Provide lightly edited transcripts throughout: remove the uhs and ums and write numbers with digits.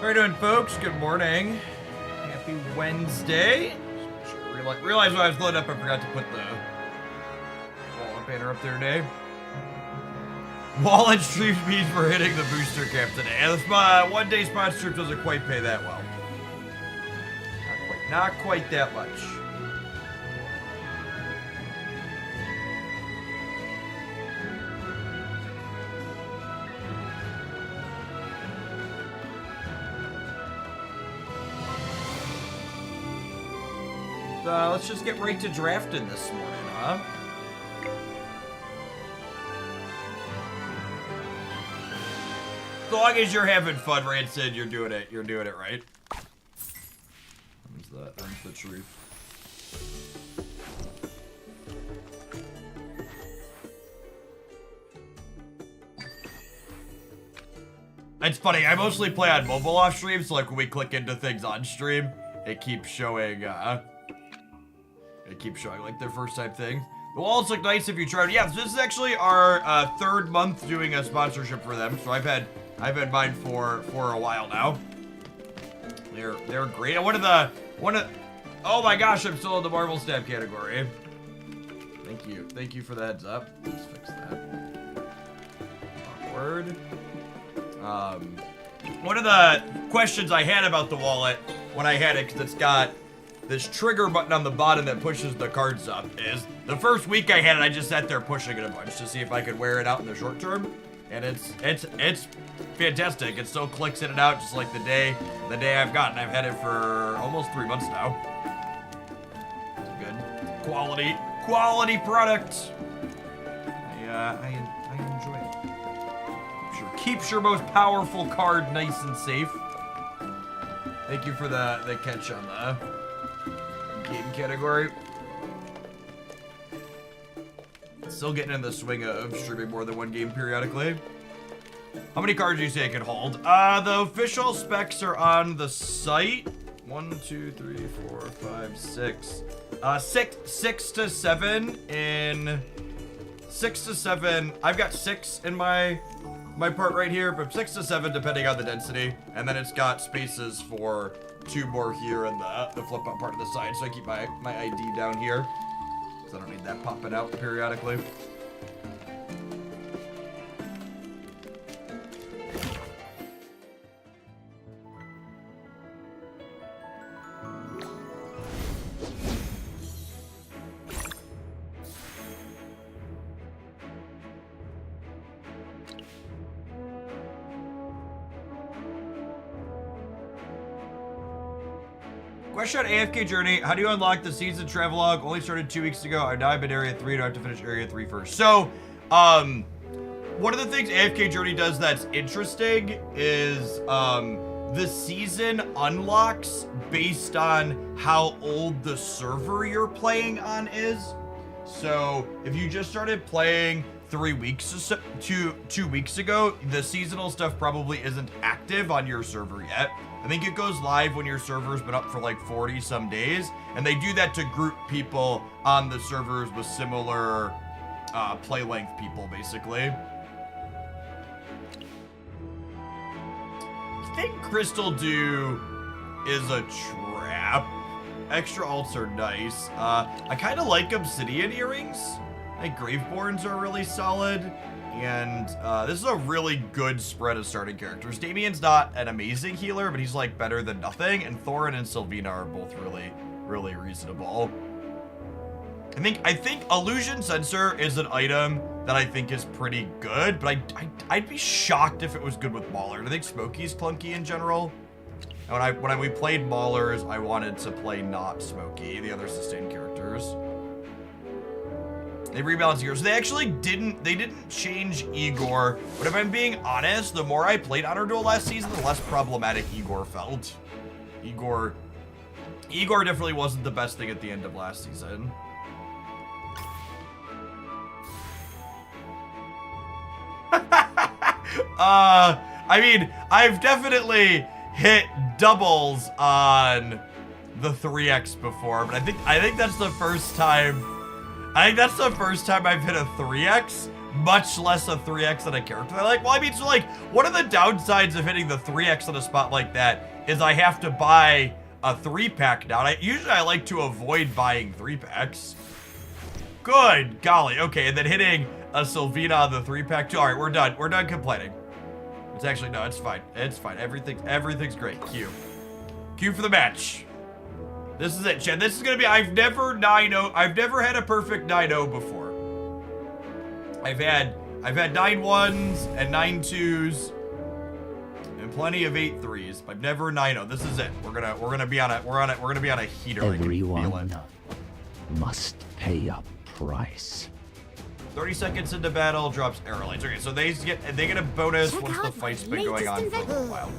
How are you doing, folks? Good morning. Happy Wednesday. Realize when I was loading up, I forgot to put the wallet banner up there today. Wallet stream speeds for hitting the booster cap today. And the one-day sponsorship doesn't quite pay that well. Not quite that much. Let's just get right to drafting this morning, huh? As long as you're having fun, Rancid, you're doing it right. That's the truth. It's funny, I mostly play on mobile off stream, so like when we click into things on stream, it keeps showing like their first time thing. The walls look nice if you try. Yeah, this is actually our third month doing a sponsorship for them. So I've had mine for a while now. They're great. Oh my gosh, I'm still in the Marvel Stab category. Thank you for the heads up. Let's fix that. Awkward. One of the questions I had about the wallet when I had it, because it's got this trigger button on the bottom that pushes the cards up, is the first week I had it, I just sat there pushing it a bunch to see if I could wear it out in the short term, and it's fantastic. It still clicks in and out just like the day I've gotten. I've had it for almost 3 months now. It's a good quality product. I enjoy it. Sure keeps your most powerful card nice and safe. Thank you for the catch on the game category. Still getting in the swing of streaming more than one game periodically. How many cards do you say I can hold? The official specs are on the site. 1, 2, 3, 4, 5, 6. 6 to 7 in 6 to 7. I've got 6 in my part right here, but 6 to 7 depending on the density, and then it's got spaces for 2 more here in the flip up part of the side, so I keep my ID down here, so I don't need that popping out periodically. Question on AFK Journey. How do you unlock the season travelogue? Only started 2 weeks ago. Now I'm in Area 3. Do I have to finish Area 3 first? So, one of the things AFK Journey does that's interesting is the season unlocks based on how old the server you're playing on is. So, if you just started playing 3 weeks or so, 2 weeks ago, the seasonal stuff probably isn't active on your server yet. I think it goes live when your server's been up for like 40 some days, and they do that to group people on the servers with similar play length people, basically. I think Crystal Dew is a trap. Extra alts are nice. I kind of like Obsidian Earrings. I think Graveborns are really solid. And this is a really good spread of starting characters. Damien's not an amazing healer, but he's like better than nothing. And Thorin and Sylvina are both really reasonable. I think Illusion Sensor is an item that I think is pretty good, but I'd be shocked if it was good with Mauler. I think Smokey's clunky in general. And when we played Maulers, I wanted to play not Smokey, the other sustained characters. They rebalanced Igor. So they actually didn't change Igor. But if I'm being honest, the more I played Honor Duel last season, the less problematic Igor felt. Igor definitely wasn't the best thing at the end of last season. I mean, I've definitely hit doubles on the 3x before, but I think that's the first time. I think that's the first time I've hit a 3x, much less a 3x than a character I like. Well, I mean, so like, one of the downsides of hitting the 3x on a spot like that is I have to buy a 3-pack now. Usually I like to avoid buying 3-packs. Good golly. Okay, and then hitting a Sylvina on the 3-pack too. All right, we're done. We're done complaining. It's actually, no, it's fine. It's fine. Everything's great. Q. Q for the match. This is it, Chen. This is gonna be, I've never had a perfect 9-0 before. I've had 9-1s and 9-2s and plenty of 8-3s. I've never 9-0. This is it. We're gonna be on a heater. Everyone must pay a price. 30 seconds into battle, drops arrow lights. Okay, so they get a bonus once the fight's been going on for a little while.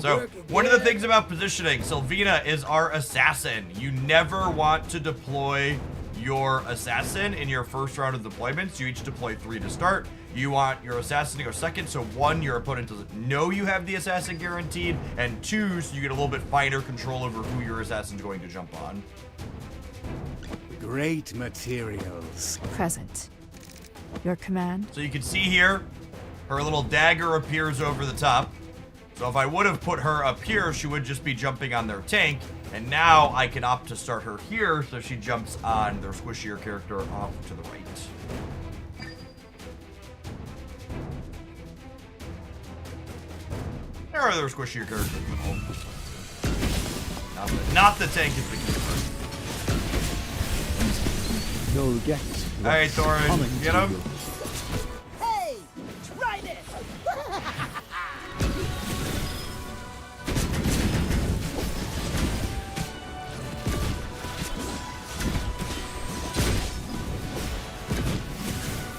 So one of the things about positioning, Sylvina is our assassin. You never want to deploy your assassin in your first round of deployments. You each deploy 3 to start. You want your assassin to go second, so 1, your opponent doesn't know you have the assassin guaranteed, and 2, so you get a little bit finer control over who your assassin's going to jump on. Great materials. Present. Your command? So you can see here, her little dagger appears over the top. So if I would have put her up here, she would just be jumping on their tank. And now I can opt to start her here, so she jumps on their squishier character off to the right. There are other squishier characters in the home. Not the tank is the keeper. You'll get. All right, Thorin, get him. Hey, try this.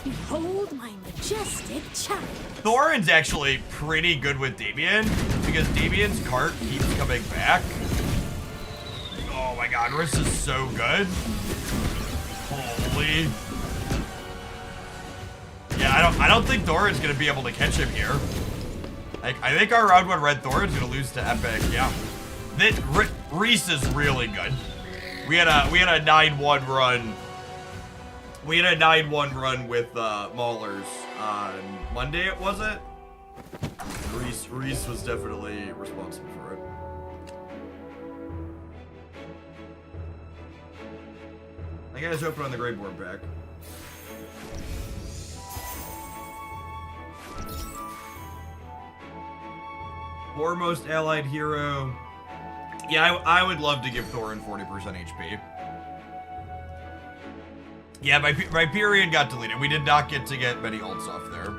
Behold my majestic child. Thorin's actually pretty good with Damien because Damien's cart keeps coming back. Oh my god, Riss is so good. Holy. Yeah, I don't think Thorin's gonna be able to catch him here. Like, I think our round 1 red Thorin's gonna lose to Epic. Yeah. Reese is really good. We had a 9-1 run. We had a 9-1 run with Maulers on Monday, was it? Reese was definitely responsible for it. I guess open on the gray board back. Foremost allied hero. Yeah, I would love to give Thorin 40% HP. Yeah, my period got deleted. We did not get to get many ults off there.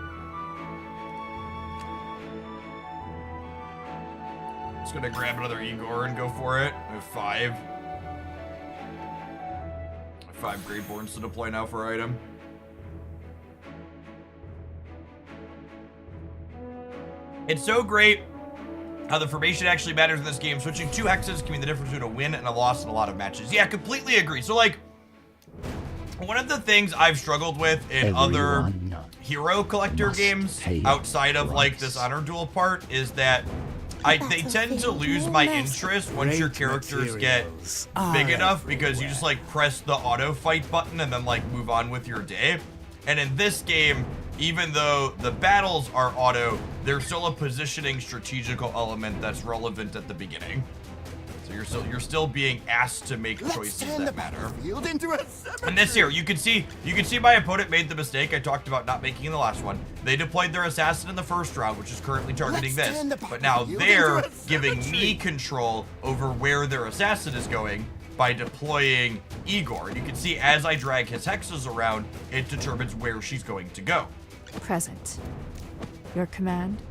Just gonna grab another Igor and go for it. I have 5. I have 5 Great Borns to deploy now for item. It's so great how the formation actually matters in this game. Switching 2 hexes can mean the difference between a win and a loss in a lot of matches. Yeah, completely agree. So, like, one of the things I've struggled with in other hero collector games outside of, like, this honor duel part is that they tend to lose my interest once your characters get big enough because you just, like, press the auto fight button and then, like, move on with your day. And in this game, even though the battles are auto, there's still a positioning strategical element that's relevant at the beginning. So you're still being asked to make choices that matter. And this here, you can see my opponent made the mistake I talked about not making in the last one. They deployed their assassin in the first round, which is currently targeting this. But now they're giving me control over where their assassin is going by deploying Igor. And you can see as I drag his hexes around, it determines where she's going to go. Present. Your command?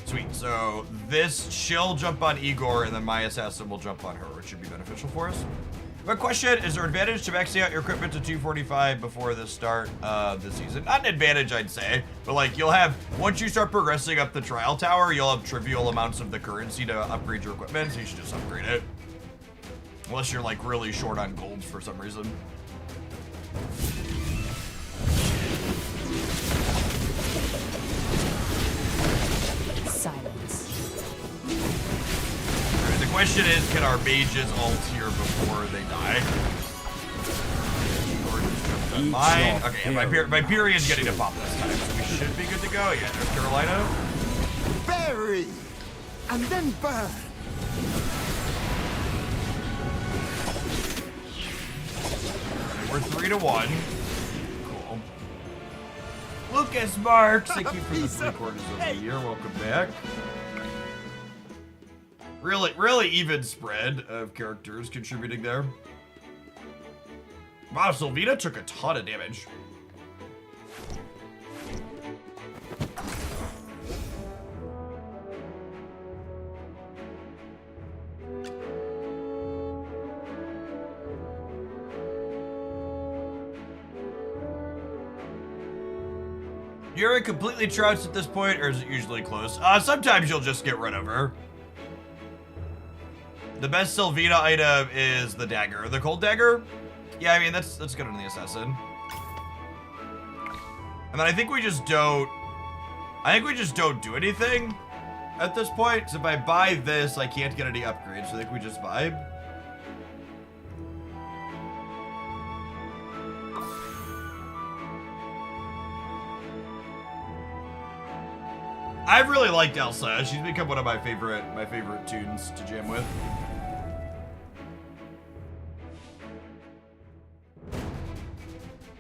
Sweet. So she'll jump on Igor, and then my assassin will jump on her, which should be beneficial for us. My question, is there advantage to maxing out your equipment to 245 before the start of the season? Not an advantage, I'd say, but like you'll have, once you start progressing up the trial tower, you'll have trivial amounts of the currency to upgrade your equipment, so you should just upgrade it. Unless you're like really short on gold for some reason. Silence. Right, the question is, can our mages ult here before they die? Or just jump mine. Okay, and my period's getting to pop this time, so we should be good to go. Yeah, there's Carolina. Bury! And then burn! We're 3-1. Cool. Lucas Marks, thank you for the 3 quarters of the year. Welcome back. Really even spread of characters contributing there. Wow, Sylvina took a ton of damage. You're completely trounced at this point, or is it usually close? Sometimes you'll just get run over. The best Sylvina item is the dagger. The cold dagger? Yeah, I mean, that's good on the assassin. And then I think we just don't do anything at this point. So if I buy this, I can't get any upgrades. So I think we just vibe. I've really liked Elsa. She's become one of my favorite tunes to jam with.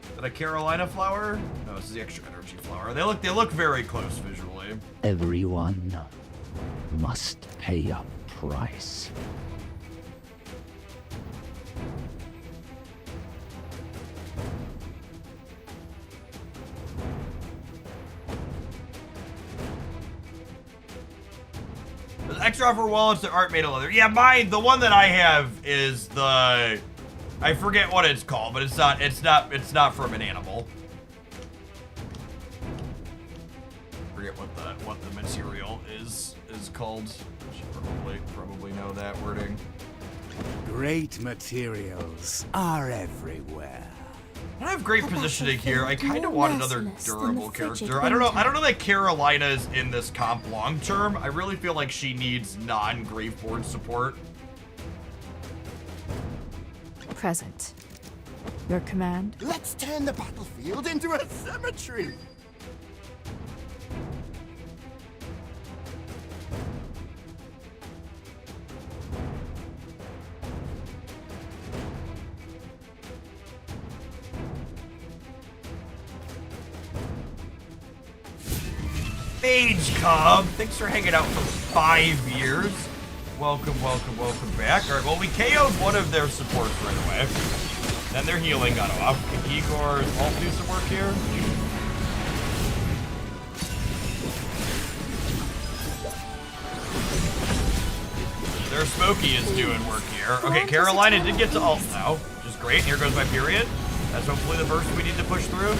Is that a Carolina flower? No, this is the extra energy flower. They look very close visually. Everyone must pay a price. There's extra offer wallets that aren't made of leather. Yeah, the one that I have is the, I forget what it's called, but it's not from an animal. Forget what the material is called. Should probably know that wording. Great materials are everywhere. I have great positioning here. I kind of want another durable character. I don't know that Carolina's in this comp long term. I really feel like she needs non-Graveborn support. Present. Your command? Let's turn the battlefield into a cemetery! Mage Cub, thanks for hanging out for 5 years. Welcome back. All right, well, we KO'd one of their supports right away. Then their healing got off. Can Igor's ult do some work here? Their Smokey is doing work here. Okay, Carolina did get to ult now, which is great. Here goes my period. That's hopefully the burst we need to push through.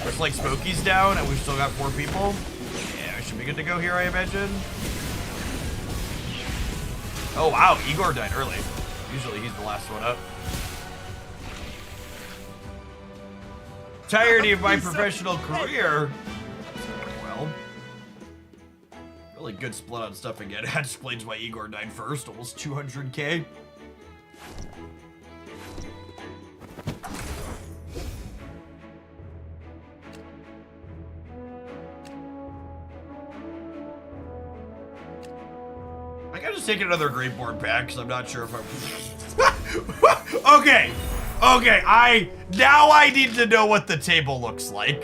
Looks like Smokey's down, and we've still got 4 people. Yeah, we should be good to go here, I imagine. Oh, wow, Igor died early. Usually he's the last one up. Tired of my professional career. Well, really good split on stuff again. That explains why Igor died first. Almost 200k. I gotta just take another Graveborn pack because I'm not sure if I'm. Okay, now I need to know what the table looks like.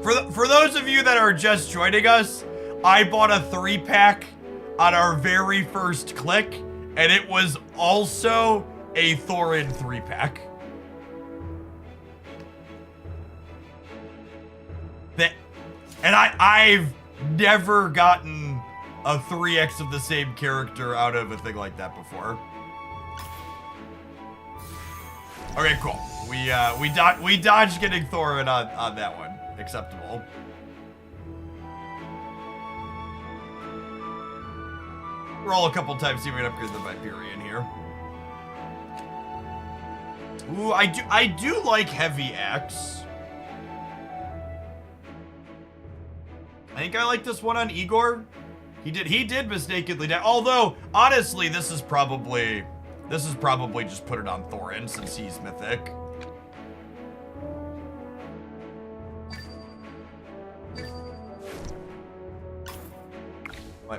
For those of you that are just joining us, I bought a 3-pack on our very first click, and it was also a Thorin 3-pack. And I've never gotten a 3x of the same character out of a thing like that before. Okay, cool. We dodged getting Thorin on that one. Acceptable. Roll a couple times, see if we can upgrade the Viperian here. Ooh, I do like Heavy Axe. I think I like this one on Igor. He did mistakenly die. Although, honestly, this is probably just put it on Thorin since he's mythic.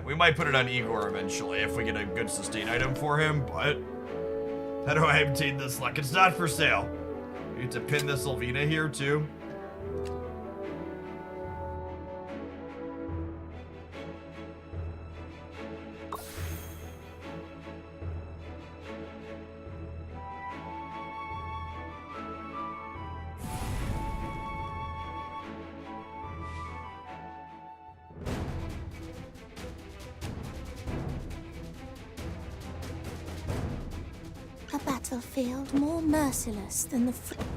We might put it on Igor eventually if we get a good sustain item for him, but how do I obtain this luck? It's not for sale. You need to pin the Sylvina here too. A battlefield more merciless than the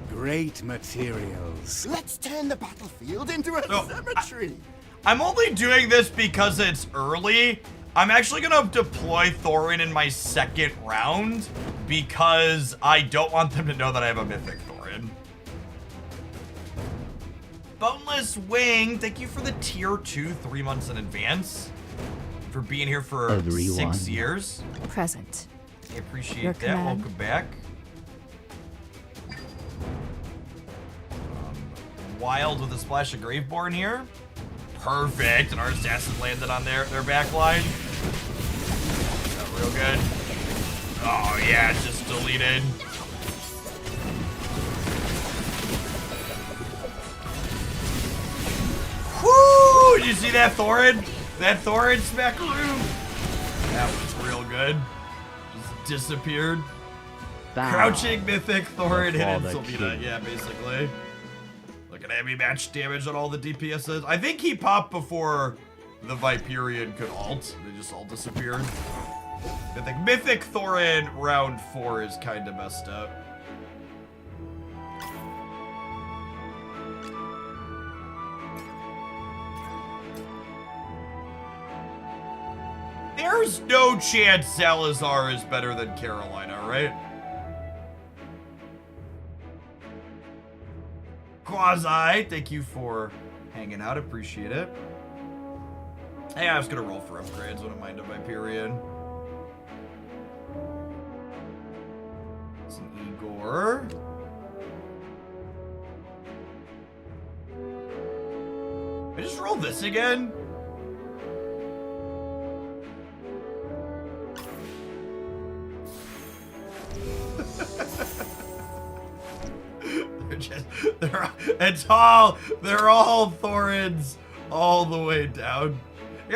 Great materials. Let's turn the battlefield into a No, cemetery. I'm only doing this because it's early. I'm actually gonna deploy Thorin in my second round because I don't want them to know that I have a Mythic Thorin. Boneless Wing, thank you for the tier 2 3 months in advance. For being here for Everyone. 6 years. Present. I appreciate Your that. command. Welcome back. Wild with a splash of Graveborn here. Perfect. And our assassin landed on their back line. Not real good. Oh, yeah, it's just deleted. Whoo! Did you see that Thorin? That Thorin smackaroo? That was real good. Just disappeared. Bow Crouching Mythic Thorin hidden before the Sylvina. king. Yeah, basically. Look at heavy match damage on all the DPSs. I think he popped before the Viperian could ult. They just all disappeared. Mythic Thorin round 4 is kind of messed up. There's no chance Salazar is better than Carolina, right? Quasi, thank you for hanging out. Appreciate it. Hey, I was gonna roll for upgrades. Wouldn't mind a Viperian. It's an Igor. I just rolled this again. They're all Thorins all the way down. I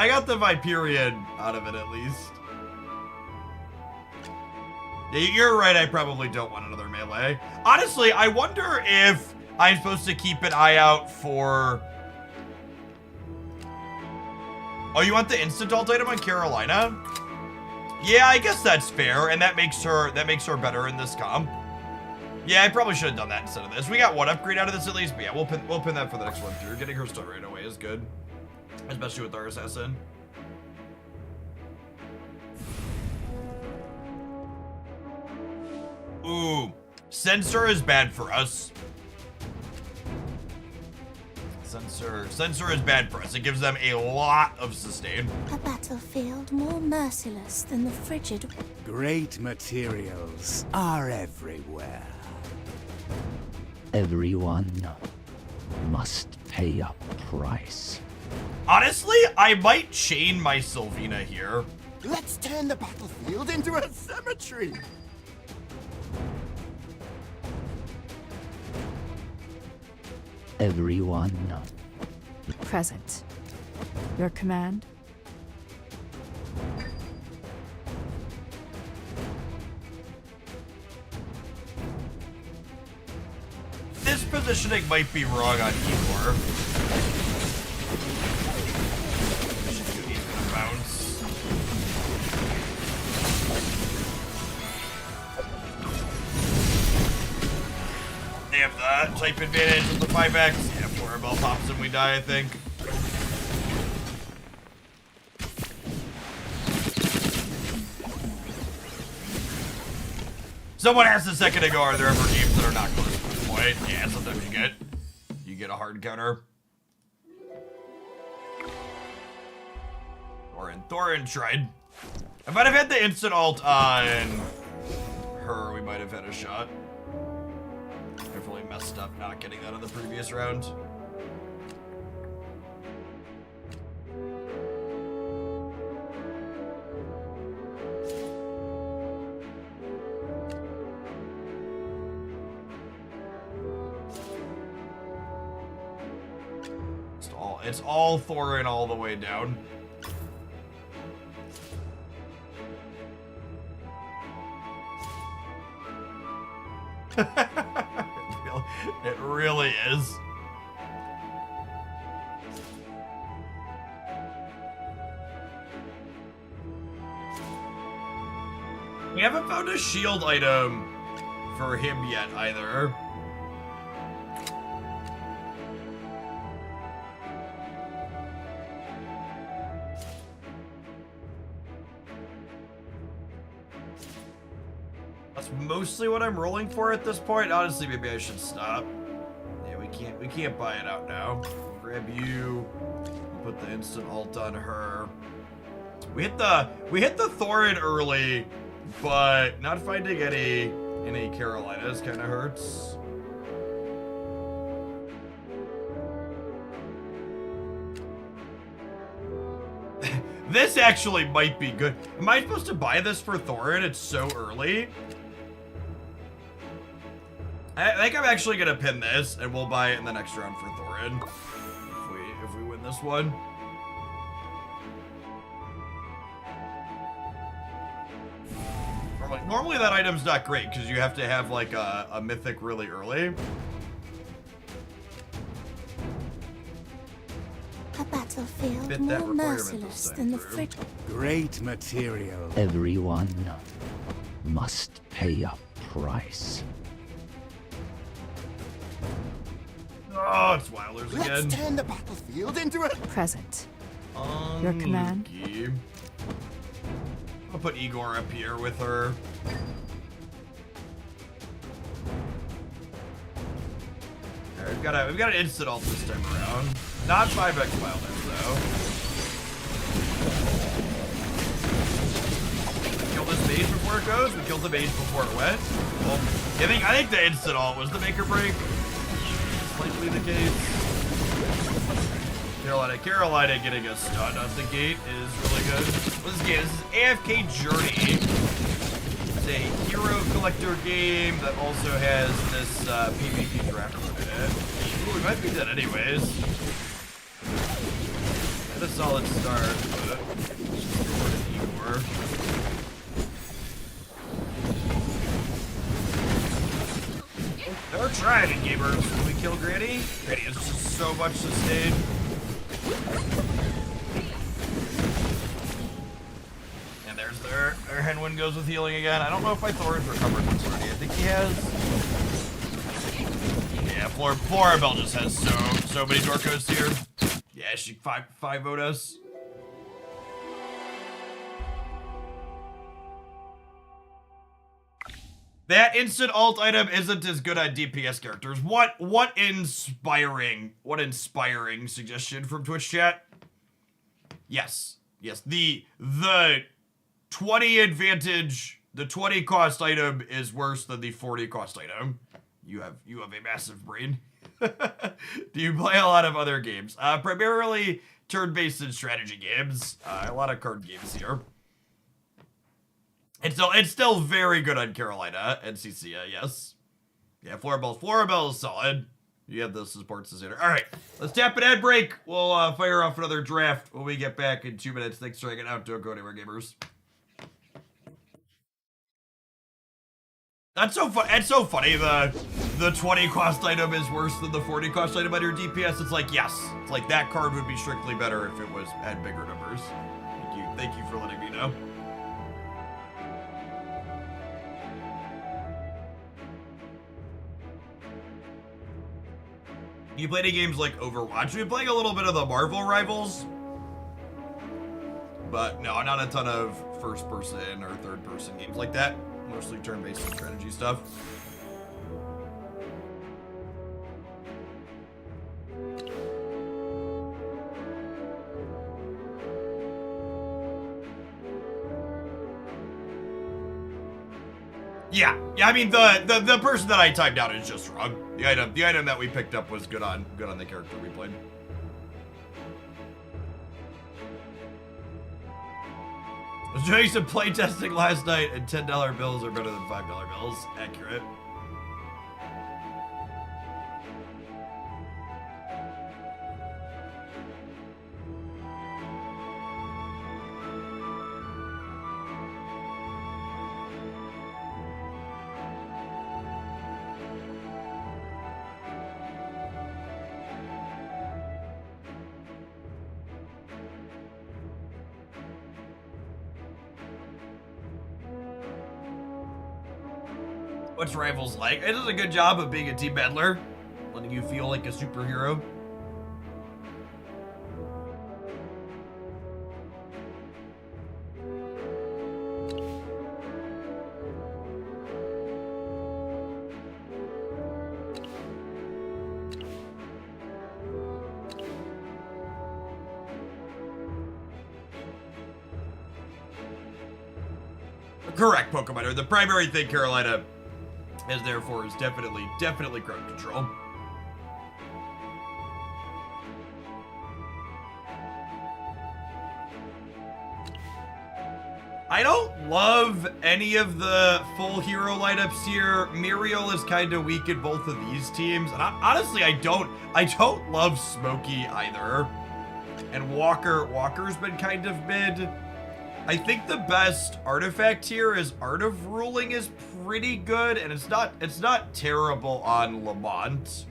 got the Viperian out of it at least. Yeah, you're right, I probably don't want another melee. Honestly, I wonder if I'm supposed to keep an eye out for... Oh, you want the instant ult item on Carolina? Yeah, I guess that's fair, and that makes her better in this comp. Yeah, I probably should have done that instead of this. We got one upgrade out of this at least, but yeah, we'll pin that for the next one through. Getting her stun right away is good, especially with our assassin. Ooh, sensor is bad for us. Sensor is bad for us. It gives them a lot of sustain. a battlefield more merciless than the frigid. Great materials are everywhere. Everyone must pay a price. Honestly, I might chain my Sylvina here. Let's turn the battlefield into a cemetery. Everyone Present. Your command? This positioning might be wrong on Igor. He's gonna bounce. They have the type advantage with the 5x. Yeah, Florebell pops and we die, I think. Someone has to second Igor. Are there ever games that are not close to this point? Yeah, sometimes you get a hard counter. Thorin tried. If I'd have had the instant ult on her, we might have had a shot. Definitely messed up not getting that in the previous round. It's all Thorin all the way down. It really is. We haven't found a shield item for him yet either. That's mostly what I'm rolling for at this point. Honestly, maybe I should stop. Yeah, we can't buy it out now. We'll grab you. We'll put the instant ult on her. We hit the Thorin early, but not finding any Carolinas kind of hurts. This actually might be good. Am I supposed to buy this for Thorin? It's so early. I think I'm actually gonna pin this, and we'll buy it in the next round for Thorin. If we win this one. Normally that item's not great because you have to have like a mythic really early. A battlefield Fit that more requirement merciless this than the time through. Great material. Everyone must pay a price. Oh, it's Wilders Let's again. turn the battlefield into a... Present. Your command? Unlucky. I'll put Igor up here with her. Alright, we've got an instant ult this time around. Not 5x Wilders though. Kill this mage before it goes. We killed the mage before it went. Well, I think the instant ult was the make or break. Likely the case. Carolina getting a stun out the gate is really good. What's this game? This is AFK Journey. It's a hero collector game that also has this PvP draft mode in it. Ooh, we might be dead anyways. Had a solid start, but Igor. They're trying it, gamers. Can we kill Granny? Granny is just so much sustained. And there's their Henwin goes with healing again. I don't know if my Thorin's recovered this already. I think he has. Yeah, Florabelle just has so many Dorcos here. Yeah, she 5-vote us. That instant alt item isn't as good on DPS characters. What inspiring suggestion from Twitch chat? Yes. The 20 advantage, the 20 cost item is worse than the 40 cost item. You have a massive brain. Do you play a lot of other games? Primarily turn-based and strategy games. A lot of card games here. It's still very good on Carolina and Cecilia, yes. Yeah, Florabelle is solid. You have the supports as hitter. All right, let's tap an ad break. We'll fire off another draft when we get back in 2 minutes. Thanks for hanging out. Don't go anywhere, gamers. That's so fun. It's so funny. The 20 cost item is worse than the 40 cost item on your DPS. It's like, yes, it's like that card would be strictly better if it had bigger numbers. Thank you for letting me know. You play any games like Overwatch? We've been playing a little bit of the Marvel Rivals. But no, not a ton of first-person or third-person games like that. Mostly turn-based and strategy stuff. Yeah, I mean the person that I typed out is just wrong. The item that we picked up was good on the character we played. I was doing some playtesting last night, and $10 bills are better than $5 bills. Accurate. What's Rivals like? It does a good job of being a team battler, letting you feel like a superhero. Correct, Pokemon. The primary thing Carolina is there for is definitely crowd control. I don't love any of the full hero lineups here. Muriel is kind of weak in both of these teams, and honestly, I don't love Smokey either. And Walker's been kind of mid. I think the best artifact here is Art of Ruling is pretty good, and it's not terrible on Lamont.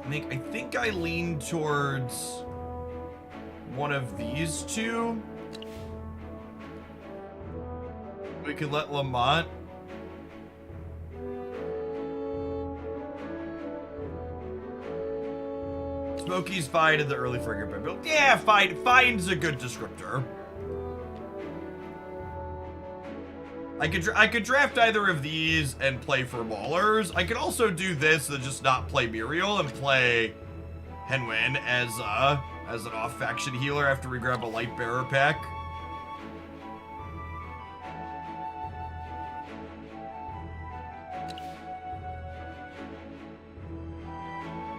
I think I lean towards one of these two. We could let Lamont. Smokey's fine in the early fingerprint build. Yeah, fine's a good descriptor. I could draft either of these and play for Maulers. I could also do this and just not play Muriel and play Henwin as an off-faction healer after we grab a light bearer pack.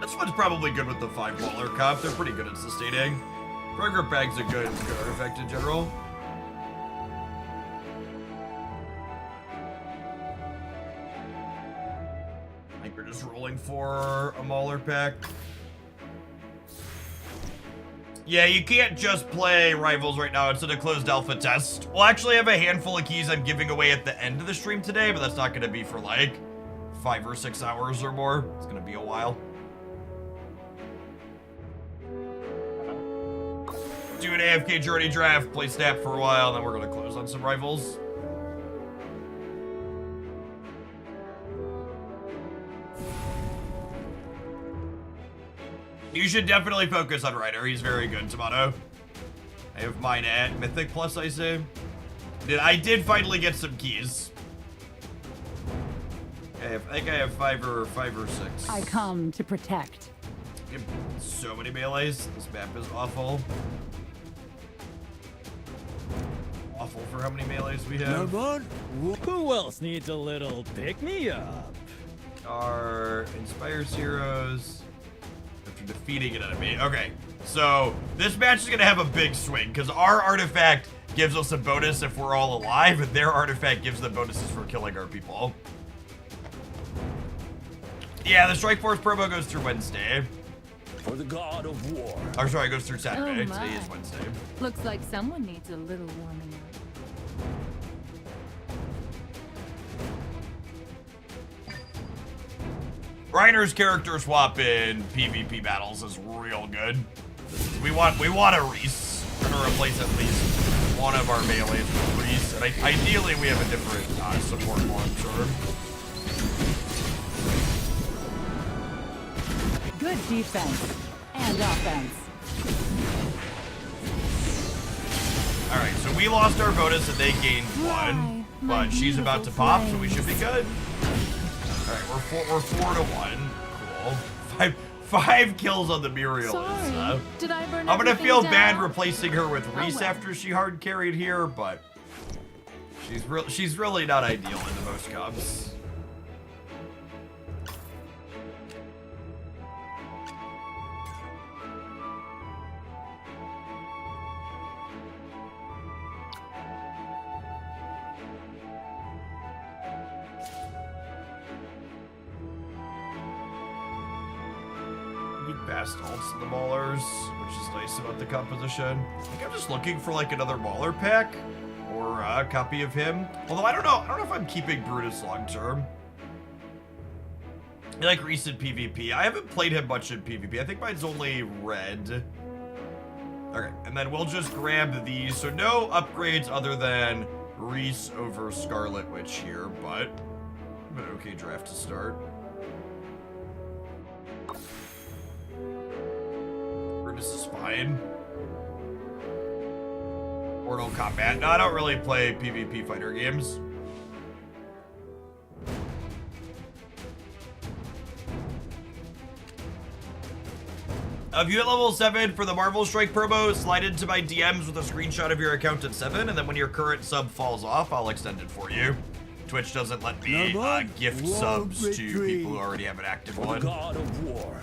This one's probably good with the 5 Mauler comp. They're pretty good at sustaining. Fragger Bag's a good artifact in general. I think we're just rolling for a Mauler pack. Yeah, you can't just play Rivals right now. It's in a closed alpha test. We'll actually have a handful of keys I'm giving away at the end of the stream today, but that's not going to be for like 5 or 6 hours or more. It's going to be a while. Do an AFK Journey draft, play Snap for a while, and then we're going to close on some Rivals. You should definitely focus on Ryder. He's very good, Tomato. I have mine at Mythic Plus, I say. I did finally get some keys. I think I have five or 6. I come to protect. So many melees. This map is awful. Awful for how many melees we have. Who else needs a little pick-me-up? Our Inspires Heroes after defeating an enemy. Okay, so this match is going to have a big swing because our artifact gives us a bonus if we're all alive, and their artifact gives them bonuses for killing our people. Yeah, the Strike Force promo goes through Wednesday. For the god of war. Oh, sorry, it goes through Saturday. Oh my. Today is Wednesday. Looks like someone needs a little warming up. Reiner's character swap in PvP battles is real good. We want a Reese. We're gonna replace at least one of our melees with Reese, and ideally we have a different support long term. Good defense and offense. All right, so we lost our bonus and they gained Fly, 1, my but she's about to beautiful pop, so we flames. should be good. All right, we're 4 to 1. Cool. Five kills on the Muriel. Sorry, did I burn I'm gonna everything feel down? bad replacing her with Oh, Reese well. after she hard carried here, but she's really not ideal in the most comps. Fast ults in the Maulers, which is nice about the composition. I think I'm just looking for like another Mauler pack or a copy of him. Although I don't know if I'm keeping Brutus long term. I like recent PvP. I haven't played him much in PvP. I think mine's only red. Okay, and then we'll just grab these. So no upgrades other than Reese over Scarlet Witch here, but an okay draft to start. Brutus is fine. Mortal Kombat. No, I don't really play PvP fighter games. If you hit level 7 for the Marvel Strike promo, slide into my DMs with a screenshot of your account at 7, and then when your current sub falls off, I'll extend it for you. Twitch doesn't let me gift subs to people who already have an active one. God of War.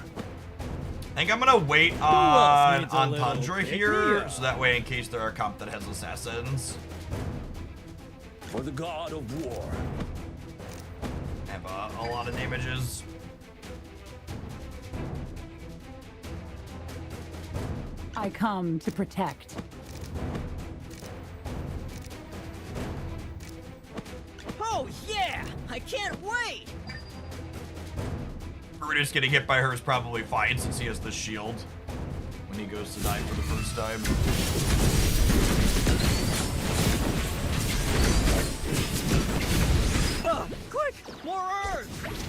I think I'm gonna wait on Tundra here, so that way in case there are comp that has assassins. For the God of War. I have a lot of damages. I come to protect. Oh yeah! I can't wait! Brutus getting hit by her is probably fine since he has the shield when he goes to die for the first time. Quick! More earth!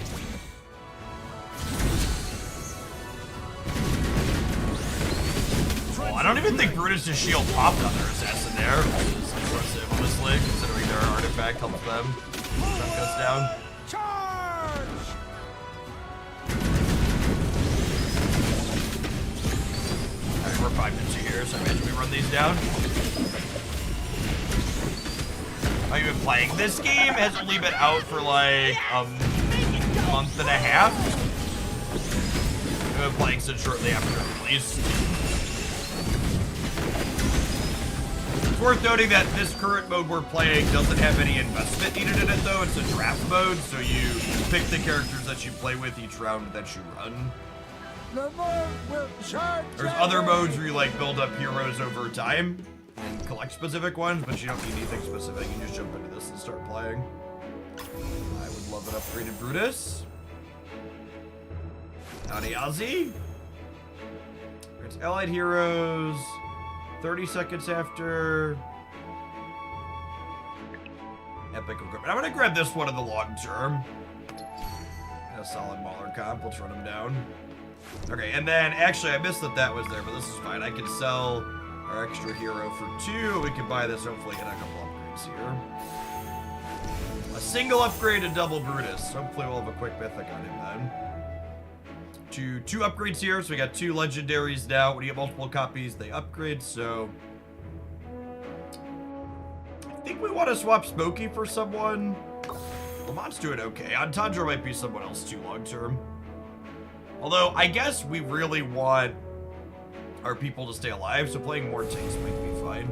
Oh, I don't even think Brutus's shield popped on their assassin there. It's impressive, honestly, considering their artifact helps them chunk us down. Charge! Alright, we're 5 to 2 here, so I imagine we run these down. Have you been playing this game? Has only been out for like a month and a half. I've been playing since shortly after release. It's worth noting that this current mode we're playing doesn't have any investment needed in it though. It's a draft mode, so you pick the characters that you play with each round that you run. There's other modes where you like build up heroes over time and collect specific ones, but you don't need anything specific. You just jump into this and start playing. I would love an upgraded Brutus. Howdy, Ozzy. It's allied heroes. 30 seconds after. Epic equipment. I'm gonna grab this one in the long term. A solid Mauler comp. Let's run him down. Okay, and then actually I missed that was there, but this is fine. I can sell our extra hero for 2. We can buy this, hopefully get a couple upgrades here. A single upgrade and double Brutus. Hopefully we'll have a quick mythic on him then. Two upgrades here, so we got 2 legendaries now. When you get multiple copies, they upgrade, so I think we want to swap Smokey for someone. Lamont's doing okay. Antandra might be someone else too long term. Although, I guess we really want our people to stay alive, so playing more tanks might be fine.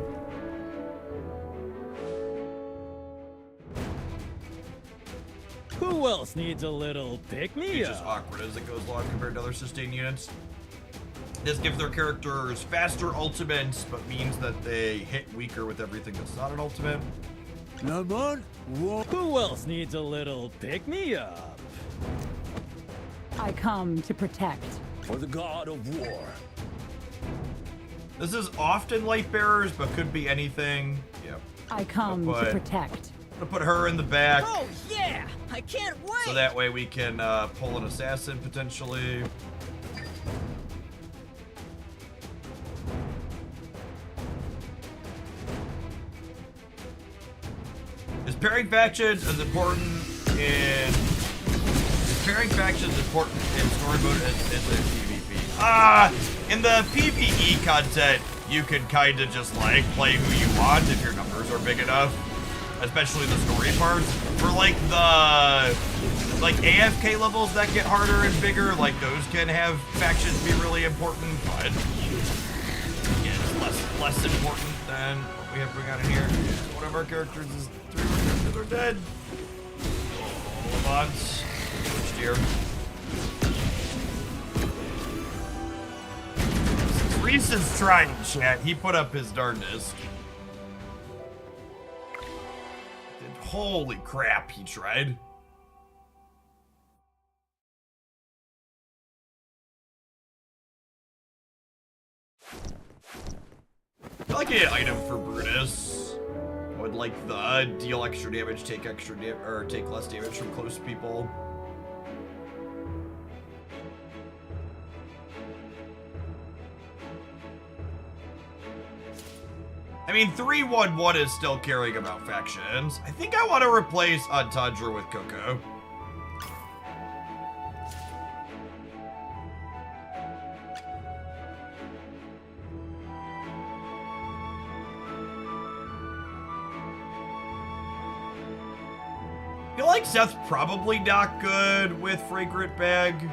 Who else needs a little pick-me-up? It's just awkward as it goes along compared to other sustain units. This gives their characters faster ultimates, but means that they hit weaker with everything that's not an ultimate. Who else needs a little pick-me-up? I come to protect. For the God of War. This is often light bearers, but could be anything. Yep. I come to protect. I'm gonna put her in the back. Oh yeah! I can't wait! So that way we can pull an assassin potentially. Is pairing factions as important in story mode as in PvP? In the PvE content, you can kind of just like play who you want if your numbers are big enough. Especially the story parts. For like the AFK levels that get harder and bigger, like those can have factions be really important, but again, it's less important than what we have bring out in here. One of our characters is 3 characters are dead. Oh, bots. Switched here. Reese is trying, chat. He put up his darndest. Holy crap, he tried. I like an item for Brutus. Oh, would like the deal extra damage, take extra damage, or take less damage from close people. I mean, 3-1-1 is still caring about factions. I think I want to replace Tundra with Coco. I feel like Seth's probably not good with Fragrant Bag.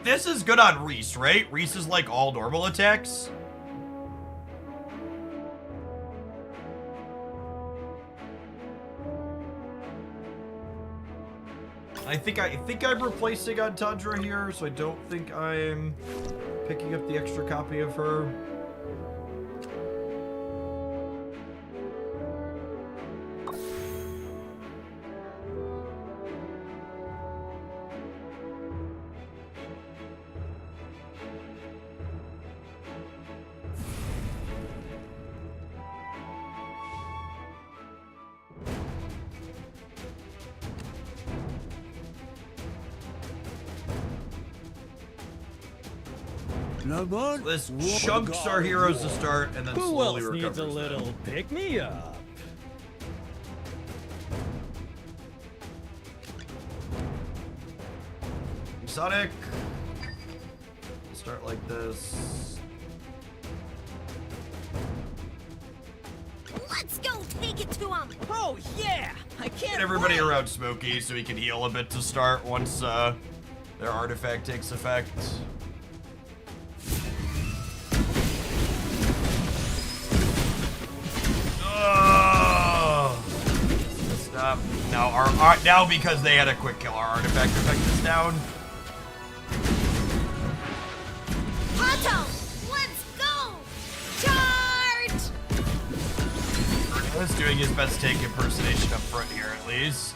This is good on Reese, right? Reese is like all normal attacks. I think I'm replacing on Tundra here, so I don't think I'm picking up the extra copy of her. This chunks our heroes to start and then Who slowly else needs a recovers little them. pick-me-up? Sonic. We'll start like this. Let's go take it to him. Oh yeah, I can't. Get everybody wait. around Smokey so he can heal a bit to start once their artifact takes effect. Stop. Now because they had a quick kill, our artifact effect is down. Pato, let's go! Charge! He's doing his best take impersonation up front here, at least.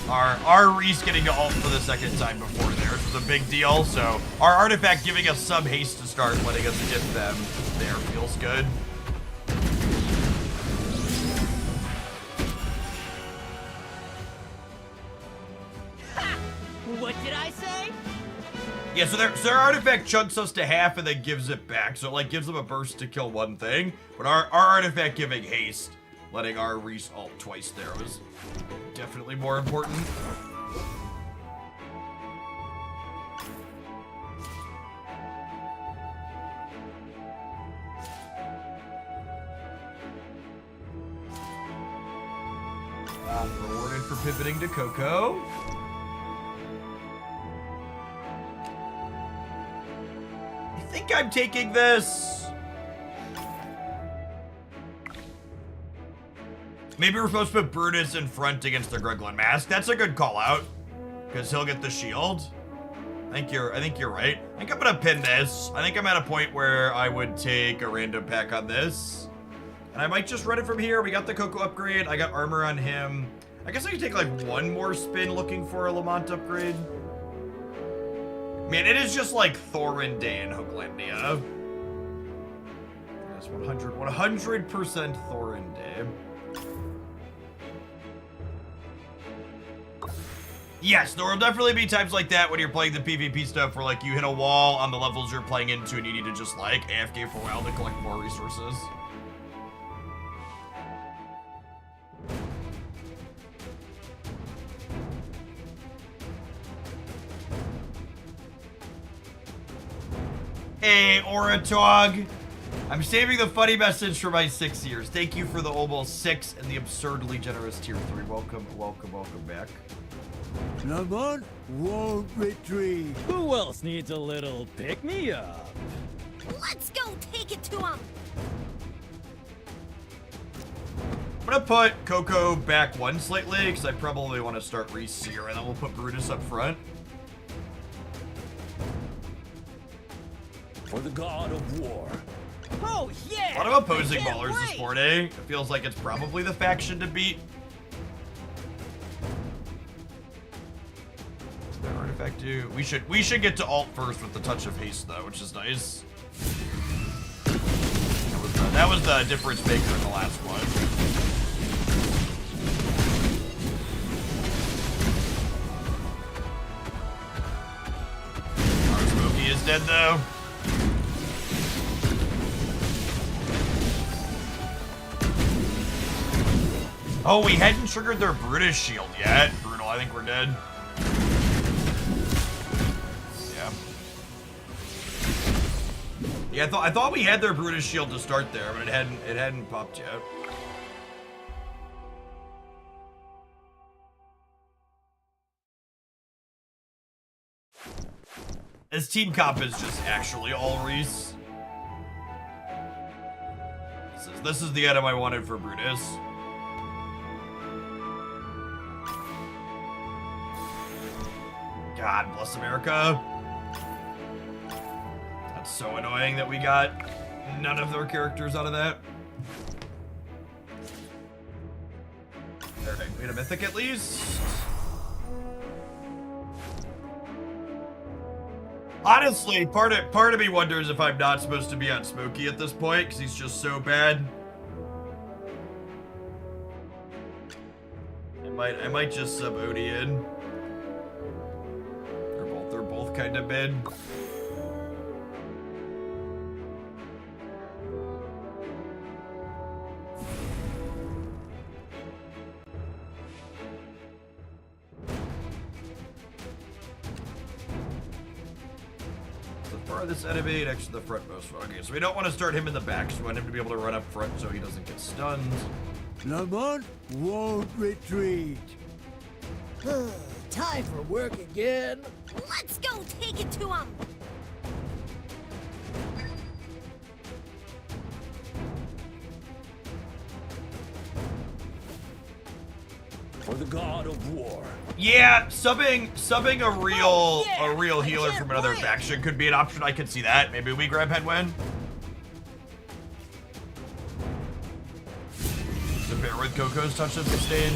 Our Reese getting to ult for the second time before theirs was a big deal, so our artifact giving us some haste to start, letting us get them there feels good. What did I say? Yeah, so their artifact chunks us to half and then gives it back. So it like gives them a burst to kill one thing. But our artifact giving haste, letting our Reese ult twice there was definitely more important. Rewarded for pivoting to Coco. I think I'm taking this. Maybe we're supposed to put Brutus in front against the Gruglin Mask. That's a good call out, because he'll get the shield. I think you're right. I think I'm gonna pin this. I think I'm at a point where I would take a random pack on this. And I might just run it from here. We got the Coco upgrade. I got armor on him. I guess I can take like one more spin looking for a Lamont upgrade. Man, it is just like Thorin Day in Hooglandia. That's 100% Thorin Day. Yes, there will definitely be times like that when you're playing the PvP stuff where like you hit a wall on the levels you're playing into and you need to just like AFK for a while to collect more resources. Hey, Oratog. I'm saving the funny message for my 6 years. Thank you for the almost 6 and the absurdly generous tier 3. Welcome back. Lamont won't retreat. Who else needs a little pick-me-up? Let's go take it to him. I'm gonna put Coco back one slightly because I probably want to start Reese here, and then we'll put Brutus up front. For the god of war. Oh yeah! A lot of opposing I can't ballers this wait. morning. It feels like it's probably the faction to beat. Their artifact artifact do? We should get to alt first with the touch of haste though, which is nice. That was the difference maker in the last one. Our Smokey is dead though. Oh, we hadn't triggered their Brutus shield yet. Brutal, I think we're dead. Yeah, I thought we had their Brutus shield to start there, but it hadn't popped yet. This team comp is just actually all Reese. This is the item I wanted for Brutus. God bless America. So annoying that we got none of their characters out of that. Alright, we had a mythic at least. Honestly, part of me wonders if I'm not supposed to be on Smokey at this point, because he's just so bad. I might just sub Odie in. They're both kind of mid. This enemy next to the frontmost one. Okay, so we don't want to start him in the back, so we want him to be able to run up front so he doesn't get stunned. Lamont won't retreat. Time for work again. Let's go take it to him. For the god of war. Yeah, subbing a real healer from another wait. faction could be an option. I could see that. Maybe we grab Headwind. The bear with Coco's touch of sustain.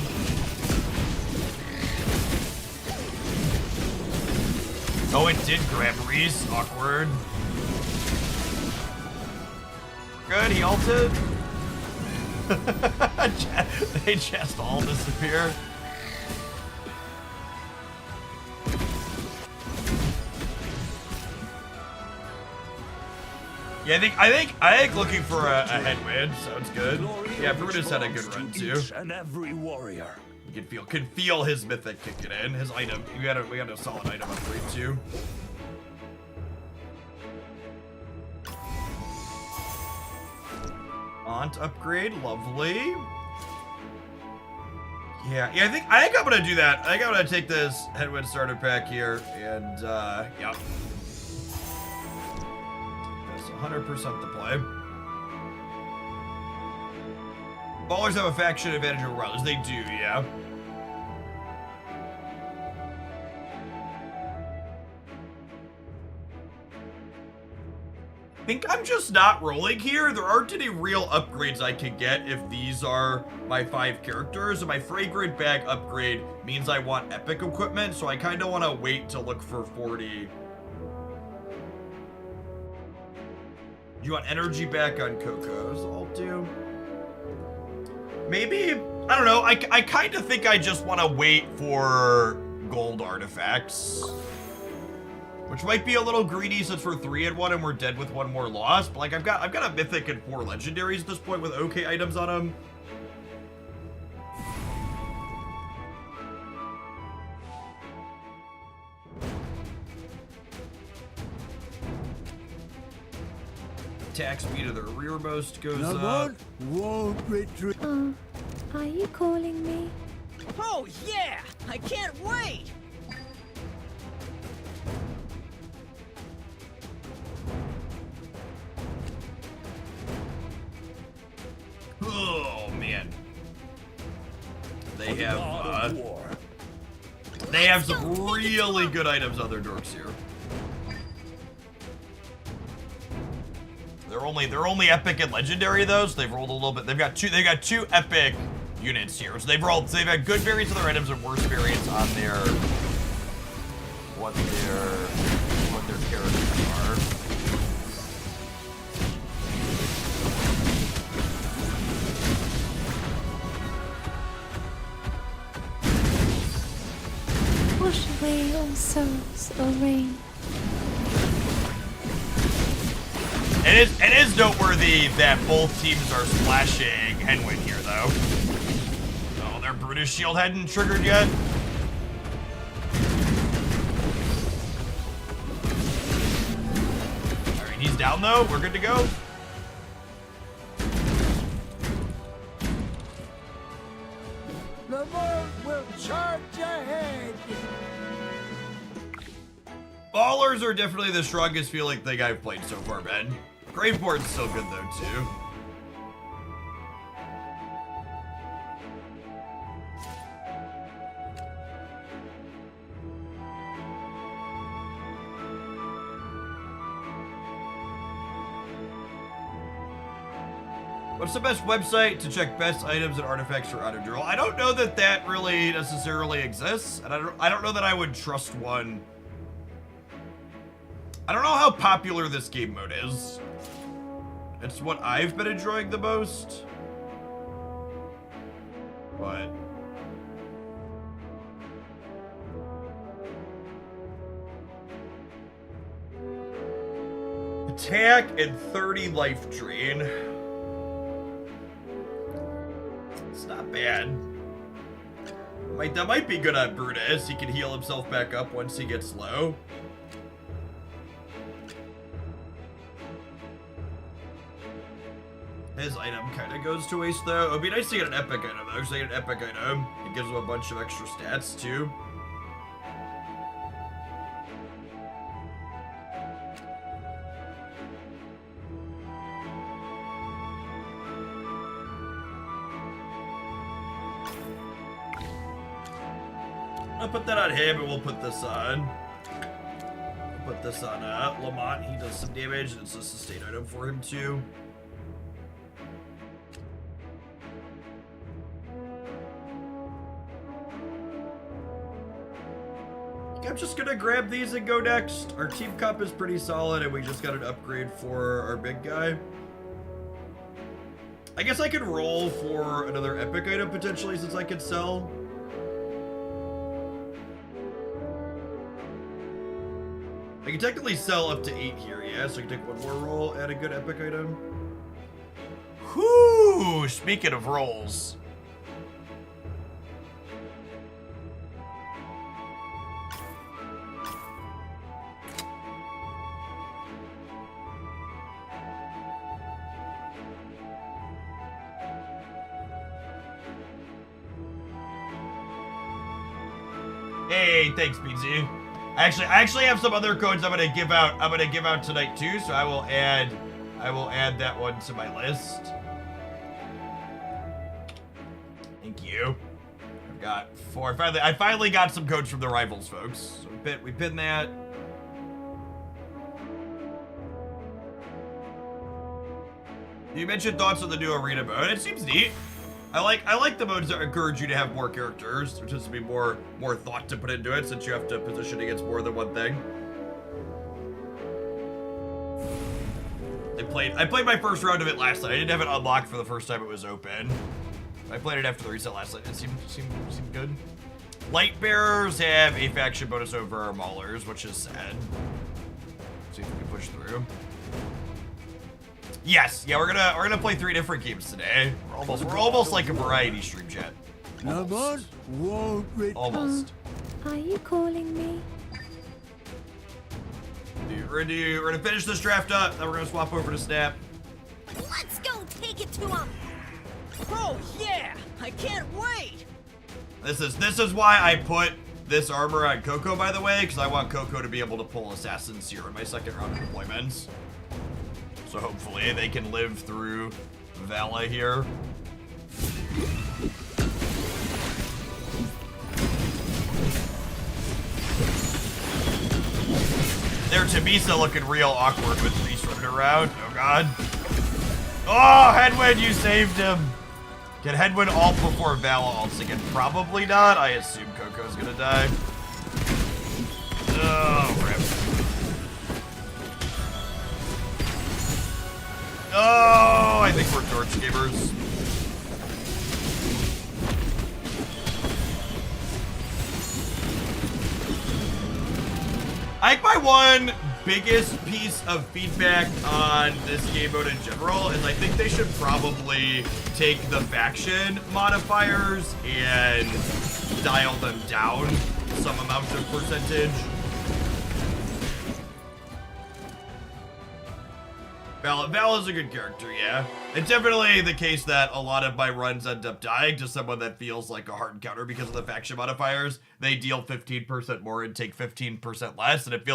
Oh, it did grab Reese. Awkward. Good, he ulted. They just all disappear. Yeah, I think looking for a headwind sounds good. Yeah, Brutus had a good run too. And every warrior. You can feel his mythic kicking in. His item. We got a solid item upgrade too. Aunt upgrade, lovely. Yeah, I think I'm gonna do that. I think I'm gonna take this Headwind starter pack here, and yeah, that's 100% the play. Ballers have a faction advantage over others. They do, yeah. I think I'm just not rolling here. There aren't any real upgrades I can get if these are my 5 characters. And my fragrant bag upgrade means I want epic equipment, so I kind of want to wait to look for 40. Do you want energy back on Coco's? I'll do. Maybe, I don't know. I kind of think I just want to wait for gold artifacts. Which might be a little greedy since we're 3-1 and we're dead with 1 more loss. But like I've got a mythic and 4 legendaries at this point with okay items on them. Attack speed of the rearmost goes up. Lamont won't retreat. Are you calling me? Oh yeah! I can't wait! Oh man, they have some really good items on their dorks here. They're only epic and legendary though, so they've rolled a little bit. They've got two epic units here, so they've had good variants of their items and worse variants on their what their characters are. Wash away all sorrows, O rain. It is noteworthy that both teams are splashing Henwin here, though. Oh, their Brutus shield hadn't triggered yet. Alright, he's down, though. We're good to go. Lamont will charge ahead. Ballers are definitely the strongest feeling thing I've played so far, man. Graveport's still good, though, too. What's the best website to check best items and artifacts for auto Duel? I don't know that that really necessarily exists, and I don't know that I would trust one. I don't know how popular this game mode is. It's what I've been enjoying the most. But attack and 30 life drain. It's not bad. That might be good on Brutus. He can heal himself back up once he gets low. His item kind of goes to waste, though. It would be nice to get an epic item, though. Actually, get an epic item. It gives him a bunch of extra stats, too. I'll put that on him, and we'll put this on. We'll put this on Lamont. He does some damage, and it's a sustain item for him, too. I'm just gonna grab these and go next. Our team cup is pretty solid, and we just got an upgrade for our big guy. I guess I could roll for another epic item potentially, since I could sell. I can technically sell up to 8 here, yeah, so I can take one more roll, add a good epic item. Whoo! Speaking of rolls. Hey, thanks, BZ. I actually have some other codes I'm gonna give out tonight too, so I will add that one to my list. Thank you. I've got 4. I finally got some codes from the rivals, folks. So we pinned that. You mentioned thoughts on the new arena mode. It seems neat. I like the modes that encourage you to have more characters. There tends to be more thought to put into it, since you have to position against more than one thing. I played my first round of it last night. I didn't have it unlocked for the first time it was open. I played it after the reset last night. It seemed good. Light bearers have a faction bonus over our maulers, which is sad. See if we can push through. Yes, yeah, we're gonna play 3 different games today. We're almost like a variety stream, chat. Lamont won't return. Almost. Are you calling me? We're gonna finish this draft up, then we're gonna swap over to Snap. Let's go take it to him. Oh yeah, I can't wait. This is why I put this armor on Coco, by the way, because I want Coco to be able to pull Assassin's here in my second round of deployments. So hopefully they can live through Vala here. There, Tabisa looking real awkward with Reese running around. Oh god. Oh, Headwind, you saved him. Can Headwind ult before Vala ults again? Probably not. I assume Coco's gonna die. Oh, I think we're torch gamers. I think my one biggest piece of feedback on this game mode in general is I think they should probably take the faction modifiers and dial them down some amount of percentage. Val is a good character, yeah. It's definitely the case that a lot of my runs end up dying to someone that feels like a hard encounter because of the faction modifiers. They deal 15% more and take 15% less, and it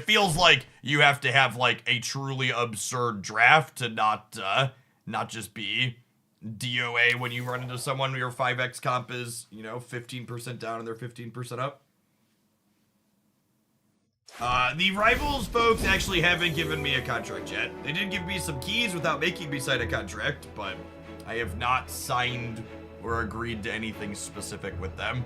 feels like you have to have like a truly absurd draft to not just be DOA when you run into someone your 5x comp is, you know, 15% down and they're 15% up. The Rivals folks actually haven't given me a contract yet. They did give me some keys without making me sign a contract, but I have not signed or agreed to anything specific with them.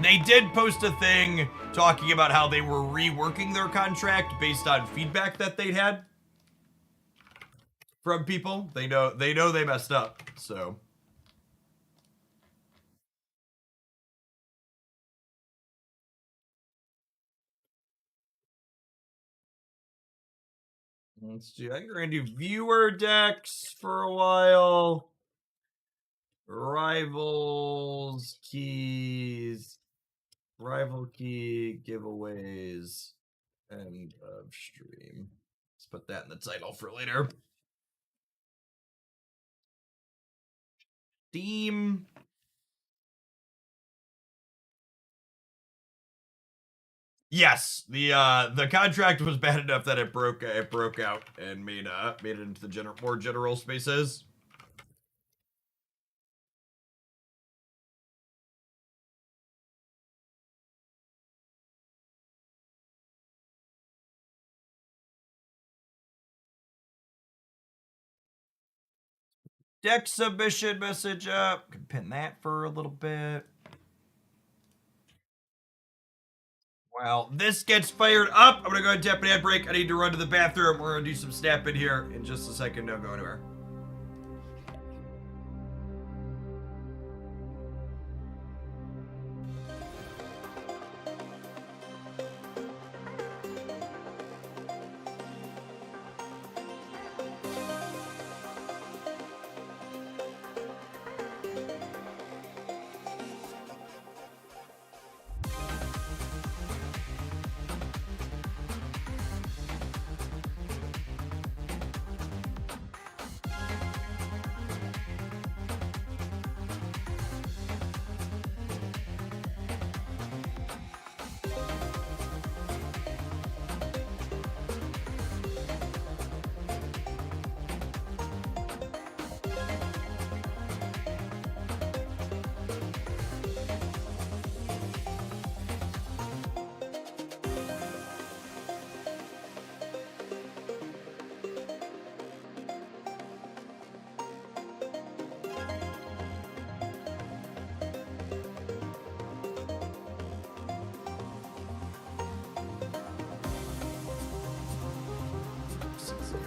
They did post a thing talking about how they were reworking their contract based on feedback that they'd had from people. They know they messed up, so. Let's do, I think we're gonna do viewer decks for a while. Rivals, keys, rival key, giveaways, end of stream. Let's put that in the title for later. Steam. Yes, the contract was bad enough that it broke out and made it into the more general spaces. Deck submission message up. Can pin that for a little bit. Well, this gets fired up. I'm gonna go ahead and tap an ad break. I need to run to the bathroom. We're gonna do some snapping here in just a second. Don't go anywhere.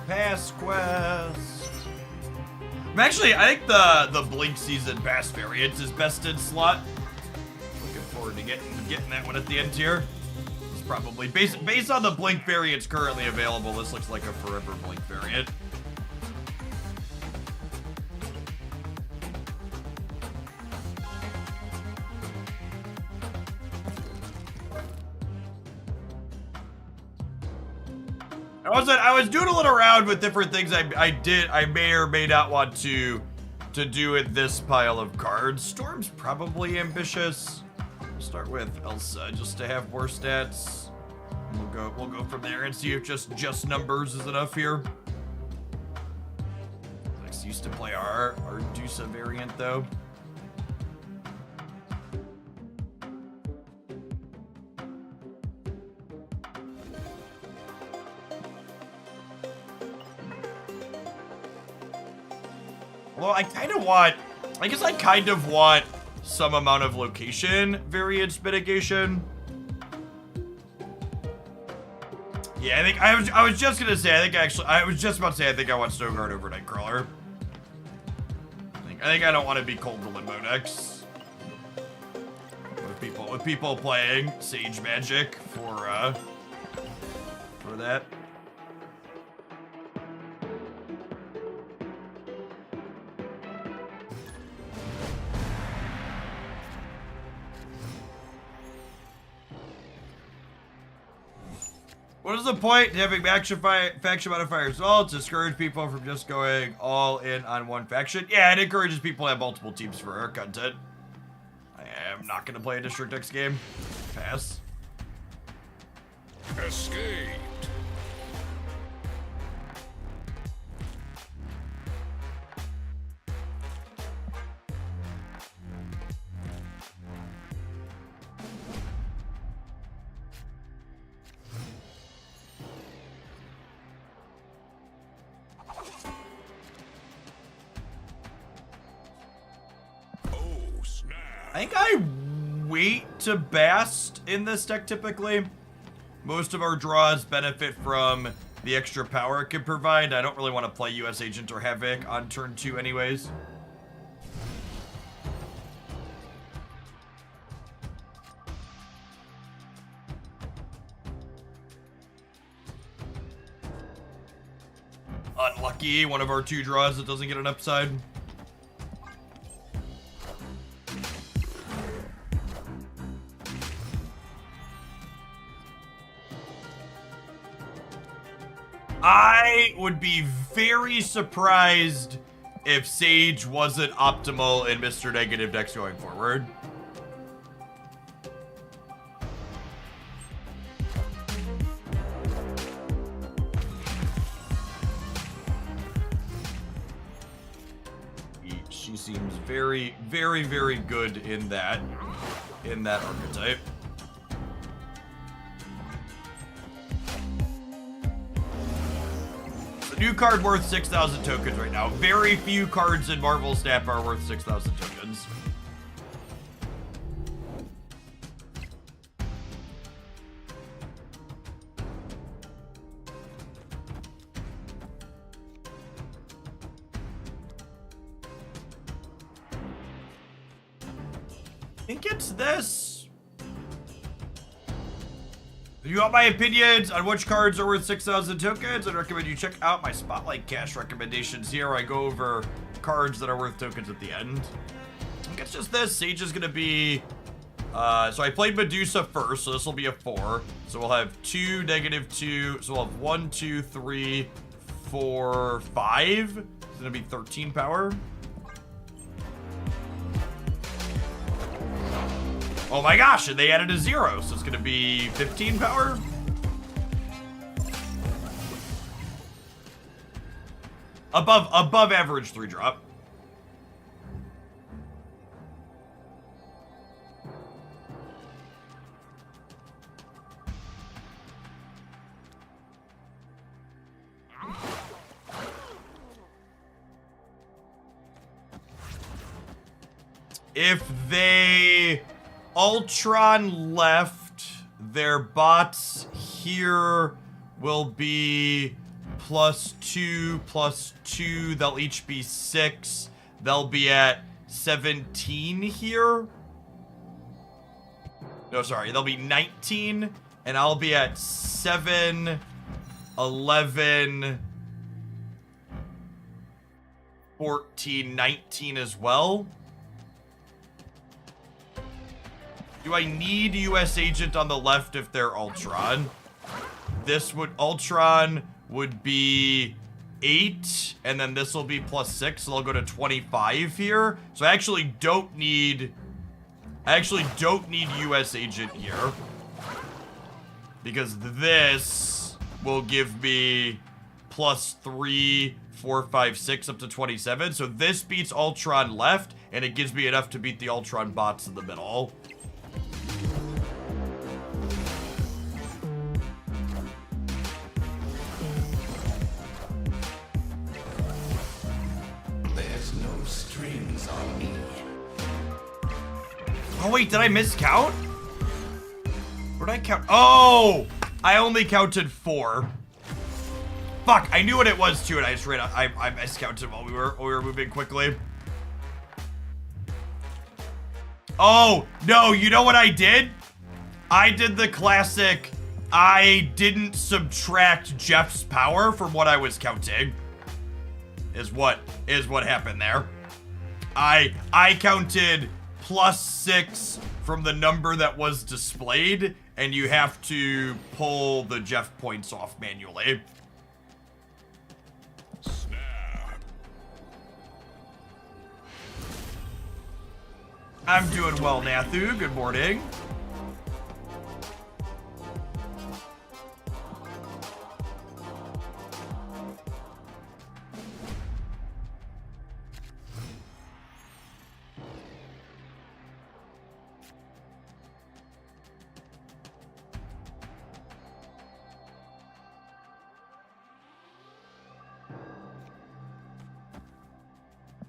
Pass quest. I think the Blink season pass variant is best in slot. Looking forward to getting that one at the end here. It's probably based on the Blink variants currently available. This looks like a forever Blink variant. I was doodling around with different things I may or may not want to do with this pile of cards. Storm's probably ambitious. We'll start with Elsa just to have more stats. We'll go from there and see if just numbers is enough here. I used to play our Dusa variant though. Well, I kind of want some amount of location variance mitigation. Yeah, I was just gonna say, I was just about to say I think I want Stoneguard over Nightcrawler. I think I don't want to be cold to Limbo next. With people playing Sage Magic for that. What is the point in having faction modifiers? Well, to discourage people from just going all in on one faction. Yeah, it encourages people to have multiple teams for our content. I am not going to play a District X game. Pass. Escaped. I think I wait to Bast in this deck typically. Most of our draws benefit from the extra power it can provide. I don't really want to play US Agent or Havoc on turn 2 anyways. Unlucky, one of our 2 draws that doesn't get an upside. I would be very surprised if Sage wasn't optimal in Mr. Negative decks going forward. She seems very, very, very good in that archetype. New card worth 6,000 tokens right now. Very few cards in Marvel Snap are worth 6,000 tokens. I think it's this. If you want my opinions on which cards are worth 6,000 tokens, I'd recommend you check out my Spotlight Cash recommendations here, where I go over cards that are worth tokens at the end. I think it's just this. Sage is going to be... so I played Medusa first, so this will be a 4. So we'll have 2, -2. So we'll have 1, 2, 3, 4, 5. It's going to be 13 power. Oh my gosh, and they added a 0, so it's gonna be 15 power? Above average 3-drop. If they Ultron left, their bots here will be +2/+2. They'll each be 6. They'll be at 17 here. No, sorry, they'll be 19, and I'll be at 7, 11, 14, 19 as well. Do I need US Agent on the left if they're Ultron? Ultron would be 8, and then this will be +6, so they'll go to 25 here. So I actually don't need US Agent here, because this will give me +3, 4, 5, 6 up to 27. So this beats Ultron left, and it gives me enough to beat the Ultron bots in the middle. Oh wait, did I miscount? Where did I count? Oh! I only counted 4. Fuck, I knew what it was too, and I just ran out. I miscounted while we were moving quickly. Oh, no, you know what I did? I did the classic, I didn't subtract Jeff's power from what I was counting. Is what happened there. I counted +6 from the number that was displayed, and you have to pull the Jeff points off manually. Snap. I'm doing well, Nathu. Good morning.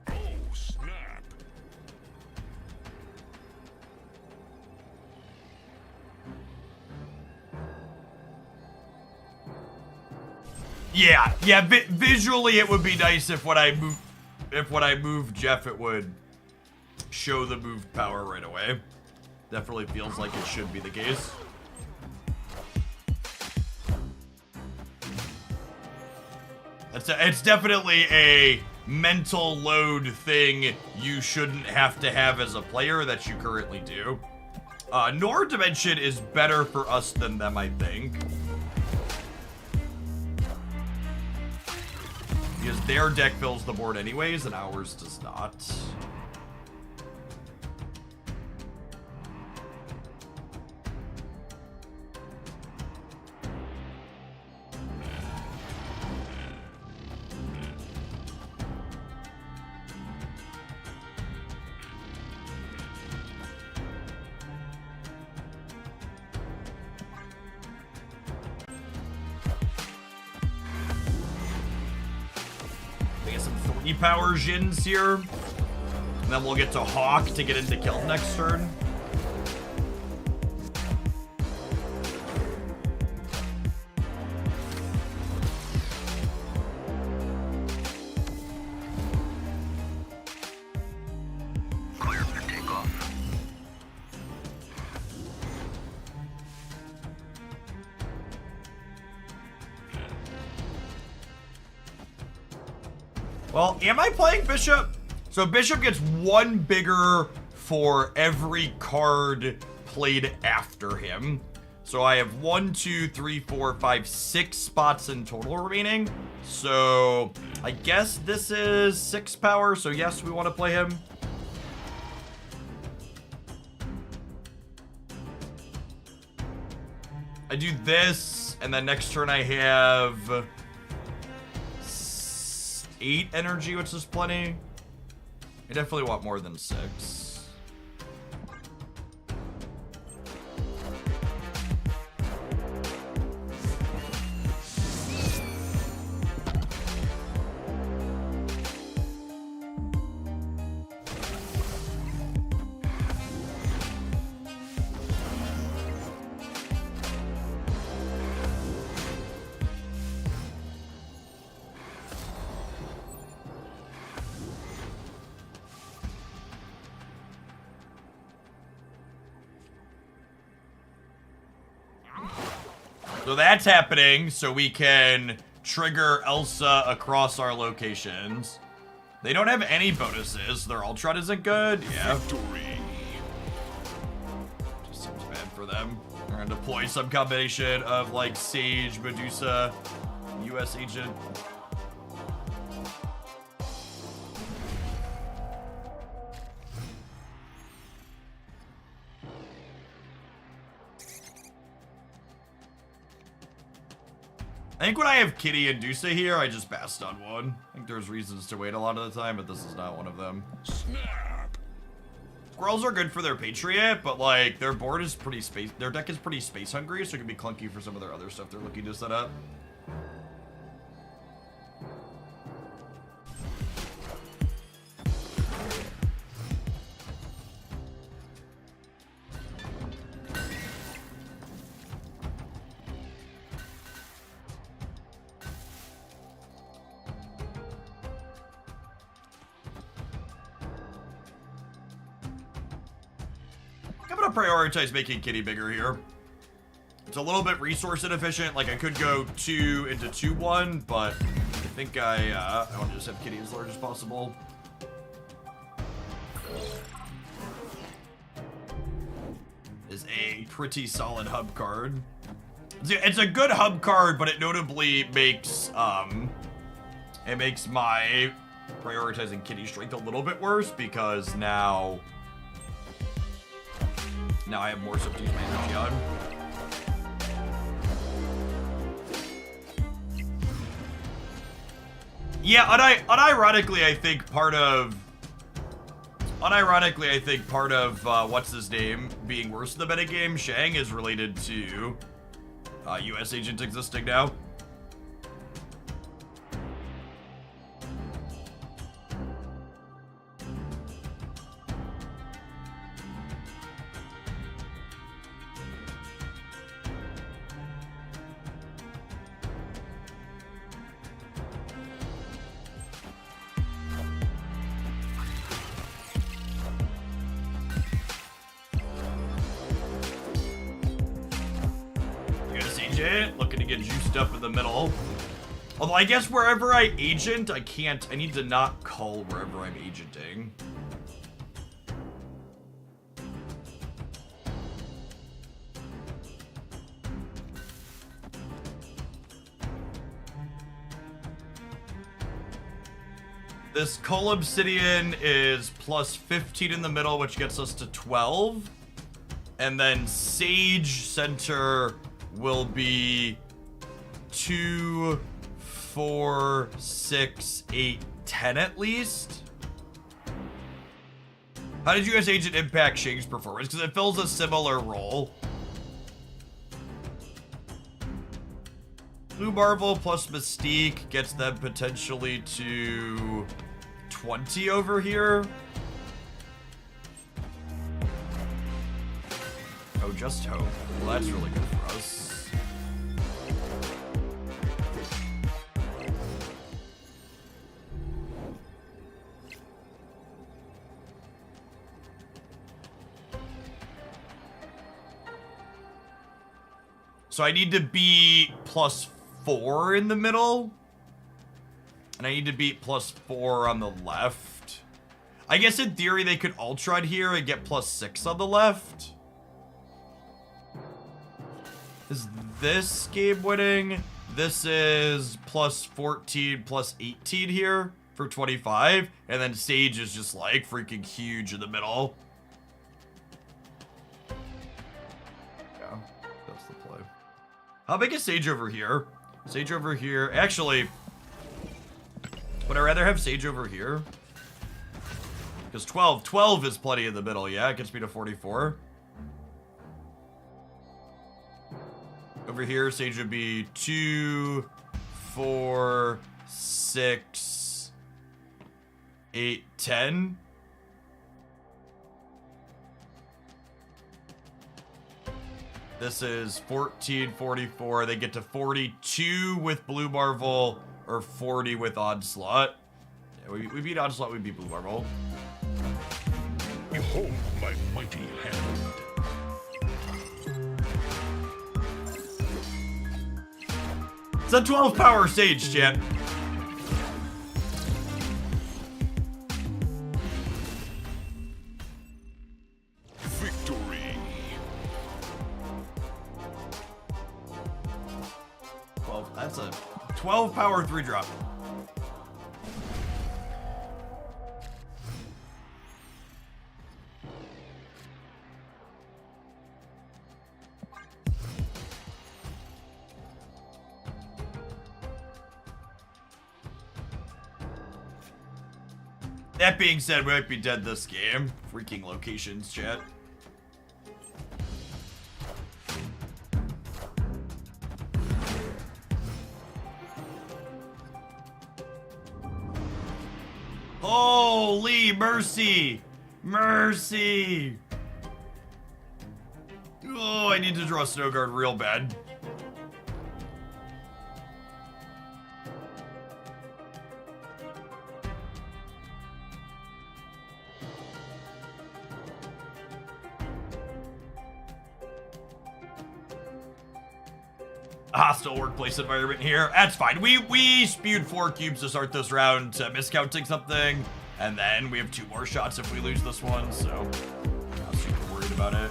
Oh, snap. Yeah. Visually, it would be nice if when I move Jeff, it would show the moved power right away. Definitely feels like it should be the case. It's definitely a mental load thing you shouldn't have to have as a player that you currently do. Nor Dimension is better for us than them, I think. Because their deck fills the board anyways, and ours does not. We get some 3-power Jins here. And then we'll get to Hawk to get into kill next turn. Clear for takeoff. Well, am I playing Bishop? So Bishop gets 1 bigger for every card played after him. So I have 1, 2, 3, 4, 5, 6 spots in total remaining. So I guess this is 6 power. So yes, we want to play him. I do this, and then next turn I have 8 energy, which is plenty. I definitely want more than 6. So that's happening, so we can trigger Elsa across our locations. They don't have any bonuses. Their Ultron isn't good. Yeah. Victory. Just seems bad for them. They're gonna deploy some combination of like Sage, Medusa, US Agent. I think when I have Kitty and Dusa here, I just bast on one. I think there's reasons to wait a lot of the time, but this is not one of them. Snap. Squirrels are good for their Patriot, but like their board is pretty their deck is pretty space hungry, so it can be clunky for some of their other stuff they're looking to set up. I'm gonna prioritize making kitty bigger here. It's a little bit resource inefficient. Like, I could go 2 into 2-1, but I think I want to just have kitty as large as possible. Is a pretty solid hub card. It's a good hub card, but it notably makes it makes my prioritizing kitty strength a little bit worse because now I have more stuff to use my energy on. Yeah, unironically, I think part of what's his name being worse in the metagame, Shang, is related to US agent existing now. Looking to get juiced up in the middle. Although I guess wherever I agent, I need to not cull wherever I'm agenting. This cull obsidian is plus 15 in the middle, which gets us to 12. And then sage center will be 2, 4, 6, 8, 10 at least. How did US agent impact Shang's performance? Because it fills a similar role. Blue Marvel plus Mystique gets them potentially to 20 over here. Oh, just hope. Well, that's really good for us. So I need to be plus 4 in the middle. And I need to beat plus 4 on the left. I guess in theory they could Ultron here and get plus 6 on the left. Is this game winning? This is plus 14, plus 18 here for 25. And then Sage is just like freaking huge in the middle. Yeah, that's the play. How big is Sage over here? Sage over here. Actually, would I rather have Sage over here? Because 12 is plenty in the middle. Yeah, it gets me to 44. Over here, Sage would be 2, 4, 6, 8, 10. This is 14, 44. They get to 42 with Blue Marvel or 40 with Onslaught. Yeah, we beat Onslaught, we beat Blue Marvel. Behold my mighty hand. It's a 12 power Sage, chat. Victory. That's a 12 power 3-drop. That being said, we might be dead this game. Freaking locations, chat. Holy mercy! Mercy! Oh, I need to draw Snow Guard real bad. hostile workplace environment here. That's fine. We spewed 4 cubes to start this round, miscounting something, and then we have 2 more shots if we lose this one, so I'm not super worried about it.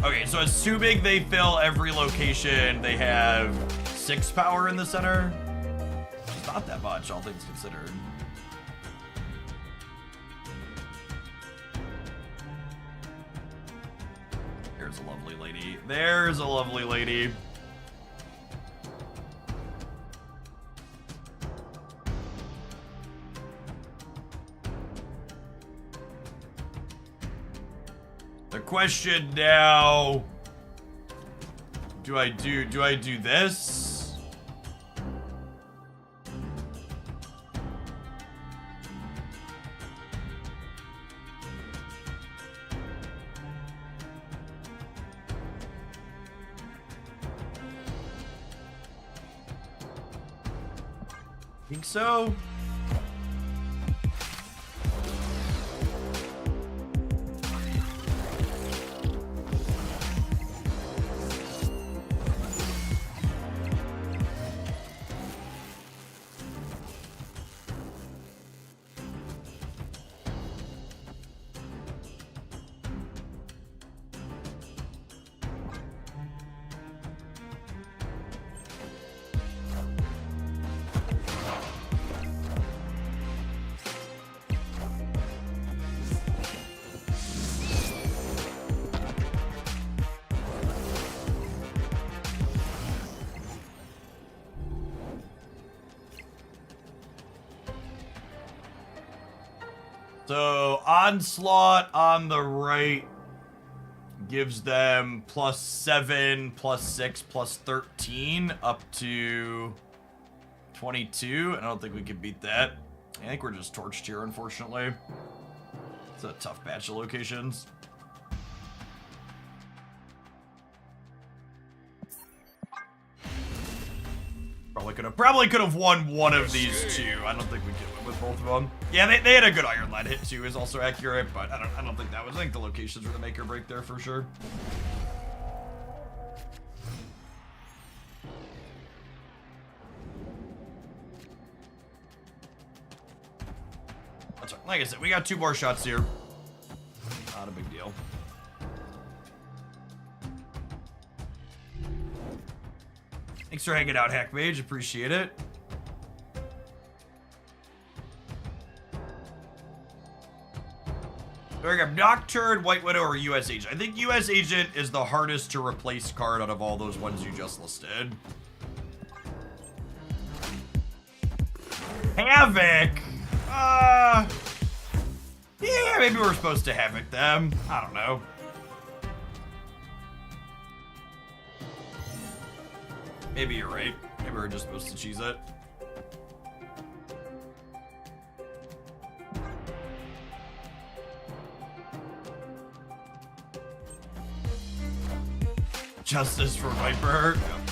Okay, so assuming they fill every location, they have 6 power in the center. It's not that much, all things considered. There's a lovely lady. There's a lovely lady. The question now, do I do this? Think so? So Onslaught on the right gives them +7, +6, +13 up to 22. I don't think we can beat that. I think we're just torched here, unfortunately. It's a tough batch of locations. Probably could have won one of these 2. I don't think we could win with both of them. Yeah, they had a good Iron Lad hit too, is also accurate, but I don't think that was. I think the locations were the make or break there for sure. That's right. Like I said, we got 2 more shots here. Not a big deal. Thanks for hanging out, Hackmage. Appreciate it. There we go. Nocturne, White Widow, or US Agent. I think US Agent is the hardest to replace card out of all those ones you just listed. Havoc! Yeah, maybe we're supposed to Havoc them. I don't know. Maybe you're right. Maybe we're just supposed to cheese it. Justice for Viper. Yep.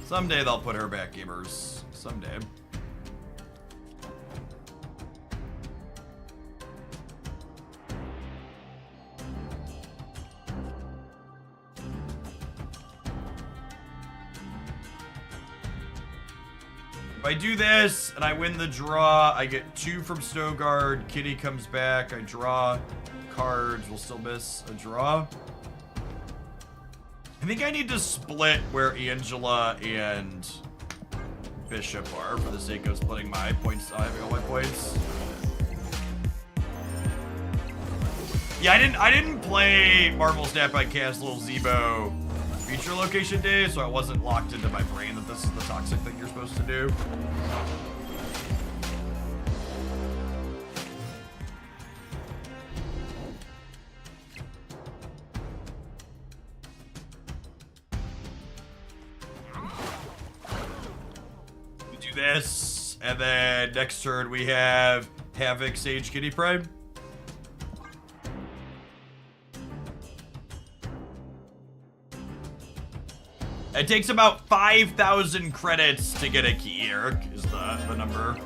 Someday they'll put her back, gamers. Someday. If I do this and I win the draw, I get 2 from Snowguard. Kitty comes back. I draw cards. We'll still miss a draw. I think I need to split where Angela and Bishop are for the sake of splitting my points. Having all my points. Yeah, I didn't play Marvel Snap by Cast Little Zebo feature location day, so I wasn't locked into my brain that this is the toxic thing you're supposed to do. We do this, and then next turn we have Havoc, Sage, Kitty Prime. It takes about 5,000 credits to get a key, Eric, is the number.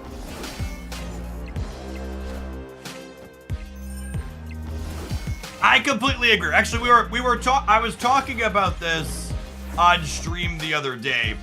I completely agree. Actually, I was talking about this on stream the other day.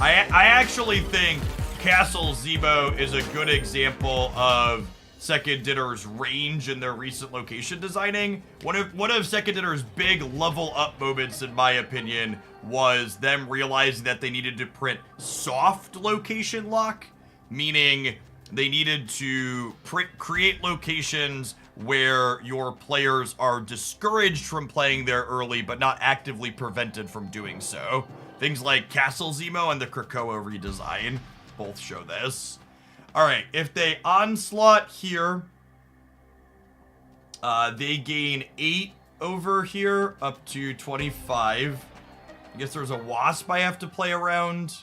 I actually think Castle Zemo is a good example of Second Dinner's range in their recent location designing. One of Second Dinner's big level up moments, in my opinion, was them realizing that they needed to print soft location lock, meaning they needed to create locations where your players are discouraged from playing there early, but not actively prevented from doing so. Things like Castle Zemo and the Krakoa redesign both show this. All right, if they onslaught here, they gain 8 over here, up to 25. I guess there's a wasp I have to play around.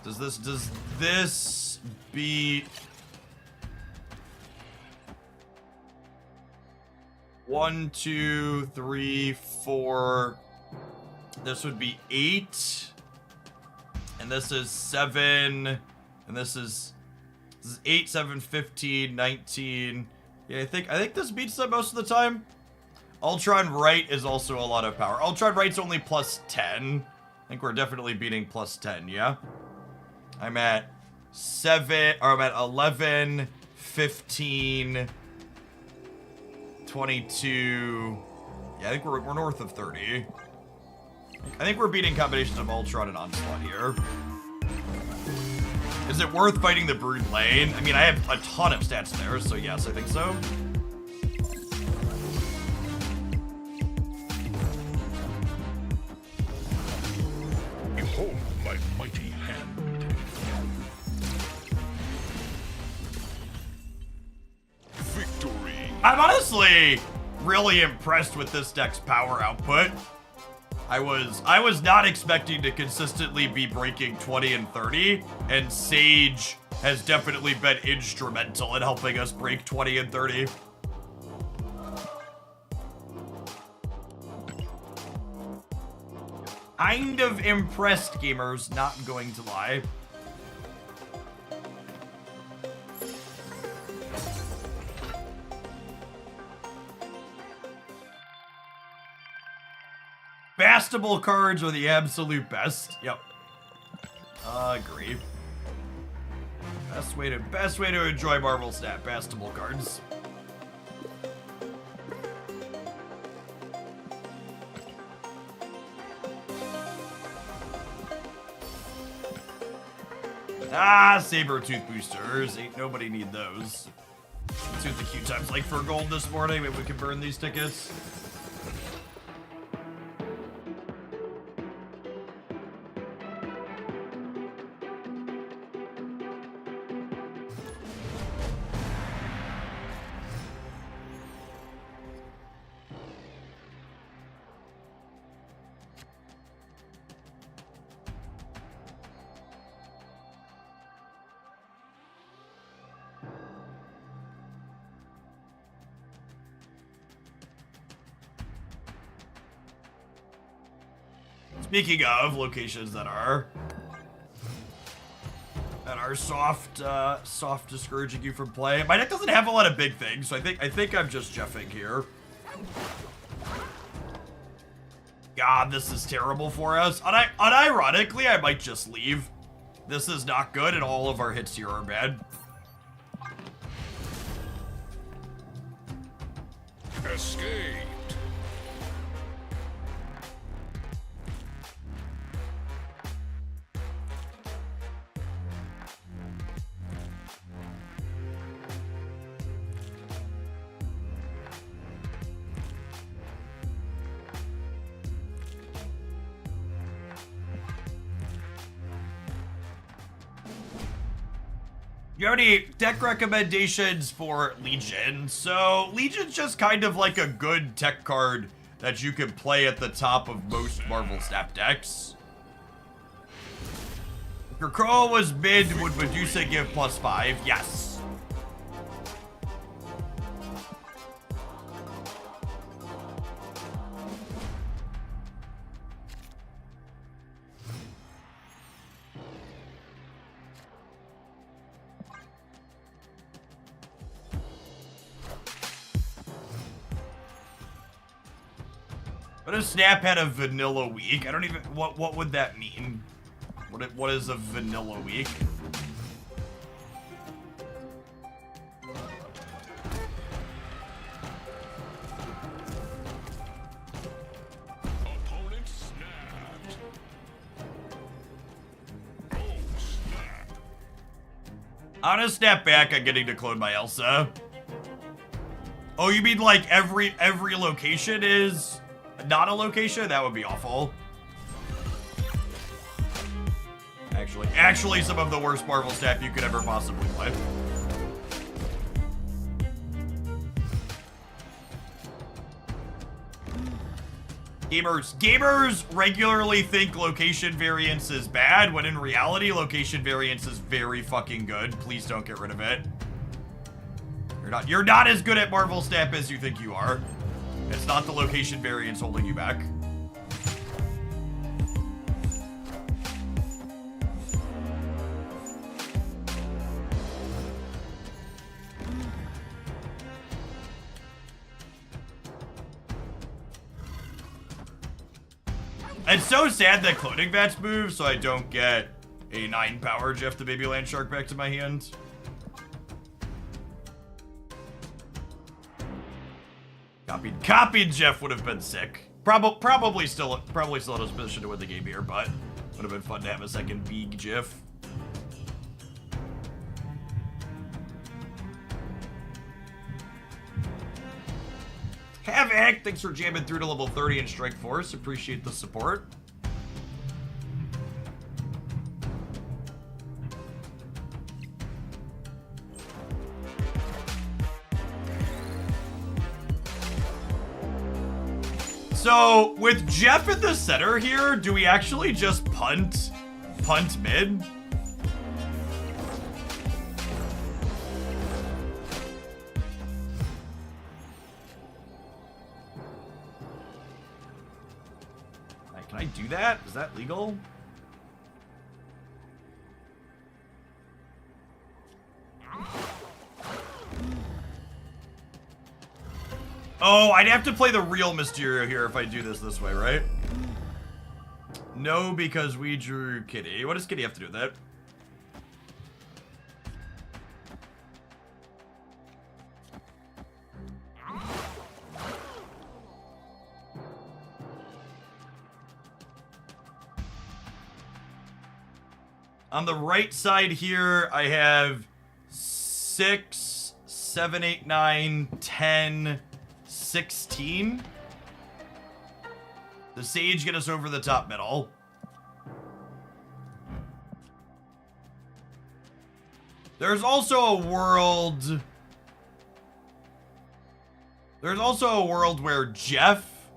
Does this beat 1, 2, 3, 4? This would be 8. And this is 7. And this is 8, 7, 15, 19. Yeah, I think this beats them most of the time. Ultron Right is also a lot of power. Ultron Right's only plus 10. I think we're definitely beating plus 10, yeah? I'm at 7, or I'm at 11, 15, 22. Yeah, I think we're north of 30. I think we're beating combinations of Ultron and Onslaught here. Is it worth fighting the Brood lane? I mean, I have a ton of stats there, so yes, I think so. Behold my mighty hand. Victory. I'm honestly really impressed with this deck's power output. I was not expecting to consistently be breaking 20 and 30, and Sage has definitely been instrumental in helping us break 20 and 30. Kind of impressed, gamers, not going to lie. Bastable cards are the absolute best. Yep. Agree. Best way to enjoy Marvel Snap, Bastable cards. Saber-tooth boosters. Ain't nobody need those. Let's see what the queue time's like for gold this morning. Maybe we can burn these tickets. Speaking of locations that are soft discouraging you from play. My deck doesn't have a lot of big things, so I think I'm just jeffing here. God, this is terrible for us. Unironically, I might just leave. This is not good, and all of our hits here are bad. Escape. You have any deck recommendations for Legion? So, Legion's just kind of like a good tech card that you can play at the top of most Marvel Snap decks. If Krakoa was mid, would Medusa give +5? Yes. What if Snap had a vanilla week? I don't even... What would that mean? What is a vanilla week? Opponent snapped. Oh, snap. I'm gonna snap back on getting to clone my Elsa. Oh, you mean like every location is not a location? That would be awful. Actually, some of the worst Marvel snap you could ever possibly play. Gamers regularly think location variance is bad, when in reality, location variance is very fucking good. Please don't get rid of it. You're not as good at Marvel snap as you think you are. It's not the location variance holding you back. It's so sad that cloning bats move, so I don't get a 9 power Jeff the Baby Land Shark back to my hand. Copied Jeff would have been sick. Probably still in his position to win the game here, but would have been fun to have a second big Jeff. Havoc, thanks for jamming through to level 30 in Strike Force. Appreciate the support. So, with Jeff in the center here, do we actually just punt mid? Can I do that? Is that legal? Oh, I'd have to play the real Mysterio here if I do this way, right? No, because we drew Kitty. What does Kitty have to do with that? On the right side here, I have 6, 7, 8, 9, 10, 16. The Sage get us over the top middle. There's also a world... where Jeff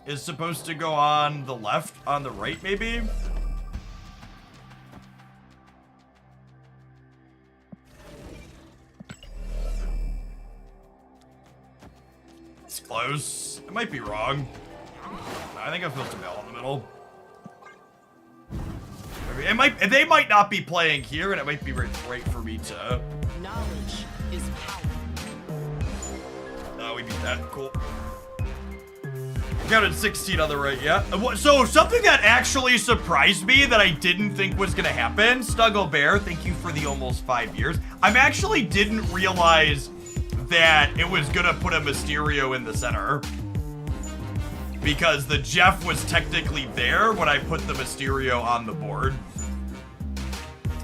is supposed to go on the left, on the right, maybe? It's close. I might be wrong. I think I'm supposed to bail in the middle. They might not be playing here, and it might be right for me to... Knowledge is power. Oh, we beat that. Cool. Counted 16 on the right, yeah. So, something that actually surprised me that I didn't think was gonna happen, Stuggle Bear, thank you for the almost 5 years. I actually didn't realize that it was gonna put a Mysterio in the center. Because the Jeff was technically there when I put the Mysterio on the board.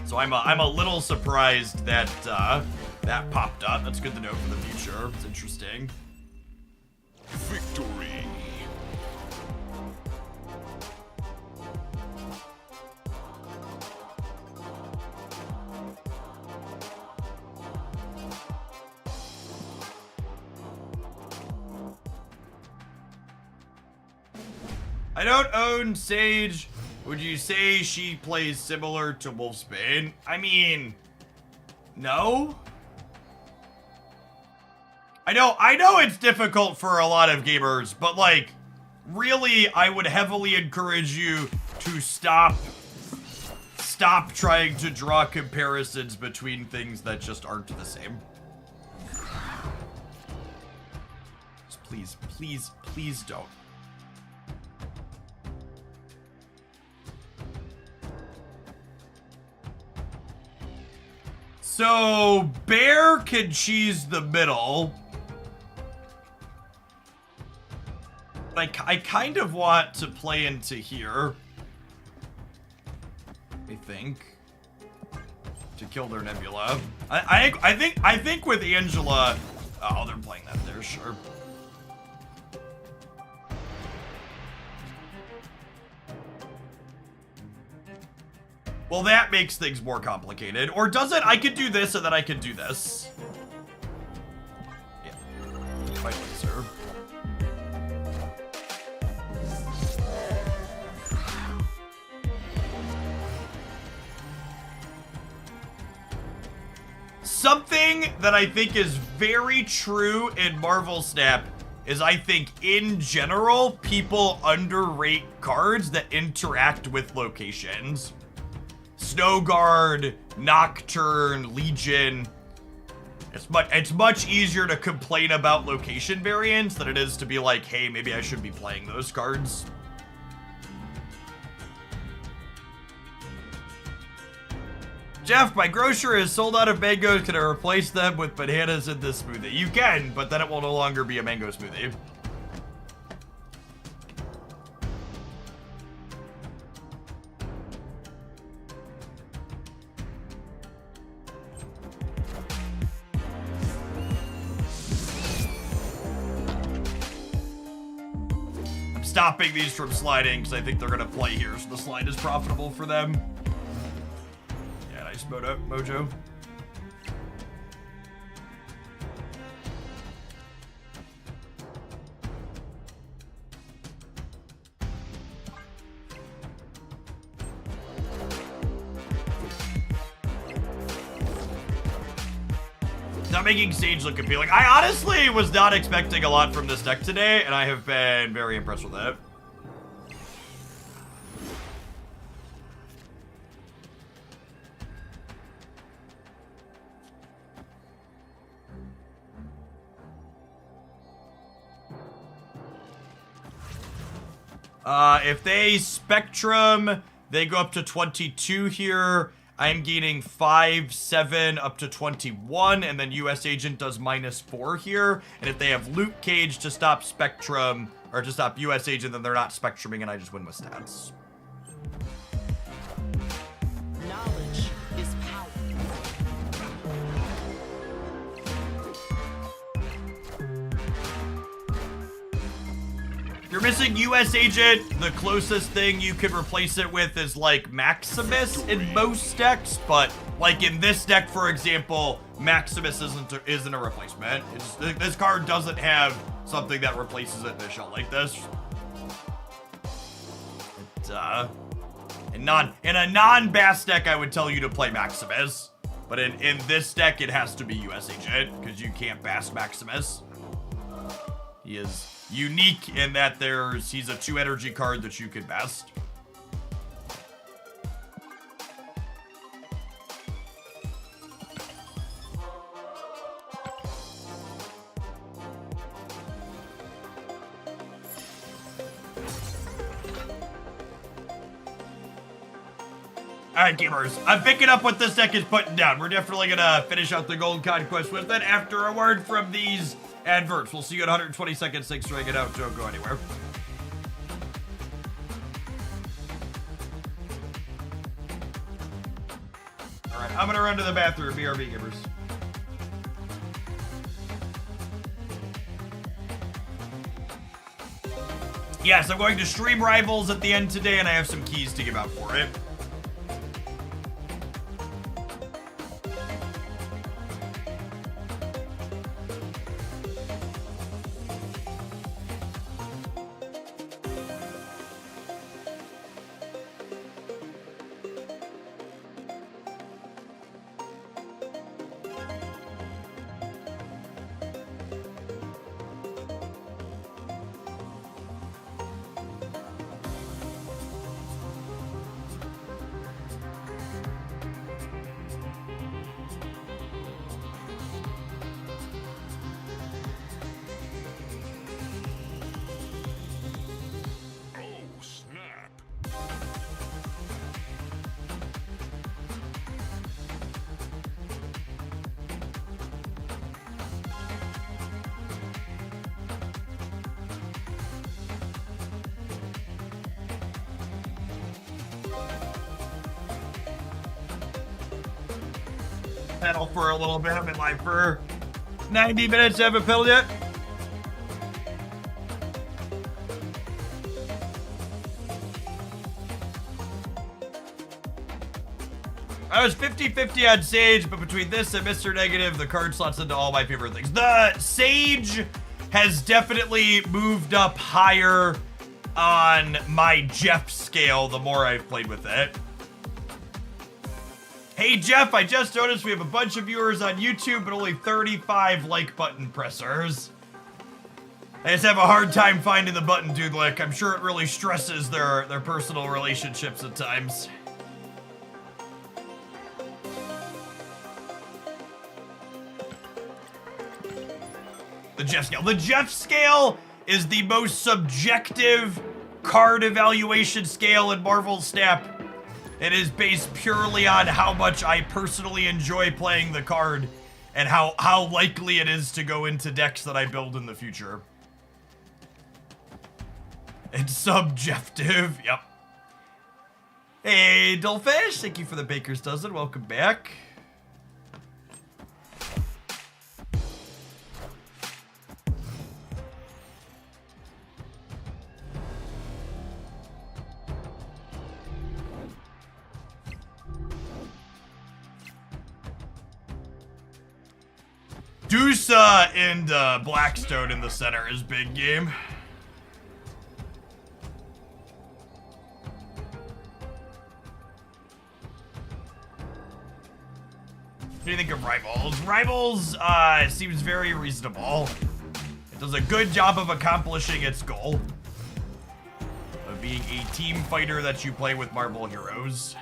So I'm a little surprised that that popped up. That's good to know for the future. It's interesting. Victory. I don't own Sage. Would you say she plays similar to Wolfsbane? I mean, no. I know it's difficult for a lot of gamers, but like, really, I would heavily encourage you to stop trying to draw comparisons between things that just aren't the same. Just please don't. So, Bear can cheese the middle. I kind of want to play into here. I think. To kill their Nebula. I think with Angela... Oh, they're playing that there, sure. Well, that makes things more complicated. Or does it? I could do this and then I could do this. Yeah. Fight laser. Something that I think is very true in Marvel Snap is I think in general, people underrate cards that interact with locations. Snow Guard, Nocturne, Legion. It's much easier to complain about location variants than it is to be like, hey, maybe I should be playing those cards. Jeff, my grocer is sold out of mangoes. Can I replace them with bananas in this smoothie? You can, but then it will no longer be a mango smoothie. I'm stopping these from sliding because I think they're going to play here, so the slide is profitable for them. Nice mojo. Not making Sage look appealing. I honestly was not expecting a lot from this deck today, and I have been very impressed with it. If they Spectrum, they go up to 22 here. I'm gaining 5, 7, up to 21, and then US Agent does -4 here. And if they have Luke Cage to stop Spectrum, or to stop US Agent, then they're not Spectruming, and I just win with stats. Knowledge is power. You're missing US Agent. The closest thing you could replace it with is like Maximus in most decks, but like in this deck, for example, Maximus isn't a replacement. This card doesn't have something that replaces it in a shell like this. In a non-Bass deck, I would tell you to play Maximus, but in this deck, it has to be US Agent because you can't Bass Maximus. He is unique in that he's a 2 energy card that you can best. Alright, gamers, I'm picking up what this deck is putting down. We're definitely gonna finish out the Gold Conquest with it after a word from these adverts. We'll see you in 120 seconds. Thanks for hanging out. Don't go anywhere. Alright, I'm gonna run to the bathroom. BRB, gamers. Yes, I'm going to stream Rivals at the end today, and I have some keys to give out for it. panel for a little bit. I've been live for 90 minutes. I haven't pedaled yet. I was 50-50 on Sage, but between this and Mr. Negative, the card slots into all my favorite things. The Sage has definitely moved up higher on my Jeff scale the more I've played with it. Hey Jeff, I just noticed we have a bunch of viewers on YouTube, but only 35 like button pressers. I just have a hard time finding the button, dude. Like, I'm sure it really stresses their personal relationships at times. The Jeff scale. The Jeff scale is the most subjective card evaluation scale in Marvel Snap. It is based purely on how much I personally enjoy playing the card and how likely it is to go into decks that I build in the future. It's subjective, yep. Hey, Dullfish, thank you for the Baker's Dozen. Welcome back. Dusa and Blackstone in the center is big game. What do you think of Rivals? Rivals seems very reasonable. It does a good job of accomplishing its goal of being a team fighter that you play with Marvel heroes.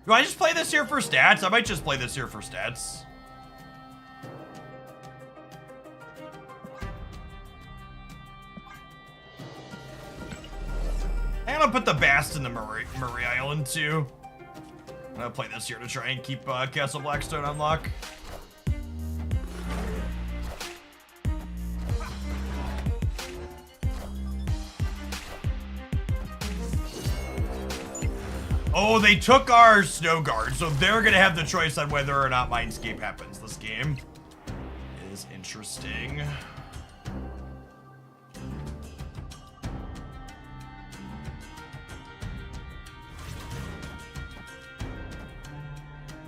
Do I just play this here for stats? I might just play this here for stats. I'm gonna put the Bast in the Marie Island too. I'm gonna play this here to try and keep Castle Blackstone on lock. Oh, they took our Snow Guard, so they're gonna have the choice on whether or not Mindscape happens. This game is interesting.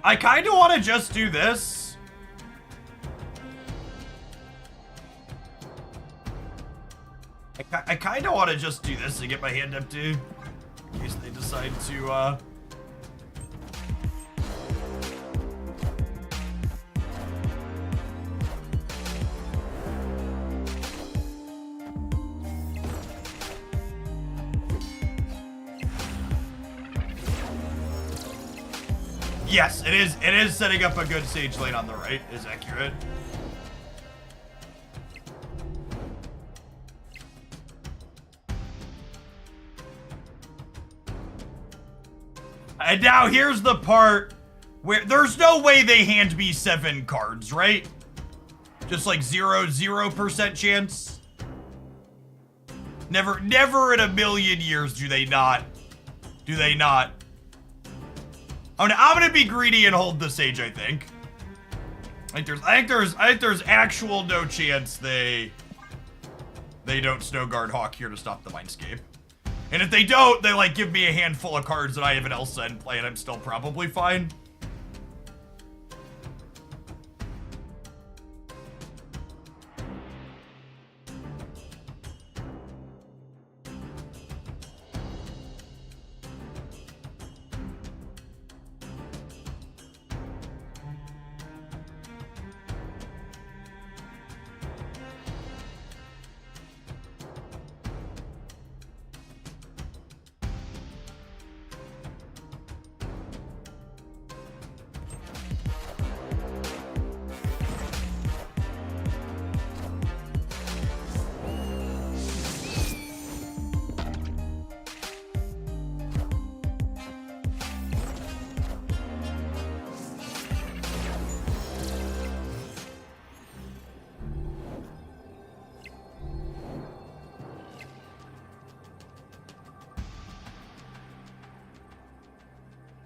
I kind of want to just do this. I kind of want to just do this and get my hand empty. In case they decide to, Yes, it is. It is setting up a good Sage lane on the right. Is accurate. And now here's the part where there's no way they hand me 7 cards, right? Just like 0% chance. Never in a million years do they not. Do they not? I'm gonna be greedy and hold the Sage, I think. I think there's actual no chance they don't Snow Guard Hawk here to stop the Mindscape. And if they don't, they like give me a handful of cards that I have an Elsa in play and I'm still probably fine.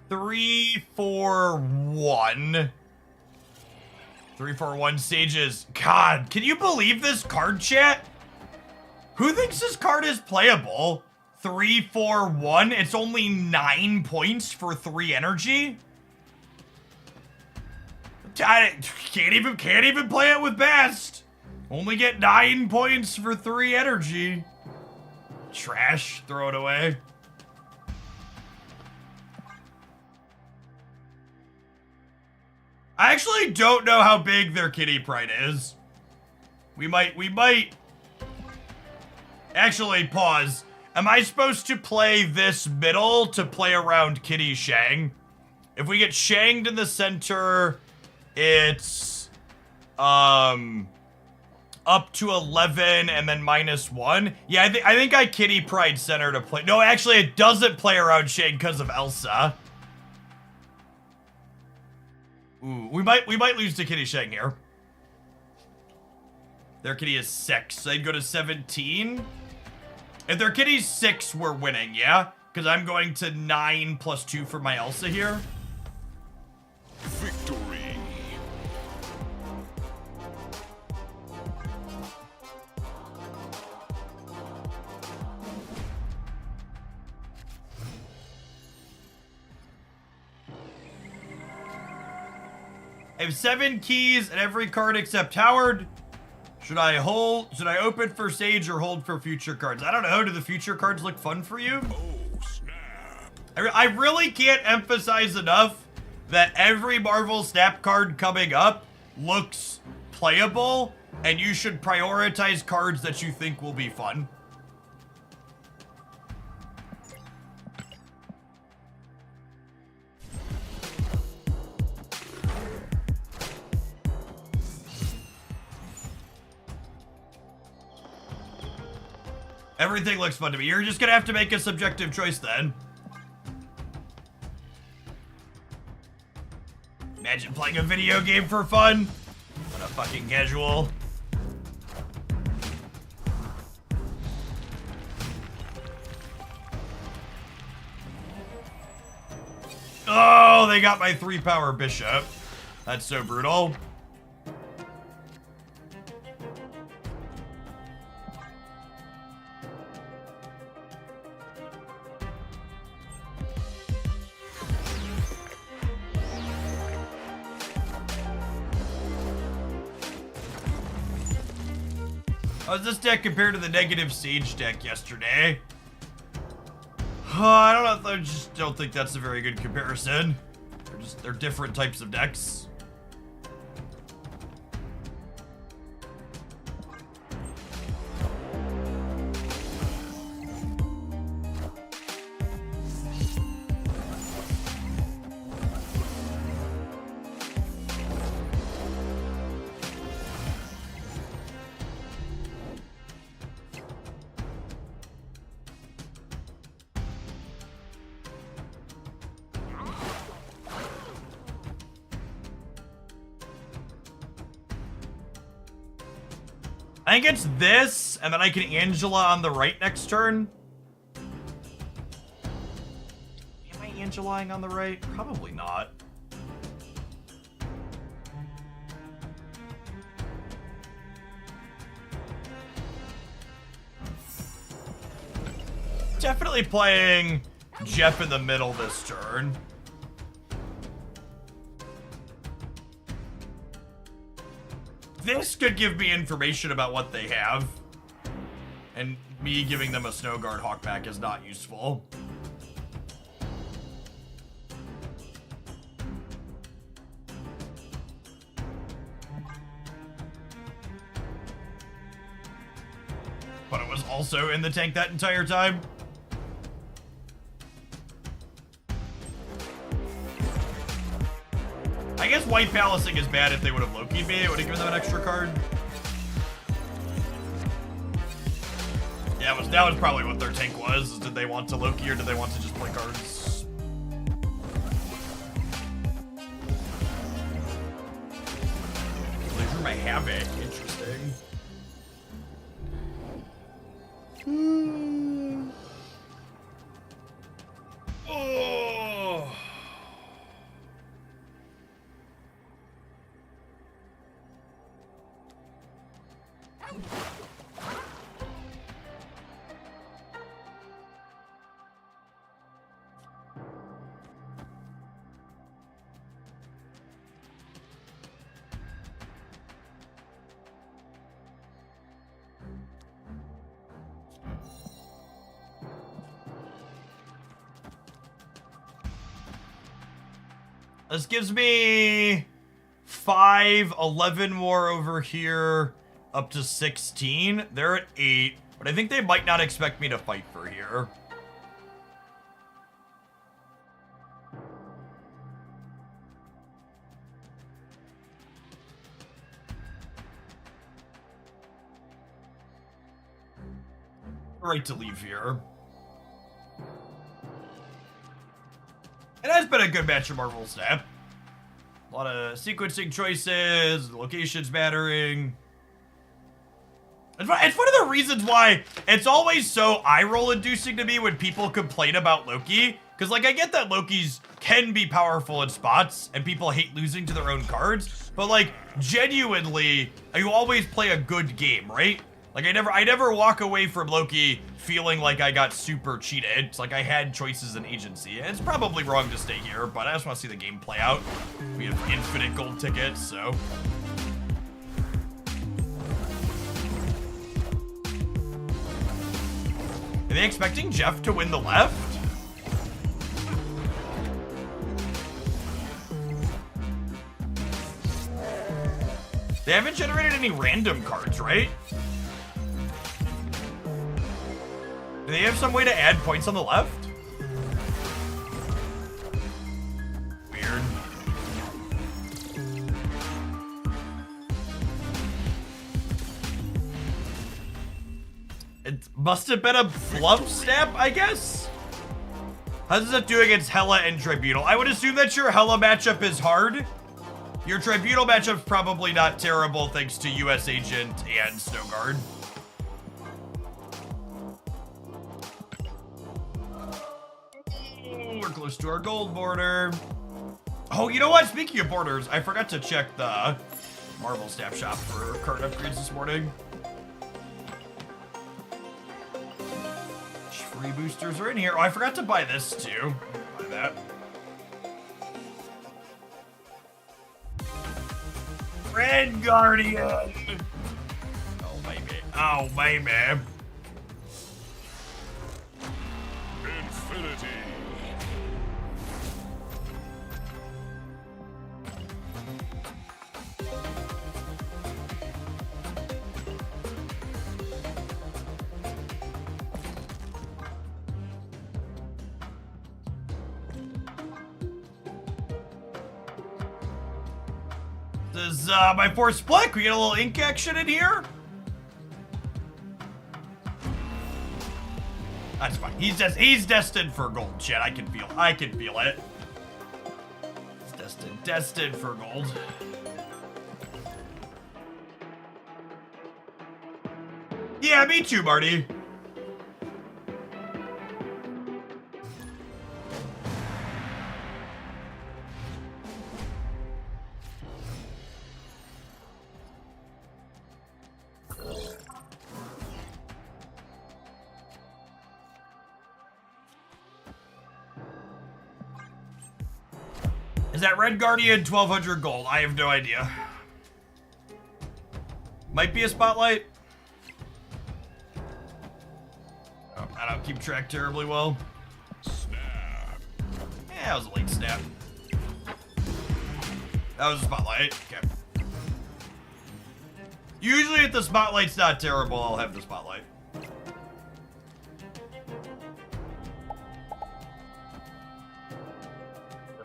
3, 4, 1. 3, 4, 1 sages. God, can you believe this card, chat? Who thinks this card is playable? 3, 4, 1. It's only 9 points for 3 energy. I can't even play it with best. Only get 9 points for 3 energy. Trash. Throw it away. I actually don't know how big their kitty pride is. We might. Actually, pause. Am I supposed to play this middle to play around Kitty Shang? If we get Shanged in the center, it's up to 11 and then -1. Yeah, I think I Kitty Pride center to play. No, actually, it doesn't play around Shang because of Elsa. Ooh, we might lose to Kitty Shang here. Their kitty is 6, so they'd go to 17. If their kitty's 6, we're winning, yeah? Because I'm going to 9 plus 2 for my Elsa here. Victory. I have 7 keys and every card except Howard. Should I open for Sage or hold for future cards? I don't know. Do the future cards look fun for you? Oh, snap. I really can't emphasize enough that every Marvel Snap card coming up looks playable, and you should prioritize cards that you think will be fun. Everything looks fun to me. You're just gonna have to make a subjective choice then. Imagine playing a video game for fun. What a fucking casual. Oh, they got my 3-power bishop. That's so brutal. How's this deck compared to the negative Siege deck yesterday? I don't know. I just don't think that's a very good comparison. They're different types of decks. I think it's this, and then I can Angela on the right next turn. Am I Angelaing on the right? Probably not. Definitely playing Jeff in the middle this turn. This could give me information about what they have. And me giving them a Snow Guard Hawkback is not useful. But it was also in the tank that entire time. I guess White Palacing is bad if they would have Loki'd me. It would have given them an extra card. Yeah, that was probably what their tank was. Is did they want to Loki or did they want to just play cards? They drew my Havoc. Interesting. Oh. This gives me 5, 11 more over here, up to 16. They're at 8, but I think they might not expect me to fight for here. Right to leave here. It has been a good match of Marvel Snap. A lot of sequencing choices, locations mattering. It's one of the reasons why it's always so eye-roll inducing to me when people complain about Loki. Because, like, I get that Lokis can be powerful in spots and people hate losing to their own cards. But, like, genuinely, you always play a good game, right? Like, I never walk away from Loki feeling like I got super cheated. It's like I had choices in agency. And it's probably wrong to stay here, but I just want to see the game play out. We have infinite gold tickets, so. Are they expecting Jeff to win the left? They haven't generated any random cards, right? Do they have some way to add points on the left? Weird. It must have been a fluff snap, I guess? How does it do against Hela and Tribunal? I would assume that your Hela matchup is hard. Your Tribunal matchup's probably not terrible thanks to US Agent and Snowguard. We're close to our gold border. Oh, you know what? Speaking of borders, I forgot to check the Marvel Snap shop for card upgrades this morning. Free boosters are in here. Oh, I forgot to buy this too. Buy that. Red Guardian. Oh, baby. Oh, baby. Infinity. Does my force split? We get a little ink action in here? That's fine. He's destined for gold, shit. I can feel it. He's destined for gold. Yeah, me too, Marty. Is that Red Guardian 1200 gold? I have no idea. Might be a spotlight. Oh, I don't keep track terribly well. Snap. Yeah, that was a late snap. That was a spotlight. Okay. Usually if the spotlight's not terrible, I'll have the spotlight.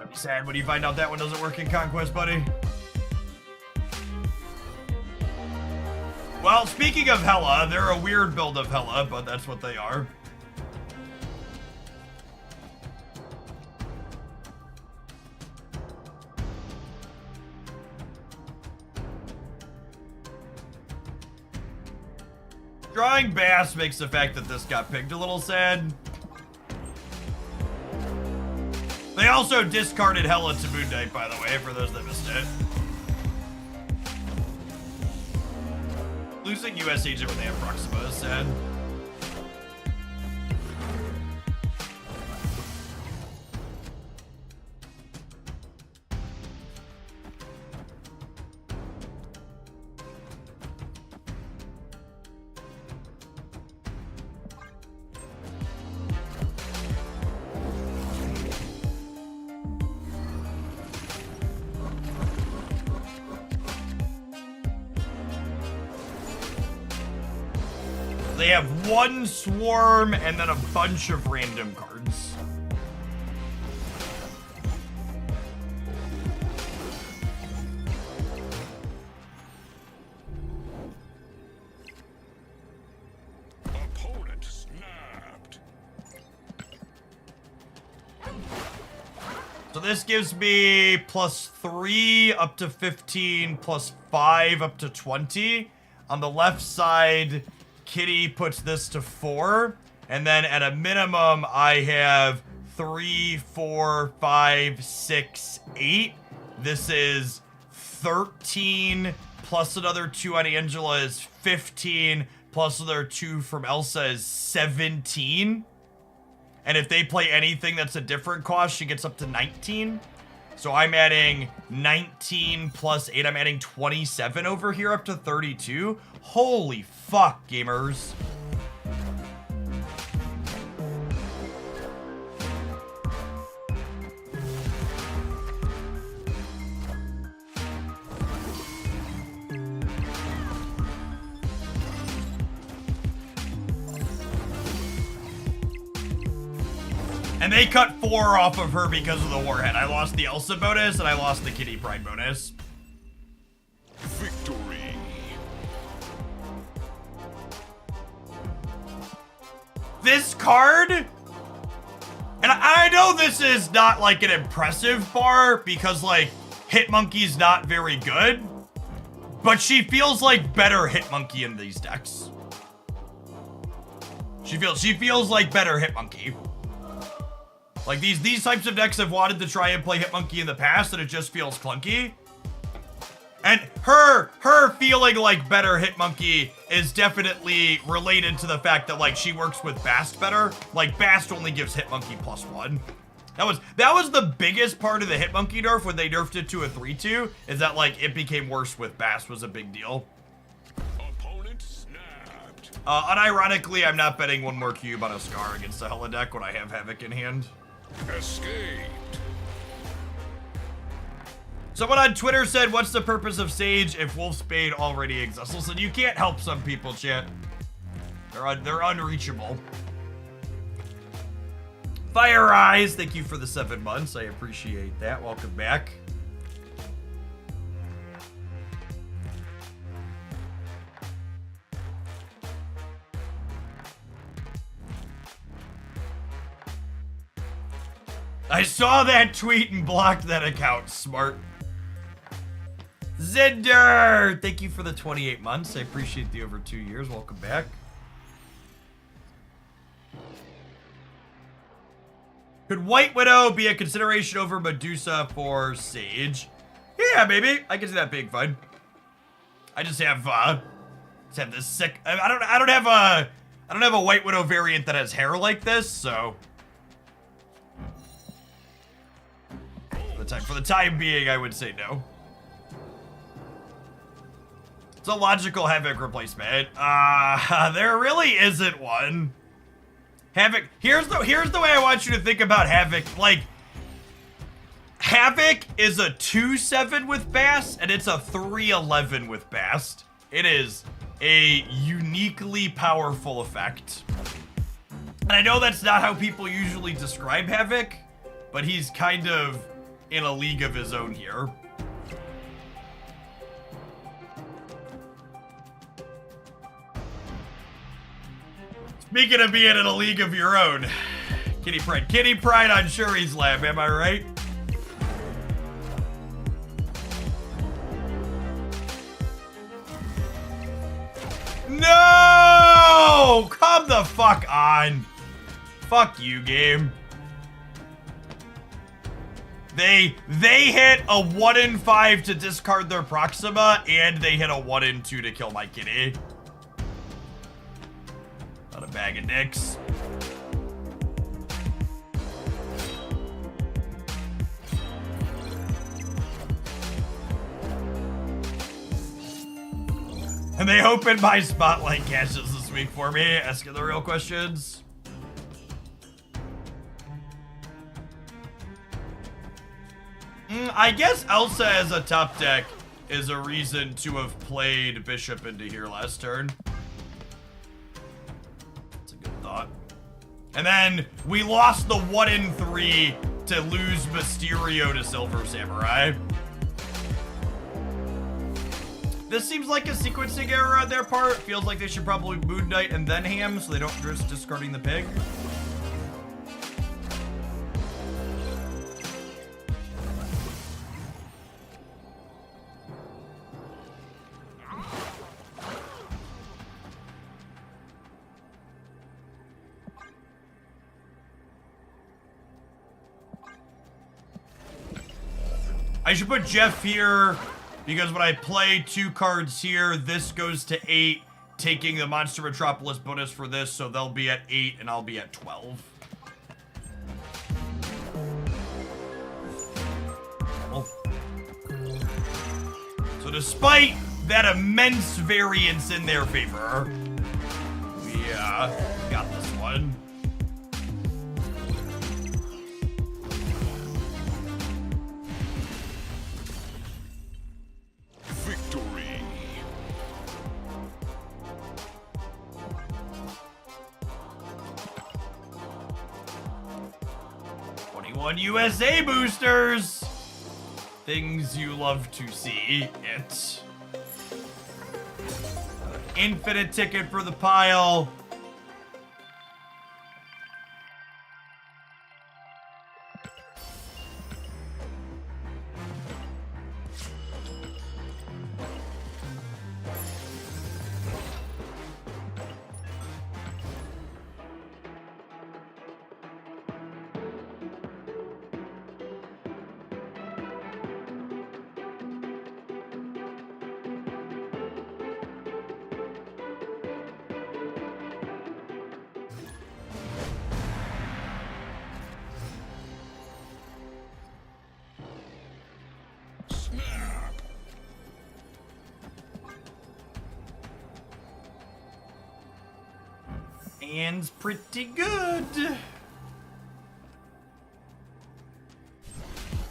Be sad when you find out that one doesn't work in Conquest, buddy. Well, speaking of Hela, they're a weird build of Hela, but that's what they are. Drawing Bass makes the fact that this got picked a little sad. They also discarded Hela to Moon Knight, by the way, for those that missed it. Losing US Agent when they have Proxima is sad. they have one swarm and then a bunch of random cards. Opponent snapped. So this gives me +3 up to 15, +5 up to 20. On the left side, Kitty puts this to 4. And then at a minimum, I have 3, 4, 5, 6, 8. This is 13, plus another 2 on Angela is 15, plus another 2 from Elsa is 17. And if they play anything that's a different cost, she gets up to 19. So I'm adding 19 plus 8. I'm adding 27 over here up to 32. Holy fuck, gamers. And they cut 4 off of her because of the Warhead. I lost the Elsa bonus, and I lost the Kitty Pride bonus. Victory. This card, and I know this is not like an impressive bar because like Hitmonkey's not very good, but she feels like better Hitmonkey in these decks. She feels like better Hitmonkey. Like these types of decks have wanted to try and play Hitmonkey in the past, and it just feels clunky. And her feeling like better Hitmonkey is definitely related to the fact that like she works with Bast better. Like Bast only gives Hitmonkey +1. That was the biggest part of the Hitmonkey nerf when they nerfed it to a 3/2, is that like it became worse with Bast was a big deal. Opponent snapped. Unironically, I'm not betting 1 more cube on a Scar against a Hella deck when I have Havoc in hand. Escaped. Someone on Twitter said, what's the purpose of Sage if Wolfspade already exists? Listen, you can't help some people, chat. They're unreachable. Fire Eyes, thank you for the 7 months. I appreciate that. Welcome back. I saw that tweet and blocked that account. Smart. Zinder, thank you for the 28 months. I appreciate the over 2 years. Welcome back. Could White Widow be a consideration over Medusa for Sage? Yeah, maybe. I can see that being fun. I just have this sick. I don't have a White Widow variant that has hair like this, so. For the time being, I would say no. It's a logical Havoc replacement. There really isn't one. Havoc, here's the way I want you to think about Havoc. Like, Havoc is a 2/7 with Bast, and it's a 3/11 with Bast. It is a uniquely powerful effect. And I know that's not how people usually describe Havoc, but he's kind of in a league of his own here. Speaking of being in a league of your own, Kitty Pride on Shuri's Lab, am I right? No! Come the fuck on. Fuck you, game. They hit a 1 in 5 to discard their Proxima, and they hit a 1 in 2 to kill my kitty. Not a bag of dicks. And they opened my spotlight caches this week for me, asking the real questions. I guess Elsa as a top deck is a reason to have played Bishop into here last turn. thought. And then we lost the 1 in 3 to lose Mysterio to Silver Samurai. This seems like a sequencing error on their part. Feels like they should probably Moon Knight and then Ham so they don't risk discarding the pig. I should put Jeff here because when I play 2 cards here, this goes to 8, taking the Monster Metropolis bonus for this, so they'll be at 8 and I'll be at 12. Oh. So despite that immense variance in their favor, we got this one. Victory. USA boosters! Things you love to see. It. Infinite ticket for the pile. Snap. And pretty good.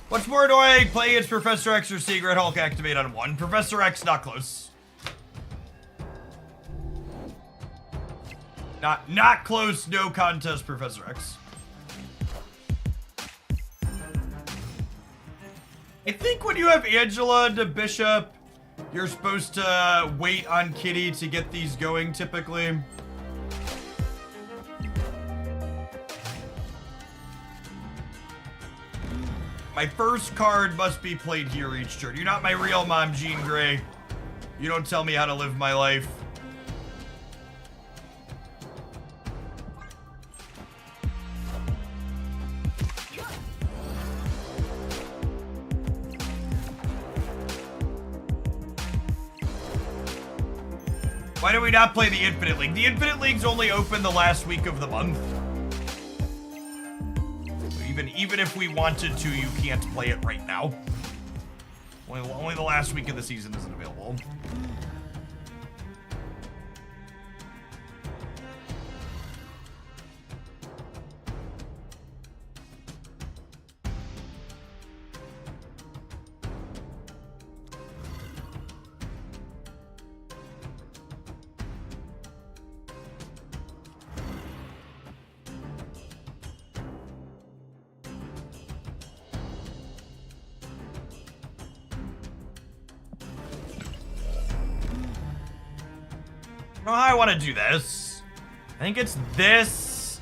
What's more annoying? Playing against Professor X or seeing Red Hulk activate on 1. Professor X, not close. Not close, no contest, Professor X. I think when you have Angela to Bishop, you're supposed to wait on Kitty to get these going, typically. My first card must be played here each turn. You're not my real mom, Jean Grey. You don't tell me how to live my life. Why do we not play the Infinite League? The Infinite League's only open the last week of the month. Even if we wanted to, you can't play it right now. Only the last week of the season isn't available. I don't know how I want to do this. I think it's this,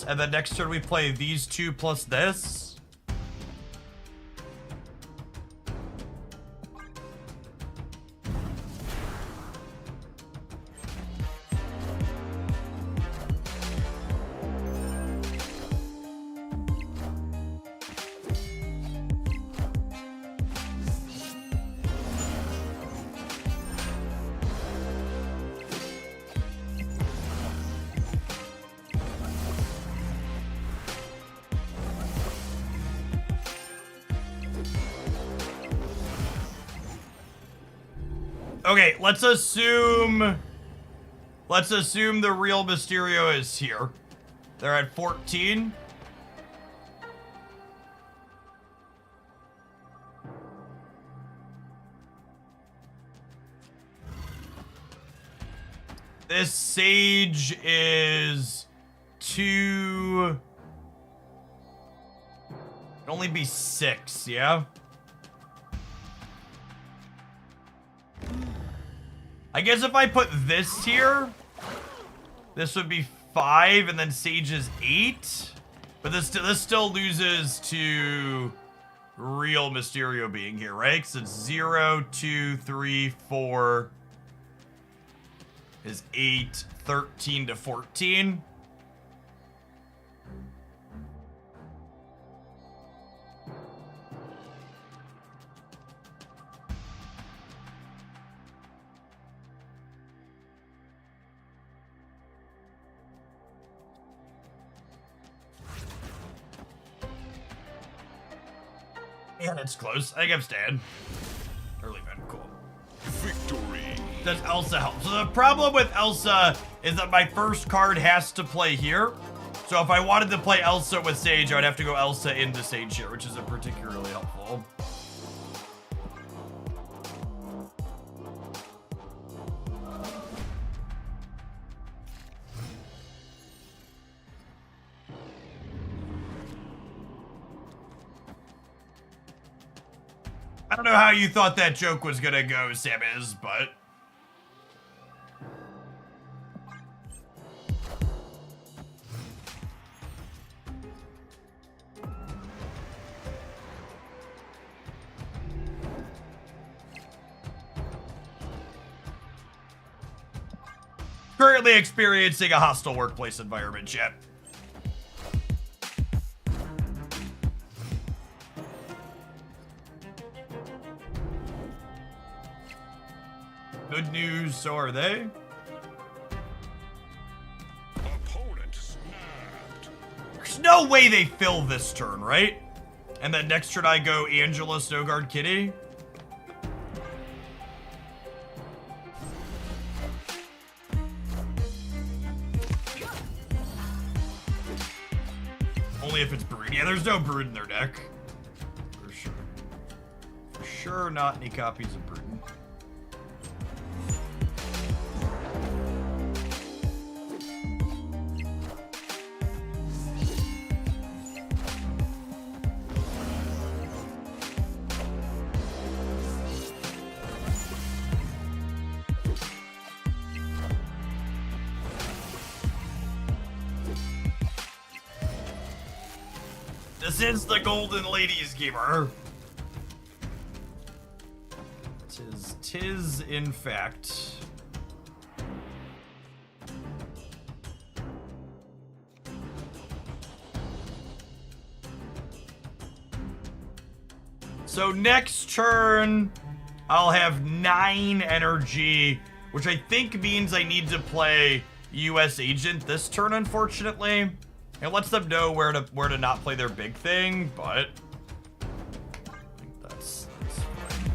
and then next turn we play these 2 plus this. Okay, let's assume the real Mysterio is here. They're at 14. This Sage is 2... It'd only be 6, yeah? I guess if I put this here, this would be 5, and then Sage is 8. But this still loses to real Mysterio being here, right? Because it's 0, 2, 3, 4 is 8, 13 to 14. And it's close. I think I'm staying. Early man, cool. Victory. Does Elsa help? So the problem with Elsa is that my first card has to play here. So if I wanted to play Elsa with Sage, I would have to go Elsa into Sage here, which isn't particularly helpful. I don't know how you thought that joke was gonna go, Samus, but... Currently experiencing a hostile workplace environment, chat. Good news, so are they. Opponent snapped. There's no way they fill this turn, right? And then next turn I go Angela, Snowguard, Kitty. Only if it's Brood. Yeah, there's no Brood in their deck. For sure. For sure not any copies of Brood. This is the Golden Ladies Gamer. Tis in fact. So next turn, I'll have 9 energy, which I think means I need to play US Agent this turn, unfortunately. It lets them know where to not play their big thing, but I think that's fine.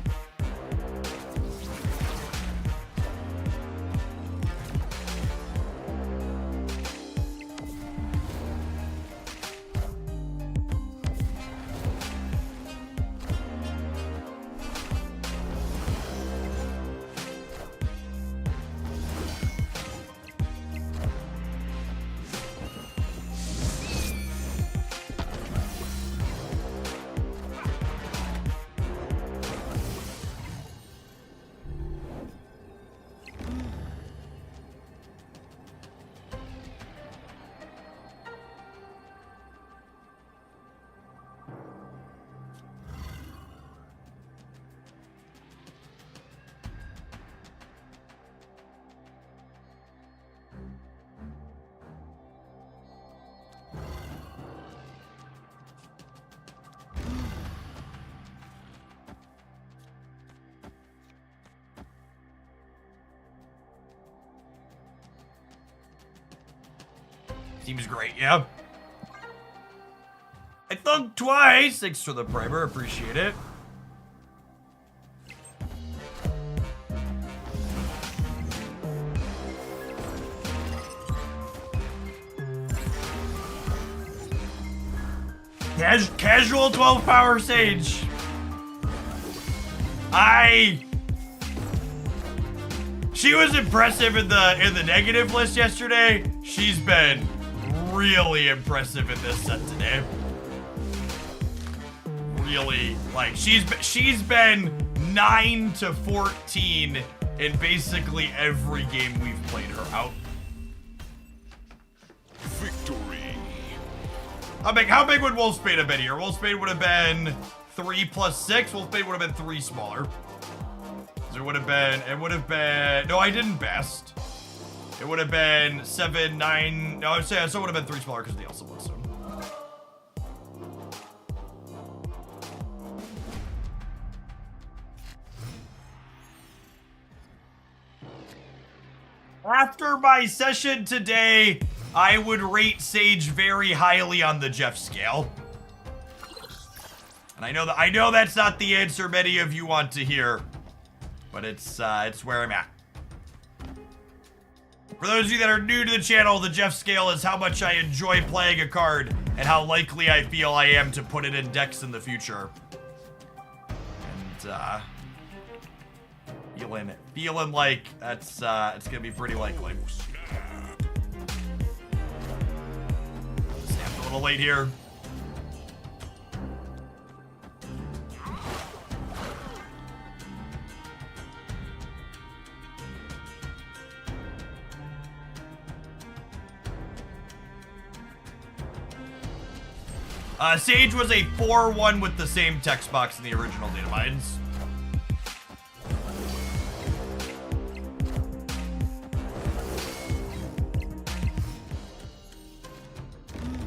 Seems great, yeah. I thunked twice. Thanks for the primer, appreciate it. Casual 12 power Sage. She was impressive in the negative list yesterday. She's been really impressive in this set today. Really, like she's been 9 to 14 in basically every game we've played her out. Victory. How big would Wolfsbane have been here? Wolfsbane would have been 3 plus 6. Wolfsbane would have been 3 smaller. So it would have been, no, I didn't best. It would have been 7, 9, no, I would say, so it would have been 3 smaller because the Elsa was so. After my session today, I would rate Sage very highly on the Jeff scale. And I know that's not the answer many of you want to hear, but it's where I'm at. For those of you that are new to the channel, the Jeff scale is how much I enjoy playing a card and how likely I feel I am to put it in decks in the future. And feeling like that's it's gonna be pretty likely. Snapped a little late here. Sage was a 4-1 with the same text box in the original data mines.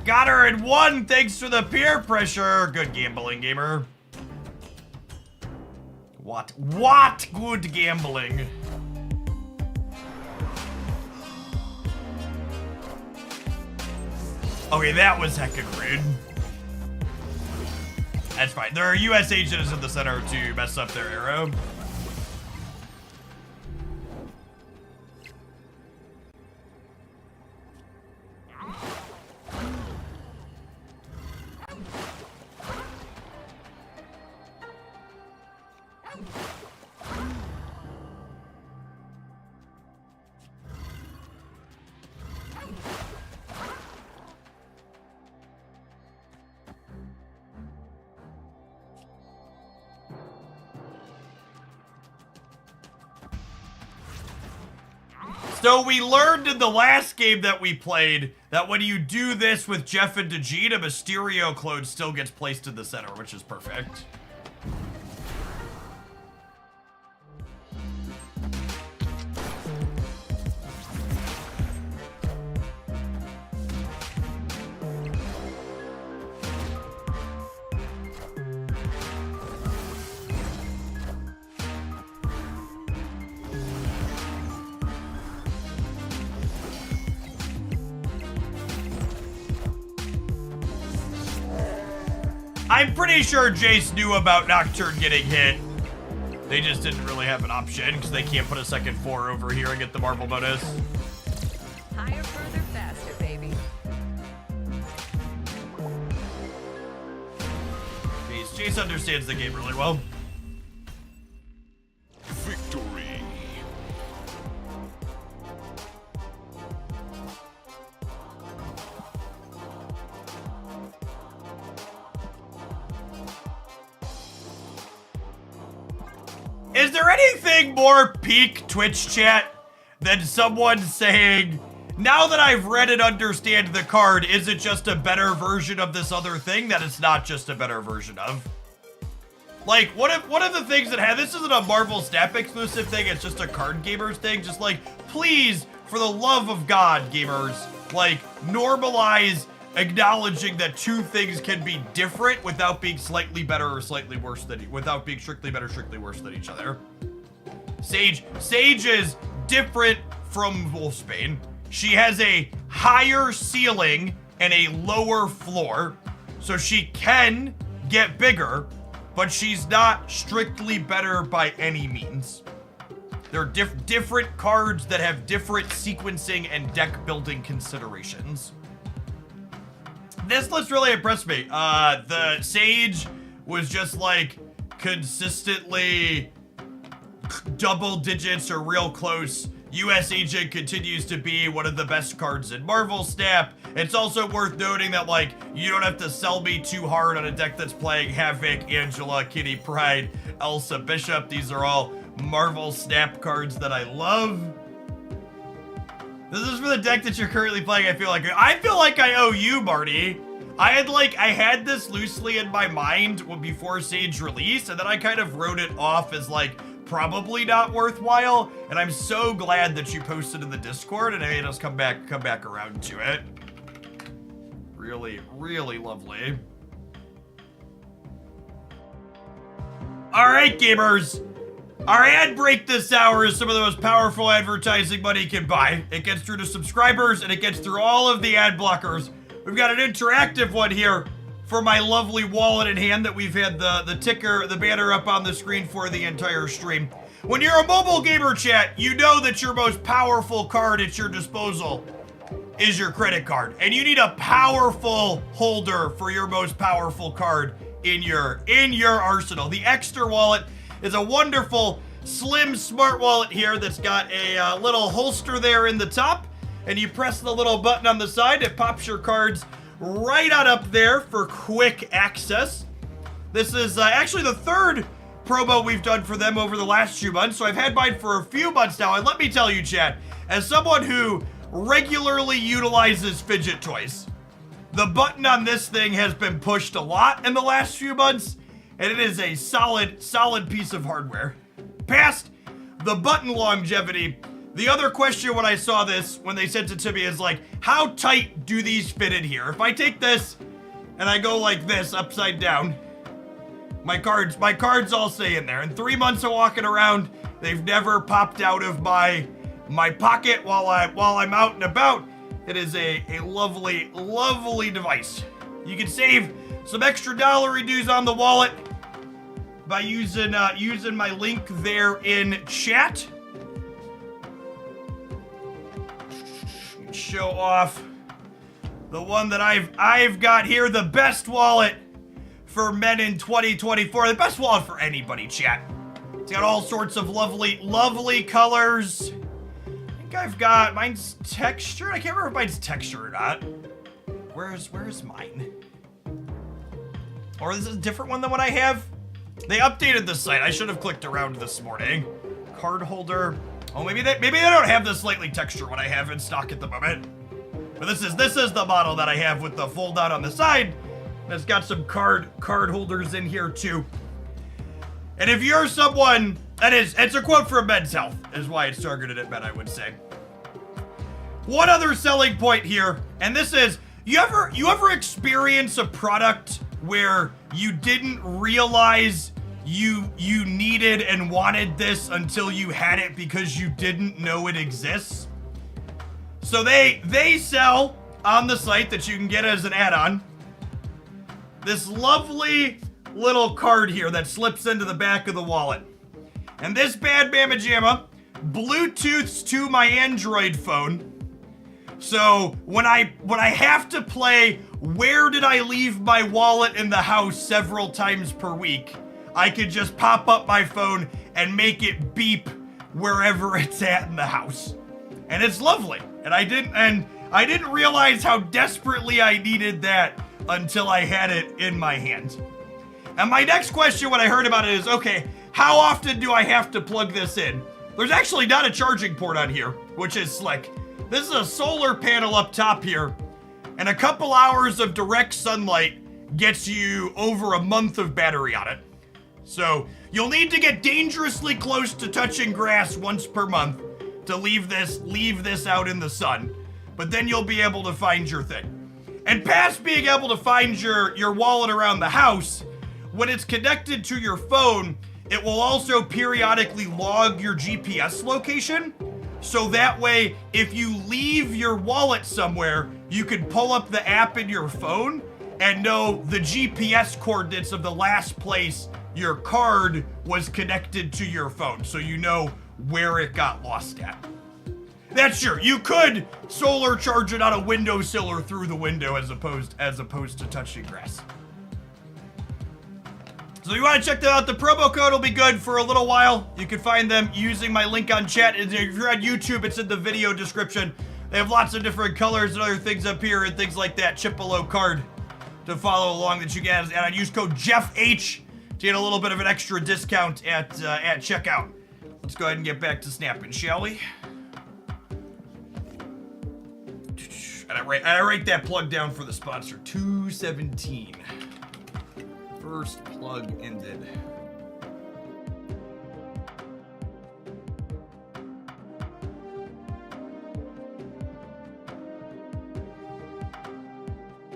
Got her in 1 thanks to the peer pressure. Good gambling, gamer. What good gambling? Okay, that was hecka rude. That's fine. There are US agents in the center to mess up their arrow. So we learned in the last game that we played that when you do this with Jeff and Dejit, a Mysterio clone still gets placed in the center, which is perfect. I'm pretty sure Jace knew about Nocturne getting hit. They just didn't really have an option because they can't put a second 4 over here and get the Marvel bonus. Higher, further, faster, baby. Jace understands the game really well. Victory. Is there anything more peak Twitch chat than someone saying, now that I've read and understand the card, is it just a better version of this other thing that it's not just a better version of? Like, one of the things that this isn't a Marvel Snap exclusive thing, it's just a card gamers thing. Just like, please, for the love of God, gamers, like, normalize acknowledging that two things can be different without being slightly better or slightly worse without being strictly better, strictly worse than each other. Sage is different from Wolfsbane. She has a higher ceiling and a lower floor, so she can get bigger, but she's not strictly better by any means. They're different cards that have different sequencing and deck building considerations. This list really impressed me. The Sage was just like consistently double digits or real close. US Agent continues to be one of the best cards in Marvel Snap. It's also worth noting that, like, you don't have to sell me too hard on a deck that's playing Havoc, Angela, Kitty Pryde, Elsa, Bishop. These are all Marvel Snap cards that I love. This is for the deck that you're currently playing. I feel like I owe you, Marty. I had this loosely in my mind before Sage release, and then I kind of wrote it off as, like, probably not worthwhile, and I'm so glad that you posted in the Discord and it made us come back around to it. Really, really lovely. All right, gamers. Our ad break this hour is some of the most powerful advertising money can buy. It gets through to subscribers and it gets through all of the ad blockers. We've got an interactive one here for my lovely wallet in hand that we've had the ticker, the banner up on the screen for the entire stream. When you're a mobile gamer, chat, you know that your most powerful card at your disposal is your credit card. And you need a powerful holder for your most powerful card in your arsenal. The Extra wallet is a wonderful, slim, smart wallet here that's got a little holster there in the top. And you press the little button on the side, it pops your cards right on up there for quick access. This is actually the third promo we've done for them over the last few months, so I've had mine for a few months now, and let me tell you, chat, as someone who regularly utilizes fidget toys, the button on this thing has been pushed a lot in the last few months, and it is a solid piece of hardware. Past the button longevity, the other question when I saw this, when they sent it to me, is like, how tight do these fit in here? If I take this and I go like this, upside down, my cards all stay in there. In 3 months of walking around, they've never popped out of my pocket while I'm out and about. It is a lovely, lovely device. You can save some extra dollary dues on the wallet by using my link there in chat. Show off the one that I've got here, the best wallet for men in 2024, the best wallet for anybody, chat. It's got all sorts of lovely colors. I think I've got, mine's textured. I can't remember if mine's textured or not. Where's mine? Or is this a different one than what I have? They updated the site. I should have clicked around this morning. Card holder. Oh, maybe they don't have the slightly texture what I have in stock at the moment. But this is the model that I have with the fold out on the side. And it's got some card holders in here too. And if you're someone it's a quote from Men's Health, is why it's targeted at men, I would say. One other selling point here, and this is, you ever experience a product where you didn't realize you needed and wanted this until you had it because you didn't know it exists? So they sell on the site that you can get as an add-on this lovely little card here that slips into the back of the wallet. And this bad mamma jamma Bluetooths to my Android phone. So when I have to play Where Did I Leave My Wallet in the House several times per week, I could just pop up my phone and make it beep wherever it's at in the house. And it's lovely. And I didn't realize how desperately I needed that until I had it in my hand. And my next question when I heard about it is, okay, how often do I have to plug this in? There's actually not a charging port on here, which is slick. This is a solar panel up top here, and a couple hours of direct sunlight gets you over a month of battery on it. So you'll need to get dangerously close to touching grass once per month to leave this out in the sun. But then you'll be able to find your thing. And past being able to find your wallet around the house, when it's connected to your phone, it will also periodically log your GPS location. So that way, if you leave your wallet somewhere, you can pull up the app in your phone and know the GPS coordinates of the last place your card was connected to your phone, so you know where it got lost at. That's sure, you could solar charge it on a windowsill or through the window as opposed to touching grass. So if you want to check that out, the promo code will be good for a little while. You can find them using my link on chat. If you're on YouTube, it's in the video description. They have lots of different colors and other things up here and things like that. Chip below card to follow along that you get. And I use code JeffH to get a little bit of an extra discount at checkout. Let's go ahead and get back to snapping, shall we? And I write that plug down for the sponsor. 217. First plug ended.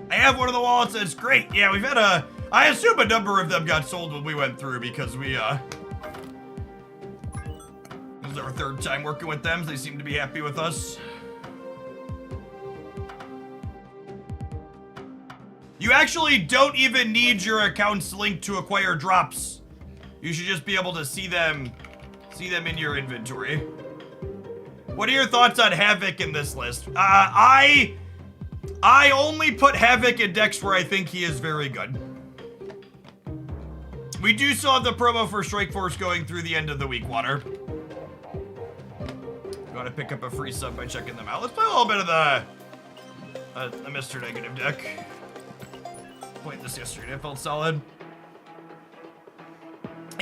I have one of the wallets that's great. Yeah, we've had I assume a number of them got sold when we went through because this is our third time working with them. So they seem to be happy with us. You actually don't even need your account's link to acquire drops. You should just be able to see them in your inventory. What are your thoughts on Havoc in this list? I only put Havoc in decks where I think he is very good. We do still have the promo for Strike Force going through the end of the week, Water. You want to pick up a free sub by checking them out. Let's play a little bit of the Mr. Negative deck. Played this yesterday, it felt solid.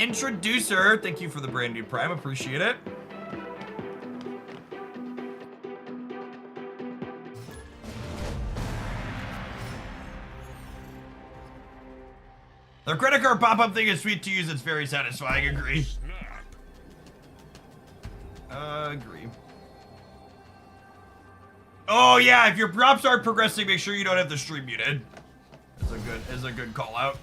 Introducer, thank you for the brand new Prime, appreciate it. The credit card pop-up thing is sweet to use, it's very satisfying, agree. Agree. Oh yeah, if your props aren't progressing, make sure you don't have the stream muted. Is a good call out.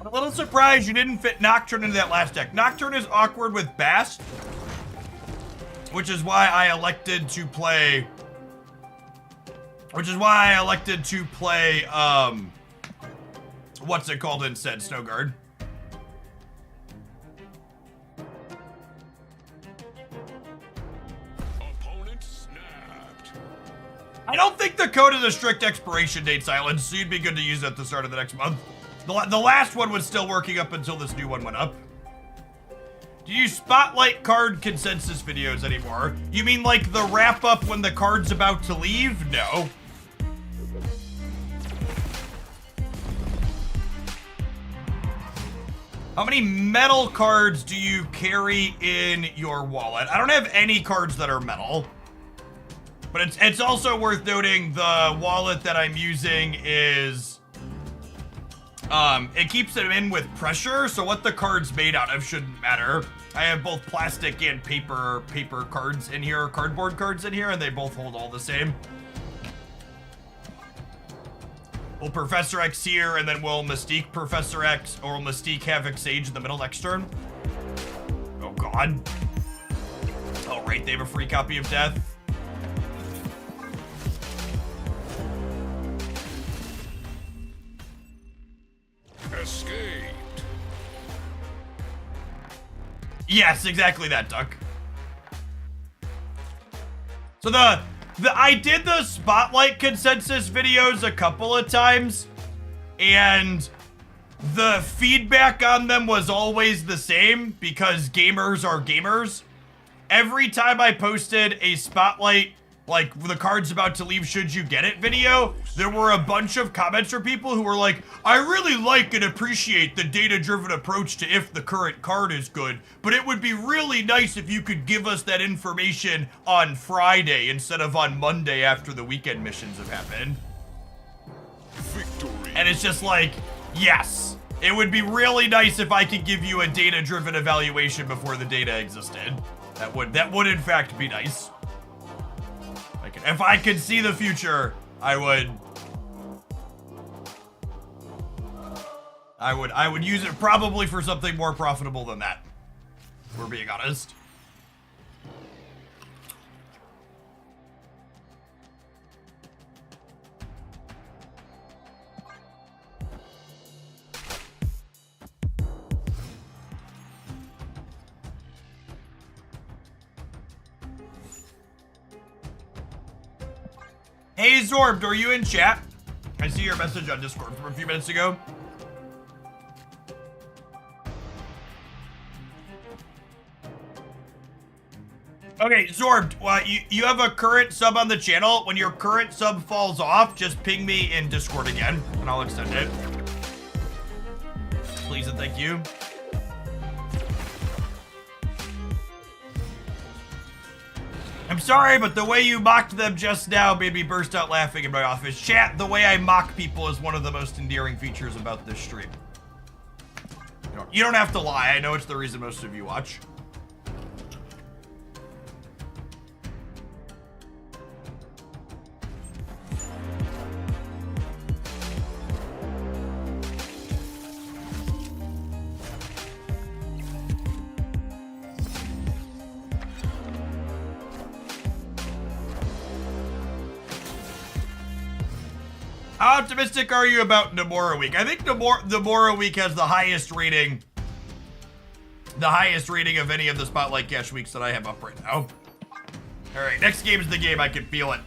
A little surprised you didn't fit Nocturne into that last deck. Nocturne is awkward with Bast, which is why I elected to play. What's it called instead? Snowguard. Opponent snapped. I don't think the code is a strict expiration date, Silence, so you'd be good to use it at the start of the next month. The last one was still working up until this new one went up. Do you spotlight card consensus videos anymore? You mean like the wrap up when the card's about to leave? No. How many metal cards do you carry in your wallet? I don't have any cards that are metal. But it's also worth noting the wallet that I'm using is it keeps it in with pressure, so what the card's made out of shouldn't matter. I have both plastic and paper cards in here, cardboard cards in here, and they both hold all the same. Will Professor X here, and then will Mystique Professor X, or will Mystique Havoc Sage in the middle next turn? Oh god. Oh right, they have a free copy of Death. Escaped. Yes, exactly that, Duck. So I did the Spotlight consensus videos a couple of times, and the feedback on them was always the same because gamers are gamers. Every time I posted a Spotlight, like the card's about to leave, should you get it video, there were a bunch of comments from people who were like, I really like and appreciate the data-driven approach to if the current card is good, but it would be really nice if you could give us that information on Friday instead of on Monday after the weekend missions have happened. Victory. And it's just like, yes, it would be really nice if I could give you a data-driven evaluation before the data existed. That would in fact be nice. If I could see the future, I would. I would use it probably for something more profitable than that. If we're being honest. Hey Zorbed, are you in chat? I see your message on Discord from a few minutes ago. Okay, Zorbed, you have a current sub on the channel. When your current sub falls off, just ping me in Discord again, and I'll extend it. Please and thank you. I'm sorry, but the way you mocked them just now made me burst out laughing in my office. Chat, the way I mock people is one of the most endearing features about this stream. You don't have to lie. I know it's the reason most of you watch. How optimistic are you about Nomura Week? I think Nomura Week has the highest rating. The highest rating of any of the Spotlight Cash weeks that I have up right now. All right, next game is the game. I can feel it.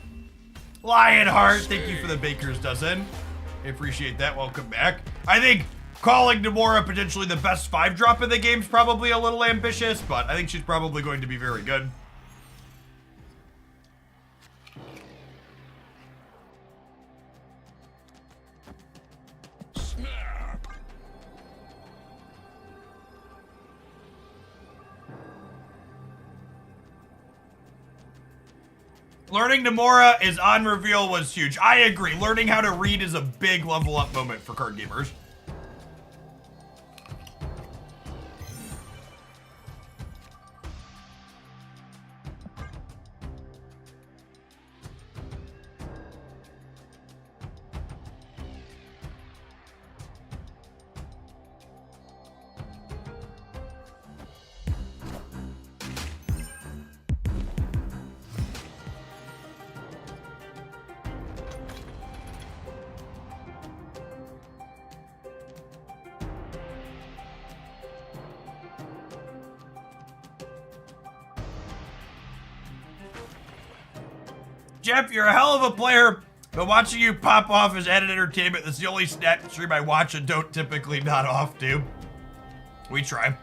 Lionheart, thank you for the baker's dozen. I appreciate that. Welcome back. I think calling Nomura potentially the best 5-drop in the game is probably a little ambitious, but I think she's probably going to be very good. Learning Nomura is on reveal was huge. I agree. Learning how to read is a big level up moment for card gamers. Jeff, you're a hell of a player, but watching you pop off is added entertainment. That's the only stat stream I watch and don't typically nod off to. We try.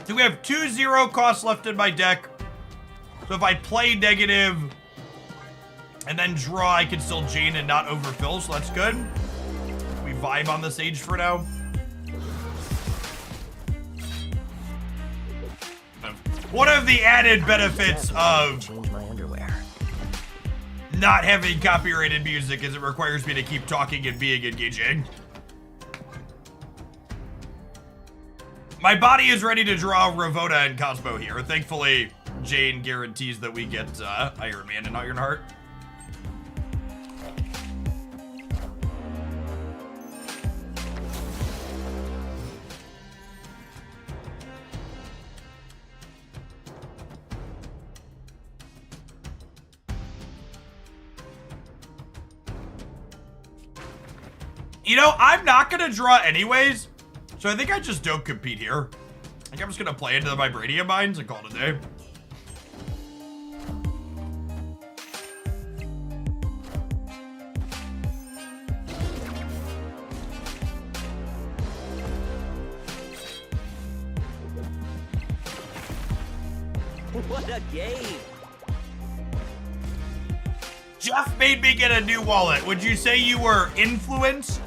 So we have 2 0 costs left in my deck. So if I play negative and then draw, I can still Jane and not overfill, so that's good. We vibe on the Sage for now. One of the added benefits of not having copyrighted music is it requires me to keep talking and being engaging. My body is ready to draw Ravona and Cosmo here. Thankfully, Jane guarantees that we get Iron Man and Ironheart. You know, I'm not going to draw anyways, so I think I just don't compete here. I think I'm just going to play into the Vibranium Mines and call it a day. What a game! Jeff made me get a new wallet. Would you say you were influenced?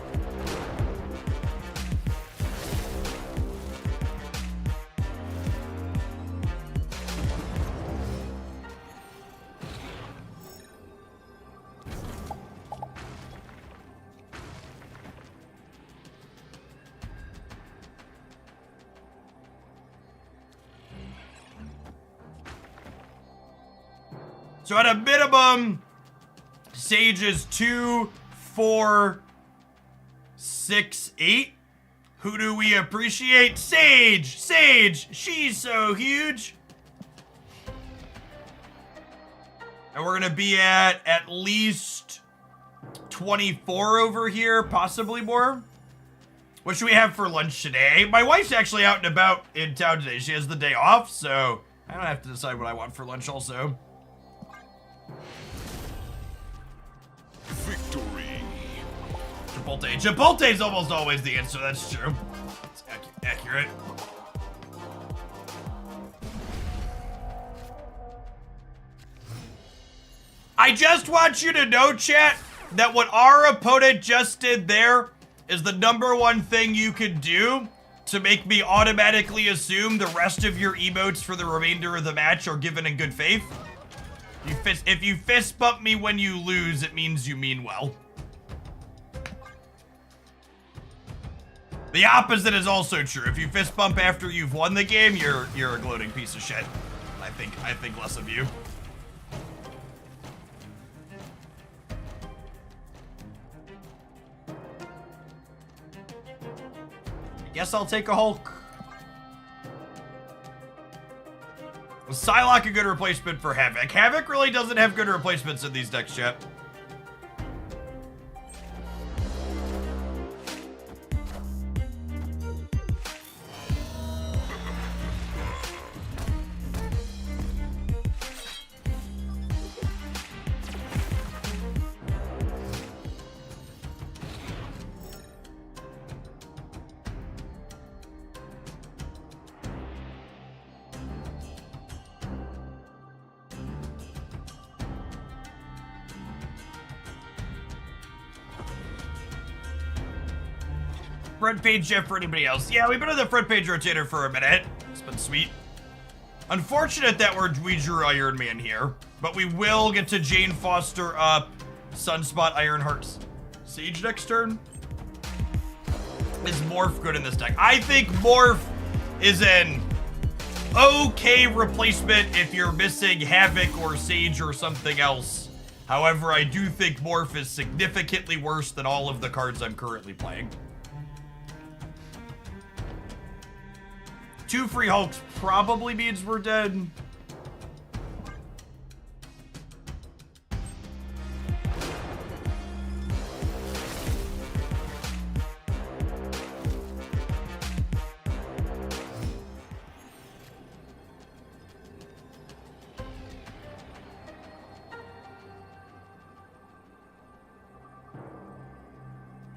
So at a minimum, Sage is 2, 4, 6, 8. Who do we appreciate? Sage! Sage! She's so huge! And we're gonna be at least 24 over here, possibly more. What should we have for lunch today? My wife's actually out and about in town today. She has the day off, so I don't have to decide what I want for lunch also. Victory. Chipotle. Chipotle's almost always the answer, that's true. It's accurate. I just want you to know, chat, that what our opponent just did there is the #1 thing you could do to make me automatically assume the rest of your emotes for the remainder of the match are given in good faith. If you fist bump me when you lose, it means you mean well. The opposite is also true. If you fist bump after you've won the game, you're a gloating piece of shit. I think less of you. Guess I'll take a Hulk. Was Psylocke a good replacement for Havoc? Havoc really doesn't have good replacements in these decks, chat. Front page Jeff for anybody else. Yeah, we've been on the front page rotator for a minute. It's been sweet. Unfortunate that we drew Iron Man here, but we will get to Jane Foster up, Sunspot, Ironheart's Sage next turn. Is Morph good in this deck? I think Morph is an okay replacement if you're missing Havoc or Sage or something else. However, I do think Morph is significantly worse than all of the cards I'm currently playing. 2 free Hulks probably means we're dead.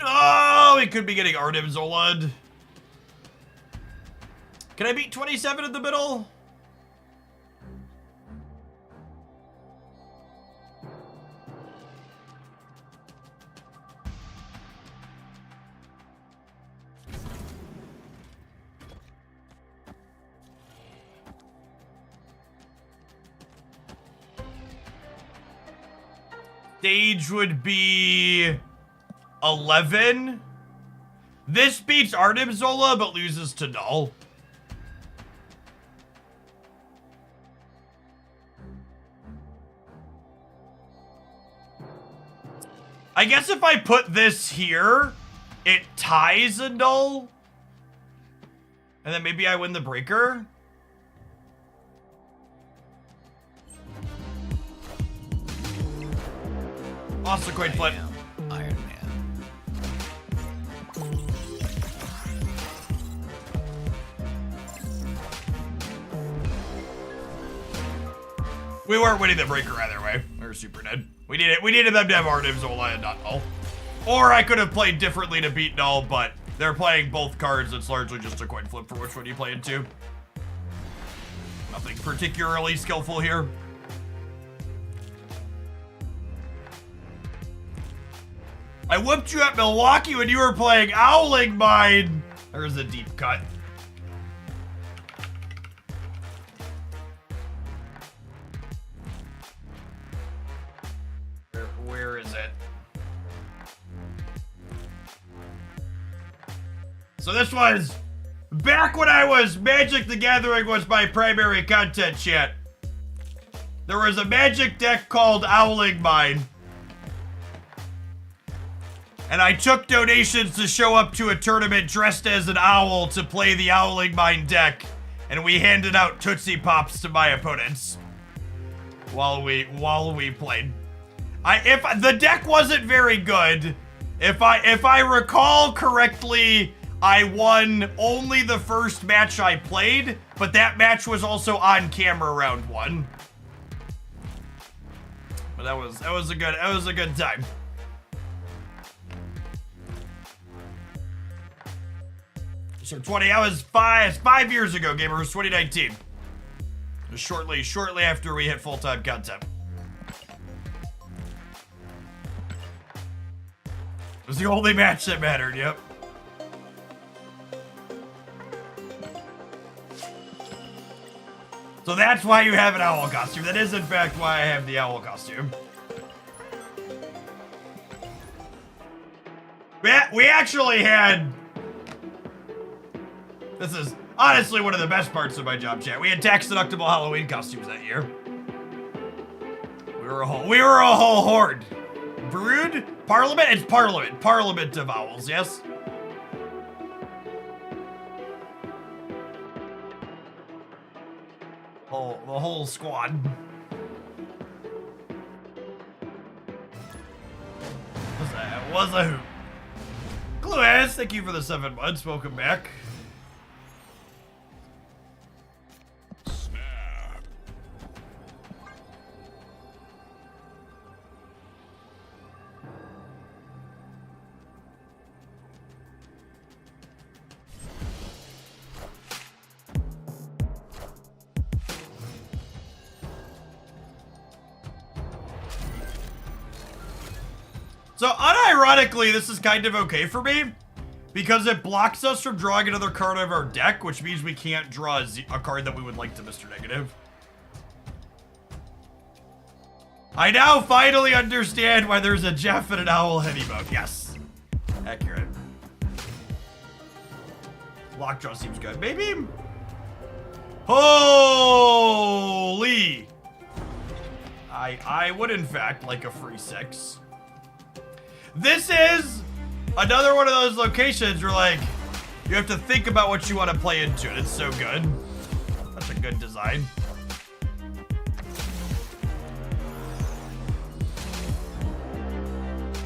Oh, we could be getting Arnim Zolad. Can I beat 27 in the middle? Stage would be 11. This beats Arnim Zola, but loses to Null. I guess if I put this here, it ties a Null. And then maybe I win the breaker. Also coin flip. Iron Man. We weren't winning the breaker either way. We were super dead. We needed them to have Arnim Zola and not Null. Or I could have played differently to beat Null, but they're playing both cards. It's largely just a coin flip for which one you play into. Nothing particularly skillful here. I whooped you at Milwaukee when you were playing Owling Mine. There's a deep cut. Where is it? So this was back when I was Magic the Gathering was my primary content, chat. There was a Magic deck called Owling Mine. And I took donations to show up to a tournament dressed as an owl to play the Owling Mine deck. And we handed out Tootsie Pops to my opponents while we played. If the deck wasn't very good, if I recall correctly, I won only the first match I played, but that match was also on camera round 1. But that was a good time. So that was five years ago, gamer. It was 2019. It was shortly after we hit full-time content. It was the only match that mattered, yep. So that's why you have an owl costume. That is, in fact, why I have the owl costume. We actually had... This is honestly one of the best parts of my job, chat. We had tax-deductible Halloween costumes that year. We were a whole horde. Brood? Parliament? It's Parliament. Parliament of Owls, yes? The whole squad. Was a hoot. Cluas, thank you for the 7 months. Welcome back. Snap. So unironically, this is kind of okay for me because it blocks us from drawing another card of our deck, which means we can't draw a card that we would like to Mr. Negative. I now finally understand why there's a Jeff and an Owl head emote. Yes. Accurate. Lockjaw seems good. Maybe. Holy. I would in fact like a free 6. This is another one of those locations where, like, you have to think about what you want to play into it. It's so good. That's a good design.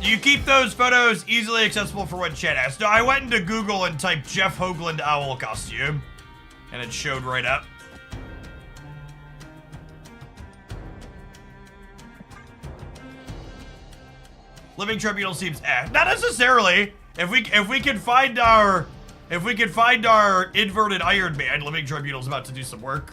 Do you keep those photos easily accessible for what chat asks? No, I went into Google and typed Jeff Hoagland owl costume, and it showed right up. Living Tribunal seems not necessarily. If we can find our inverted Iron Man, Living Tribunal's about to do some work.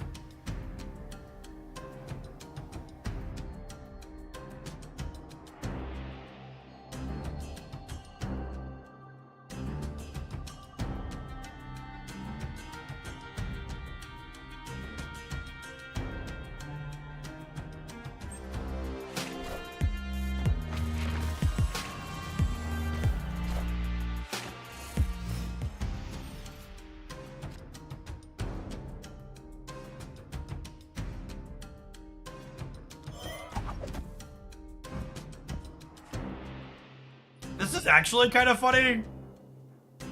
This is actually kind of funny. Is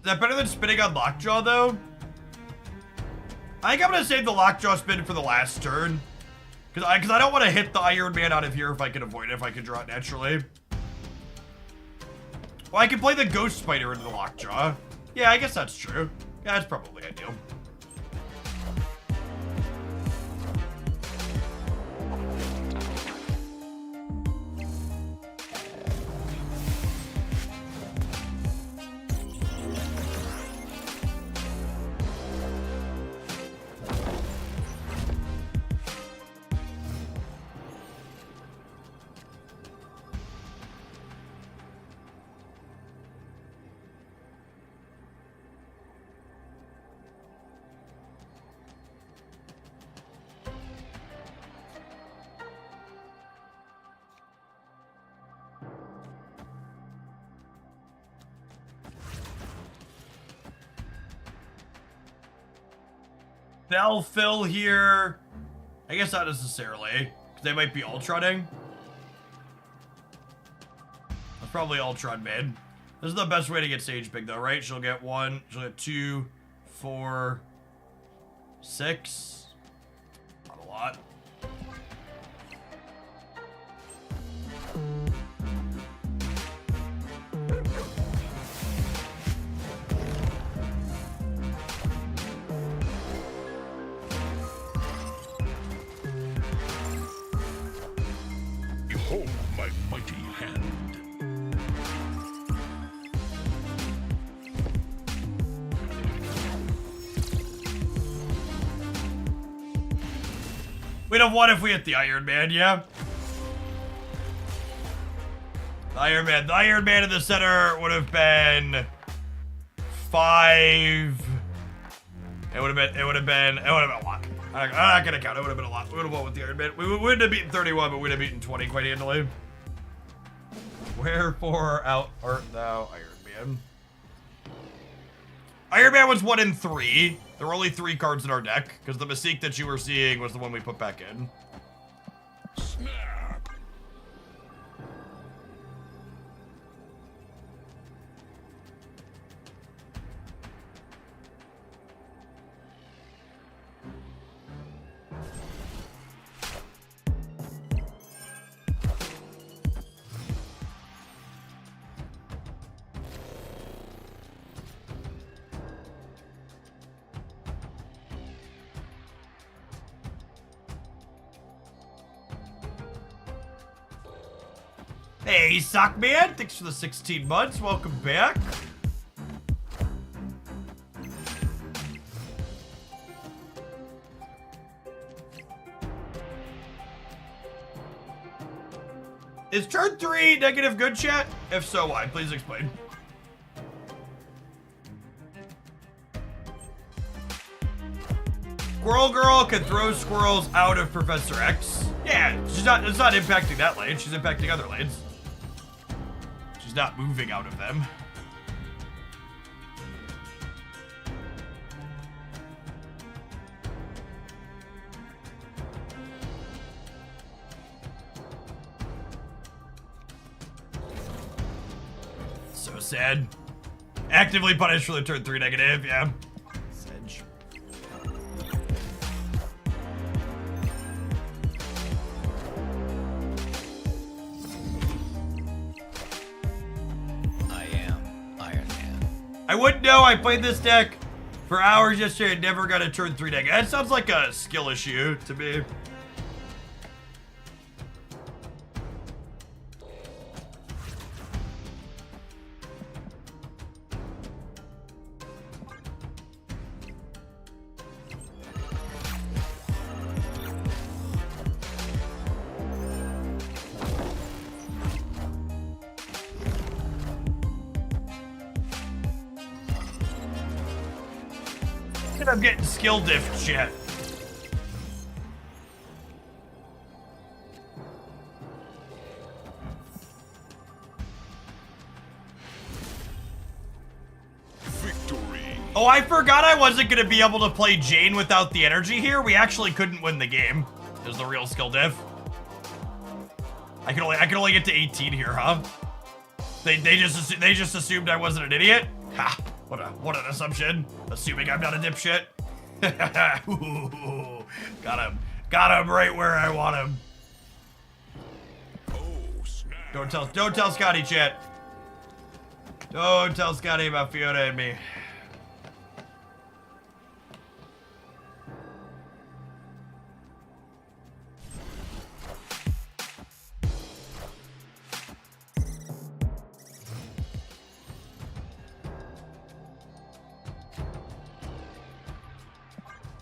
that better than spinning on Lockjaw, though? I think I'm gonna save the Lockjaw spin for the last turn. Because I don't want to hit the Iron Man out of here if I can avoid it, if I can draw it naturally. Well, I can play the Ghost Spider into the Lockjaw. Yeah, I guess that's true. Yeah, that's probably ideal. They'll fill here. I guess not necessarily, because they might be Ultroning. That's probably Ultron mid. This is the best way to get Sage Pig though, right? She'll get 1, she'll get 2, 4, 6. Not a lot. Behold my mighty hand. We'd have won if we hit the Iron Man, yeah? The Iron Man in the center would have been 5. It would have been a lot. I'm not gonna count. It would have been a lot. We would have won with the Iron Man. We wouldn't have beaten 31, but we'd have beaten 20 quite handily. Wherefore art thou, Iron Man? Iron Man was 1 in 3. There were only 3 cards in our deck, because the Mystique that you were seeing was the one we put back in. Snap. Hey, Sockman, thanks for the 16 months. Welcome back. Is turn 3 negative good, chat? If so, why? Please explain. Squirrel Girl can throw squirrels out of Professor X. Yeah, it's not impacting that lane. She's impacting other lanes. She's not moving out of them. So sad. Actively punished for the turn 3 negative, yeah. Sedge. I wouldn't know. I played this deck for hours yesterday and never got a turn 3 deck. That sounds like a skill issue to me. I'm getting skill diff shit. Victory. Oh, I forgot I wasn't gonna be able to play Jane without the energy here. We actually couldn't win the game. There's the real skill diff. I can only get to 18 here, huh? They just assumed I wasn't an idiot. Ha! What an assumption. Assuming I'm not a dipshit. Ooh, got him right where I want him. Oh, snap. Don't tell Scotty, chat. Don't tell Scotty about Fiona and me.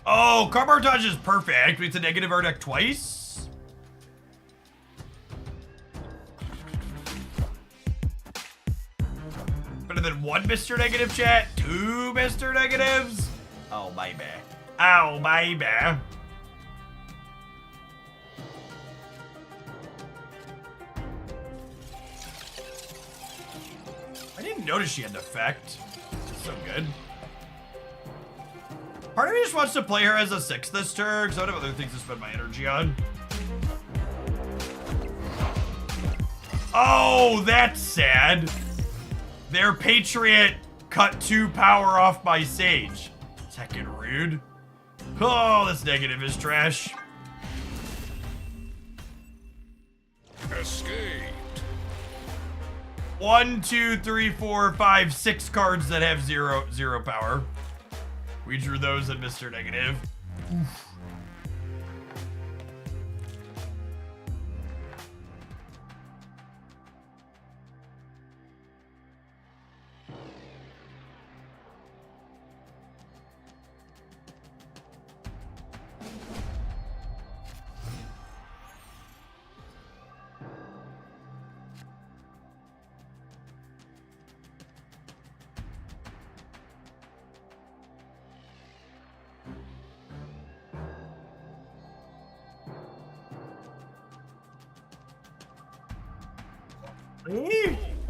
Oh, Carbartage is perfect. It's a negative our deck twice. Better than 1 Mr. Negative, chat. 2 Mr. Negatives. Oh, baby. Oh, baby. I didn't notice she had an effect. It's so good. Part of me just wants to play her as a 6 this turn, because I don't have other things to spend my energy on. Oh, that's sad. Their Patriot cut 2 power off my Sage. Second rude. Oh, this negative is trash. Escaped. 1, 2, 3, 4, 5, 6 cards that have zero power. We drew those at Mr. Negative. Oof.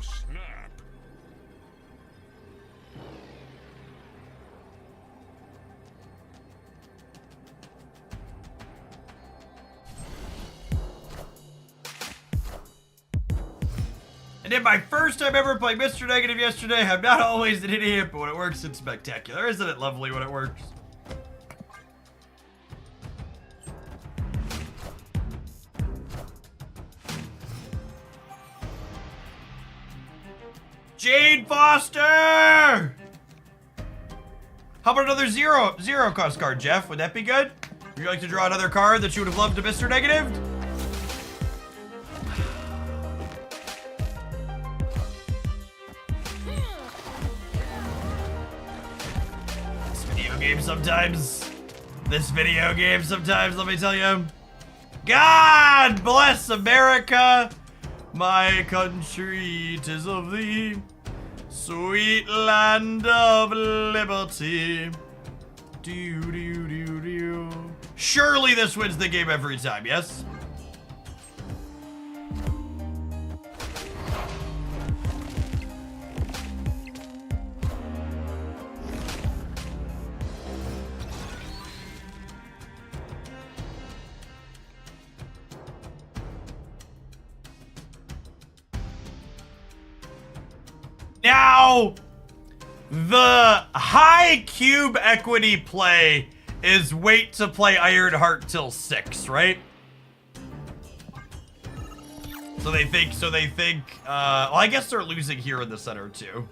Snap. And in my first time ever playing Mr. Negative yesterday, I'm not always an idiot, but when it works, it's spectacular. Isn't it lovely when it works? Jane Foster! How about another zero cost card, Jeff? Would that be good? Would you like to draw another card that you would have loved to Mr. Negative? This video game sometimes, let me tell you. God bless America! My country, 'tis of thee, sweet land of liberty. Do, do, do, do. Surely this wins the game every time, yes? Now, the high cube equity play is wait to play Ironheart till 6, right? So they think, well, I guess they're losing here in the center too.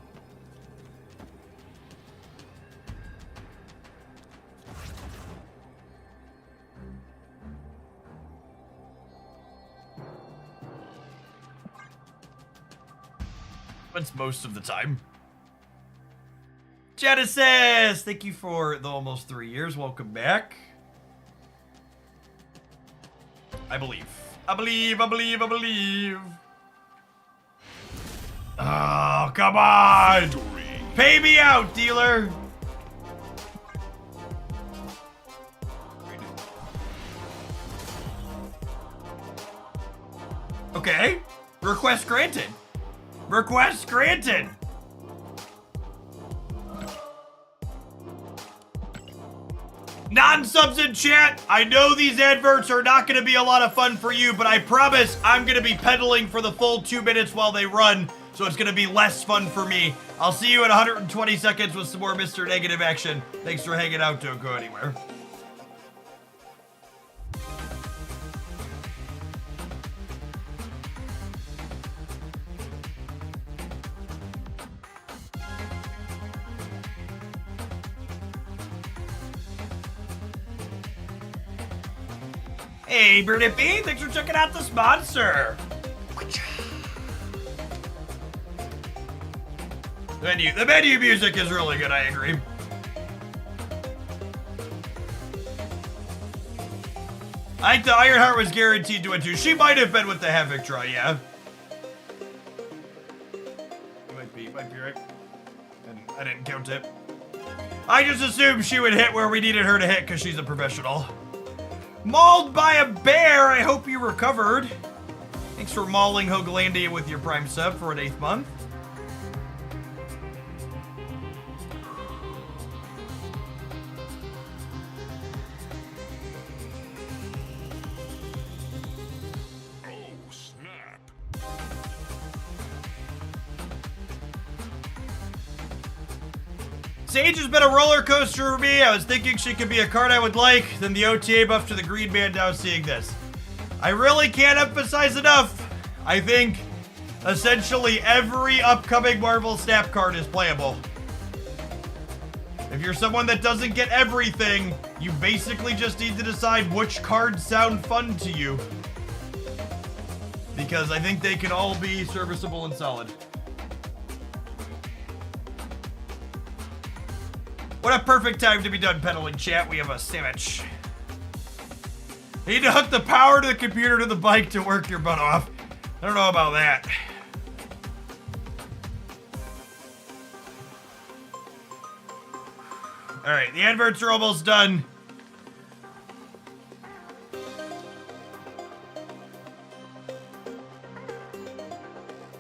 That's most of the time. Genesis! Thank you for the almost 3 years. Welcome back. I believe. I believe. Oh, come on! Victory. Pay me out, dealer! Okay. Request granted. Request granted! Non-subs in chat, I know these adverts are not going to be a lot of fun for you, but I promise I'm going to be pedaling for the full 2 minutes while they run, so it's going to be less fun for me. I'll see you in 120 seconds with some more Mr. Negative action. Thanks for hanging out, don't go anywhere. Hey, Birdie B, thanks for checking out the sponsor. The menu music is really good, I agree. I think the Ironheart was guaranteed to win too. She might have been with the Havoc draw, yeah. You might be right. I didn't count it. I just assumed she would hit where we needed her to hit because she's a professional. Mauled by a bear, I hope you recovered. Thanks for mauling Hoaglandia with your Prime sub for an 8th month. Sage has been a roller coaster for me. I was thinking she could be a card I would like, then the OTA buff to the green man, now seeing this. I really can't emphasize enough. I think essentially every upcoming Marvel Snap card is playable. If you're someone that doesn't get everything, you basically just need to decide which cards sound fun to you. Because I think they can all be serviceable and solid. What a perfect time to be done peddling, chat. We have a sandwich. You need to hook the power to the computer to the bike to work your butt off. I don't know about that. All right, the adverts are almost done.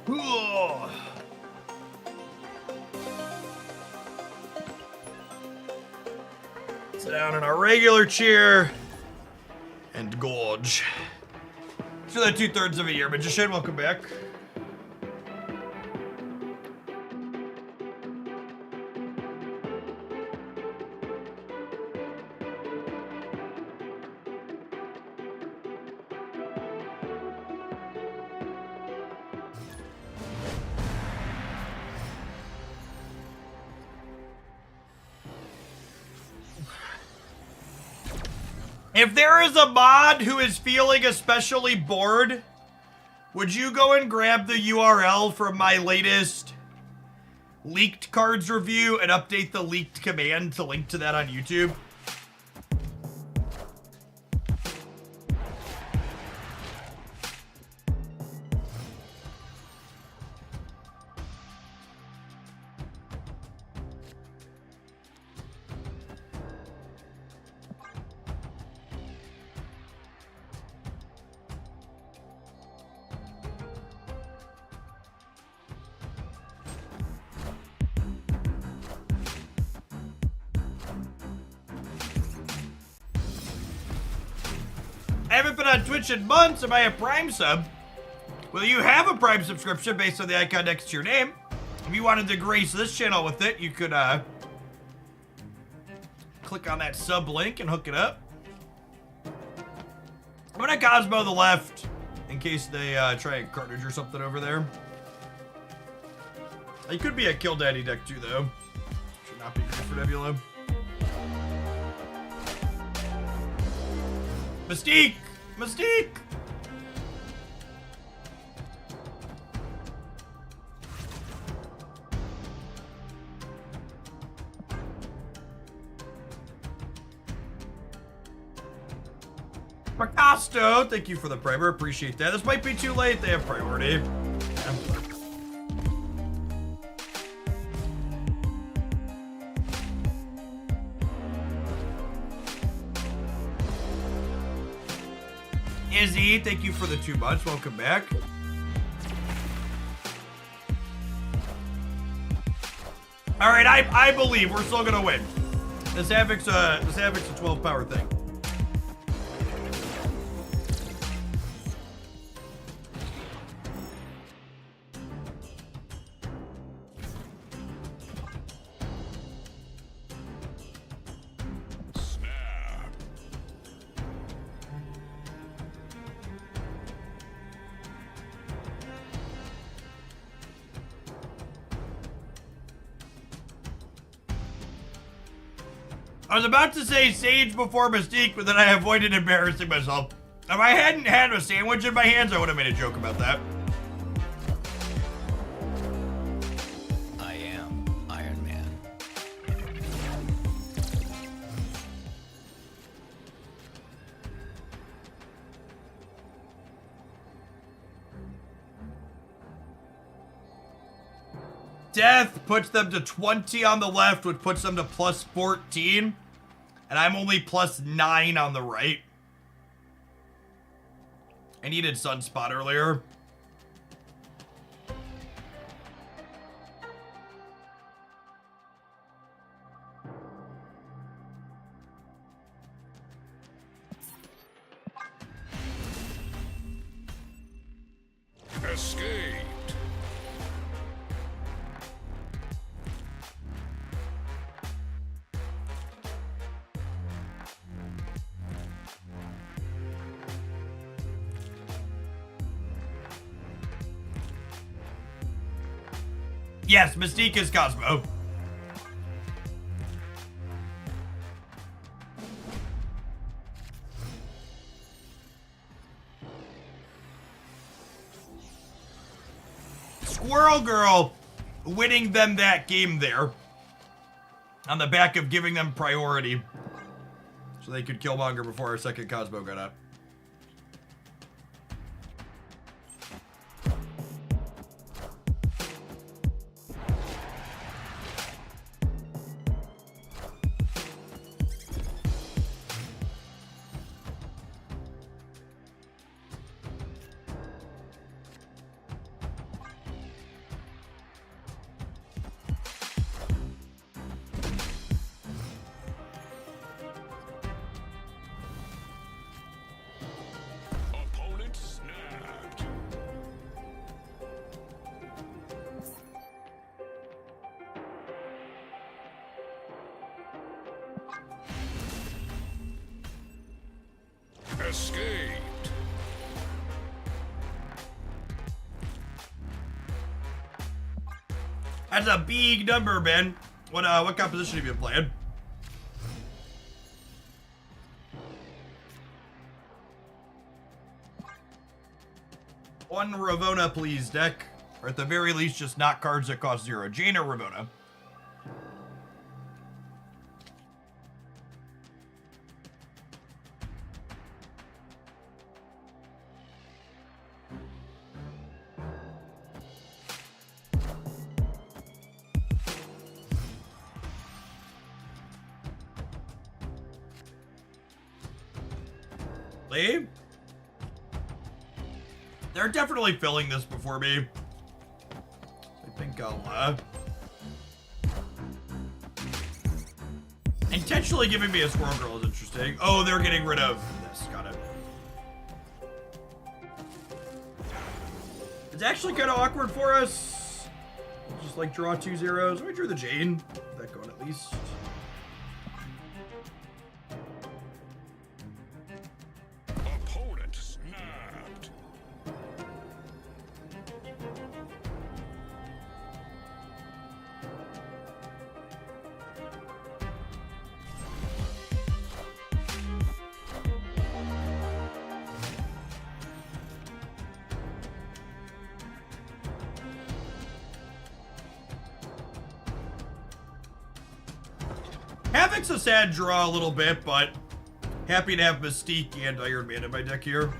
Ooh. Sit down in our regular chair and gorge. For that 2/3 of a year, Magician, welcome back. If there is a mod who is feeling especially bored, would you go and grab the URL from my latest leaked cards review and update the leaked command to link to that on YouTube? I haven't been on Twitch in months. Am I a Prime sub? Well, you have a Prime subscription based on the icon next to your name. If you wanted to grace this channel with it, you could click on that sub link and hook it up. I'm gonna Cosmo the left in case they try a cartridge or something over there. It could be a Kill Daddy deck too, though. Should not be great for Nebula. Mystique! Mystique! Picasso, thank you for the primer. Appreciate that. This might be too late. They have priority. Izzy, thank you for the 2 months. Welcome back. All right, I believe we're still gonna win. This Havoc's a 12 power thing. I was about to say Sage before Mystique, but then I avoided embarrassing myself. If I hadn't had a sandwich in my hands, I would have made a joke about that. I am Iron Man. Death puts them to 20 on the left, which puts them to plus 14. And I'm only plus 9 on the right. I needed Sunspot earlier. Escaped. Yes, Mystique is Cosmo. Squirrel Girl winning them that game there. On the back of giving them priority. So they could Killmonger before our second Cosmo got up. Opponent snapped. Escaped. That's a big number, man. What composition have you been playing? One Ravona, please, deck. Or at the very least, just not cards that cost 0. Jane or Ravona? Lee? They're definitely filling this before me. I think I'll, intentionally giving me a Squirrel Girl is interesting. Oh, they're getting rid of this. Got it. It's actually kind of awkward for us. We'll just like draw 2 zeros. We drew the Jane. Get that going at least. Opponent snapped. Havoc's a sad draw a little bit, but happy to have Mystique and Iron Man in my deck here.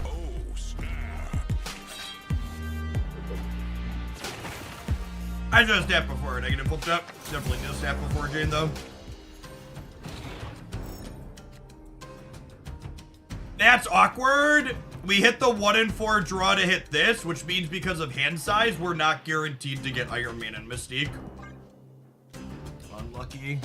Oh, snap. I just snapped before a negative flipped up. Definitely did snap before Jane though. That's awkward. We hit the 1 and 4 draw to hit this, which means because of hand size, we're not guaranteed to get Iron Man and Mystique. Unlucky.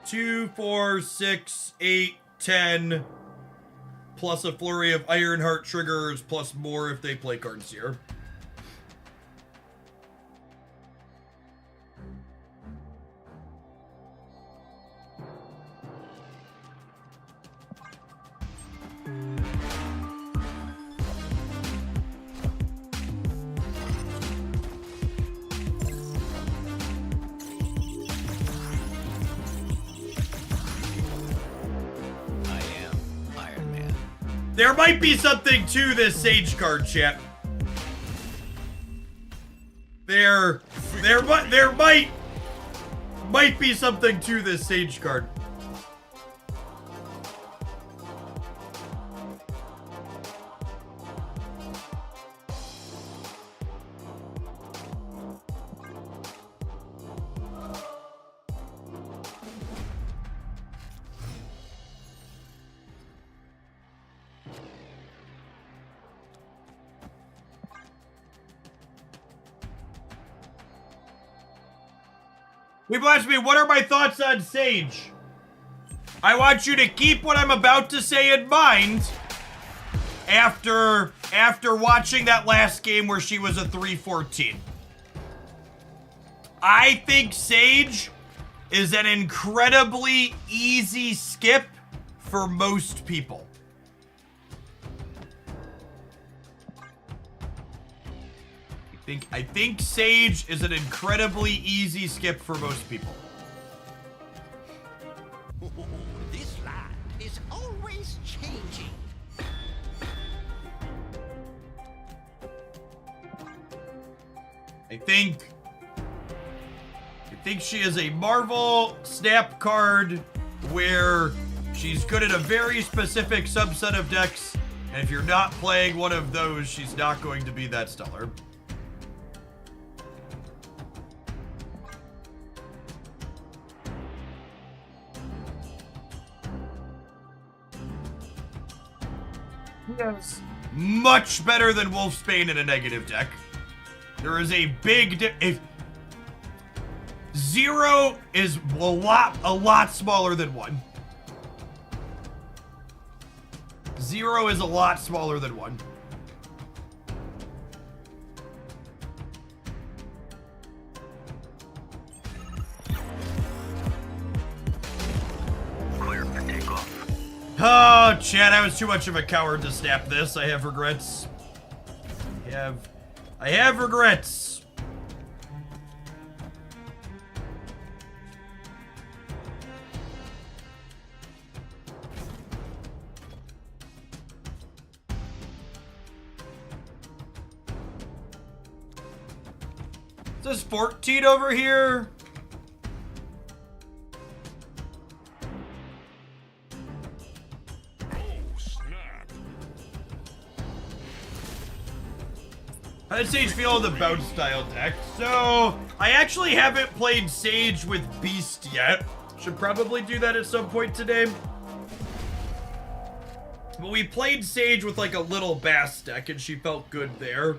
Two, 4, 6, 8, 10, plus a flurry of Ironheart triggers, plus more if they play cards here. There might be something to this Sage card, chat. There might be something to this Sage card. People ask me, what are my thoughts on Sage? I want you to keep what I'm about to say in mind after watching that last game where she was a 314. I think Sage is an incredibly easy skip for most people. I think Sage is an incredibly easy skip for most people. This land is always changing. I think she is a Marvel snap card where she's good at a very specific subset of decks, and if you're not playing one of those, she's not going to be that stellar. Yes. Much better than Wolfsbane in a negative deck. There is a big if 0 is a lot smaller than 1. 0 is a lot smaller than 1. Clear for takeoff. Oh, Chad, I was too much of a coward to snap this. I have regrets. I have regrets. Is this 14 over here? How does Sage feel in the bounce style deck? So, I actually haven't played Sage with Beast yet. Should probably do that at some point today. But we played Sage with like a little Bass deck and she felt good there.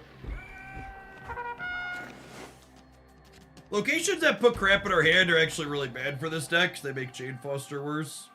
Locations that put crap in our hand are actually really bad for this deck. They make Jane Foster worse.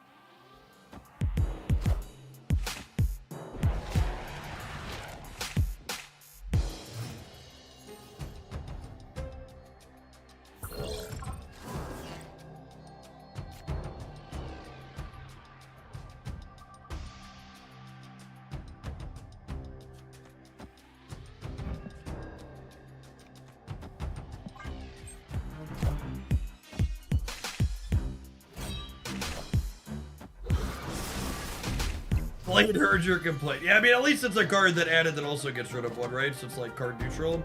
Blade heard your complaint. Yeah, I mean, at least it's a card that added that also gets rid of one, right? So it's like card neutral.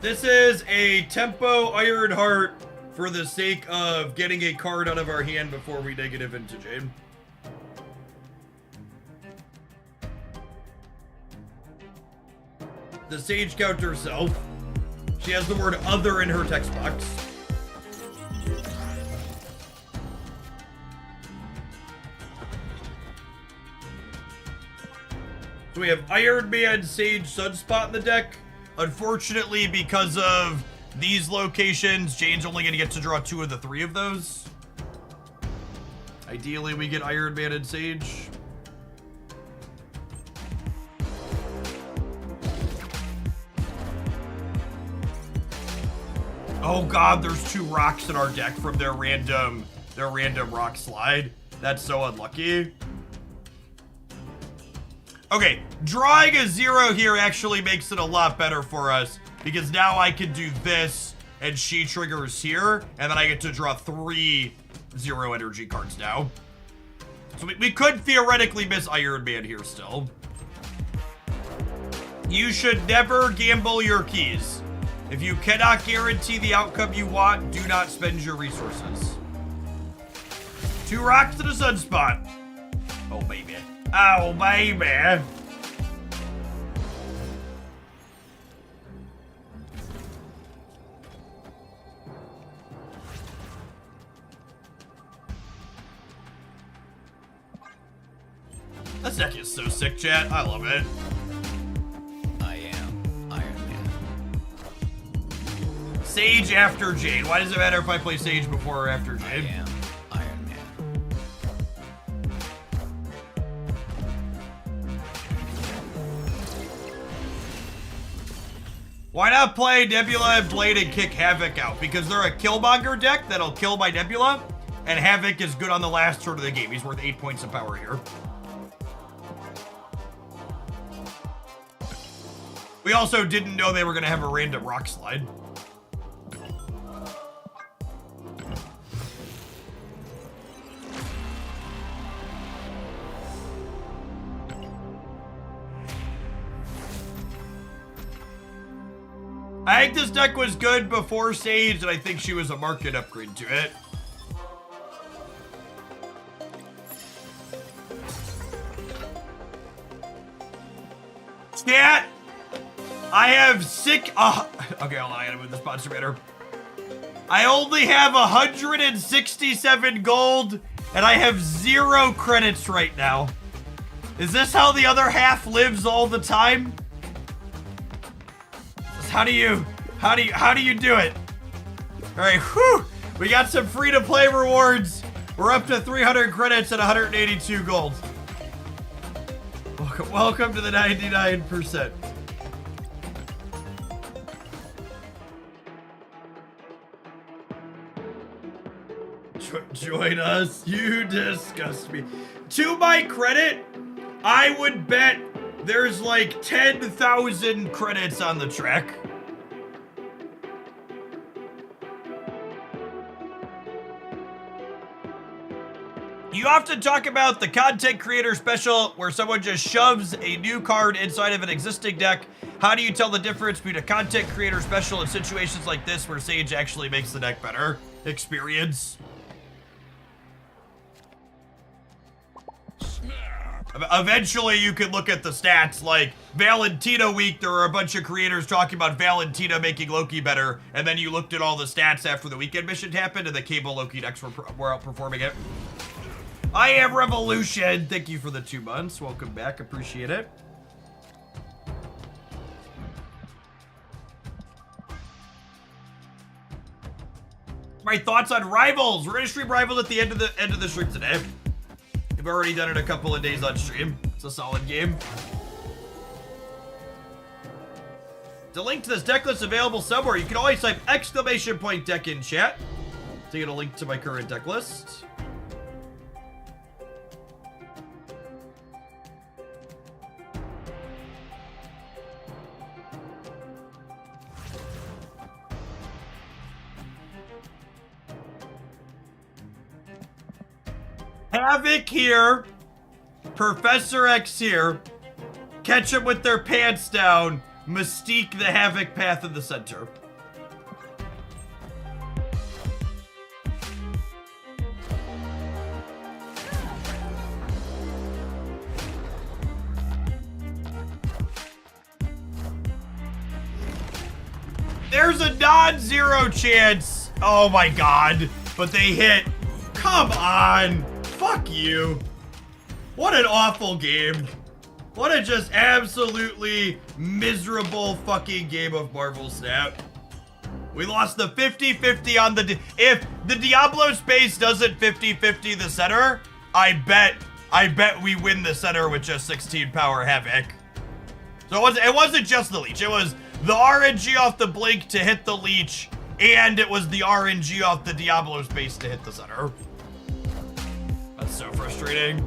This is a tempo Iron Heart for the sake of getting a card out of our hand before we negative into Jane. The Sage counter herself. She has the word other in her text box. So we have Iron Man, Sage, Sunspot in the deck. Unfortunately, because of these locations, Jane's only going to get to draw 2 of the 3 of those. Ideally, we get Iron Man and Sage. Oh god, there's 2 rocks in our deck from their random rock slide. That's so unlucky. Okay, drawing a 0 here actually makes it a lot better for us because now I can do this and she triggers here and then I get to draw 3 0 energy cards now. So we could theoretically miss Iron Man here still. You should never gamble your keys. If you cannot guarantee the outcome you want, do not spend your resources. 2 rocks to the sunspot. Oh, baby. Oh, baby. This deck is so sick, chat. I love it. I am Iron Man. Sage after Jade. Why does it matter if I play Sage before or after I Jade? am Iron Man. Why not play Nebula and Blade and kick Havoc out? Because they're a Killmonger deck that'll kill my Nebula, and Havoc is good on the last turn of the game. He's worth 8 points of power here. We also didn't know they were going to have a random rock slide. I think this deck was good before Sage, and I think she was a market upgrade to it. Stat! I have okay, hold on, I gotta move the sponsor banner. I only have 167 gold, and I have 0 credits right now. Is this how the other half lives all the time? How do you do it? All right, whew. We got some free-to-play rewards. We're up to 300 credits and 182 gold. Welcome to the 99%. Join us. You disgust me. To my credit, I would bet there's like 10,000 credits on the track. You often talk about the content creator special where someone just shoves a new card inside of an existing deck. How do you tell the difference between a content creator special and situations like this where Sage actually makes the deck better? Experience. Eventually, you can look at the stats, like Valentina week, there were a bunch of creators talking about Valentina making Loki better, and then you looked at all the stats after the weekend mission happened, and the Cable Loki decks were outperforming it. I am Revolution. Thank you for the 2 months. Welcome back. Appreciate it. My thoughts on Rivals. We're gonna stream Rivals at the end of the stream today. We've already done it a couple of days on stream. It's a solid game. The link to this deck list available somewhere. You can always type !deck in chat to get a link to my current deck list. Havoc here, Professor X here, catch them with their pants down, Mystique the Havoc path in the center. There's a non-zero chance. Oh my god, but they hit. Come on. Fuck you. What an awful game. What a just absolutely miserable fucking game of Marvel Snap. We lost the 50-50 on the... If the Diablo space doesn't 50-50 the center, I bet we win the center with just 16 power Havoc. So it wasn't just the leech. It was the RNG off the blink to hit the leech, and it was the RNG off the Diablo space to hit the center. That's so frustrating.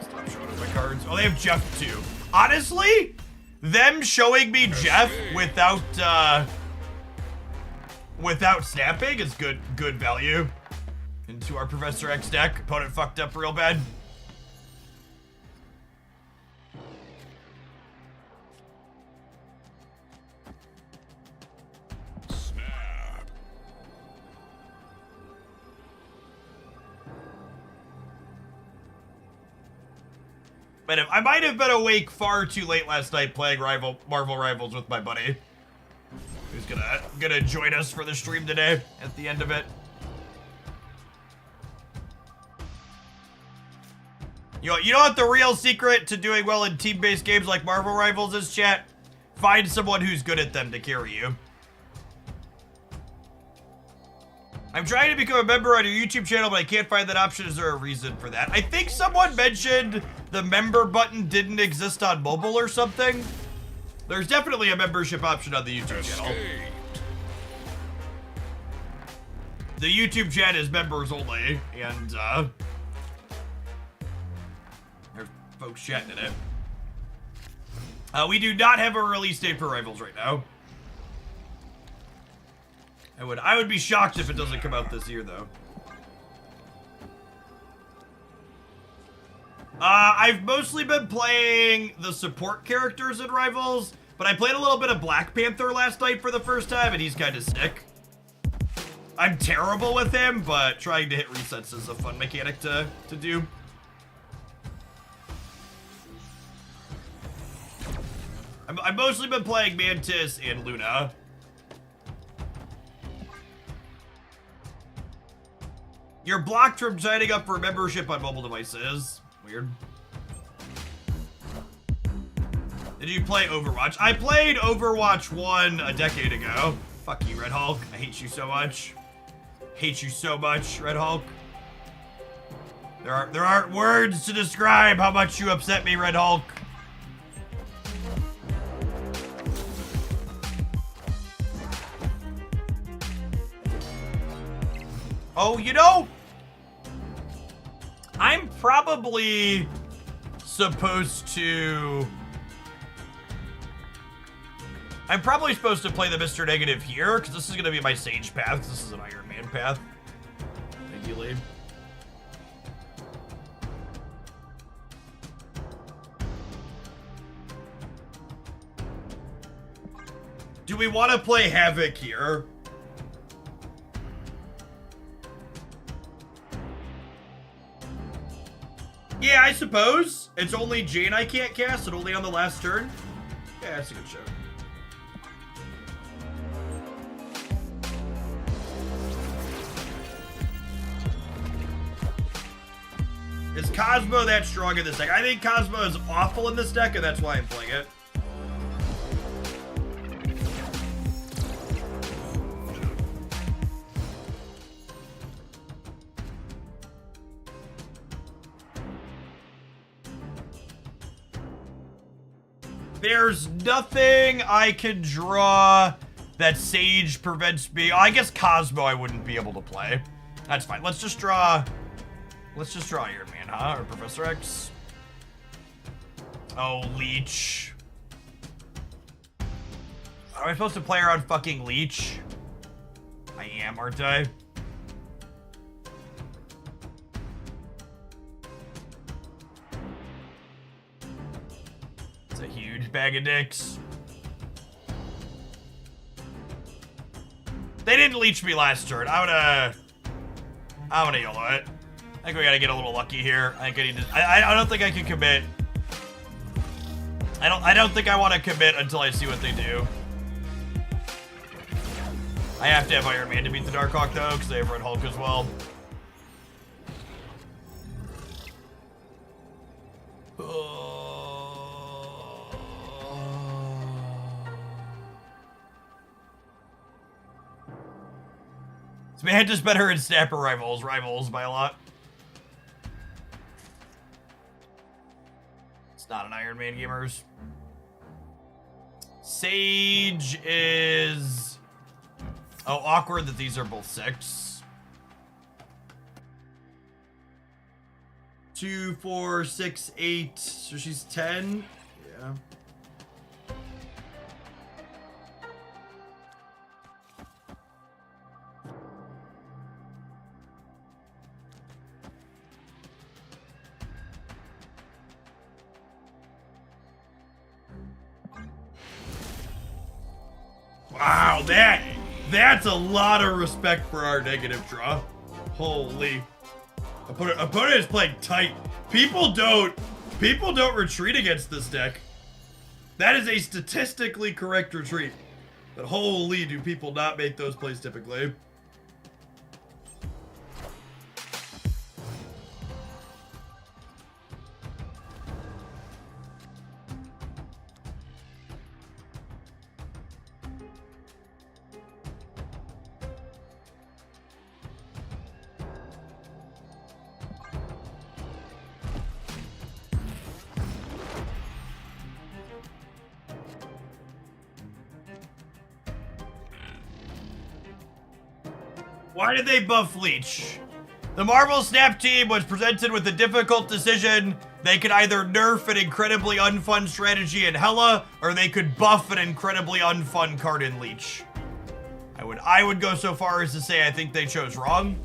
Stop showing us my cards. Oh, they have Jeff too. Honestly, them showing me Jeff without without snapping is good value. Into our Professor X deck. Opponent fucked up real bad. Snap. But I might have been awake far too late last night playing Marvel Rivals with my buddy, who's gonna join us for the stream today at the end of it. You know what the real secret to doing well in team-based games like Marvel Rivals is, chat? Find someone who's good at them to carry you. I'm trying to become a member on your YouTube channel, but I can't find that option. Is there a reason for that? I think someone mentioned the member button didn't exist on mobile or something. There's definitely a membership option on the YouTube channel. Escaped. The YouTube chat is members only, and there's folks chatting in it. We do not have a release date for Rivals right now. I would be shocked if it doesn't come out this year, though. I've mostly been playing the support characters in Rivals, but I played a little bit of Black Panther last night for the first time, and he's kind of sick. I'm terrible with him, but trying to hit resets is a fun mechanic to do. I've mostly been playing Mantis and Luna. You're blocked from signing up for membership on mobile devices. Weird. Did you play Overwatch? I played Overwatch 1 a decade ago. Fuck you, Red Hulk. I hate you so much. Hate you so much, Red Hulk. There aren't words to describe how much you upset me, Red Hulk. Oh, you know, I'm probably supposed to play the Mr. Negative here, because this is going to be my Sage path. This is an Iron Man path, ideally. Do we want to play Havoc here? Yeah, I suppose. It's only Jane I can't cast, and only on the last turn. Yeah, that's a good show. Is Cosmo that strong in this deck? I think Cosmo is awful in this deck, and that's why I'm playing it. There's nothing I can draw that Sage prevents me. I guess Cosmo I wouldn't be able to play. That's fine. Let's just draw Iron Man, huh? Or Professor X. Oh, Leech. Am I supposed to play around fucking Leech? I am, aren't I? It's a huge bag of dicks. They didn't leech me last turn. I'm gonna YOLO it. I think we gotta get a little lucky here. I think I need to. I don't think I can commit. I don't think I want to commit until I see what they do. I have to have Iron Man to beat the Darkhawk though, because they have Red Hulk as well. This man just better in Snapper Rivals by a lot. It's not an Iron Man, gamers. Sage is... Oh, awkward that these are both 6. 2, 4, 6, 8. So she's 10. Yeah. Wow, that's a lot of respect for our negative draw. Holy. Opponent is playing tight. People don't retreat against this deck. That is a statistically correct retreat. But holy, do people not make those plays typically. Why did they buff Leech? The Marvel Snap team was presented with a difficult decision. They could either nerf an incredibly unfun strategy in Hela, or they could buff an incredibly unfun card in Leech. I would go so far as to say I think they chose wrong.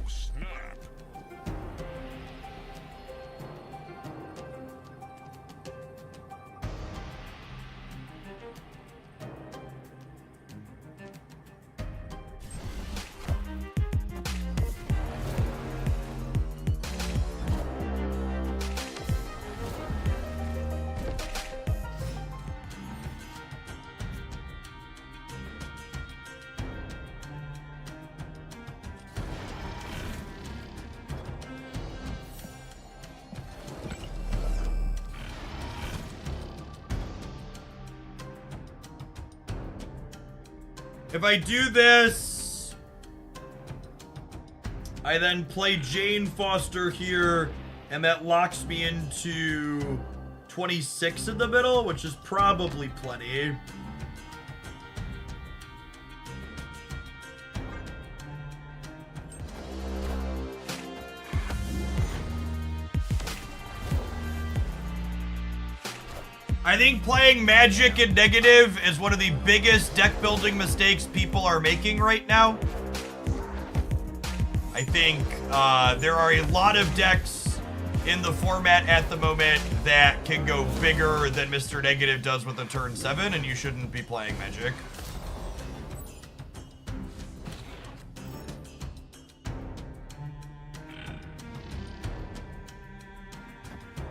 If I do this, I then play Jane Foster here, and that locks me into 26 in the middle, which is probably plenty. I think playing Magic in negative is one of the biggest deck building mistakes people are making right now. I think there are a lot of decks in the format at the moment that can go bigger than Mr. Negative does with a turn 7, and you shouldn't be playing Magic.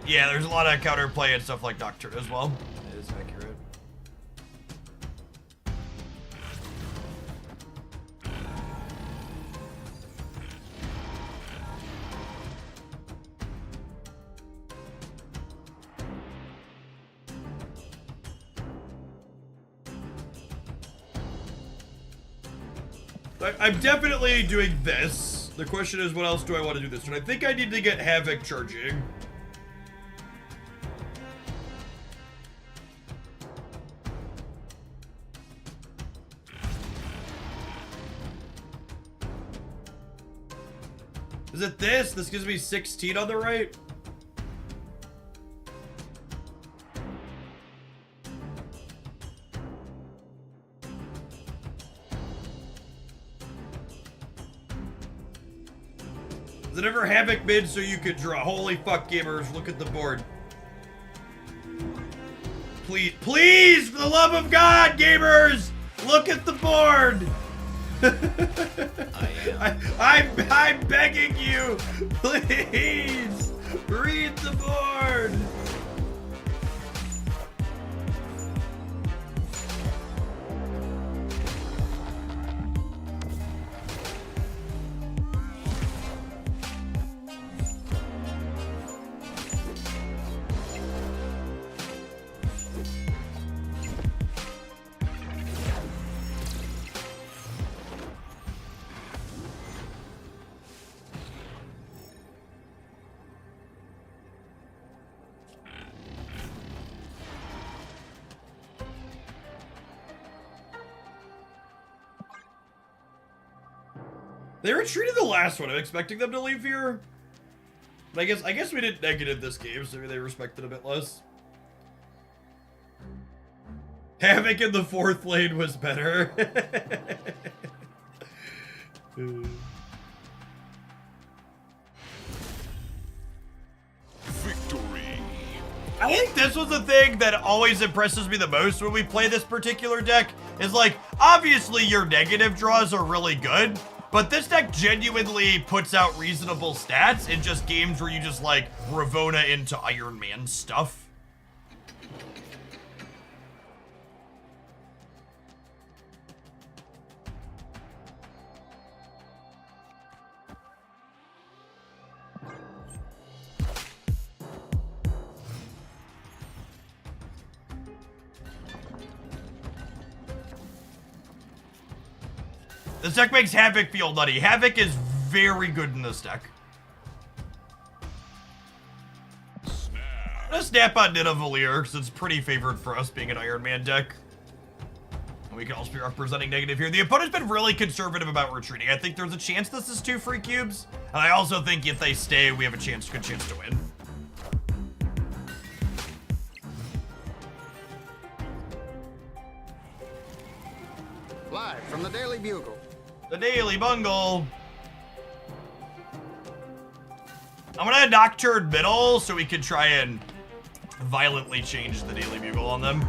Yeah, there's a lot of counterplay and stuff like Nocturne as well. It is accurate. I'm definitely doing this. The question is, what else do I want to do this? And I think I need to get Havoc charging. Is it this? This gives me 16 on the right? Is it ever Havoc mid so you could draw? Holy fuck, gamers, look at the board. Please, for the love of God, gamers, look at the board. I'm begging you, please read the board. They retreated the last one. I'm expecting them to leave here. But I guess we did negative this game, so maybe they respected a bit less. Havoc in the 4th lane was better. Victory. I think this was the thing that always impresses me the most when we play this particular deck, is like, obviously your negative draws are really good, but this deck genuinely puts out reasonable stats in just games where you just like Ravona into Iron Man stuff. This deck makes Havoc feel nutty. Havoc is very good in this deck. I'm gonna snap on Nidavellir because it's pretty favored for us being an Iron Man deck. And we can also be representing negative here. The opponent's been really conservative about retreating. I think there's a chance this is 2 free cubes. And I also think if they stay, we have a good chance to win. Live from the Daily Bugle. The Daily Bungle. I'm gonna Nocturne middle so we can try and violently change the Daily Bugle on them.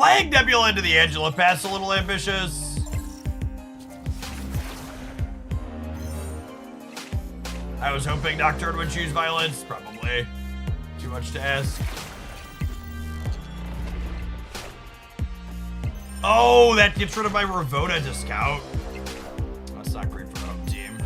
Flying Nebula into the Angela Pass a little ambitious. I was hoping Nocturne would choose violence. Probably too much to ask. Oh, that gets rid of my Ravona discount. That's not great for the home team.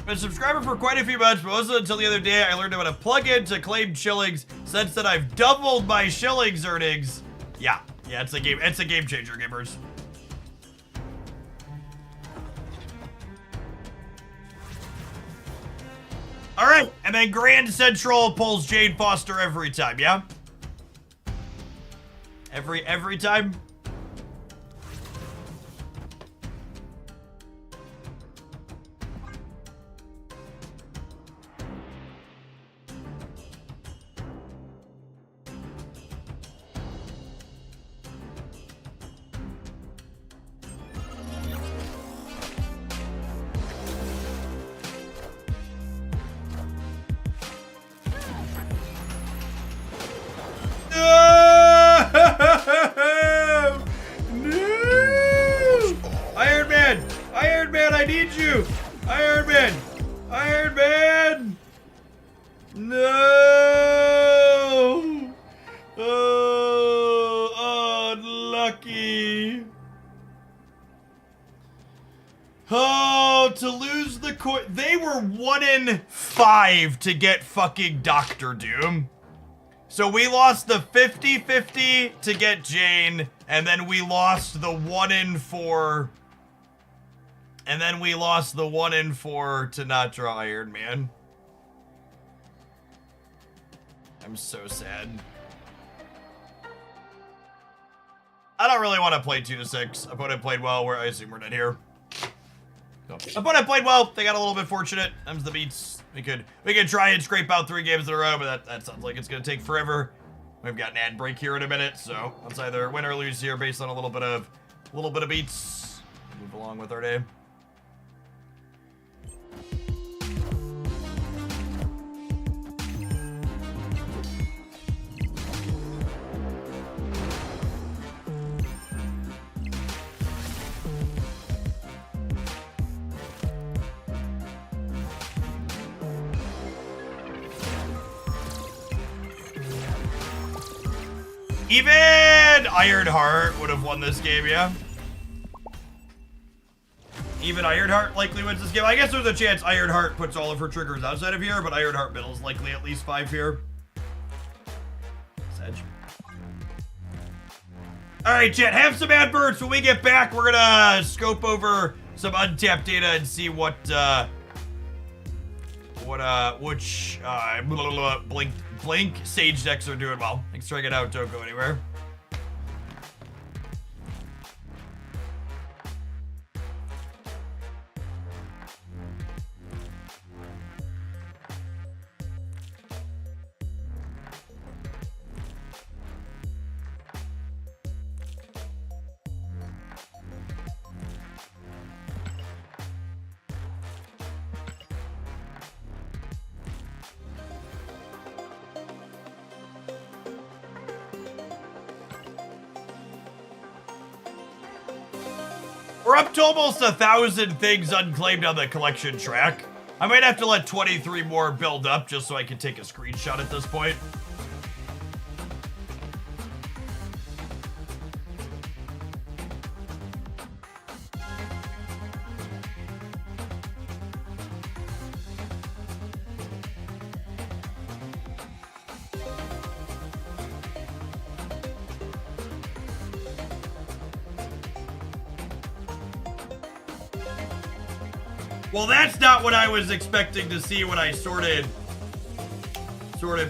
Been a subscriber for quite a few months, but wasn't until the other day I learned about a plugin to claim shillings. Since then, I've doubled my shillings earnings. Yeah, it's a game changer, gamers. All right, and then Grand Central pulls Jane Foster every time, yeah? Every time? I need you! Iron Man! Iron Man! No! Oh, unlucky. Oh, to lose the coin. They were 1 in 5 to get fucking Dr. Doom. So we lost the 50-50 to get Jane, and then we lost the 1 in 4. And then we lost the 1 in 4 to not draw Iron Man. I'm so sad. I don't really want to play 2-6. Opponent played well. I assume we're dead here. Opponent played well. They got a little bit fortunate. Them's the beats. We could try and scrape out 3 games in a row, but that sounds like it's gonna take forever. We've got an ad break here in a minute, so let's either win or lose here based on a little bit of beats. Move along with our day. Even Ironheart would have won this game, yeah? Even Ironheart likely wins this game. I guess there's a chance Ironheart puts all of her triggers outside of here, but Ironheart middle is likely at least 5 here. Sedge. All right, chat, have some adverts. When we get back, we're gonna scope over some untapped data and see which Blink Sage decks are doing well. Thanks for checking it out. Don't go anywhere. We're up to almost 1,000 things unclaimed on the collection track. I might have to let 23 more build up just so I can take a screenshot at this point. Well, that's not what I was expecting to see when I sorted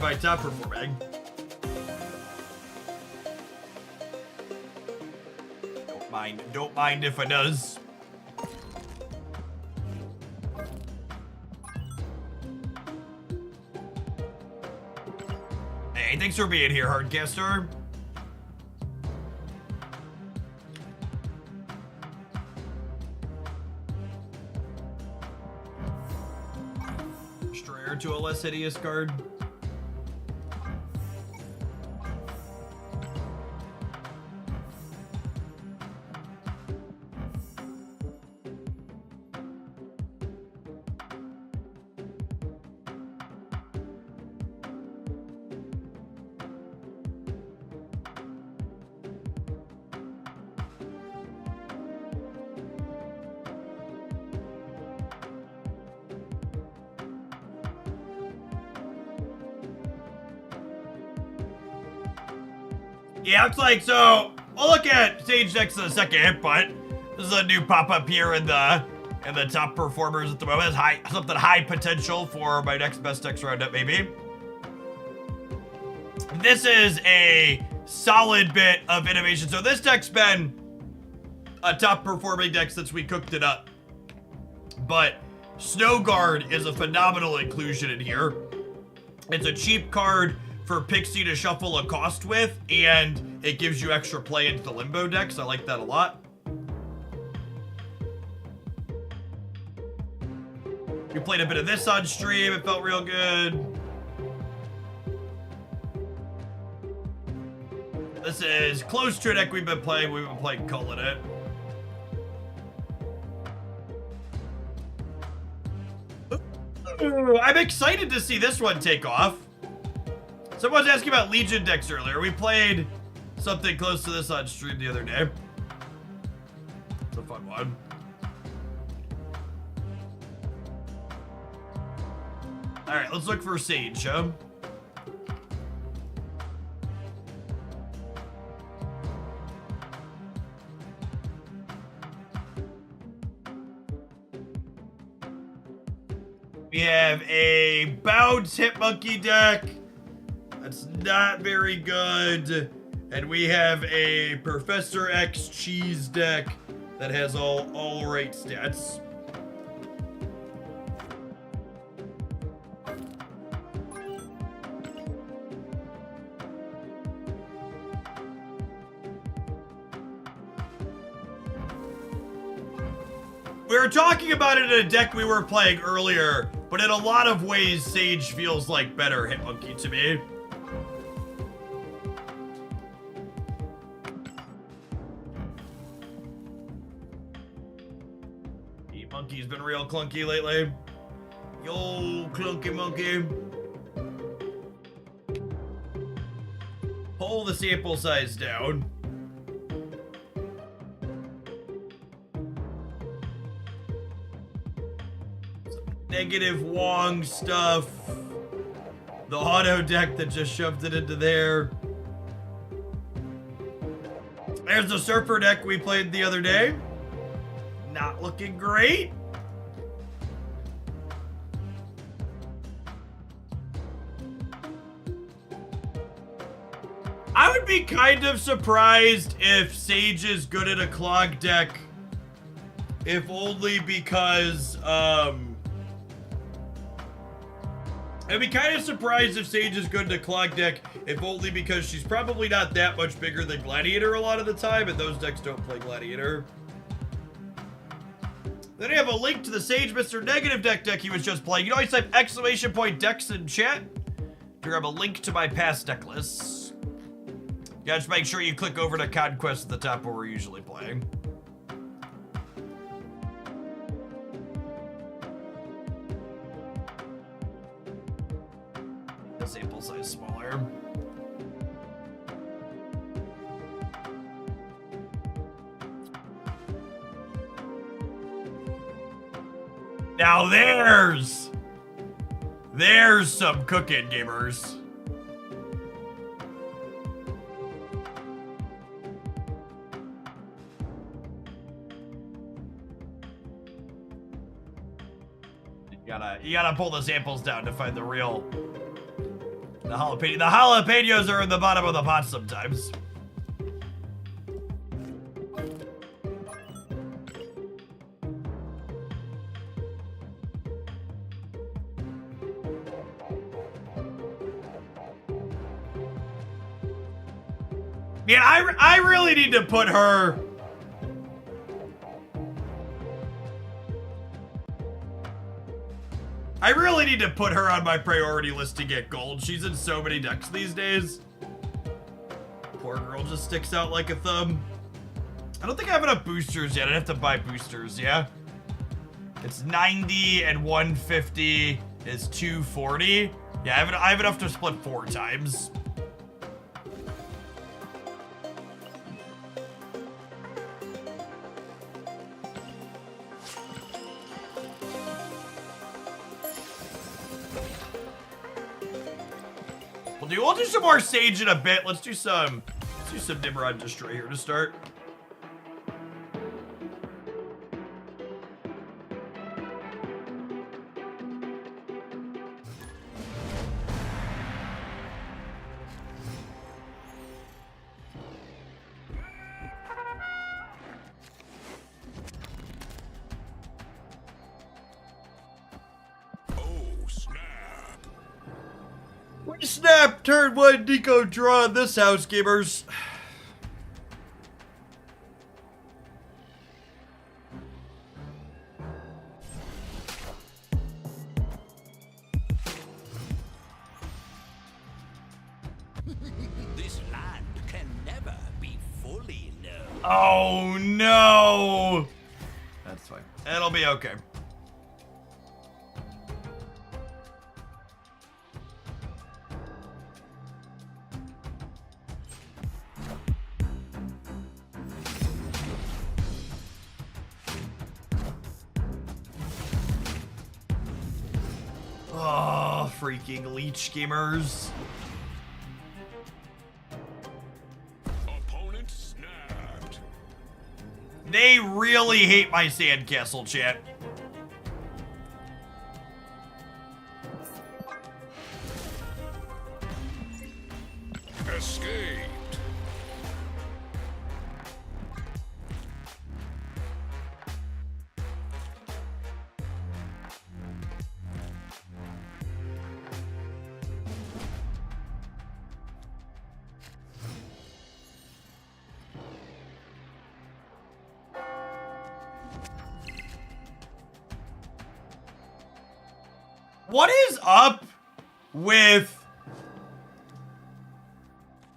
by top performing. Don't mind if it does. Hey, thanks for being here, Hardcaster. To a less hideous card. Yeah, it's like, so we'll look at Sage decks in a second, but this is a new pop-up here in the top performers at the moment. It's something high potential for my next best decks roundup, maybe. This is a solid bit of innovation. So this deck's been a top performing deck since we cooked it up. But Snow Guard is a phenomenal inclusion in here. It's a cheap card for Pixie to shuffle a cost with, and it gives you extra play into the Limbo decks. I like that a lot. We played a bit of this on stream. It felt real good. This is close to a deck we've been playing. We've been playing Culling It. Ooh, I'm excited to see this one take off. Someone was asking about Legion decks earlier. We played something close to this on stream the other day. It's a fun one. All right, let's look for Sage, huh? We have a Bounce Hitmonkey deck. That's not very good. And we have a Professor X Cheese deck that has all right stats. We were talking about it in a deck we were playing earlier, but in a lot of ways, Sage feels like better Hitmonkey to me. Hitmonkey's been real clunky lately. Yo, clunky monkey. Pull the sample size down. Negative Wong stuff. The auto deck that just shoved it into there. There's the Surfer deck we played the other day. Not looking great. I would be kind of surprised if Sage is good at a clog deck, if only because, I'd be kind of surprised if Sage is good at a clog deck, if only because she's probably not that much bigger than Gladiator a lot of the time, and those decks don't play Gladiator. Then I have a link to the Sage Mr. Negative deck he was just playing. You know, I type !decks in chat to grab a link to my past deck lists. You gotta just make sure you click over to Conquest at the top where we're usually playing. The sample size smaller. Now there's some cooking, gamers. You gotta pull the samples down to find the real. The jalapenos are in the bottom of the pot sometimes. Man, I really need to put her. I really need to put her on my priority list to get gold. She's in so many decks these days. Poor girl just sticks out like a thumb. I don't think I have enough boosters yet. I'd have to buy boosters, yeah? It's 90 and 150 is 240. Yeah, I have enough to split 4 times. We'll do some more Sage in a bit. Let's do some Nimrod Destroy here to start. Snap! Turn 1, Nico draw in this house, gamers. This land can never be fully known. Oh no! That's fine. It'll be okay. Oh, freaking leech gamers. Opponent snapped. They really hate my sandcastle, chat. Escaped. What is up with...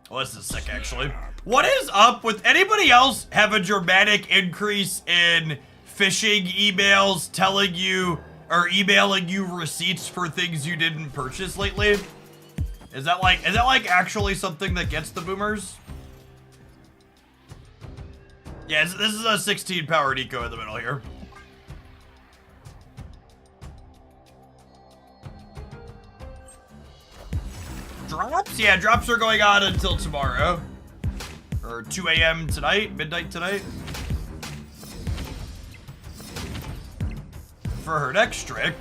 Oh, this is sick, actually. What is up with anybody else have a dramatic increase in phishing emails telling you or emailing you receipts for things you didn't purchase lately? Is that like actually something that gets the boomers? Yeah, this is a 16 powered eco in the middle here. Drops? Yeah, drops are going on until tomorrow. Or or 2 a.m. tonight, midnight tonight. For her next trick.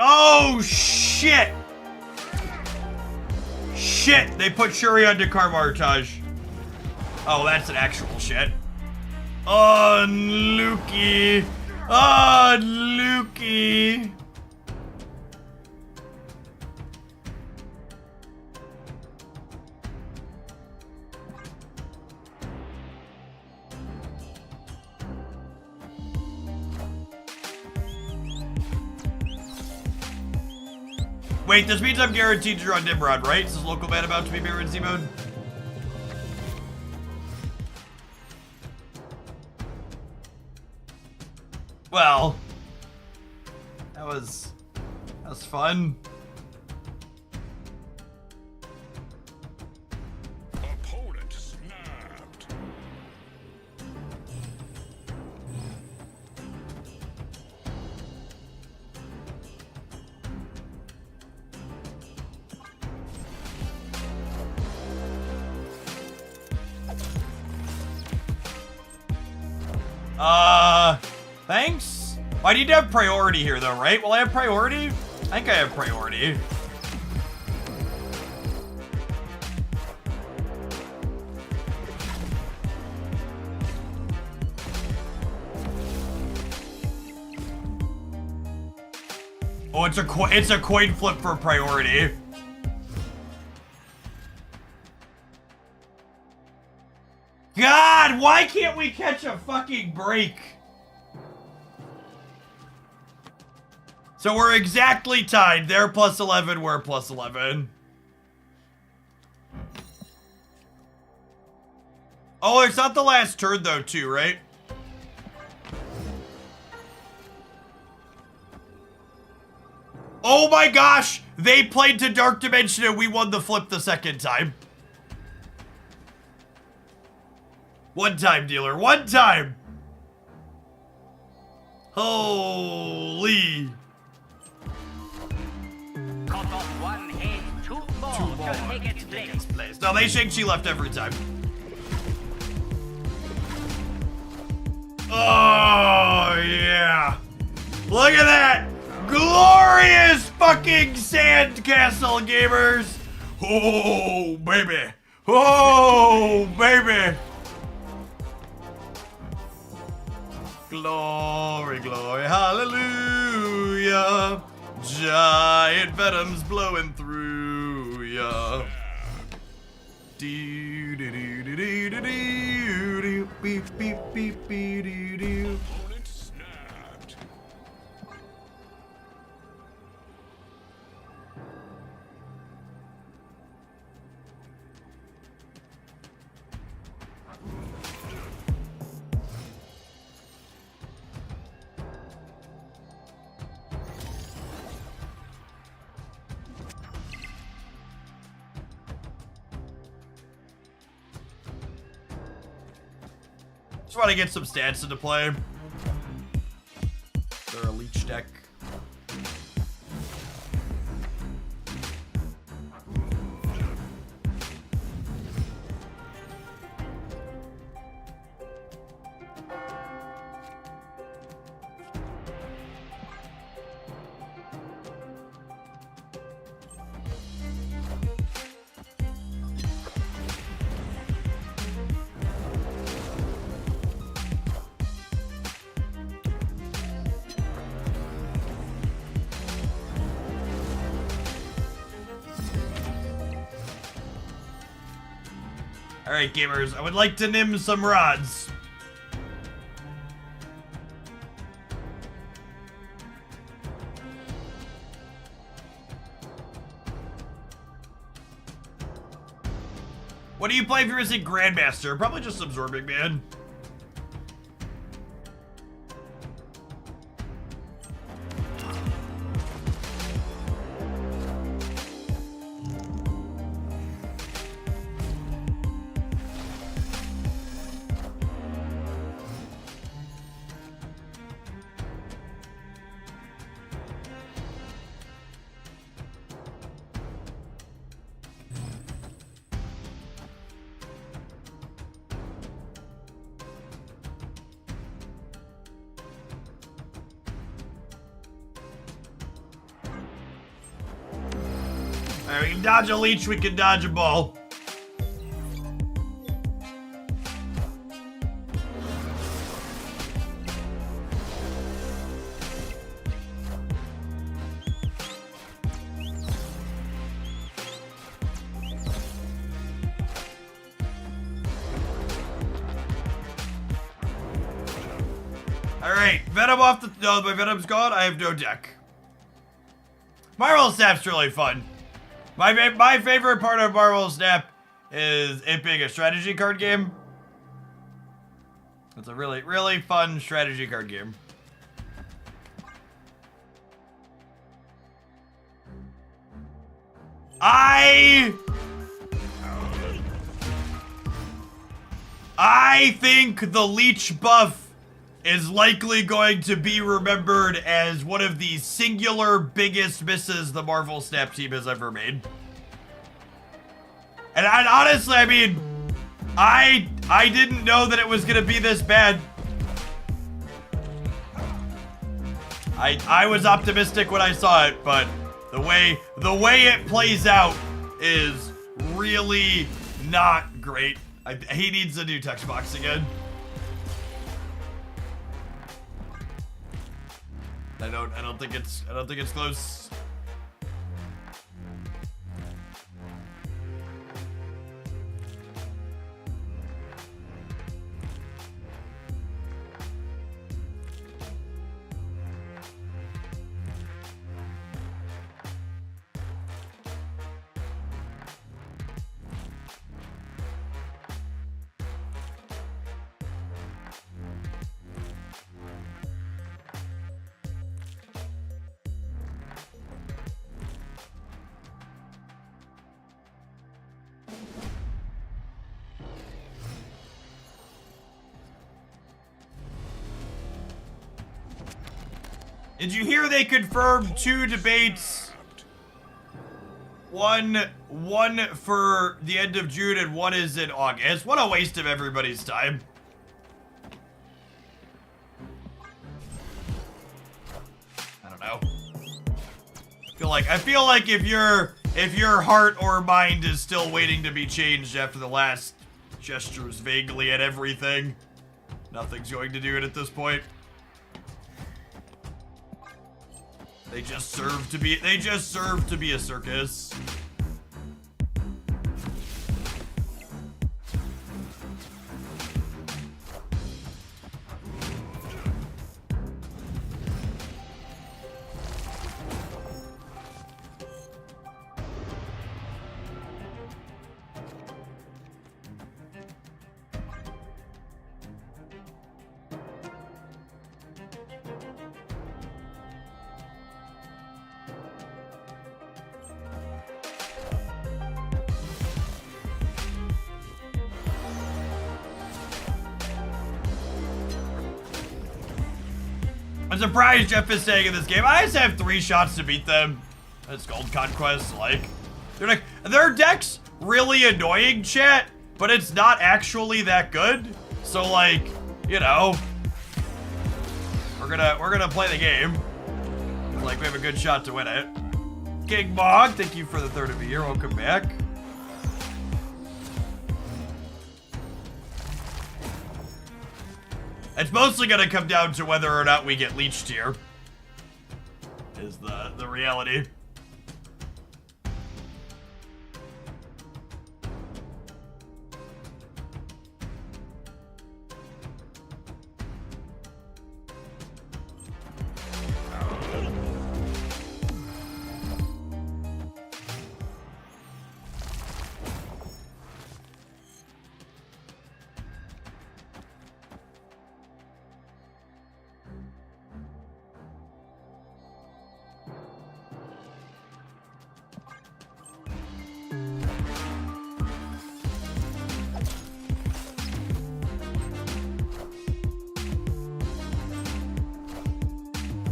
Oh, shit! Shit, they put Shuri on Decarmartage. Oh, that's an actual shit. Unlucky. Unlucky. Wait, this means I'm guaranteed to draw Nimrod, right? Is this local man about to be mirrored in Z mode? Well, that was fun. Opponent snapped. Thanks? I need to have priority here though, right? Will I have priority? I think I have priority. Oh, it's a coin flip for priority. God, why can't we catch a fucking break? So we're exactly tied. They're plus 11, we're plus 11. Oh, it's not the last turn though, too, right? Oh my gosh! They played to Dark Dimension and we won the flip the second time. One time, dealer. One time! Holy... Cut off one head, two more to take its place. No, they Shang-Chi left every time. Oh, yeah. Look at that. Glorious fucking sandcastle, gamers. Oh, baby. Oh, baby. Glory, glory, hallelujah. Giant venoms blowing through ya. Do do do do do do do do beep beep beep beep do do. Opponent snapped. Just want to get some stats into play. They're a leech deck. Alright, gamers, I would like to nim some rods. What do you play if you're missing Grandmaster? Probably just Absorbing Man. Alright, we can dodge a leech, we can dodge a ball. Alright, Venom off the... No, my Venom's gone. I have no deck. Marvel Snap's really fun. My favorite part of Marvel Snap is it being a strategy card game. It's a really, really fun strategy card game. I think the leech buff is likely going to be remembered as one of the singular biggest misses the Marvel Snap team has ever made. And honestly, I mean, I didn't know that it was gonna be this bad. I was optimistic when I saw it, but the way it plays out is really not great. He needs a new text box again. I don't think it's close. Did you hear they confirmed 2 debates? One for the end of June and one is in August. What a waste of everybody's time. I don't know. I feel like if your heart or mind is still waiting to be changed after the last gestures vaguely at everything, nothing's going to do it at this point. They just serve to be a circus. I'm surprised Jeff is saying in this game, I just have 3 shots to beat them. That's Gold Conquest, their deck's really annoying, chat, but it's not actually that good. So you know, we're gonna play the game. We have a good shot to win it. King Mog, thank you for the 3rd of the year. Welcome back. It's mostly gonna come down to whether or not we get leeched here. Is the reality.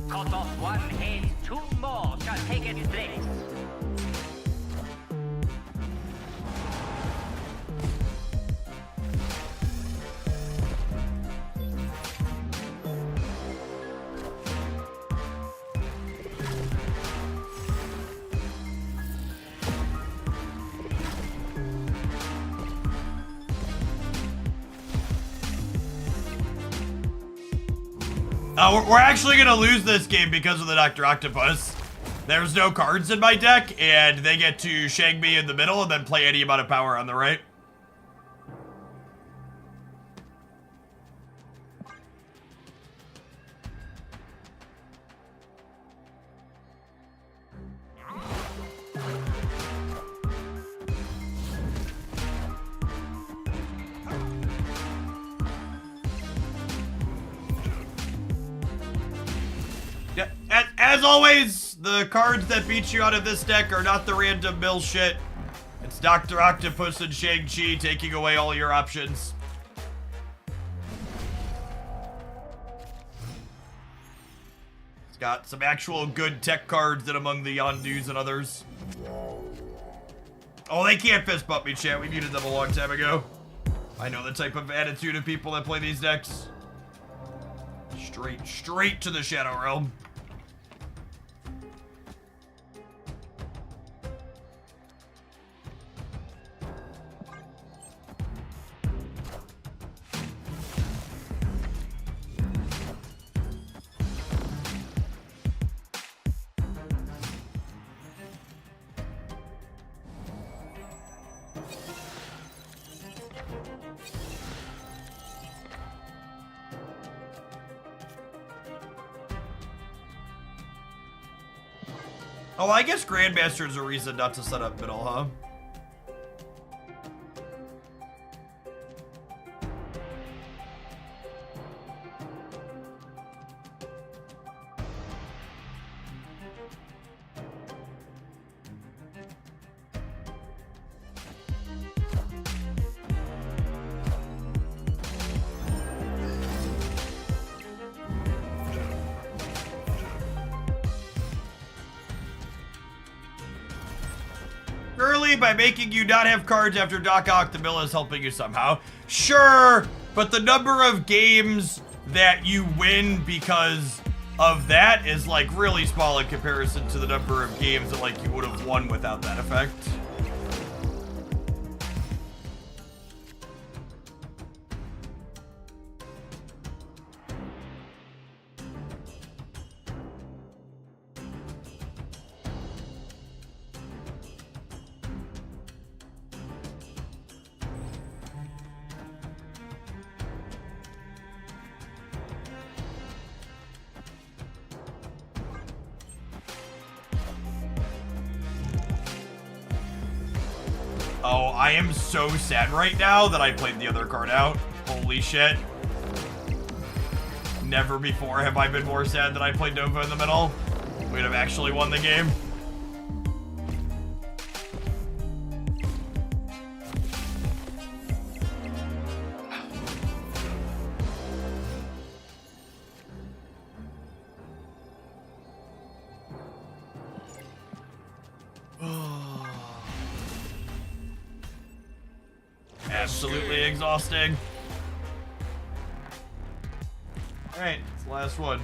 Cut off one head, 2 more shall take its place. We're actually gonna lose this game because of the Dr. Octopus. There's no cards in my deck, and they get to shag me in the middle and then play any amount of power on the right. Yeah, as always, the cards that beat you out of this deck are not the random mill shit. It's Dr. Octopus and Shang-Chi taking away all your options. It's got some actual good tech cards in among the Yondus and others. Oh, they can't fist bump me, chat. We muted them a long time ago. I know the type of attitude of people that play these decks. Straight to the Shadow Realm. Oh, I guess Grandmaster's a reason not to set up middle, huh? Early by making you not have cards after Doc Ock, the mill is helping you somehow. Sure, but the number of games that you win because of that is like really small in comparison to the number of games that like you would have won without that effect. Oh, I am so sad right now that I played the other card out. Holy shit. Never before have I been more sad that I played Nova in the middle. We'd have actually won the game. Absolutely exhausting. Alright, it's the last one.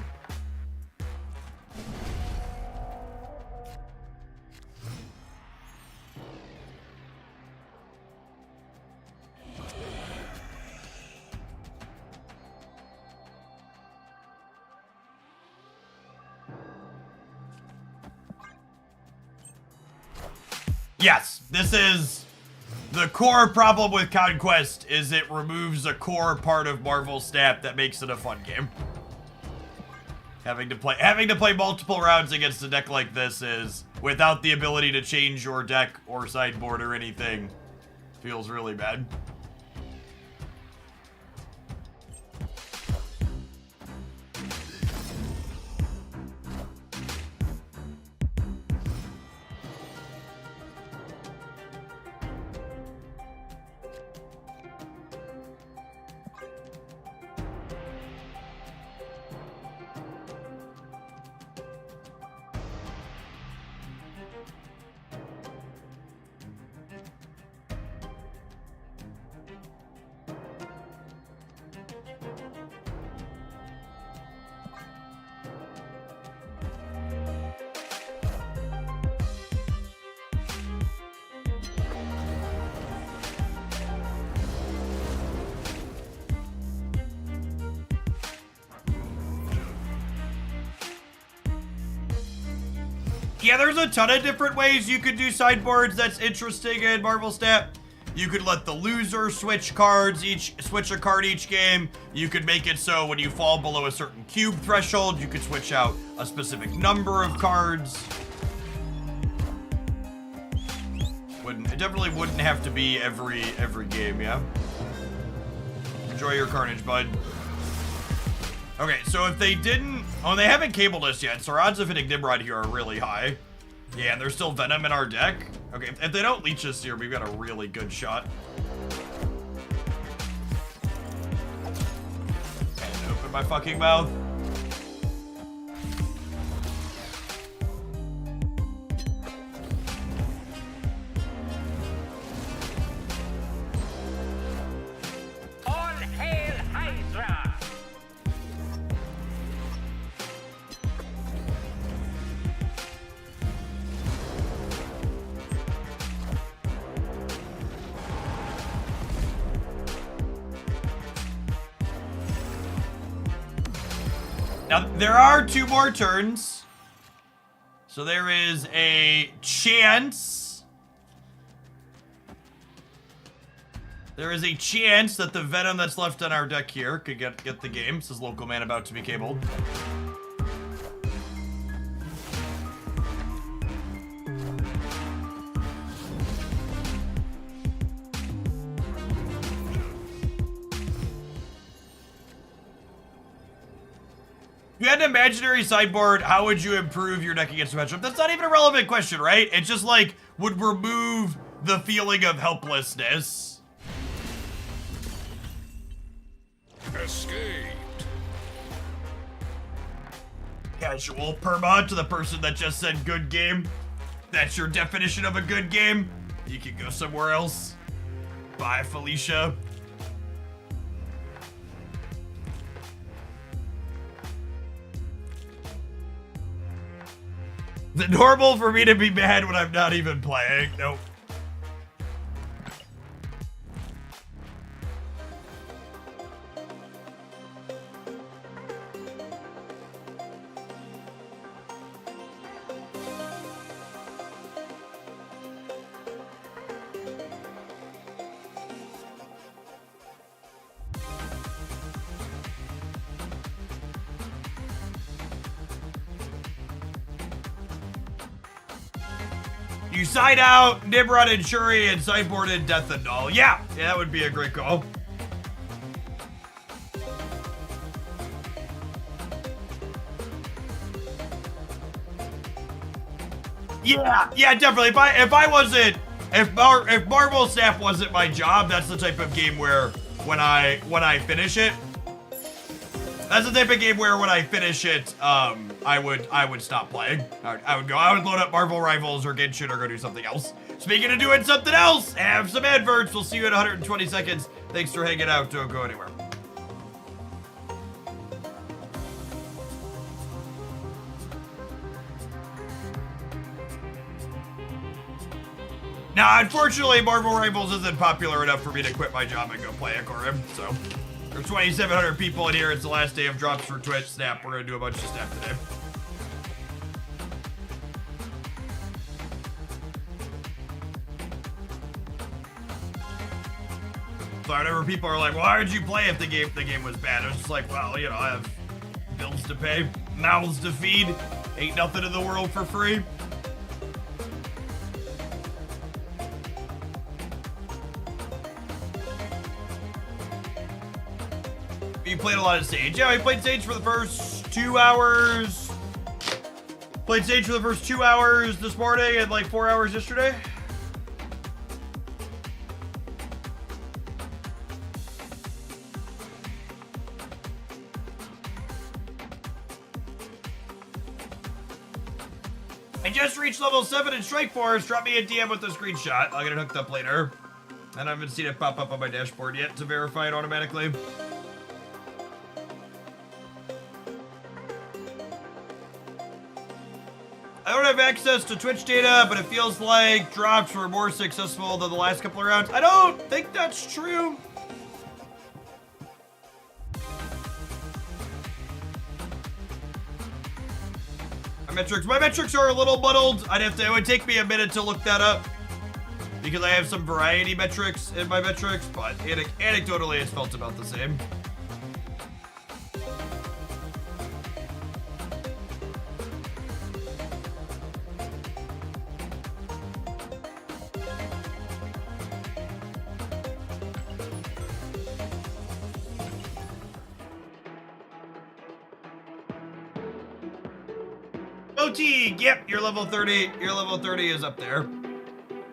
Yes, this is the core problem with Conquest is it removes a core part of Marvel's stat that makes it a fun game. Having to play multiple rounds against a deck like this is, without the ability to change your deck or sideboard or anything, feels really bad. Yeah, there's a ton of different ways you could do sideboards that's interesting in Marvel Snap. You could let the loser switch a card each game. You could make it so when you fall below a certain cube threshold, you could switch out a specific number of cards. It definitely wouldn't have to be every game, yeah? Enjoy your carnage, bud. Okay, so if they didn't... Oh, they haven't cabled us yet, so our odds of hitting Nimrod here are really high. Yeah, and there's still Venom in our deck. Okay, if they don't leech us here, we've got a really good shot. And open my fucking mouth. All hail Hydra! Now, there are 2 more turns. So there is a chance. There is a chance that the Venom that's left on our deck here could get the game. Says local man about to be cabled. If you had an imaginary sideboard, how would you improve your deck against a matchup? That's not even a relevant question, right? It's just like, would remove the feeling of helplessness. Escaped. Casual perma to the person that just said good game. That's your definition of a good game? You can go somewhere else. Bye, Felicia. Is it normal for me to be mad when I'm not even playing? Nope. You side out Nimrod and Shuri and sideboarded Death and Null. Yeah, that would be a great call. Yeah, definitely. If Marvel Snap wasn't my job, that's the type of game where when I finish it, that's the type of game where when I finish it, I would stop playing. I would load up Marvel Rivals or Genshin or go do something else. Speaking of doing something else, have some adverts. We'll see you in 120 seconds. Thanks for hanging out. Don't go anywhere. Now, unfortunately, Marvel Rivals isn't popular enough for me to quit my job and go play Ikorim, so... There's 2,700 people in here. It's the last day of drops for Twitch Snap. We're gonna do a bunch of Snap today. So whenever people are like, well, why did you play if the game was bad? I was just like, well, you know, I have bills to pay, mouths to feed. Ain't nothing in the world for free. You played a lot of Sage. Yeah, I played Sage for the first 2 hours. Played Sage for the first 2 hours this morning and like 4 hours yesterday. I just reached level 7 in Strike Force. Drop me a DM with a screenshot. I'll get it hooked up later. And I haven't seen it pop up on my dashboard yet to verify it automatically. I don't have access to Twitch data, but it feels like drops were more successful than the last couple of rounds. I don't think that's true. I metrics. My metrics are a little muddled. It would take me a minute to look that up because I have some variety metrics in my metrics, but anecdotally it's felt about the same. Boteague, yep, you're level 30. Your level 30 is up there.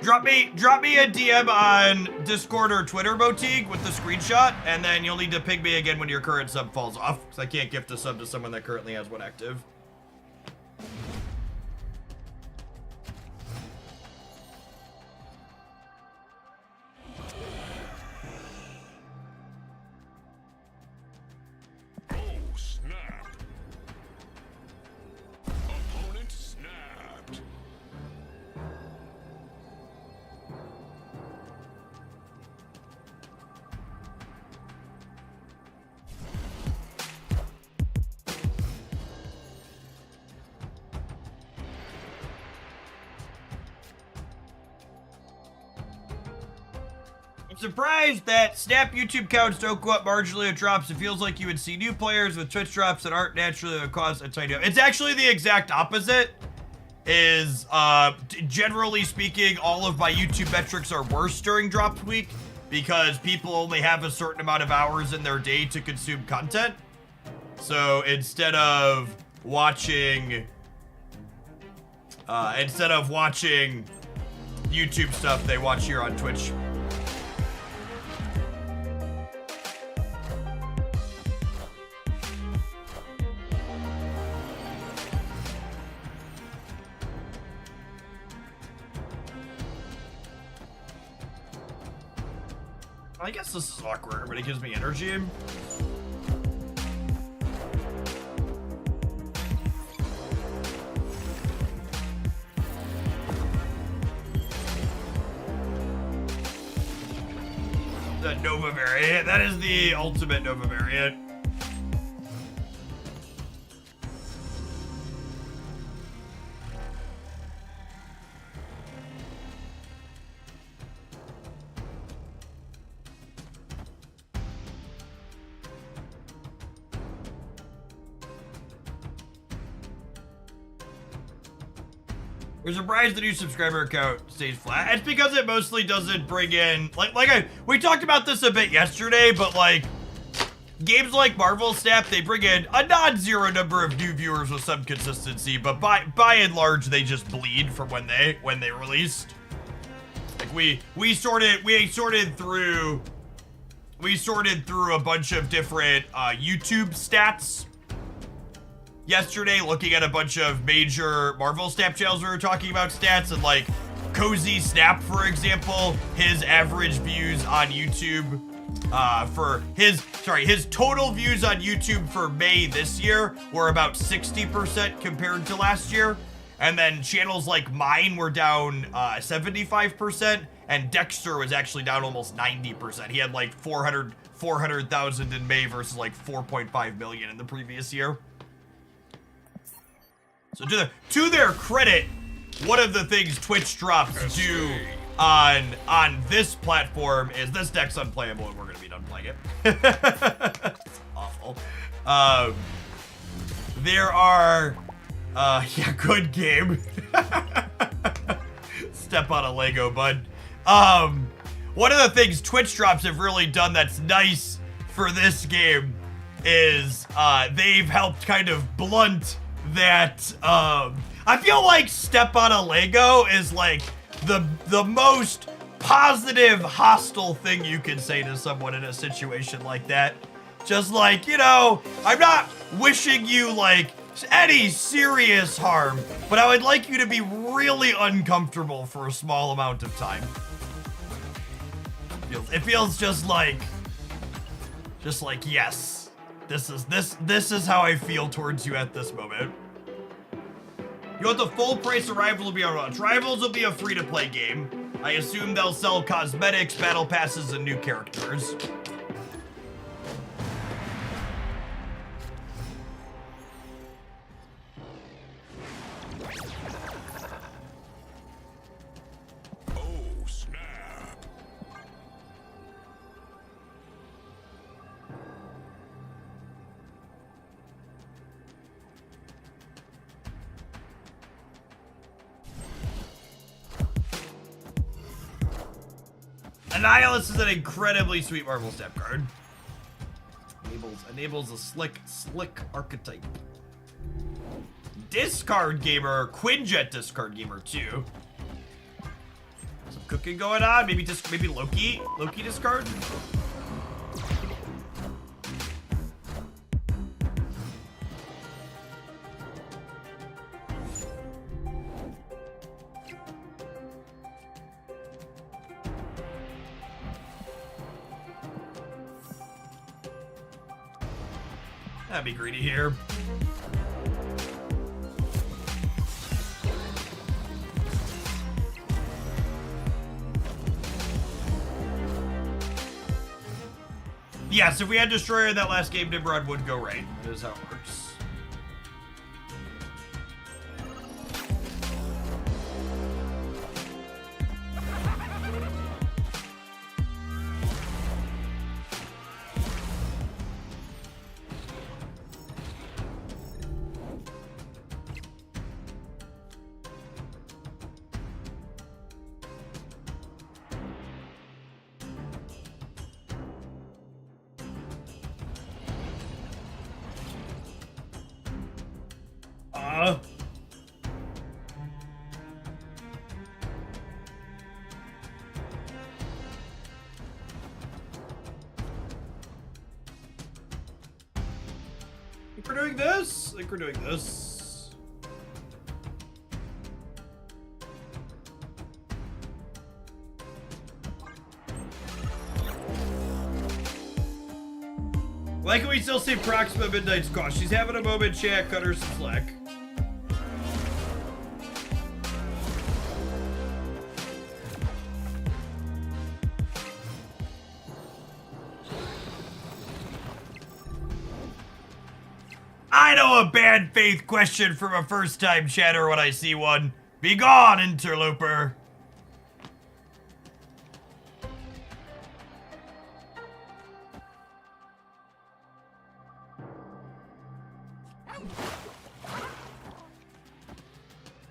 Drop me a DM on Discord or Twitter, Boteague, with the screenshot, and then you'll need to ping me again when your current sub falls off, because I can't gift a sub to someone that currently has one active. Oh, snap. Opponent snapped. I'm surprised that Snap YouTube counts don't go up marginally with drops. It feels like you would see new players with Twitch drops that aren't naturally going to cause a tiny... It's actually the exact opposite. Generally speaking, all of my YouTube metrics are worse during drop week because people only have a certain amount of hours in their day to consume content. So instead of watching YouTube stuff, they watch here on Twitch. I guess this is awkward, but it gives me energy. The Nova variant. That is the ultimate Nova variant. We're surprised the new subscriber count stays flat. It's because it mostly doesn't bring in, we talked about this a bit yesterday, but like, games like Marvel Snap, they bring in a non-zero number of new viewers with some consistency, but by and large, they just bleed from when they released. Like we sorted through a bunch of different YouTube stats yesterday, looking at a bunch of major Marvel Snap channels. We were talking about stats, and like Cozy Snap, for example, his average views on YouTube his total views on YouTube for May this year were about 60% compared to last year. And then channels like mine were down 75%, and Dexter was actually down almost 90%. He had like 400,000 in May versus like 4.5 million in the previous year. So to their credit, one of the things Twitch drops do on this platform is this deck's unplayable and we're gonna be done playing it. It's awful. There are yeah, good game. Step on a Lego, bud. One of the things Twitch drops have really done that's nice for this game is they've helped kind of blunt that I feel like Step on a Lego is like the most positive hostile thing you can say to someone in a situation like that. Just like, you know, I'm not wishing you like any serious harm, but I would like you to be really uncomfortable for a small amount of time. It feels just like yes, this is how I feel towards you at this moment. You want the full price of Rivals will be on launch. Rivals will be a free-to-play game. I assume they'll sell cosmetics, battle passes, and new characters. Annihilus is an incredibly sweet Marvel Step card. Enables a slick archetype. Discard gamer, Quinjet discard gamer too. Some cooking going on. Maybe Loki discard. That'd be greedy here. Yes, if we had Destroyer in that last game, Nimrod would go right. That is how it works. I think we're doing this. I think we're doing this. Why can we still see Proxima Midnight's cost? She's having a moment, chat. Cut her some slack. I know a bad faith question from a first-time chatter when I see one. Be gone, interloper.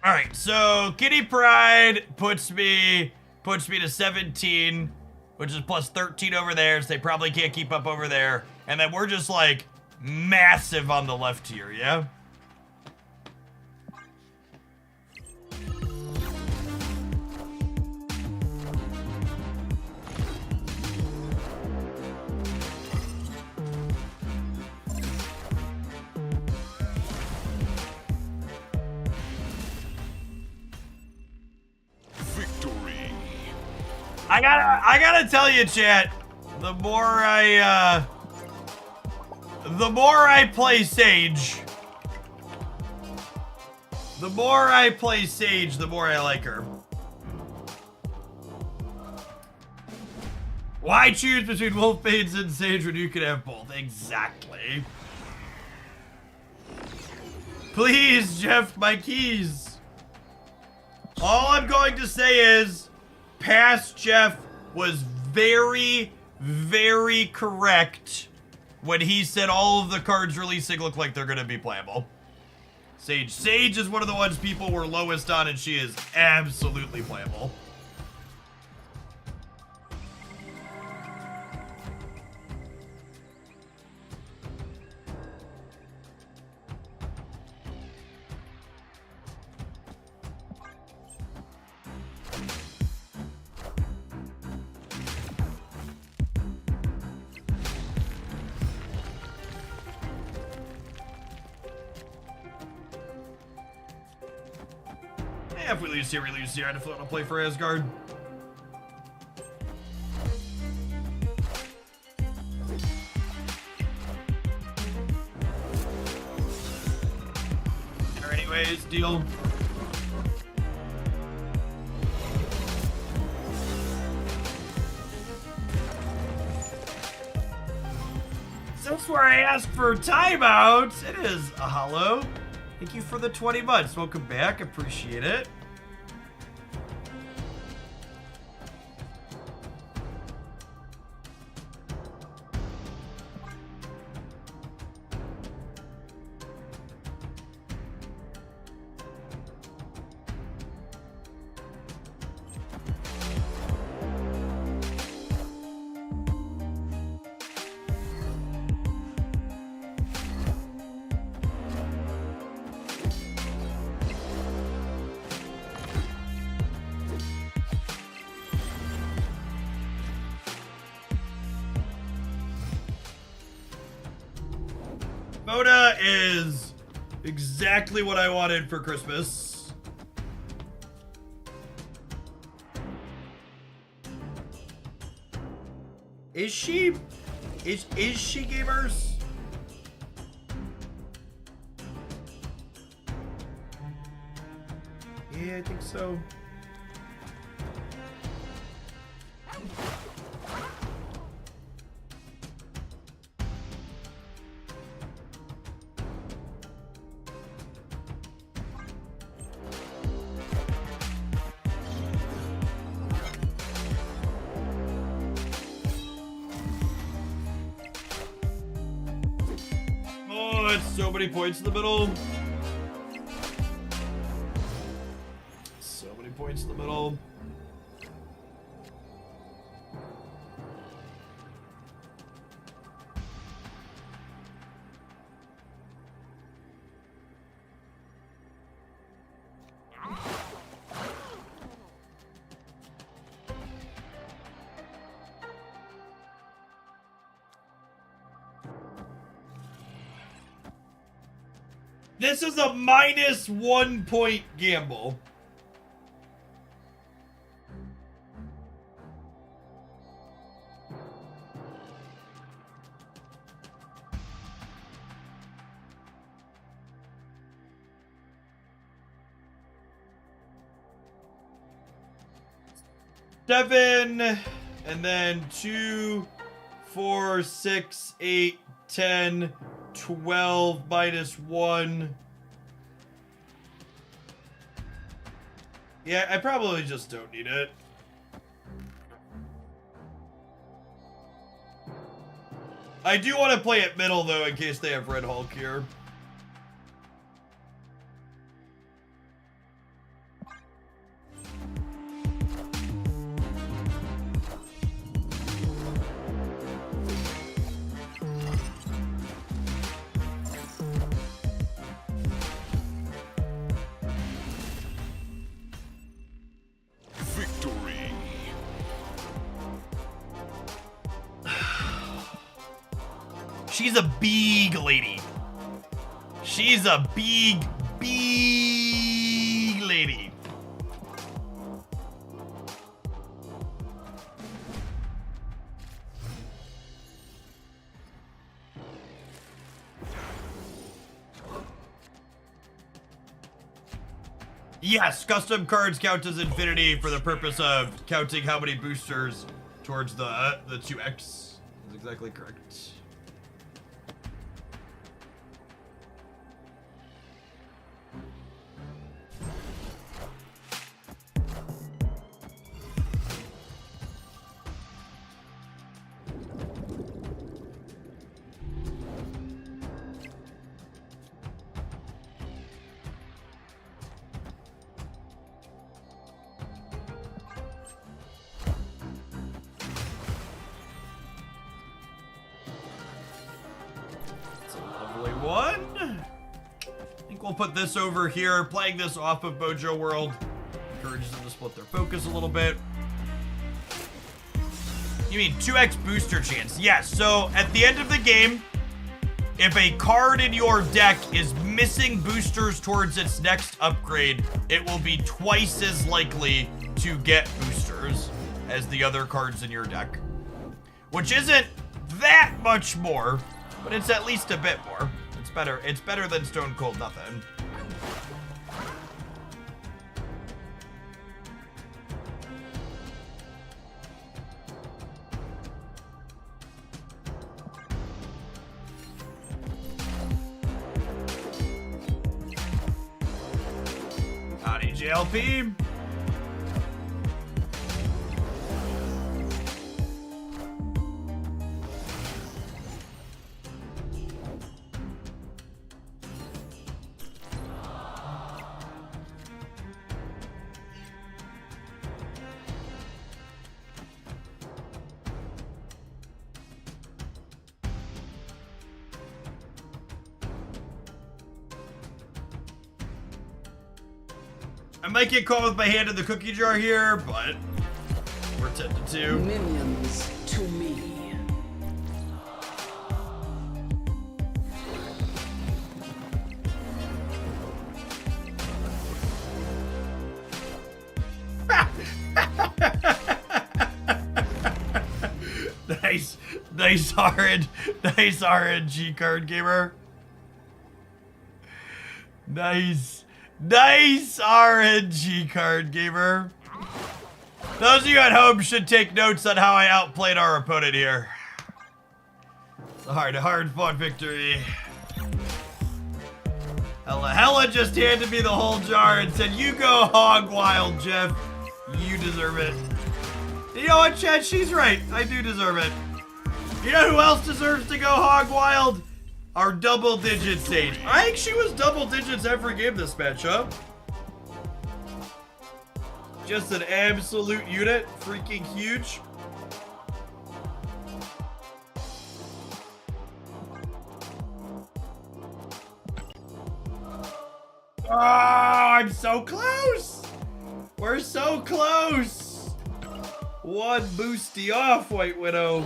Alright, so Kitty Pride puts me to 17, which is plus 13 over there, so they probably can't keep up over there. And then we're just like massive on the left here, yeah? Victory. I gotta tell you, chat, the more I play Sage, the more I like her. Why choose between Wolfbanes and Sage when you can have both? Exactly. Please, Jeff, my keys. All I'm going to say is, past Jeff was very, very correct when he said all of the cards releasing look like they're gonna be playable. Sage is one of the ones people were lowest on, and she is absolutely playable. If we lose here, we lose here. I don't want to play for Asgard. Or anyways, deal. Since where I asked for timeout, it is a hollow. Thank you for the 20 months. Welcome back. Appreciate it. Mona is exactly what I wanted for Christmas. Is she gamers? Yeah, I think so. Oh, it's so many points in the middle. So many points in the middle. This is a -1 point gamble. Seven, and then 2, 4, 6, 8, 10, 12 -1. Yeah, I probably just don't need it. I do want to play it middle, though, in case they have Red Hulk here. Victory. She's a big lady. She's a big lady. Yes, custom cards count as infinity for the purpose of counting how many boosters towards the 2x. That's exactly correct. One. I think we'll put this over here. Playing this off of Mojo World encourages them to split their focus a little bit. You mean 2x booster chance? Yes. So at the end of the game, if a card in your deck is missing boosters towards its next upgrade, it will be twice as likely to get boosters as the other cards in your deck, which isn't that much more, but it's at least a bit more. It's better than Stone Cold Nothing. Howdy, JLP. I might get caught with my hand in the cookie jar here, but we're tempted to. Minions to me. Nice RNG card gamer. Nice RNG card gamer. Those of you at home should take notes on how I outplayed our opponent here. It's a hard fought victory. Hella just handed me the whole jar and said, "You go hog wild, Jeff. You deserve it." You know what, Chad? She's right. I do deserve it. You know who else deserves to go hog wild? Our double digit Sage. I think she was double digits every game this matchup. Just an absolute unit. Freaking huge. Oh, I'm so close. We're so close. One boosty off, White Widow.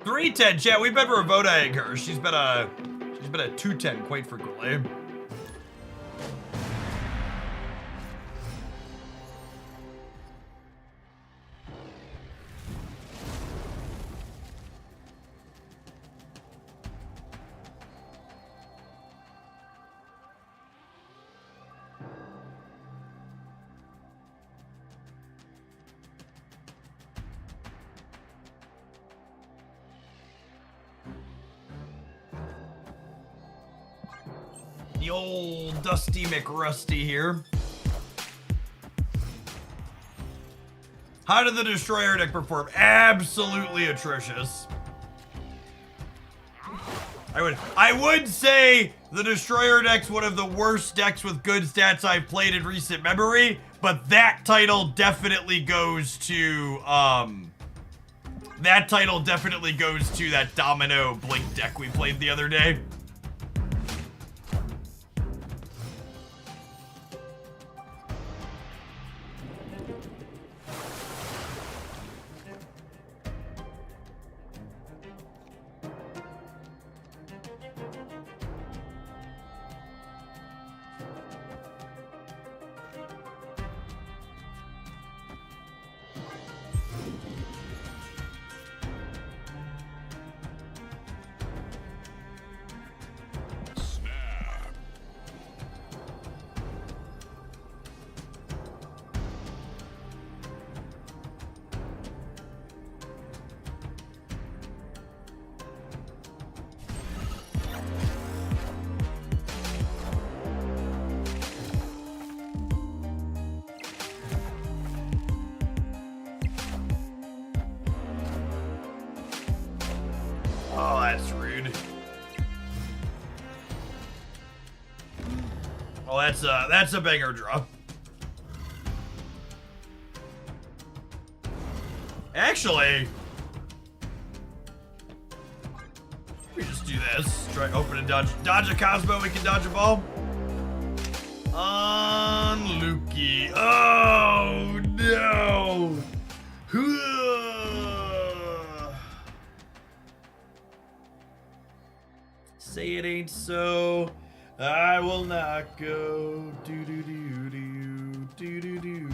$310, chat. We've been Ravodaing her. She's been a 210 quite frequently. The old Dusty McRusty here. How did the Destroyer deck perform? Absolutely atrocious. I would say the Destroyer deck's one of the worst decks with good stats I've played in recent memory, but that title definitely goes to that Domino Blink deck we played the other day. Oh, that's rude. Oh, that's a banger draw. Actually, we just do this. Try open and dodge a Cosmo. We can dodge a ball. On Lukey. Oh no. Say it ain't so. I will not go. Do do do do do do do do.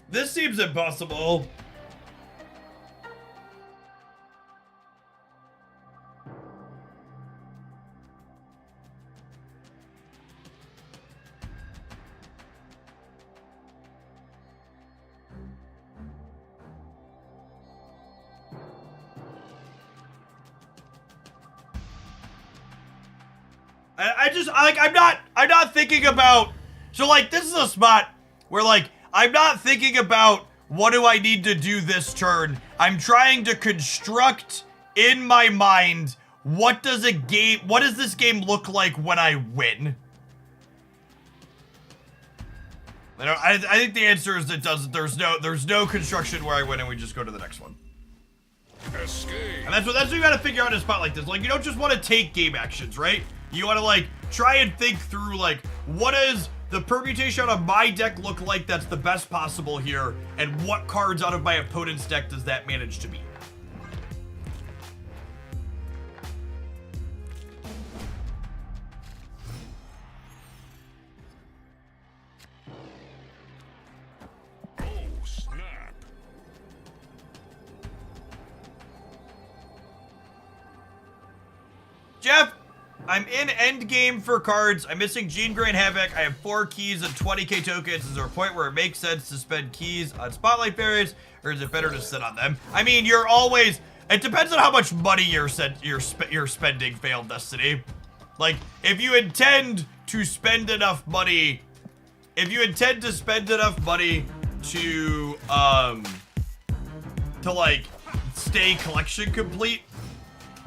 This seems impossible. I'm not thinking about, so like this is a spot where like I'm not thinking about what do I need to do this turn. I'm trying to construct in my mind what does this game look like when I win? I think the answer is it doesn't. There's no construction where I win and we just go to the next one. Escape. And that's what you gotta figure out in a spot like this. Like, you don't just want to take game actions, right? You want to like try and think through like what is the permutation of my deck look like that's the best possible here, and what cards out of my opponent's deck does that manage to be? Oh, snap. Jeff, I'm in endgame for cards. I'm missing Gene Grain Havoc. I have 4 keys and 20k tokens. Is there a point where it makes sense to spend keys on Spotlight Fairies, or is it better to sit on them? I mean, you're always... It depends on how much money you're spending, Failed Destiny. Like, if you intend to spend enough money... If you intend to spend enough money to, like, stay collection complete,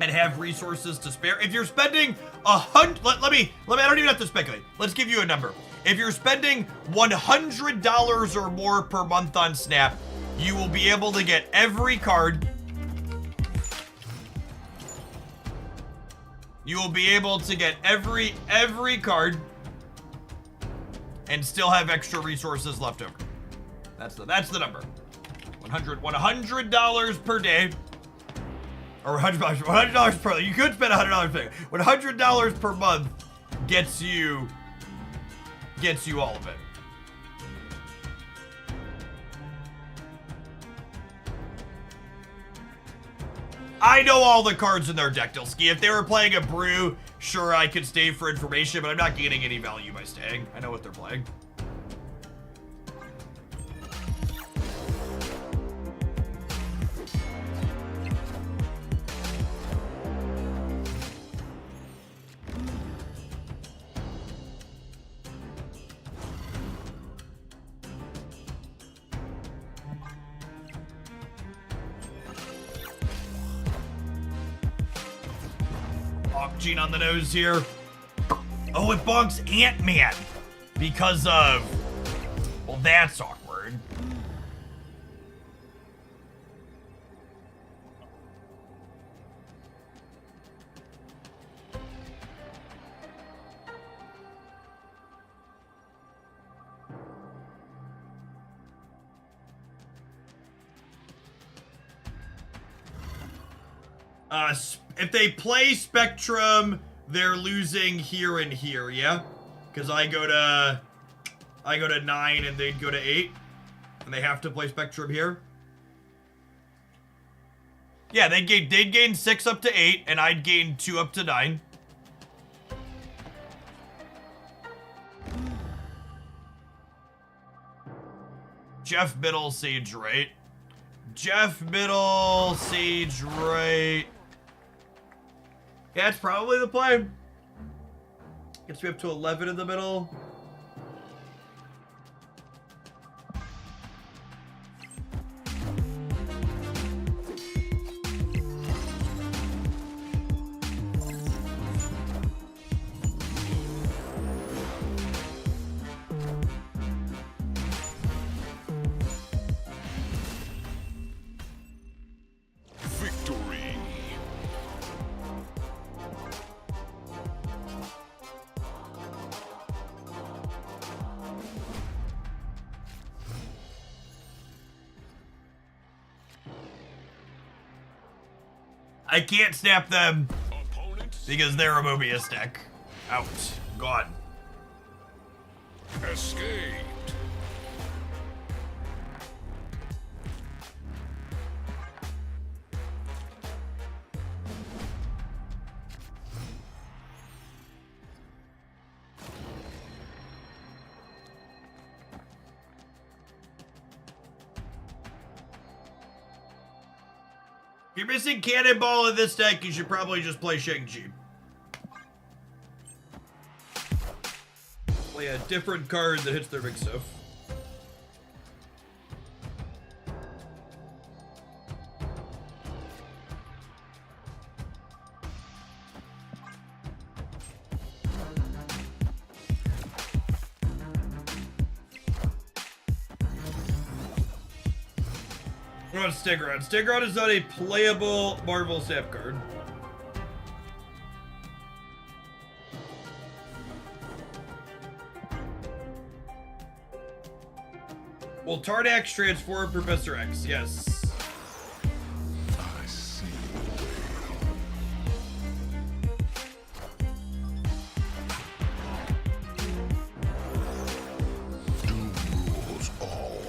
and have resources to spare. If you're spending let me, I don't even have to speculate. Let's give you a number. If you're spending $100 or more per month on Snap, you will be able to get every card. You will be able to get every card and still have extra resources left over. That's the number. $100 per day. Or $100 per, you could spend $100 per day. $100 per month gets you all of it. I know all the cards in their deck, Dilsky. If they were playing a brew, sure, I could stay for information, but I'm not gaining any value by staying. I know what they're playing. Gene on the nose here. Oh, it bonks Ant-Man because of... Well, that's awkward. If they play Spectrum, they're losing here and here, yeah? Because I go to 9 and they'd go to 8. And they have to play Spectrum here. Yeah, they'd gain 6 up to 8, and I'd gain 2 up to 9. Jeff Middle, Sage right. Jeff Middle, Sage right. Yeah, it's probably the play. Gets me up to 11 in the middle. I can't snap them because they're a Mobius deck. Out. Gone. Escaped. If you're missing Cannonball in this deck, you should probably just play Shang-Chi. Play a different card that hits their big stuff. What about Stigron? Stigron is not a playable Marvel Snap card. Well, Tardax transformed Professor X, yes. I see. Doom rules all.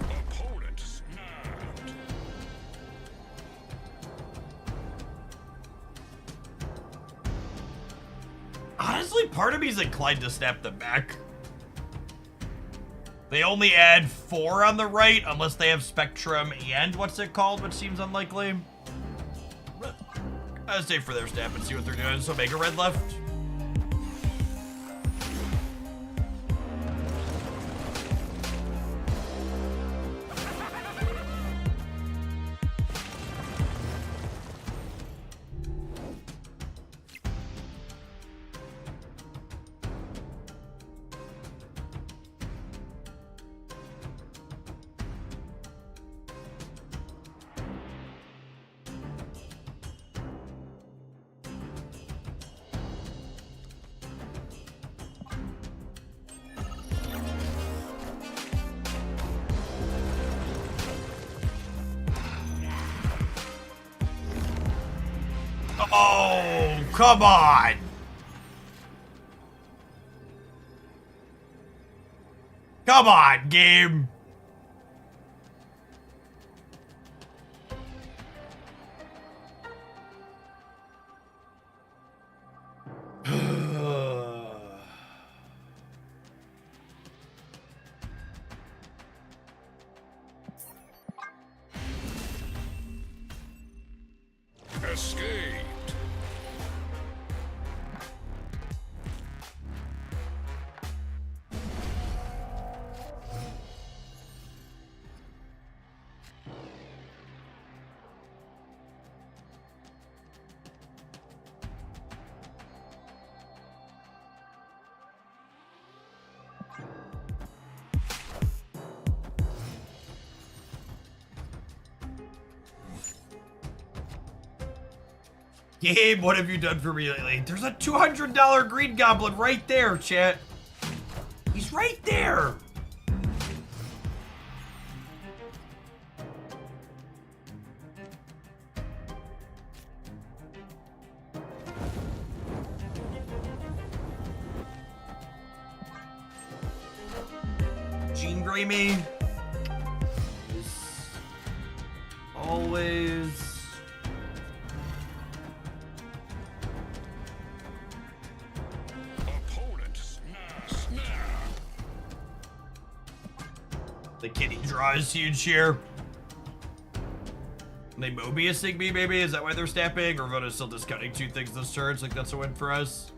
Opponent snapped. Honestly, part of me is inclined to snap them back. They only add 4 on the right, unless they have Spectrum and what's it called, which seems unlikely. I'll stay for their snap and see what they're doing. So Mega Red left. Oh, come on. Come on, game. Escaped. Gabe, what have you done for me lately? There's a $200 green goblin right there, chat. He's right there. Jean Grey me. Always. Opponent snap. The kitty draw is huge here. They Mobiusing me, maybe? Is that why they're snapping? Or Voda's still discounting 2 things this turn, so like that's a win for us.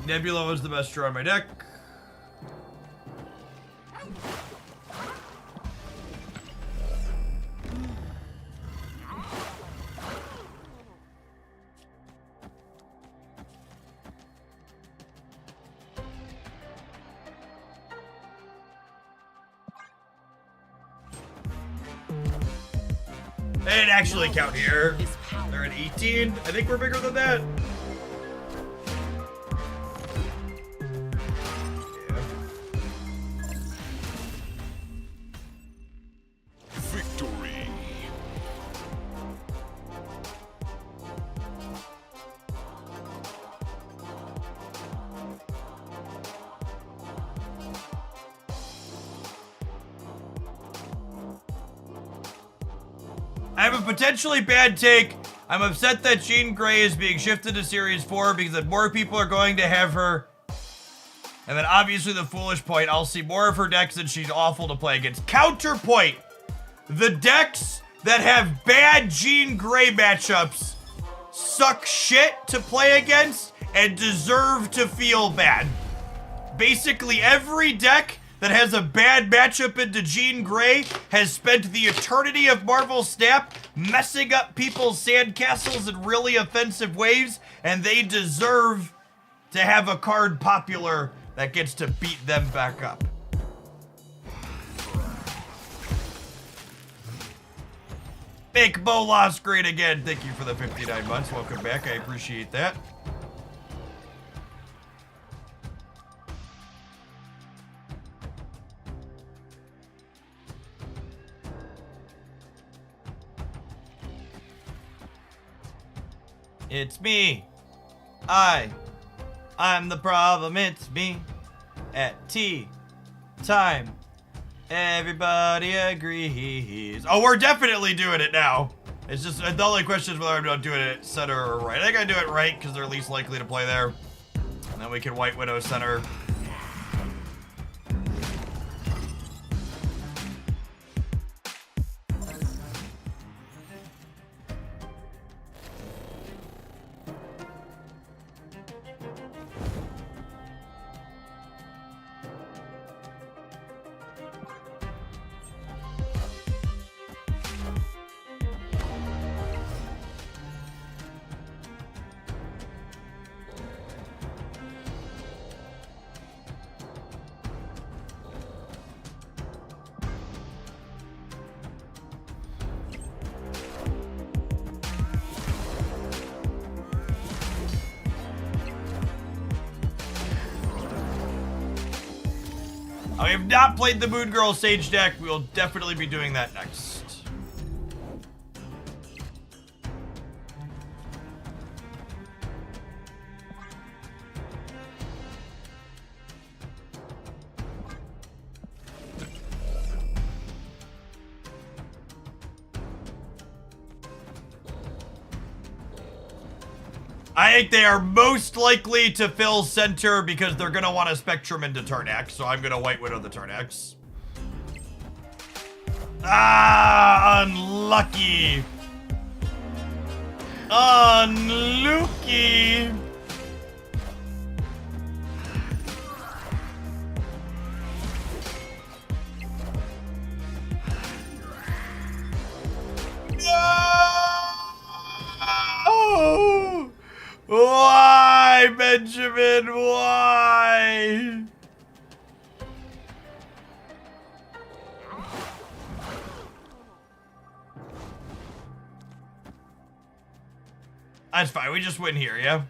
Nebula was the best draw on my deck. They didn't actually count here. They're at 18. I think we're bigger than that. Victory. I have a potentially bad take. I'm upset that Jean Grey is being shifted to Series 4 because then more people are going to have her. And then obviously the foolish point, I'll see more of her decks and she's awful to play against. Counterpoint, the decks that have bad Jean Grey matchups suck shit to play against and deserve to feel bad. Basically every deck that has a bad matchup into Jean Grey has spent the eternity of Marvel Snap messing up people's sandcastles in really offensive ways, and they deserve to have a card popular that gets to beat them back up. Make Molas great again. Thank you for the 59 months. Welcome back. I appreciate that. It's me. I'm the problem. It's me. At tea time, everybody agrees. Oh, we're definitely doing it now. It's just, the only question is whether I'm not doing it center or right. I think I do it right because they're least likely to play there. And then we can White Widow center. I have not played the Moon Girl Sage deck. We will definitely be doing that next. I think they are most likely to fill center because they're going to want a Spectrum into turn X, so I'm going to White Widow the turn X. Ah, unlucky. Unlucky. No! Why, Benjamin? Why? That's fine. We just win here, yeah?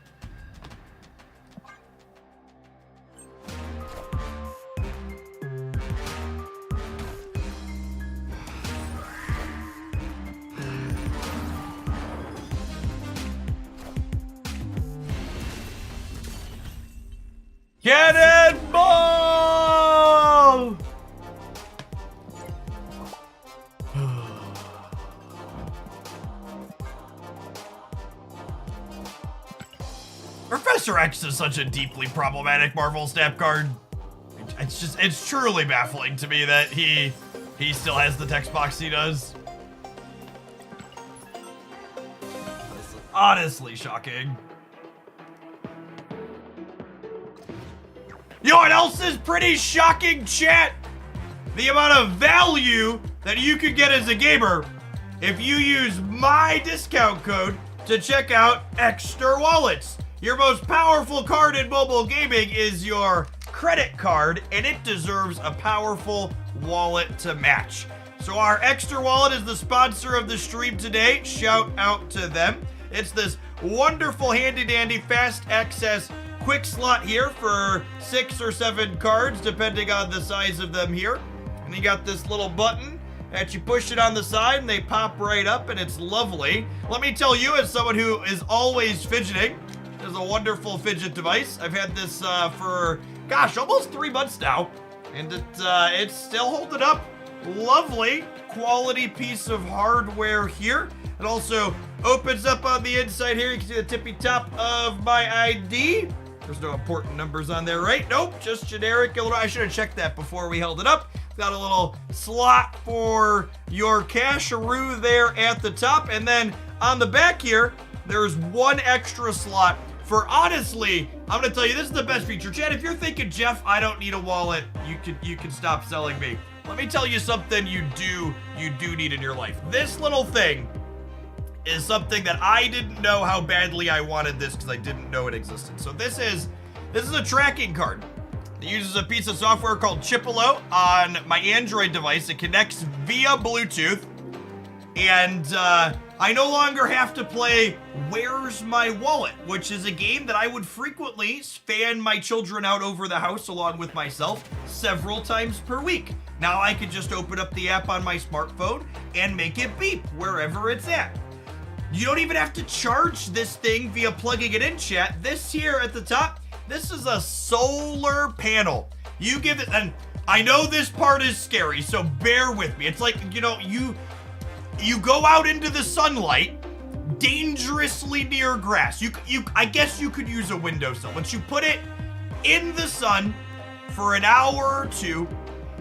Cannonball! Professor X is such a deeply problematic Marvel Snap card. It's truly baffling to me that he still has the text box he does. Honestly shocking. You know what else is pretty shocking, chat? The amount of value that you could get as a gamer if you use my discount code to check out Extra Wallets. Your most powerful card in mobile gaming is your credit card, and it deserves a powerful wallet to match. So our extra wallet is the sponsor of the stream today. Shout out to them. It's this wonderful handy dandy fast access quick slot here for 6 or 7 cards, depending on the size of them here. And you got this little button that you push it on the side and they pop right up, and it's lovely. Let me tell you, as someone who is always fidgeting, this is a wonderful fidget device. I've had this for, gosh, almost 3 months now, and it's still holding up. Lovely quality piece of hardware here. It also opens up on the inside here. You can see the tippy top of my ID. There's no important numbers on there, right? Nope, just generic. I should have checked that before we held it up. Got a little slot for your casharoo there at the top. And then on the back here, there's one extra slot for, honestly, I'm gonna tell you, this is the best feature. Chad, if you're thinking, Jeff, I don't need a wallet, you can stop selling me. Let me tell you something you do need in your life. This little thing is something that I didn't know how badly I wanted this because I didn't know it existed. So this is a tracking card. It uses a piece of software called Chipolo on my Android device. It connects via Bluetooth, and I no longer have to play Where's My Wallet, which is a game that I would frequently fan my children out over the house along with myself several times per week. Now I can just open up the app on my smartphone and make it beep wherever it's at. You don't even have to charge this thing via plugging it in, chat. This here at the top, this is a solar panel. You give it, and I know this part is scary, so bear with me. It's like, you know, you go out into the sunlight, dangerously near grass. I guess you could use a windowsill, but you put it in the sun for an hour or two,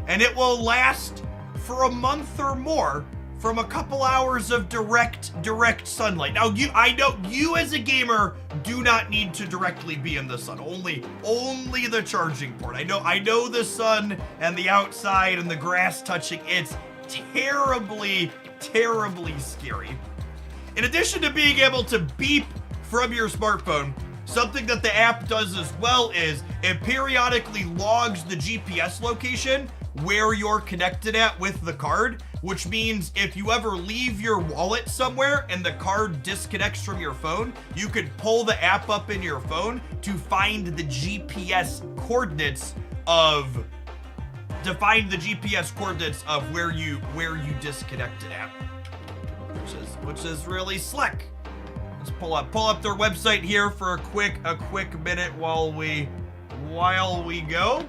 and it will last for a month or more from a couple hours of direct sunlight. Now, I know you as a gamer do not need to directly be in the sun. Only the charging port. I know the sun and the outside and the grass touching. It's terribly scary. In addition to being able to beep from your smartphone, something that the app does as well is it periodically logs the GPS location where you're connected at with the card, which means if you ever leave your wallet somewhere and the card disconnects from your phone, you could pull the app up in your phone to find the GPS coordinates of where you disconnected at, which is really slick. Let's pull up their website here for a quick minute while we go.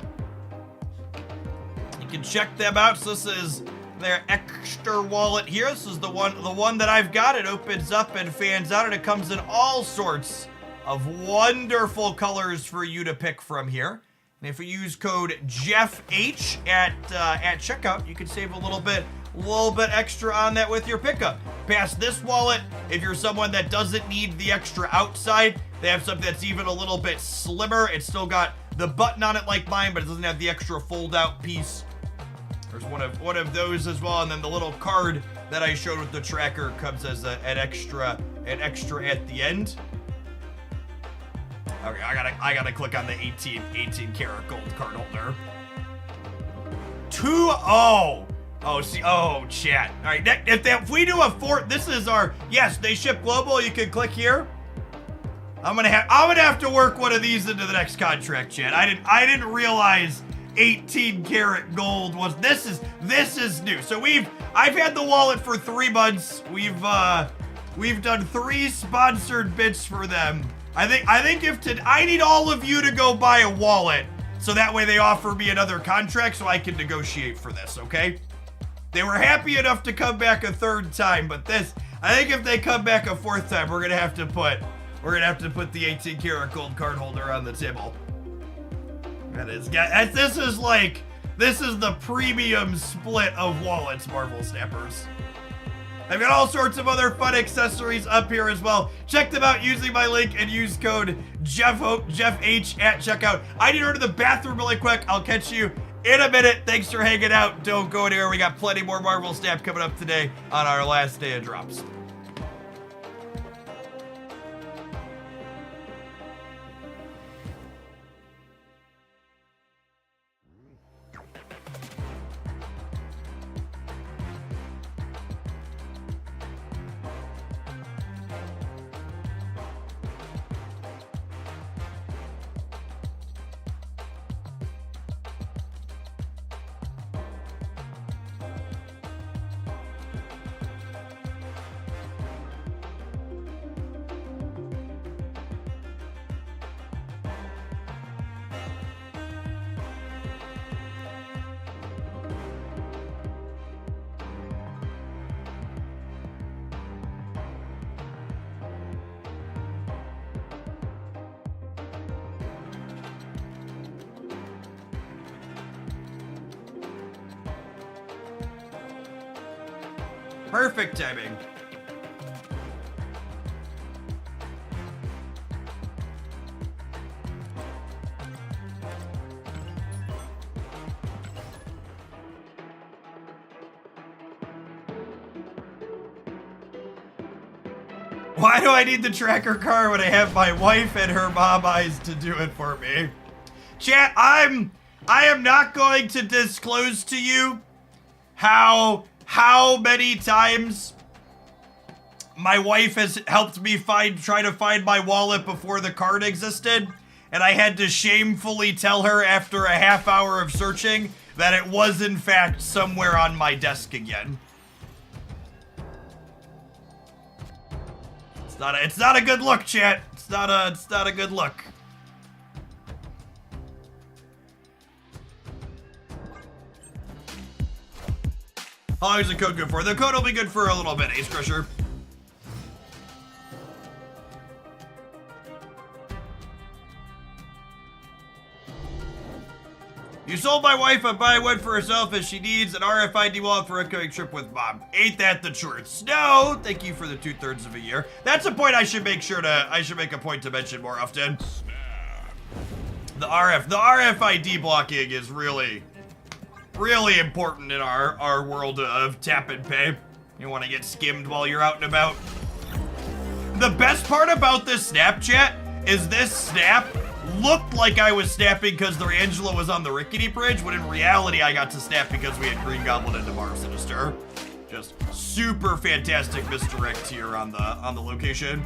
You can check them out. So this is their extra wallet here. This is the one that I've got. It opens up and fans out, and it comes in all sorts of wonderful colors for you to pick from here. And if you use code JeffH at checkout, you can save a little bit extra on that with your pickup. Past this wallet, if you're someone that doesn't need the extra outside, they have something that's even a little bit slimmer. It's still got the button on it like mine, but it doesn't have the extra fold-out piece. There's one of those as well, and then the little card that I showed with the tracker comes as an extra at the end. Okay, I gotta click on the 18 karat gold card holder. Chat. All right, if we do a fourth, this is our, yes, they ship global. You can click here. I'm gonna have to work one of these into the next contract, chat. I didn't realize 18 karat gold was, this is new. So I've had the wallet for 3 months. We've done 3 sponsored bits for them. I think I need all of you to go buy a wallet so that way they offer me another contract so I can negotiate for this, okay? They were happy enough to come back a 3rd time, but I think if they come back a 4th time, we're gonna have to put the 18 karat gold card holder on the table. This is the premium split of wallets, Marvel Snappers. I've got all sorts of other fun accessories up here as well. Check them out using my link and use code JeffH at checkout. I need to go to the bathroom really quick. I'll catch you in a minute. Thanks for hanging out. Don't go anywhere. We got plenty more Marvel Snap coming up today on our last day of drops. Perfect timing. Why do I need the tracker car when I have my wife and her mom eyes to do it for me? Chat, I am not going to disclose to you how many times my wife has helped me try to find my wallet before the card existed, and I had to shamefully tell her after a half hour of searching that it was in fact somewhere on my desk again. It's not a good look, chat. It's not a good look. How long is the code good for? The code will be good for a little bit, Ace Crusher. You sold my wife a buy one for herself as she needs an RFID wallet for a upcoming trip with mom. Ain't that the truth? No, thank you for the 2/3 of a year. That's a point I should make a point to mention more often. The RFID blocking is really important in our world of tap and pay. You want to get skimmed while you're out and about. The best part about this Snapchat is this snap looked like I was snapping because the Angela was on the rickety bridge, when in reality I got to snap because we had Green Goblin and Navarre Sinister. Just super fantastic misdirect here on the location.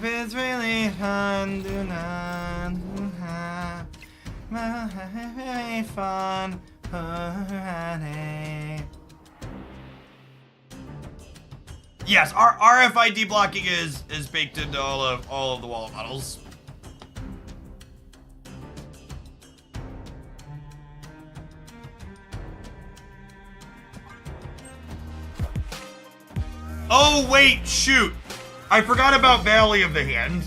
It's really fun, do not have very fun, Yes, our RFID blocking is baked into all of the wallet models. Oh wait, shoot. I forgot about Valley of the Hand.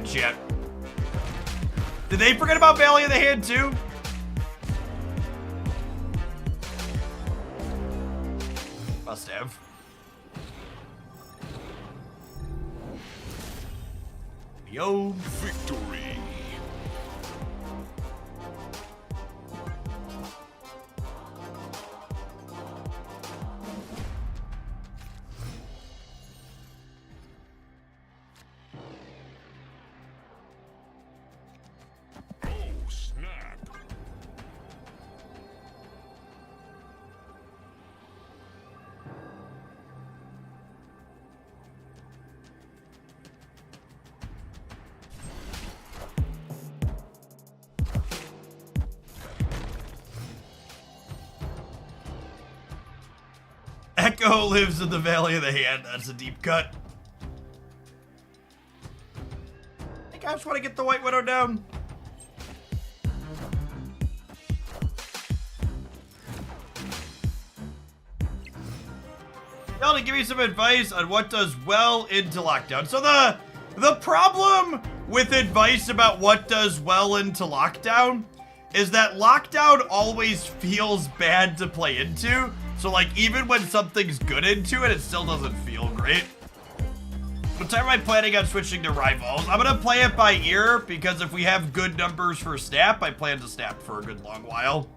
Chat. Did they forget about Valley of the Hand too? Must have. Yo. Victory. Echo lives in the Valley of the Hand. That's a deep cut. I think I just want to get the White Widow down. Y'all to give me some advice on what does well into lockdown. So the problem with advice about what does well into lockdown is that lockdown always feels bad to play into. So like even when something's good into it, it still doesn't feel great. What time am I planning on switching to Rivals? I'm gonna play it by ear because if we have good numbers for snap, I plan to snap for a good long while.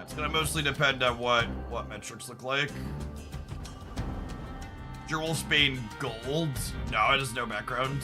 It's gonna mostly depend on what metrics look like. Jewel Spain Gold? No, it has no background.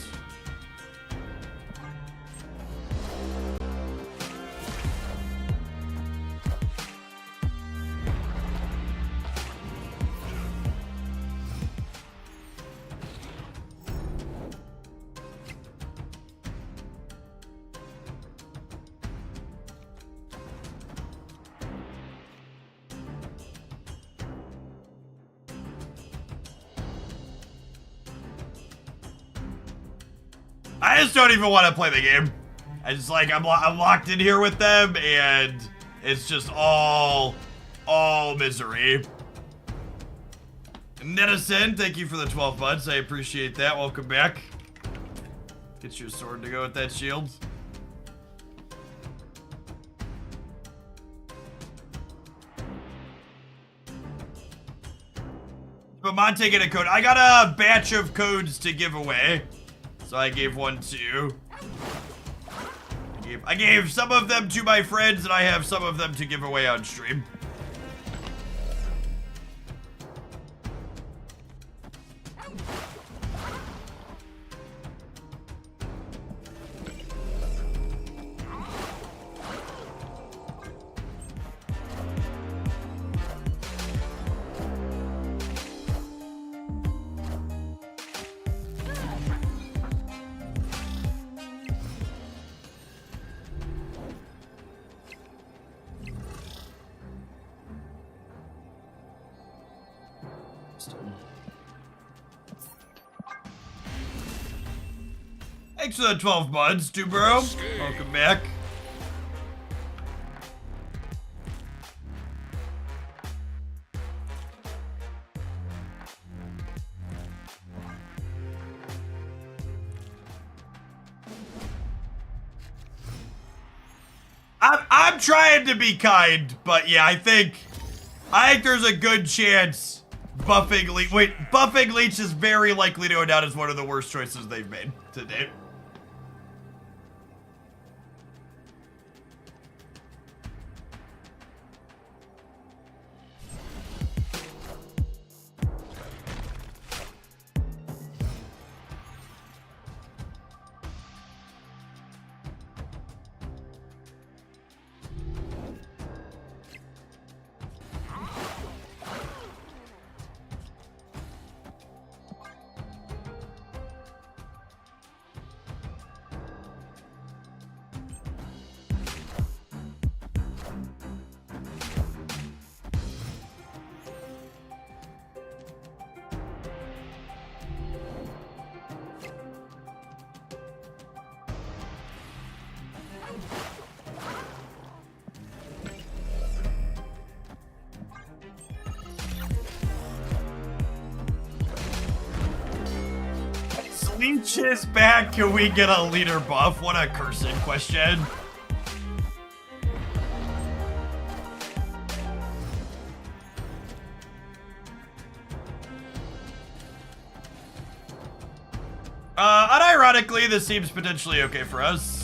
I just don't even want to play the game. I just like, I'm locked in here with them, and it's just all misery. Netison, thank you for the 12 months. I appreciate that. Welcome back. Get you a sword to go with that shield. But Monte get a code. I got a batch of codes to give away. So I gave one to... I gave some of them to my friends, and I have some of them to give away on stream. Thanks for the 12 months, Dubro. Welcome back. I'm trying to be kind, but yeah, I think there's a good chance buffing Leech. Wait, buffing Leech is very likely to go down as one of the worst choices they've made to date. Leech is back. Can we get a leader buff? What a cursed question. Unironically, this seems potentially okay for us.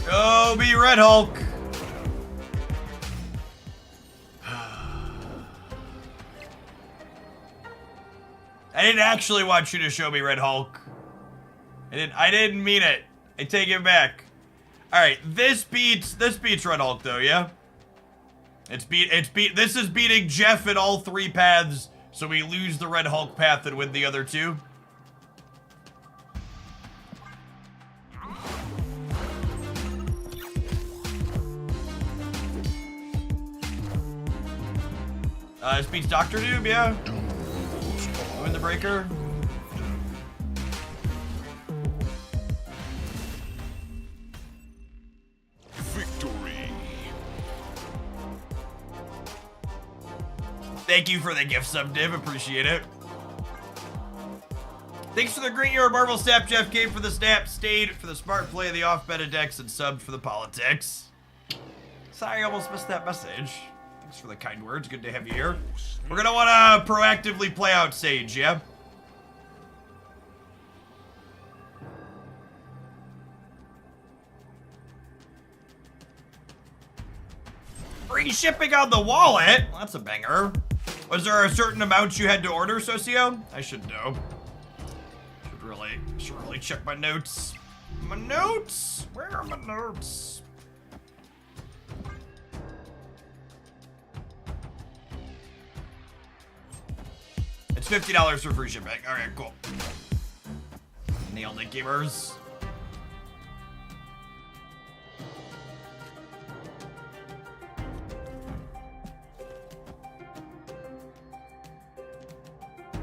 Go be Red Hulk. I didn't actually want you to show me Red Hulk. I didn't mean it. I take it back. All right, this beats Red Hulk though, yeah? This is beating Jeff in all three paths, so we lose the Red Hulk path and win the other two. This beats Dr. Noob, yeah. Win the breaker. Victory. Thank you for the gift sub, Div. Appreciate it. Thanks for the great year of Marvel Snap, Jeff. Came for the snap, stayed for the smart play of the off-meta decks, and subbed for the politics. Sorry, I almost missed that message. Thanks for the kind words. Good to have you here. We're gonna want to proactively play out Sage, yeah? Free shipping on the wallet? Well, that's a banger. Was there a certain amount you had to order, Socio? I should know. Should really check my notes. My notes? Where are my notes? It's $50 for free shipping. All right, cool. Nailed it, gamers.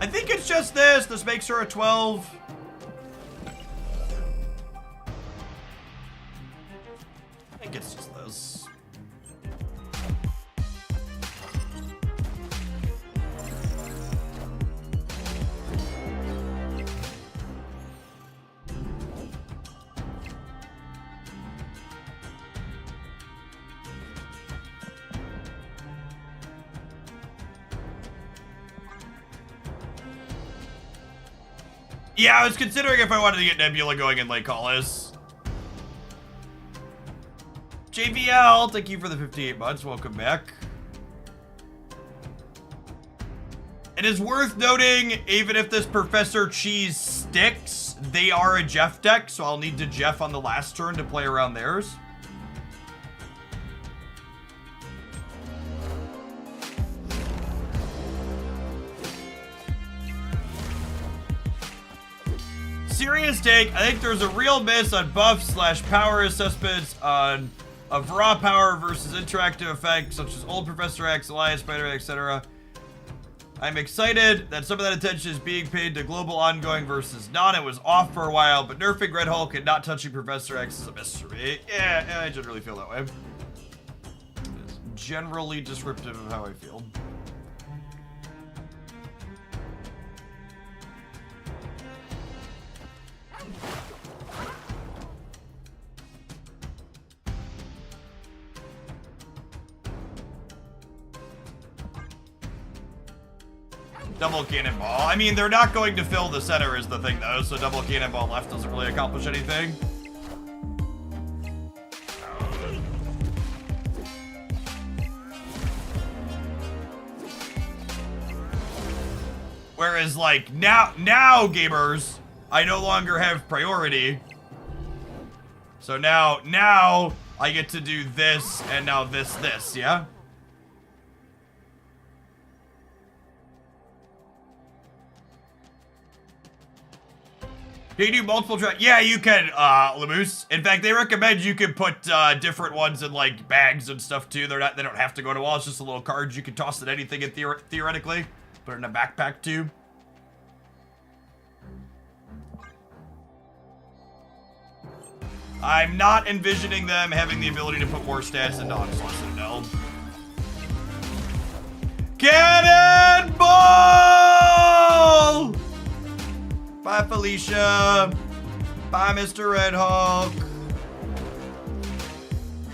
I think it's just this. This makes her a 12. I think it's just this. Yeah, I was considering if I wanted to get Nebula going in Lake Hollis. JVL, thank you for the 58 months. Welcome back. It is worth noting, even if this Professor Cheese sticks, they are a Jeff deck, so I'll need to Jeff on the last turn to play around theirs. Serious take, I think there's a real miss on buff/power assessments on of raw power versus interactive effects such as old Professor X, Elias, Spider-Man, etc. I'm excited that some of that attention is being paid to global ongoing versus non. It was off for a while, but nerfing Red Hulk and not touching Professor X is a miss for me. Yeah, I generally feel that way. It's generally descriptive of how I feel. Double cannonball. I mean, they're not going to fill the center is the thing, though, so double cannonball left doesn't really accomplish anything. Whereas, like, now, gamers, I no longer have priority. So now I get to do this, and now this, yeah? Can you do multiple tracks? Yeah, you can, Lamoose. In fact, they recommend you can put different ones in like bags and stuff too. They don't have to go to wall. It's just a little card you can toss at anything in theoretically. Put it in a backpack too. I'm not envisioning them having the ability to put more stats into Onslaught Citadel. Cannonball! Bye, Felicia. Bye, Mr. Red Hulk.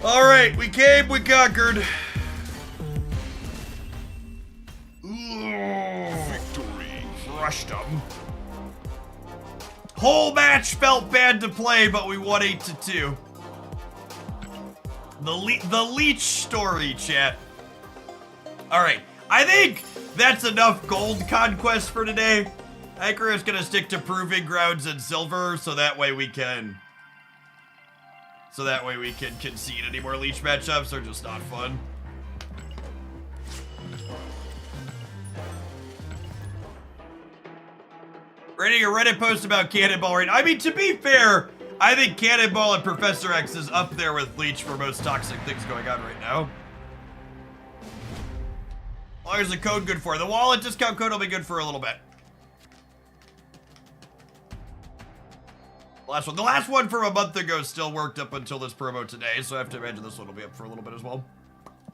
All right, we came, we conquered. Victory. Crushed them. Whole match felt bad to play, but we won 8-2. The Leech story, chat. All right, I think that's enough gold conquest for today. I think we're just gonna stick to Proving Grounds and Silver, so that way we can concede any more Leech matchups. They're just not fun. Writing a Reddit post about Cannonball right now. I mean, to be fair, I think Cannonball and Professor X is up there with Leech for most toxic things going on right now. Well, there's a code good for. The wallet discount code will be good for a little bit. Last one. The last one from a month ago still worked up until this promo today, so I have to imagine this one will be up for a little bit as well.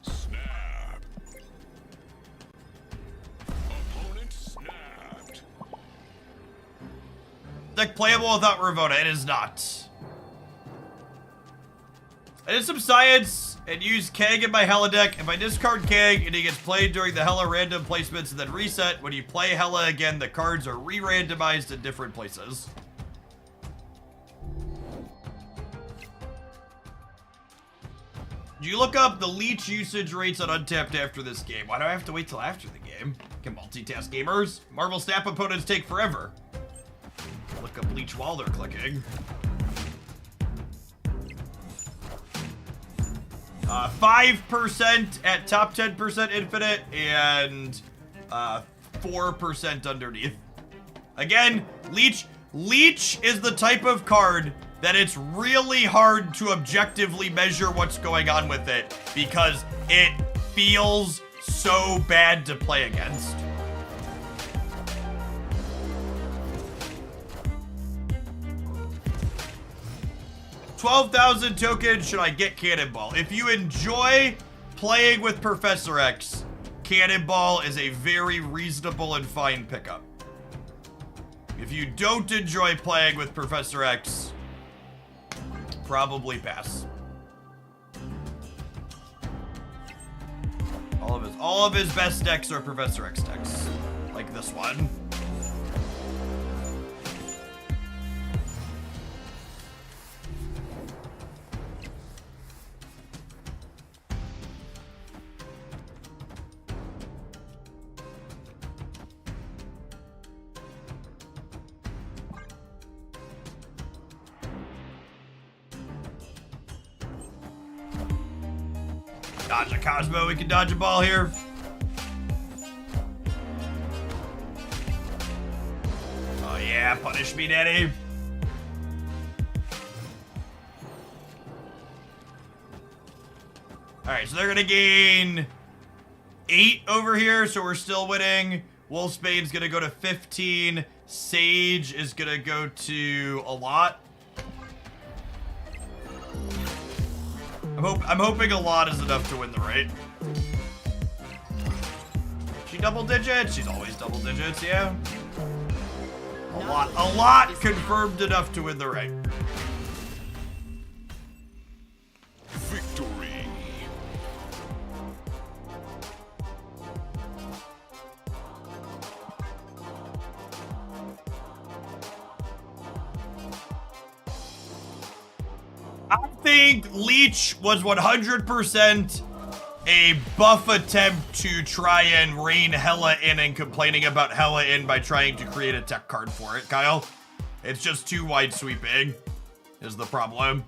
Snap. Opponent snapped. Deck playable without Ravona. It is not. I did some science and used Keg in my Hella deck. If I discard Keg and he gets played during the Hella random placements and then reset, when you play Hella again, the cards are re-randomized in different places. Do you look up the leech usage rates on Untapped after this game? Why do I have to wait till after the game? Can multitask gamers. Marvel Snap opponents take forever. Look up leech while they're clicking. 5% at top 10% infinite and 4% underneath. Again, Leech is the type of card that it's really hard to objectively measure what's going on with it because it feels so bad to play against. $12,000 tokens, should I get Cannonball? If you enjoy playing with Professor X, Cannonball is a very reasonable and fine pickup. If you don't enjoy playing with Professor X, probably pass. All of his best decks are Professor X decks, like this one. Dodge a Cosmo, we can dodge a ball here. Oh yeah, punish me, Daddy. Alright, so they're gonna gain 8 over here, so we're still winning. Wolfsbane's gonna go to 15. Sage is gonna go to a lot. I'm hoping a lot is enough to win the raid. She double digits? She's always double digits, yeah. A lot confirmed enough to win the raid. Victory. I think Leech was 100% a buff attempt to try and rein Hela in and complaining about Hela in by trying to create a tech card for it, Kyle. It's just too wide sweeping is the problem.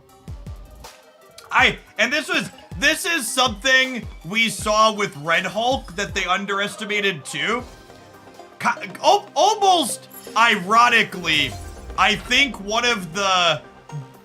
This is something we saw with Red Hulk that they underestimated too. Almost ironically, I think one of the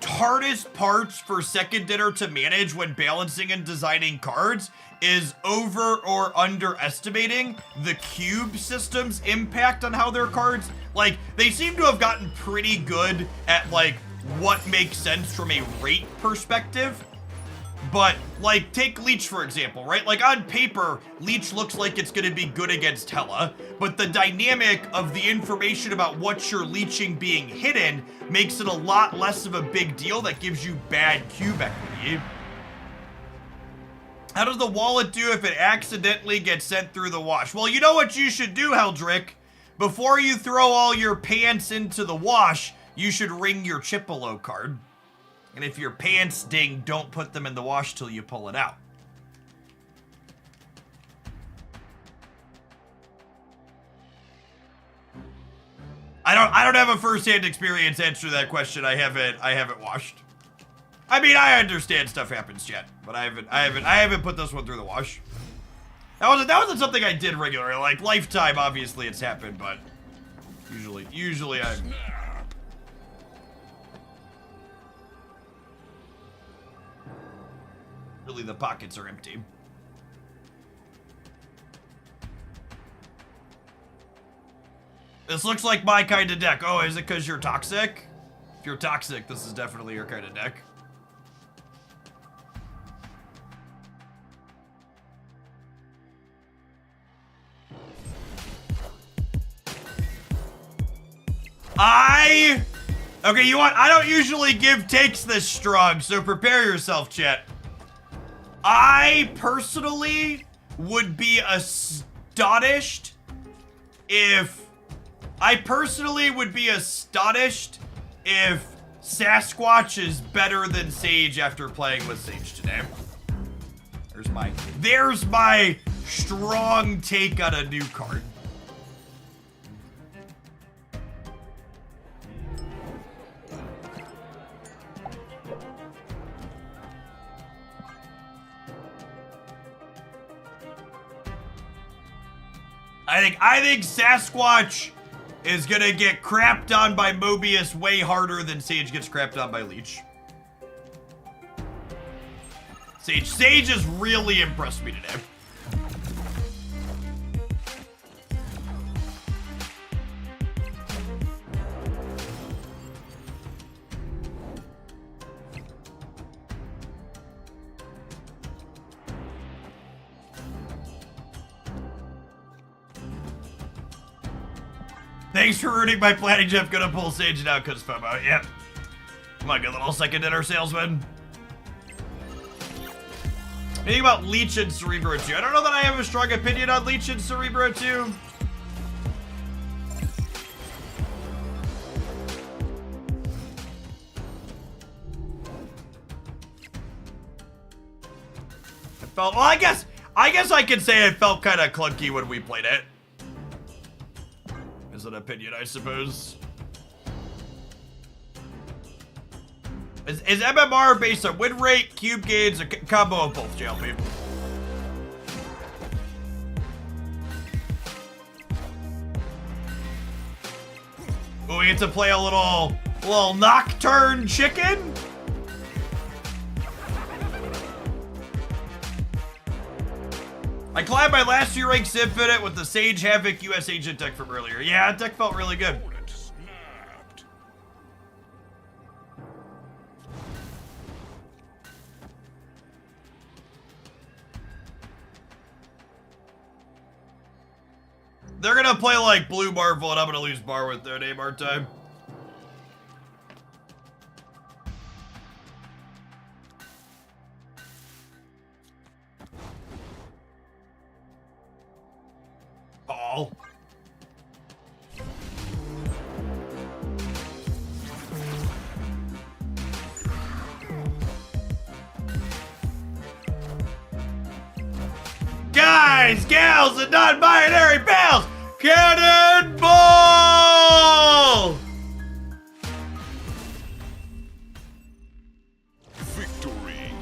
hardest parts for Second Dinner to manage when balancing and designing cards is over or underestimating the cube system's impact on how their cards, like, they seem to have gotten pretty good at, like, what makes sense from a rate perspective. But, like, take Leech, for example, right? Like, on paper, Leech looks like it's going to be good against Hela, but the dynamic of the information about what you're leeching being hidden makes it a lot less of a big deal that gives you bad cube equity. How does the wallet do if it accidentally gets sent through the wash? Well, you know what you should do, Heldrick? Before you throw all your pants into the wash, you should ring your Chipolo card. And if your pants ding, don't put them in the wash till you pull it out. I don't have a first-hand experience answer to that question. I haven't washed. I mean, I understand stuff happens yet, but I haven't put this one through the wash. That wasn't something I did regularly. Like Lifetime, obviously it's happened, but usually I. Really, the pockets are empty. This looks like my kind of deck. Oh, is it because you're toxic? If you're toxic, this is definitely your kind of deck. Okay, you want, I don't usually give takes this strong, so prepare yourself, chat. I personally would be astonished if Sasquatch is better than Sage after playing with Sage today. There's my strong take on a new card. I think Sasquatch is gonna get crapped on by Mobius way harder than Sage gets crapped on by Leech. Sage has really impressed me today. Thanks for ruining my planning, Jeff. Gonna pull Sage now because FOMO. Yep. Come on, good little second dinner salesman. Anything about Leech and Cerebro 2? I don't know that I have a strong opinion on Leech and Cerebro 2. Well, I guess I could say it felt kind of clunky when we played it. Is an opinion, I suppose. Is MMR based on win rate, cube gains, a combo of both, JLP? Oh, we get to play a little Nocturne Chicken? I climbed my last few ranks infinite with the Sage Havoc US Agent deck from earlier. Yeah, that deck felt really good. They're gonna play like Blue Marvel and I'm gonna lose bar with their name, aren't I? Ball. Guys, gals, and non-binary pals, cannonball! Victory.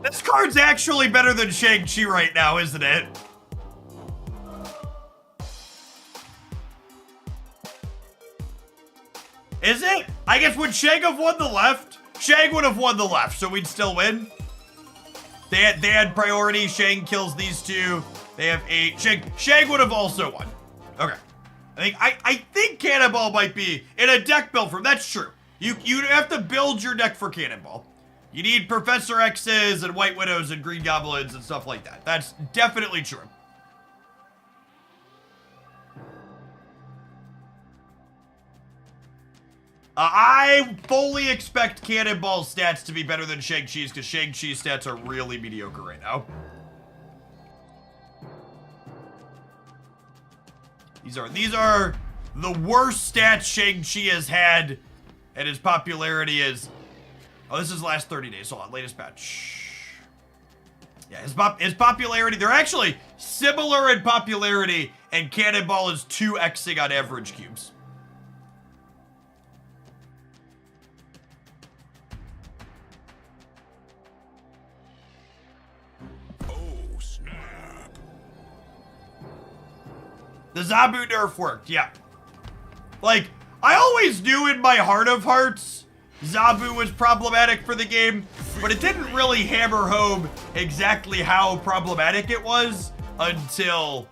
This card's actually better than Shang-Chi right now, isn't it? Is it? I guess would Shang have won the left? Shang would have won the left, so we'd still win. They had priority. Shang kills these two. They have 8. Shang would have also won. Okay. I think Cannonball might be in a deck build from. That's true. You have to build your deck for Cannonball. You need Professor X's and White Widows and Green Goblins and stuff like that. That's definitely true. I fully expect Cannonball's stats to be better than Shang-Chi's because Shang-Chi's stats are really mediocre right now. These are the worst stats Shang-Chi has had, and his popularity is... Oh, this is last 30 days. Hold on, latest patch. Yeah, his popularity, they're actually similar in popularity, and Cannonball is 2xing on average cubes. Oh, snap. The Zabu nerf worked, yeah. Like, I always knew in my heart of hearts Zabu was problematic for the game, but it didn't really hammer home exactly how problematic it was until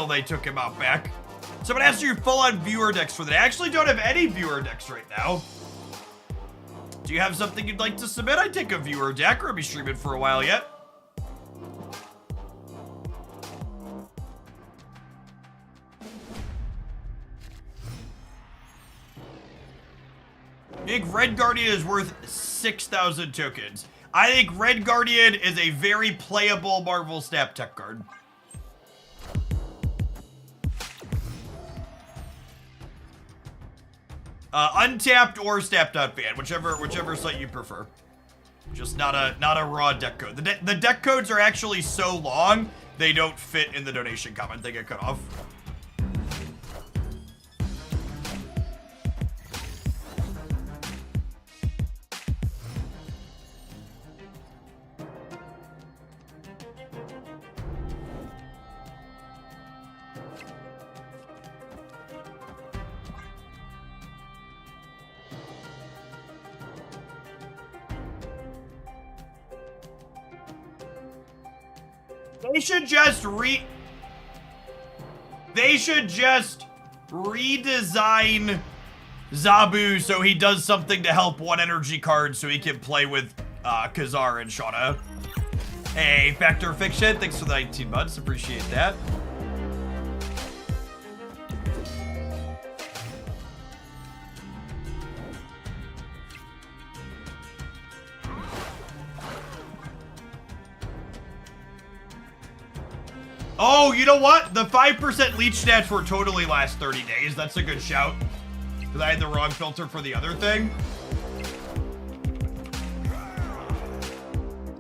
they took him out back. Someone asked you full-on viewer decks for that. I actually don't have any viewer decks right now. Do you have something you'd like to submit? I'd take a viewer deck, or I'll be streaming for a while yet. I think Red Guardian is worth 6,000 tokens. I think Red Guardian is a very playable Marvel Snap tech card. Untapped or Snapped Out Fan, whichever site you prefer. Just not a raw deck code. The deck codes are actually so long they don't fit in the donation comment. They get cut off. They should just redesign Zabu so he does something to help one energy card so he can play with Kazar and Shauna. Hey, Factor Fiction, thanks for the 19 months. Appreciate that. Oh, you know what? The 5% leech stats were totally last 30 days. That's a good shout. Because I had the wrong filter for the other thing.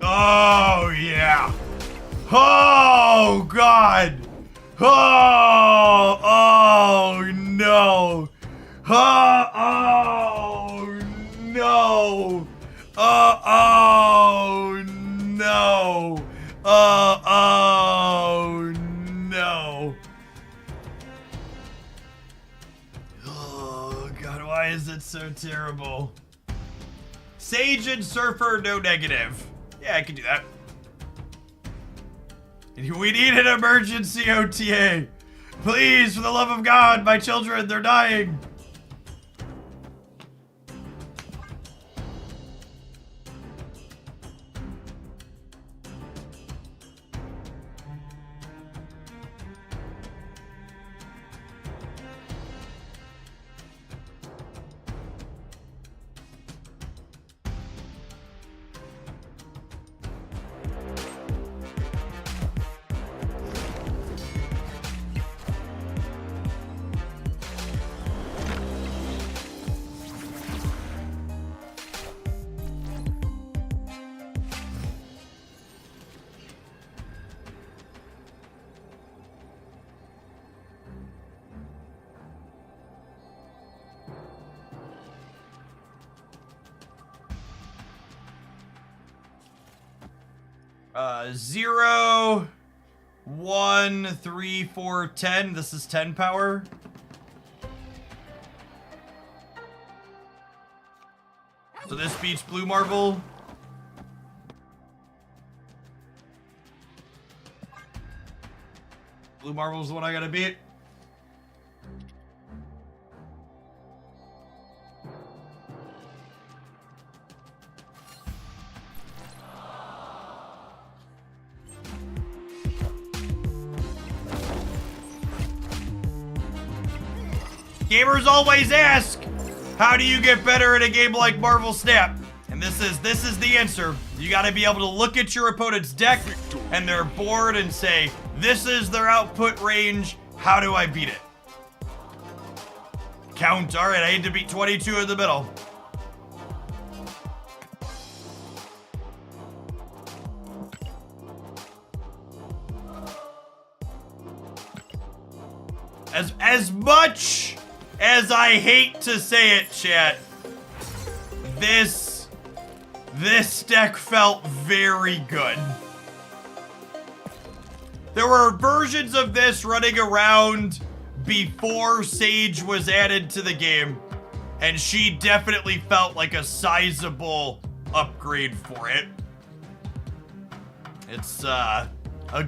Oh, yeah. Oh, God. Oh, no. Oh, no. Oh, no. Oh, no. Oh, God, why is it so terrible? Sage and Surfer, no negative. Yeah, I can do that. We need an emergency OTA. Please, for the love of God, my children, they're dying. Zero, 1, 3, 4, 10. This is 10 power. So this beats Blue Marvel. Blue Marvel's the one I gotta beat. Gamers always ask, how do you get better at a game like Marvel Snap? And this is the answer. You gotta be able to look at your opponent's deck and their board and say, this is their output range, how do I beat it? Count, all right, I need to beat 22 in the middle. As much as I hate to say it, chat, this deck felt very good. There were versions of this running around before Sage was added to the game, and she definitely felt like a sizable upgrade for it. It's a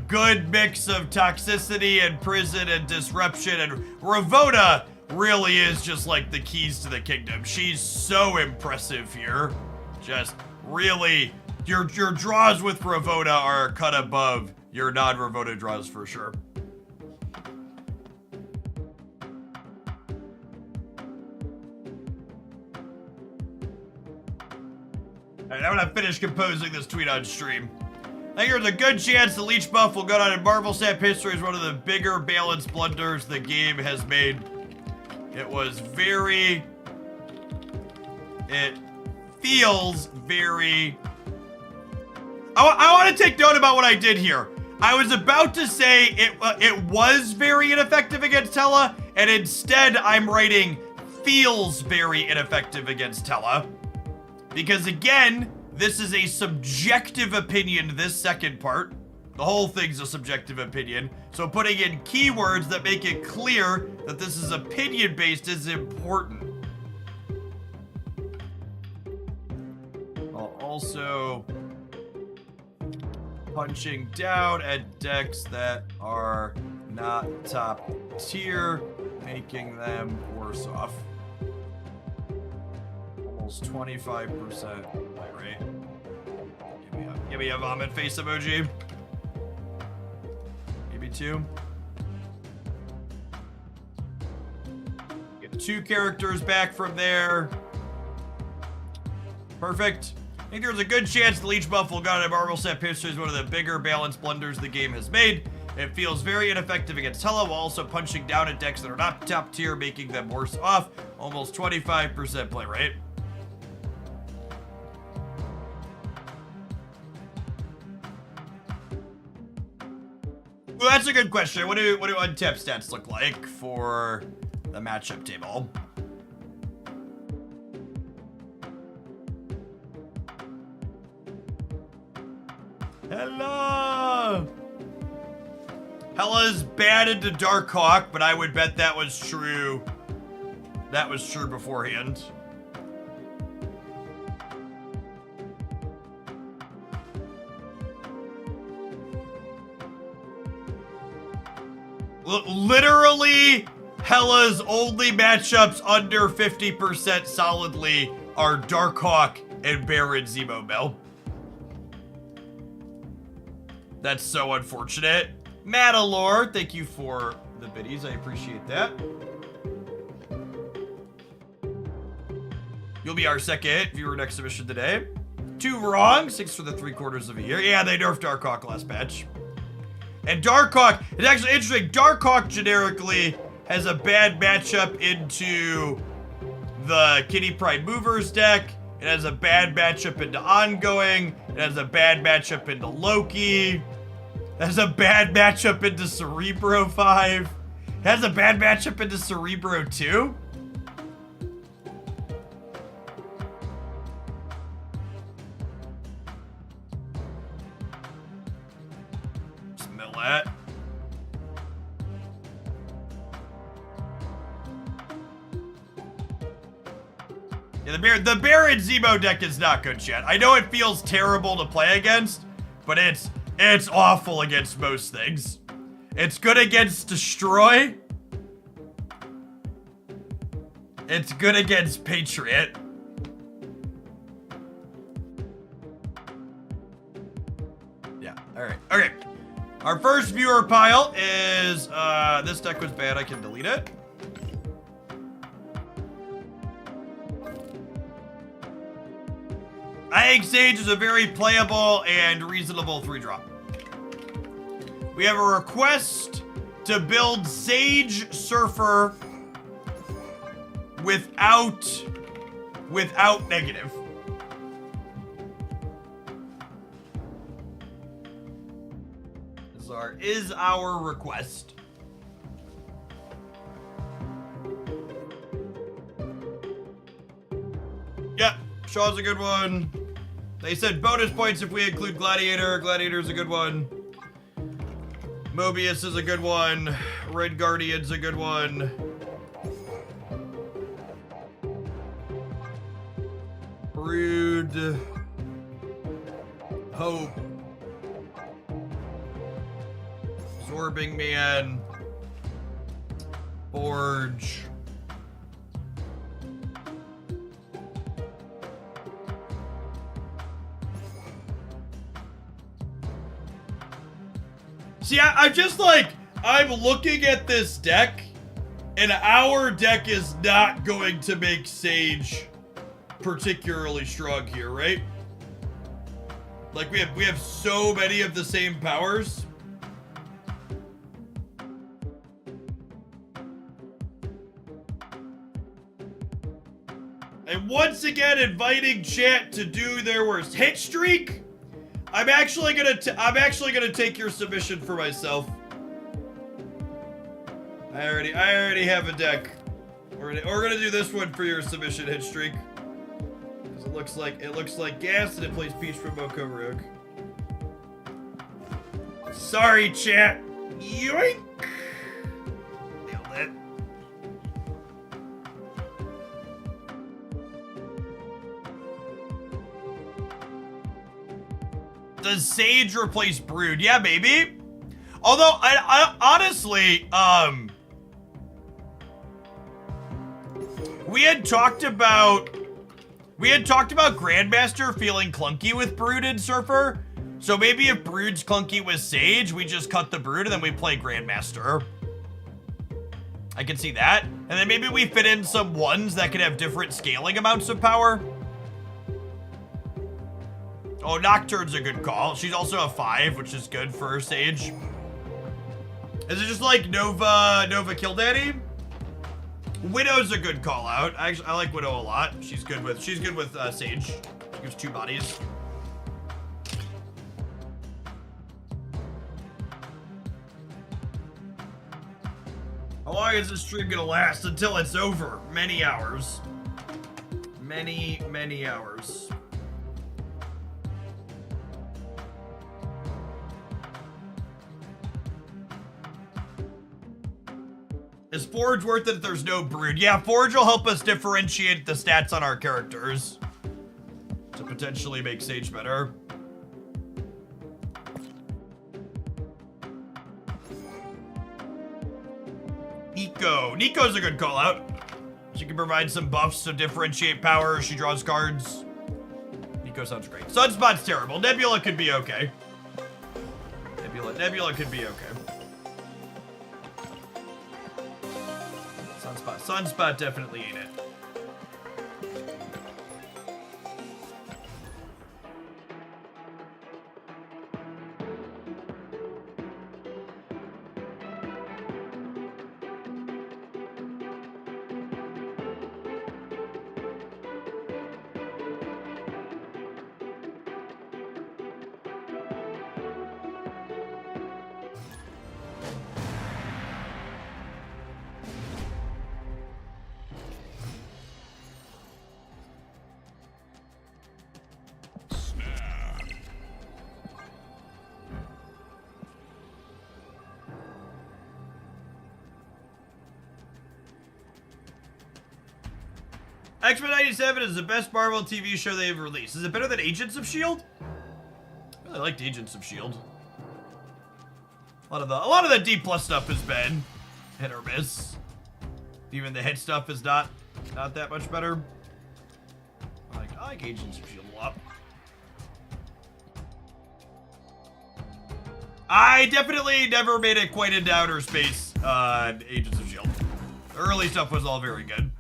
good mix of toxicity and prison and disruption, and Ravona really is just like the keys to the kingdom. She's so impressive here. Just really, your draws with Ravona are cut above your non-Ravona draws for sure. Alright, I'm gonna finish composing this tweet on stream. I think there's a good chance the leech buff will go down in Marvel Snap history as one of the bigger balance blunders the game has made. It was very... It feels very... I want to take note about what I did here. I was about to say it was very ineffective against Tella, and instead I'm writing feels very ineffective against Tella. Because again, this is a subjective opinion, this second part. The whole thing's a subjective opinion. So putting in keywords that make it clear that this is opinion-based is important. While also punching down at decks that are not top tier, making them worse off. Almost 25%. Right? Give me a vomit face emoji. Maybe 2. Get 2 characters back from there. Perfect. I think there's a good chance the leech buff will go into Marvel Snap history as one of the bigger balance blunders the game has made. It feels very ineffective against Tella while also punching down at decks that are not top tier, making them worse off. Almost 25% play rate. Well, that's a good question. What do untap stats look like for the matchup table? Hello! Hella's bad into Darkhawk, but I would bet that was true. That was true beforehand. Literally, Hella's only matchups under 50% solidly are Darkhawk and Baron Zemo Bell. That's so unfortunate. Madalore, thank you for the biddies. I appreciate that. You'll be our second viewer next submission today. 2 wrong, 6 for the 3/4 of a year. Yeah, they nerfed Darkhawk last patch. And Darkhawk, it's actually interesting, Darkhawk generically has a bad matchup into the Kitty Pride Movers deck. It has a bad matchup into Ongoing. It has a bad matchup into Loki. It has a bad matchup into Cerebro 5. It has a bad matchup into Cerebro 2. That. Yeah, the Baron Zemo deck is not good yet. I know it feels terrible to play against, but it's awful against most things. It's good against Destroy. It's good against Patriot. Yeah, alright. Okay. Our first viewer pile is, this deck was bad, I can delete it. I think Sage is a very playable and reasonable 3-drop. We have a request to build Sage Surfer without negative. Is our request. Yep, Shaw's a good one. They said bonus points if we include Gladiator. Gladiator's a good one. Mobius is a good one. Red Guardian's a good one. Brood. Hope. Absorbing Man. Forge. See, I'm just like, I'm looking at this deck, and our deck is not going to make Sage particularly strong here, right? Like we have so many of the same powers. And once again, inviting chat to do their worst hit streak. I'm actually gonna take your submission for myself. I already have a deck. We're gonna do this one for your submission hit streak. Because it looks like gas and it plays Peach from Moko Rook. Sorry, chat. Yoink. Nailed it. Does Sage replace Brood? Yeah, maybe. Although, I honestly, we had talked about Grandmaster feeling clunky with Brood and Surfer. So maybe if Brood's clunky with Sage, we just cut the Brood and then we play Grandmaster. I can see that. And then maybe we fit in some ones that could have different scaling amounts of power. Oh, Nocturne's a good call. She's also a 5, which is good for Sage. Is it just like Nova Kill Daddy? Widow's a good call out. I like Widow a lot. She's good with Sage. She gives 2 bodies. How long is this stream gonna last? Until it's over. Many hours. Many hours. Is Forge worth it if there's no Brood? Yeah, Forge will help us differentiate the stats on our characters to potentially make Sage better. Nico's a good call out. She can provide some buffs to differentiate power. She draws cards. Nico sounds great. Sunspot's terrible. Nebula could be okay. Nebula could be okay. Sunspot definitely ain't it. X-Men 97 is the best Marvel TV show they've released. Is it better than Agents of S.H.I.E.L.D.? I really liked Agents of S.H.I.E.L.D. A lot of the D+ stuff has been hit or miss. Even the hit stuff is not that much better. I like Agents of S.H.I.E.L.D. a lot. I definitely never made it quite into outer space, Agents of S.H.I.E.L.D. The early stuff was all very good.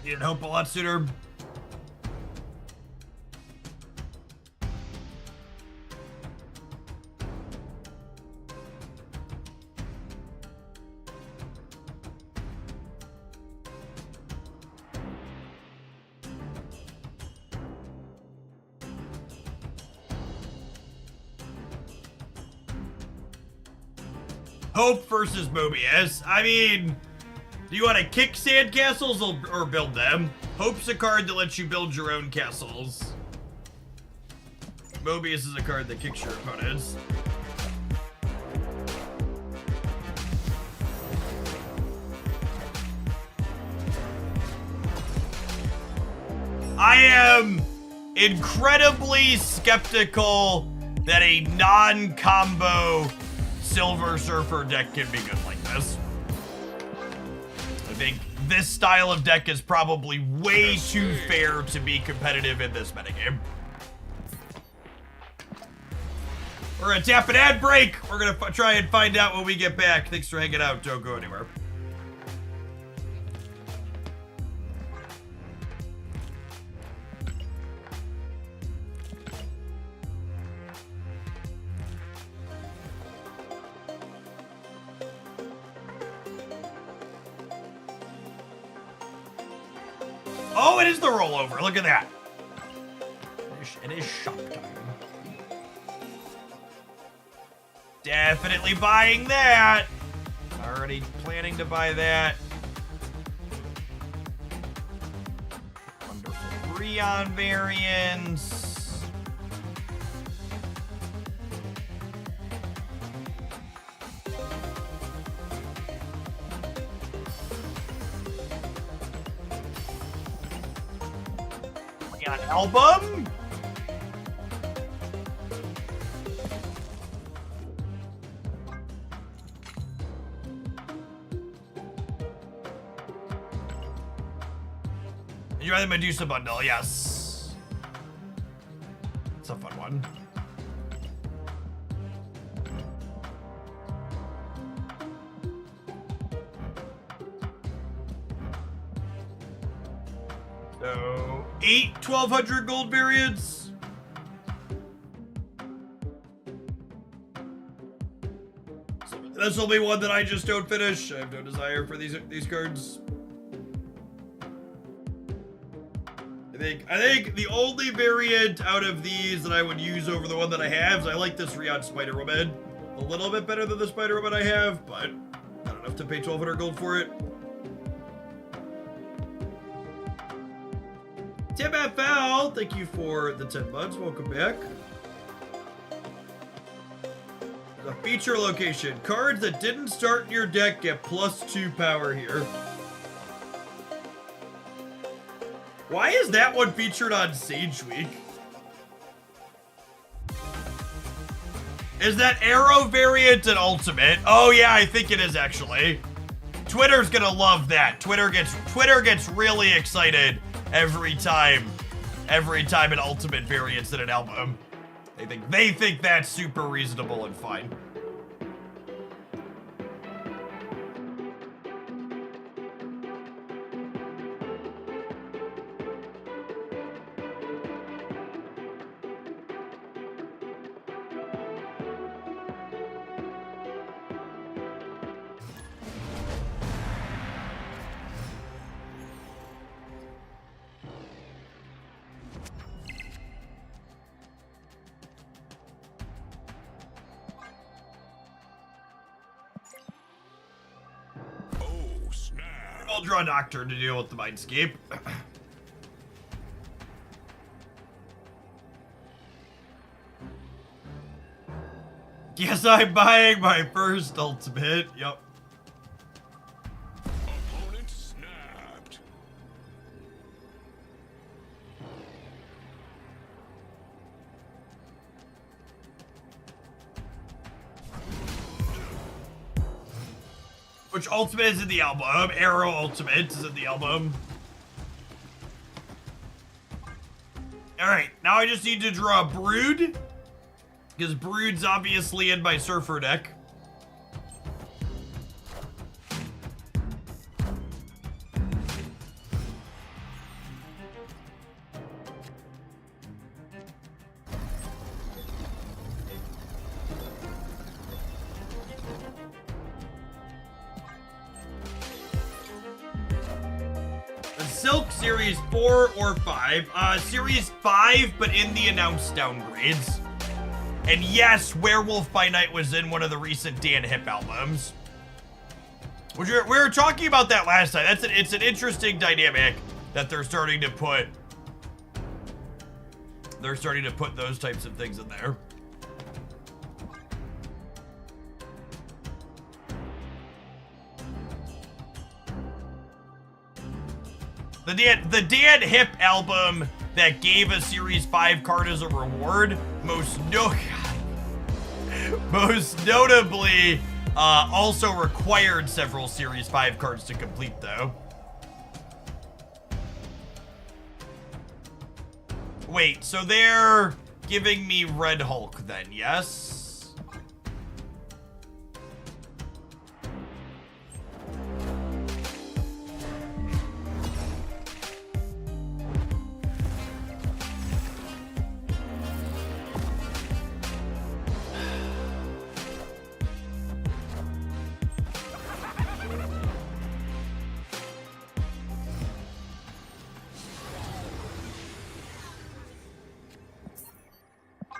Needed hope a lot sooner. Hope versus Mobius. I mean, do you want to kick sandcastles or build them? Hope's a card that lets you build your own castles. Mobius is a card that kicks your opponents. I am incredibly skeptical that a non-combo Silver Surfer deck can be good like this. I think this style of deck is probably way too fair to be competitive in this metagame. We're gonna tap an ad break. We're gonna try and find out when we get back. Thanks for hanging out. Don't go anywhere. Oh, it is the rollover. Look at that. It is shop time. Definitely buying that. Already planning to buy that. Wonderful Breon variants. Breon album. You rather Medusa bundle, yes. It's a fun one. So, 8 1200 gold variants. This will be one that I just don't finish. I have no desire for these cards. I think the only variant out of these that I would use over the one that I have is I like this Rion Spider-Woman a little bit better than the Spider-Woman I have, but not enough to pay 1200 gold for it. Tim FL, thank you for the 10 months. Welcome back. The feature location. Cards that didn't start in your deck get +2 power here. Why is that one featured on Sage Week? Is that Arrow variant an ultimate? Oh yeah, I think it is actually. Twitter's gonna love that. Twitter gets really excited every time an ultimate variant's in an album. They think that's super reasonable and fine. I'll draw a doctor to deal with the Mindscape. Guess I'm buying my first ultimate. Yep. Opponent snapped. Which ultimate is in the album? Arrow ultimate is in the album. Alright, now I just need to draw a Brood. Because Brood's obviously in my Surfer deck. Silk Series 4 or 5. Series 5, but in the announced downgrades. And yes, Werewolf by Night was in one of the recent Dan Hip albums. We were talking about that last time. It's an interesting dynamic that they're starting to put. They're starting to put those types of things in there. The Dan Hip album that gave a Series 5 card as a reward, most notably, also required several Series 5 cards to complete, though. Wait, so they're giving me Red Hulk then, yes?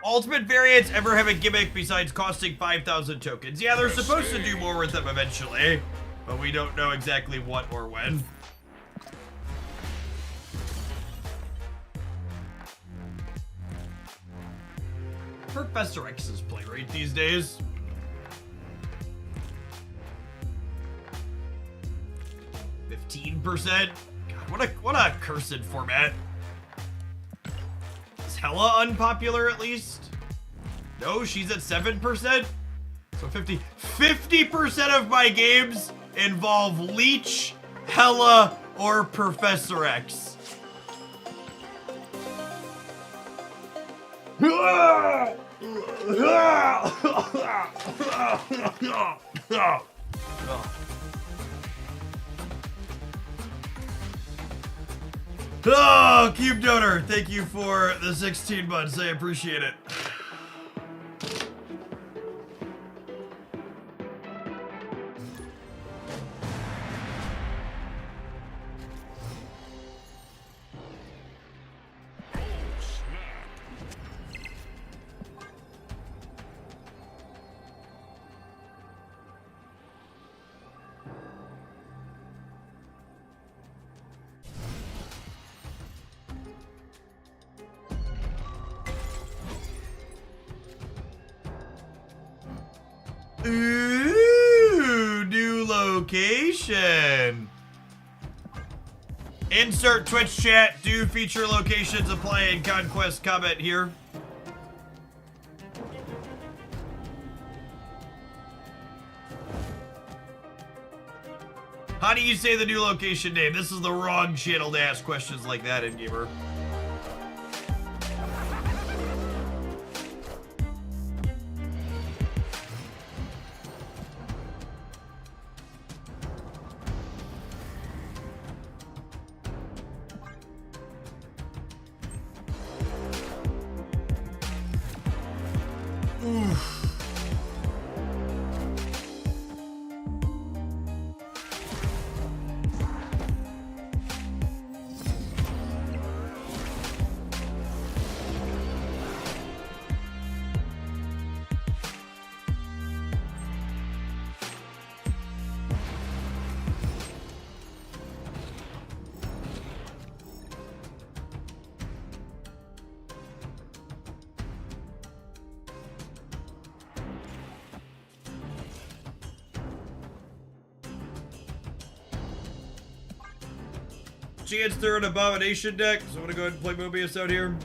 Ultimate variants ever have a gimmick besides costing 5,000 tokens? Yeah, they're supposed to do more with them eventually, but we don't know exactly what or when. Professor X's play rate these days. %. God, what a cursed format. Hella unpopular at least? No, she's at 7%? So 50% of my games involve Leech, Hella, or Professor X. Oh, Cube Donor, thank you for the 16 months. I appreciate it. Ooh, new location. Insert Twitch chat. Do feature locations apply in Conquest comment here. How do you say the new location name? This is the wrong channel to ask questions like that in Gamer. Chance they're an abomination deck, so I'm gonna go ahead and play Mobius out here.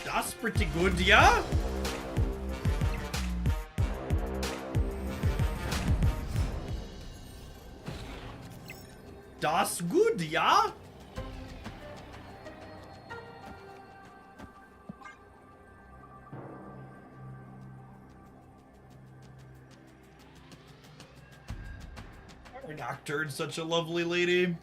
That's pretty good, yeah? Das good, yeah? Nocturne's such a lovely lady.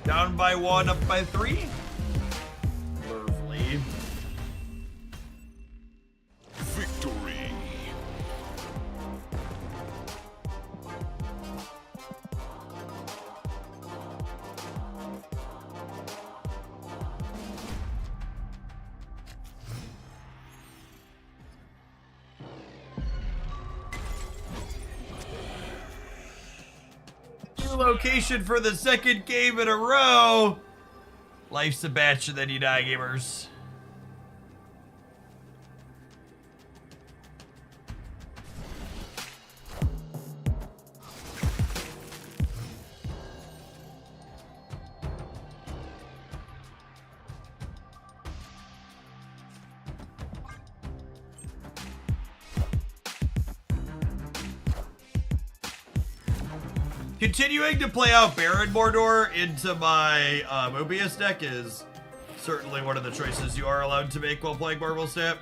Down by 1, up by 3. Lovely. Victory. New location for the second game in a row. Life's a batch and then you die, gamers. Continuing to play out Baron Mordor into my Mobius deck is certainly one of the choices you are allowed to make while playing Marvel Snap.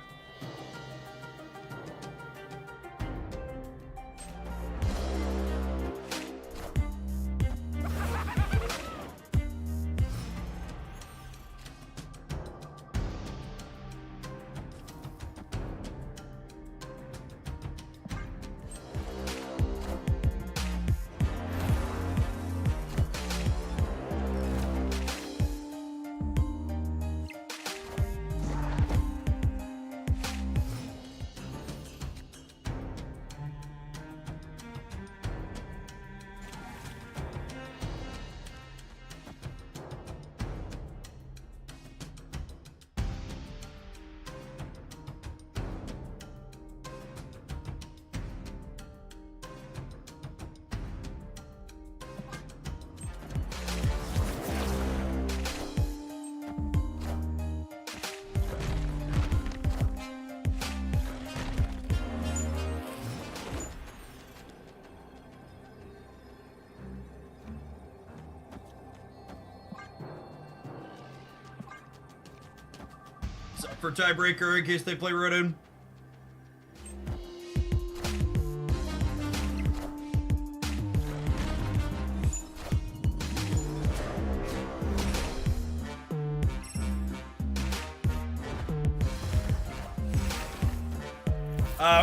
For tiebreaker in case they play Ronin.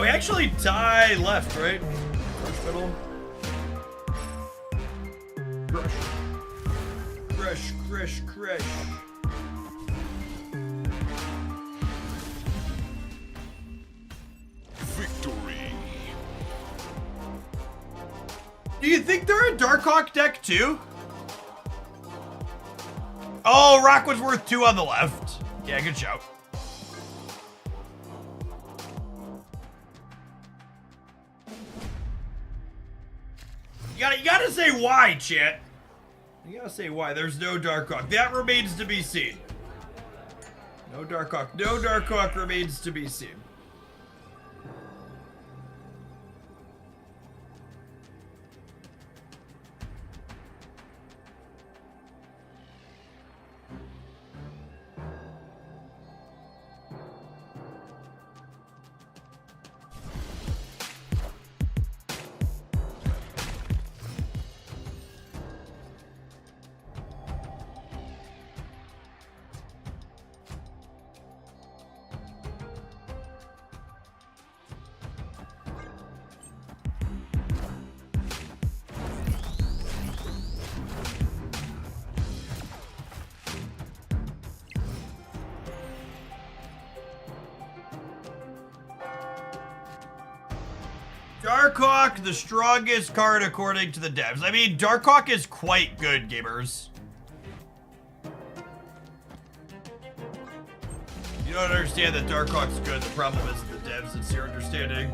We actually tie left, right? Crush middle. Crush. Crush, crush, crush. Victory. Do you think they're a Darkhawk deck too? Oh, Rock was worth 2 on the left. Yeah, good shout. You gotta say why, chat. You gotta say why. There's no Darkhawk. That remains to be seen. No Darkhawk. No Darkhawk remains to be seen. Darkhawk, the strongest card according to the devs. I mean, Darkhawk is quite good, gamers. You don't understand that Darkhawk's good. The problem isn't the devs, it's your understanding.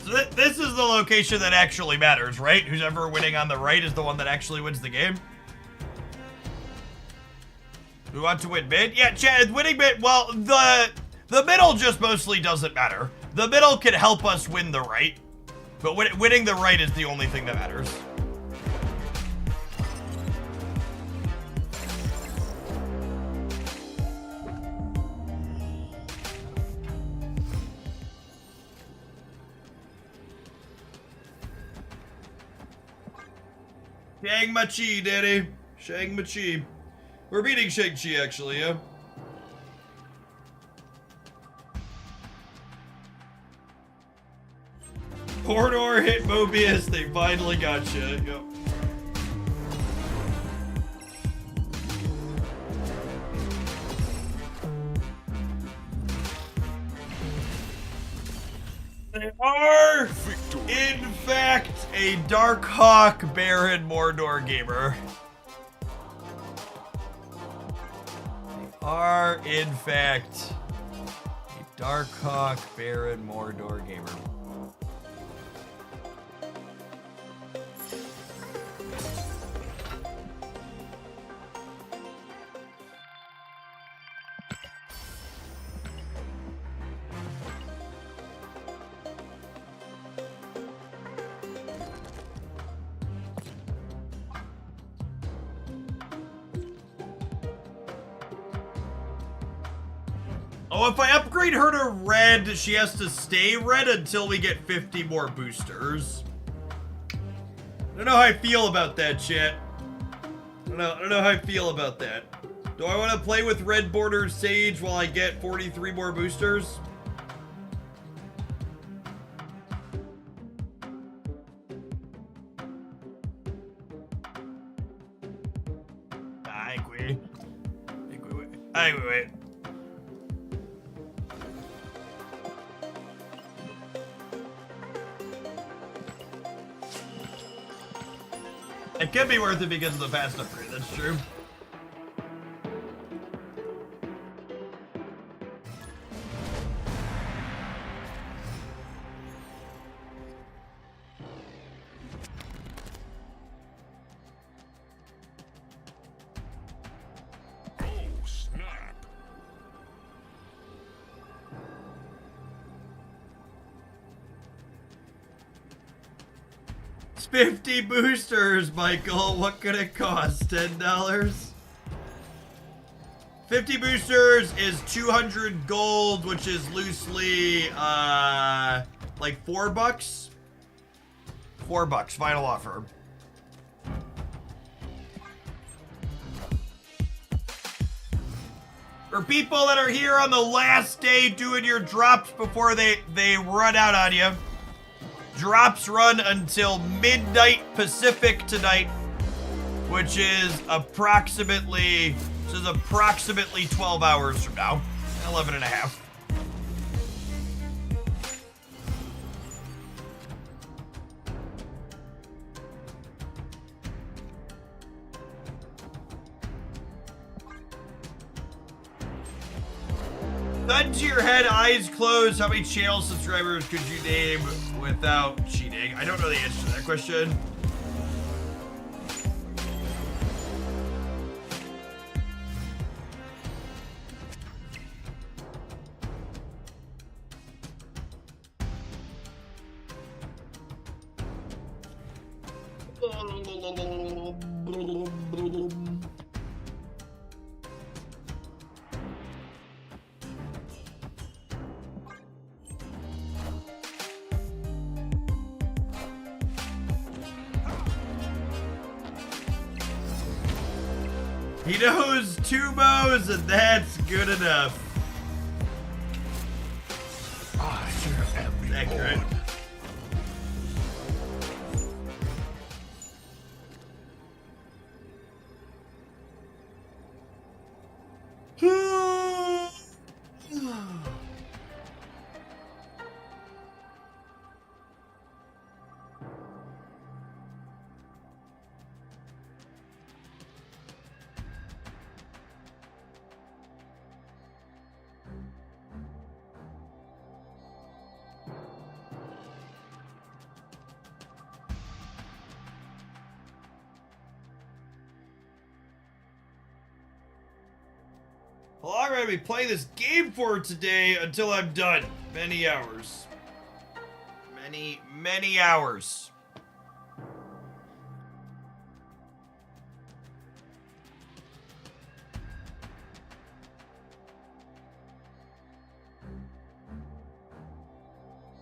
So this is the location that actually matters, right? Who's ever winning on the right is the one that actually wins the game. We want to win mid? Yeah, Chad, winning mid, well, the middle just mostly doesn't matter. The middle can help us win the right, but winning the right is the only thing that matters. Shang-Chi, Daddy. Shang-Chi. We're beating Shang-Chi, actually, yeah. Corridor hit Mobius. They finally got you. Yep. They are, in fact, a Darkhawk Baron Mordor gamer. They are, in fact, a Darkhawk Baron Mordor gamer. Oh, if I upgrade her to red, she has to stay red until we get 50 more boosters. I don't know how I feel about that, chat. I don't know how I feel about that. Do I want to play with red border Sage while I get 43 more boosters? I think we wait. It could be worth it because of the fast upgrade, that's true. Oh, snap. 50 boosters, Michael. What could it cost? $10? 50 boosters is 200 gold, which is loosely, like $4? $4, final offer. For people that are here on the last day doing your drops before they run out on you. Drops run until midnight Pacific tonight, which is approximately 12 hours from now. 11 and a half. Gun to your head, eyes closed. How many channel subscribers could you name without cheating? I don't know the answer to that question. He knows 2 bows, and that's good enough. I am Accurate. How long am I going to be playing this game for today until I'm done? Many hours. Many hours.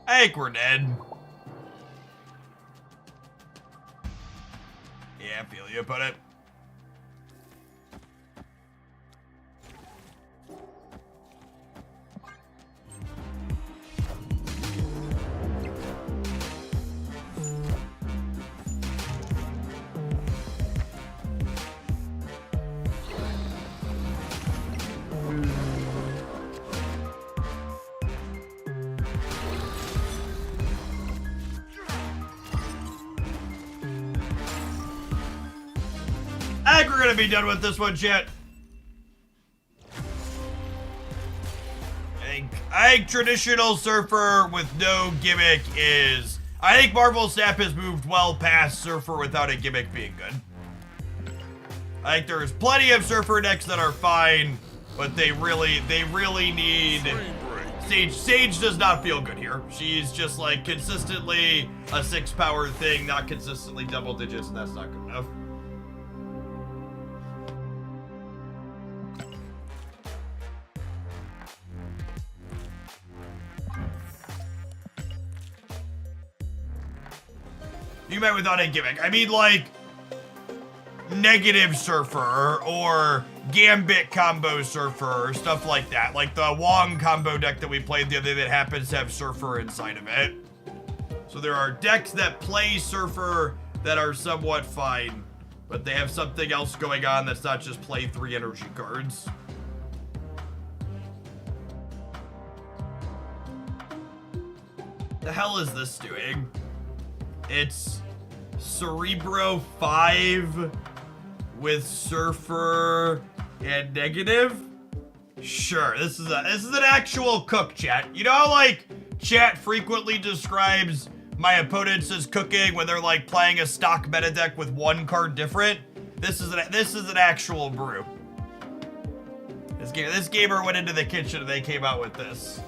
I think we're dead. Yeah, I feel you put it. I think we're gonna be done with this one, chat. I think traditional surfer with no gimmick is... I think Marvel Snap has moved well past surfer without a gimmick being good. I think there's plenty of surfer decks that are fine, but they really need... Sage does not feel good here. She's just like consistently a 6-power thing, not consistently double digits, and that's not good enough. You meant without a gimmick. I mean, like, negative surfer or gambit combo surfer or stuff like that. Like the Wong combo deck that we played the other day that happens to have surfer inside of it. So there are decks that play surfer that are somewhat fine, but they have something else going on that's not just play 3 energy cards. The hell is this doing? It's Cerebro 5 with Surfer and negative? Sure, this is an actual cook, chat. You know how, like, chat frequently describes my opponents as cooking when they're, like, playing a stock meta deck with 1 card different? This is an actual brew. This gamer went into the kitchen and they came out with this.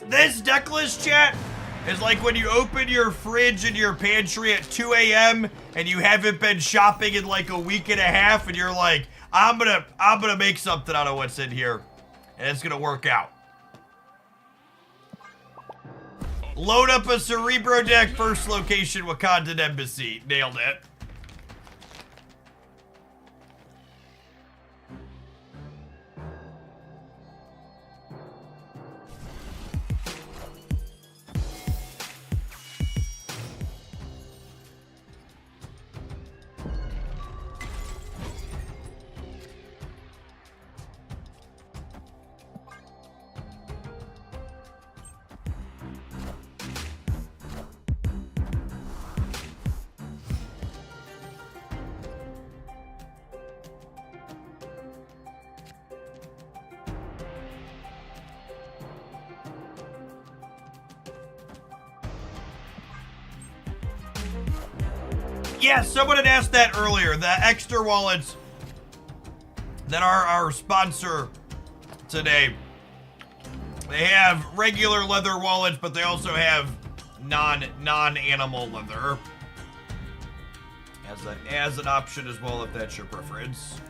This deck list, chat, is like when you open your fridge in your pantry at 2 a.m. and you haven't been shopping in like a week and a half, and you're like, I'm gonna make something out of what's in here, and it's gonna work out. Load up a Cerebro deck, first location, Wakandan Embassy. Nailed it. Yeah, someone had asked that earlier. The extra wallets that are our sponsor today. They have regular leather wallets, but they also have non-animal leather as an option as well, if that's your preference.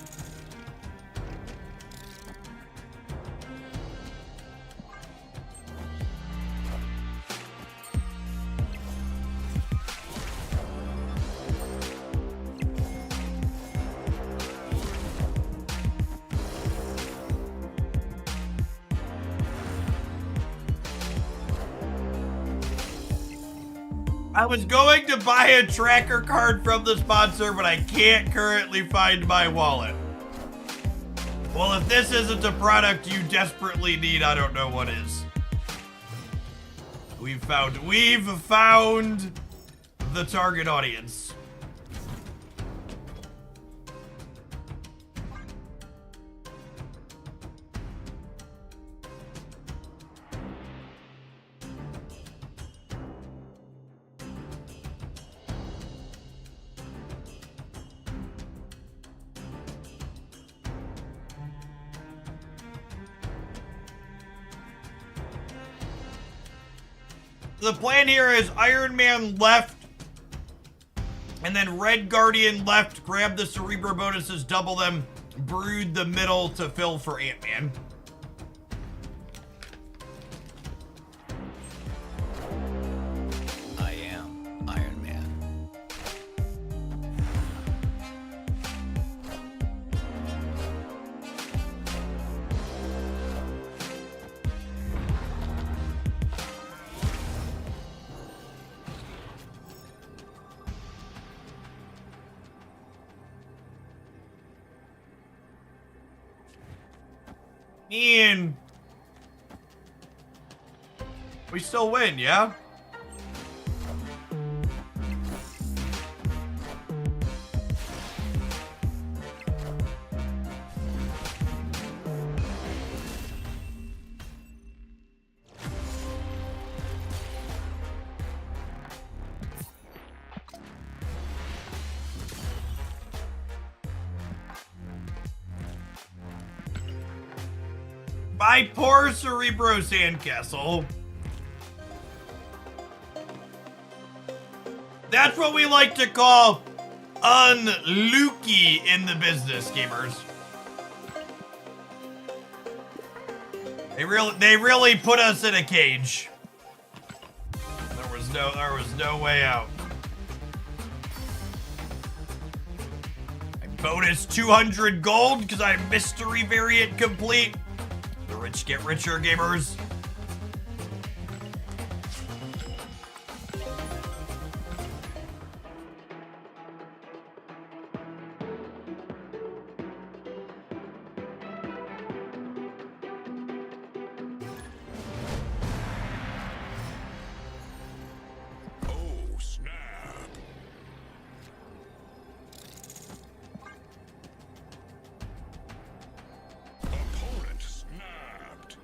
I was going to buy a tracker card from the sponsor, but I can't currently find my wallet. Well, if this isn't a product you desperately need, I don't know what is. We've found the target audience. The plan here is Iron Man left, and then Red Guardian left, grab the Cerebro bonuses, double them, brood the middle to fill for Ant-Man. I am Iron Man. Ian. We still win, yeah? My poor Cerebro Sandcastle. That's what we like to call unlucky in the business, gamers. They really put us in a cage. There was no way out. I bonus 200 gold because I'm mystery variant complete. The rich get richer, gamers. Oh, snap. Opponent snapped.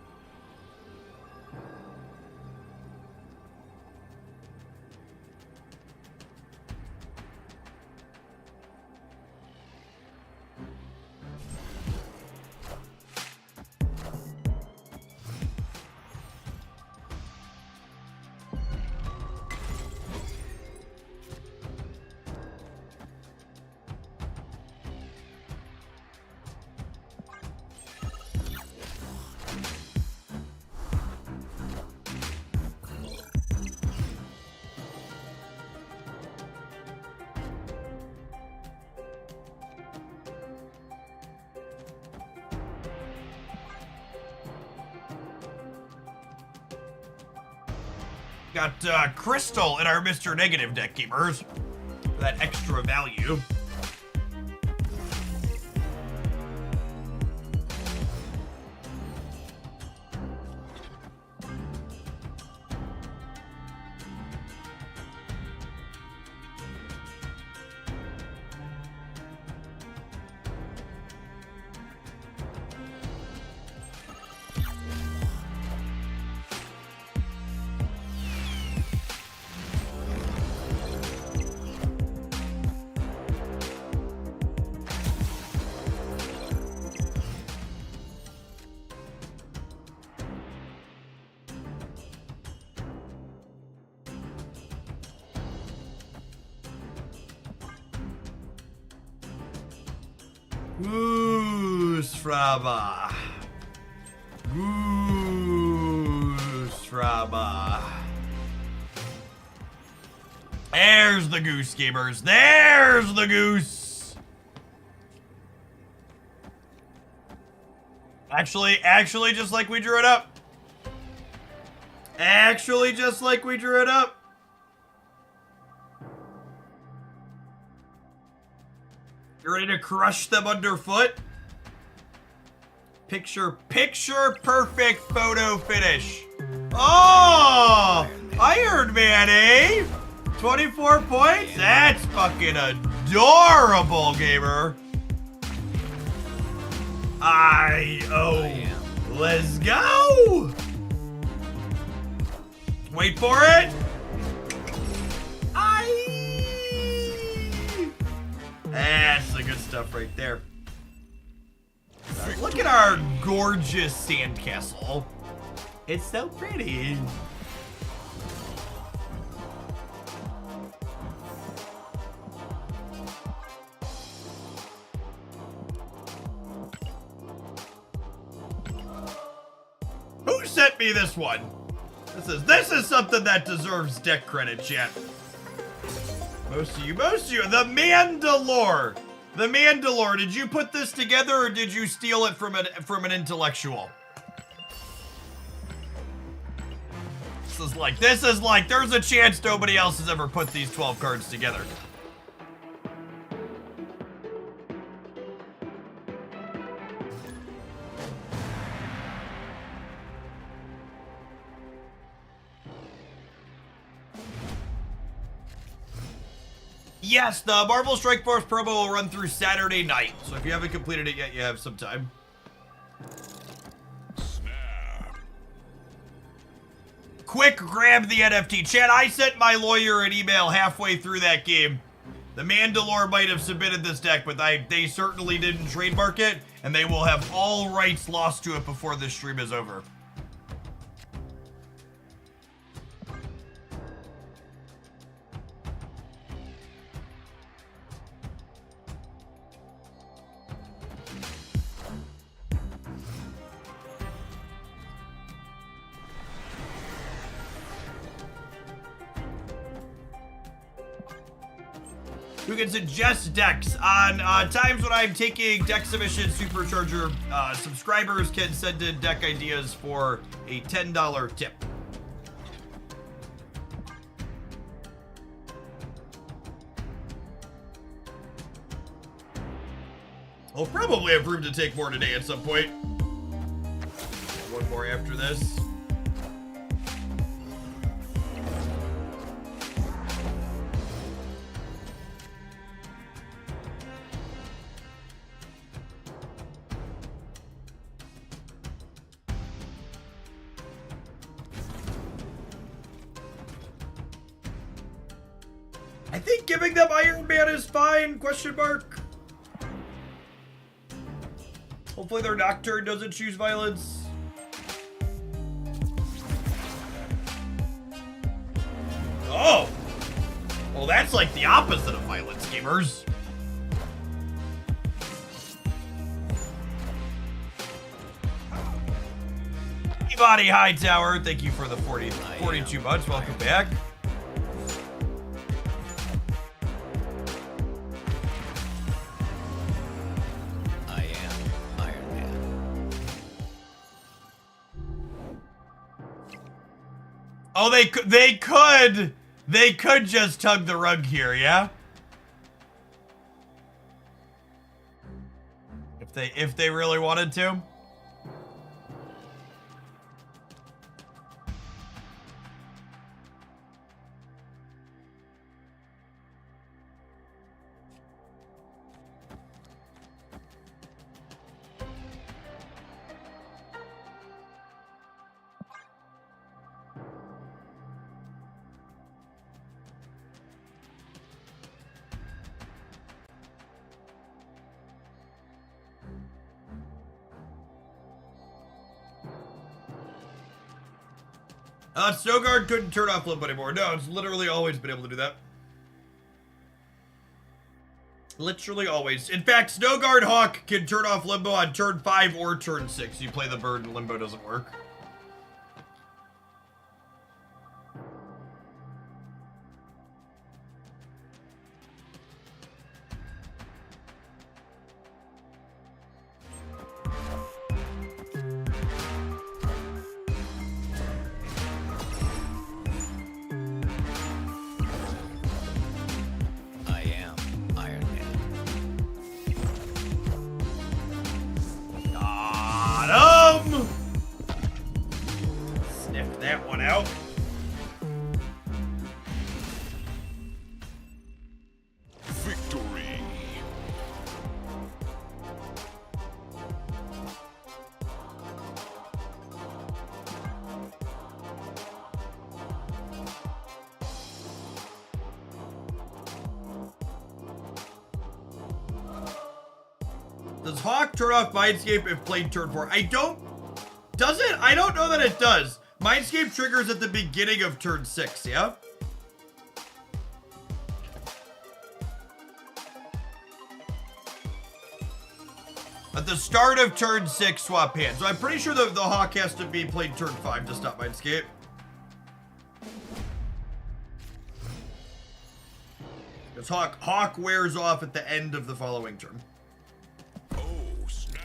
Got Crystal in our Mr. Negative deck, gamers. For that extra value. Goosefraba. Goosefraba. There's the goose, gamers. There's the goose. Actually, just like we drew it up. Actually, just like we drew it up. You're ready to crush them underfoot? Picture perfect photo finish. Oh, Iron Man, eh? 24 points? That's fucking adorable, gamer. Let's go. Wait for it. That's the good stuff right there. Look at our gorgeous sandcastle. It's so pretty. Who sent me this one? This is something that deserves deck credit, chat. Most of you. The Mandalore. The Mandalore. Did you put this together or did you steal it from an intellectual? This is like, there's a chance nobody else has ever put these 12 cards together. Yes, the Marvel Strike Force promo will run through Saturday night. So if you haven't completed it yet, you have some time. Snap. Quick, grab the NFT. Chat, I sent my lawyer an email halfway through that game. The Mandalore might have submitted this deck, but they certainly didn't trademark it, and they will have all rights lost to it before this stream is over. Who can suggest decks on times when I'm taking deck submission supercharger subscribers can send in deck ideas for a $10 tip. I'll probably have room to take more today at some point. One more after this. I think giving them Iron Man is fine, question mark. Hopefully their Nocturne doesn't choose violence. Oh! Well, that's like the opposite of violence, gamers. Peabody Hightower, thank you for the 42 months. Welcome back. Oh, they could just tug the rug here, yeah? If they really wanted to. Snowguard couldn't turn off Limbo anymore. No, it's literally always been able to do that. Literally always. In fact, Snowguard Hawk can turn off Limbo on turn 5 or turn 6. You play the bird and Limbo doesn't work. F that one out. Victory. Does Hawk turn off Mindscape if played turn 4? Does it? I don't know that it does. Mindscape triggers at the beginning of turn 6, yeah? At the start of turn 6, swap hands. So I'm pretty sure the Hawk has to be played turn 5 to stop Mindscape. Because Hawk wears off at the end of the following turn. Oh, snap.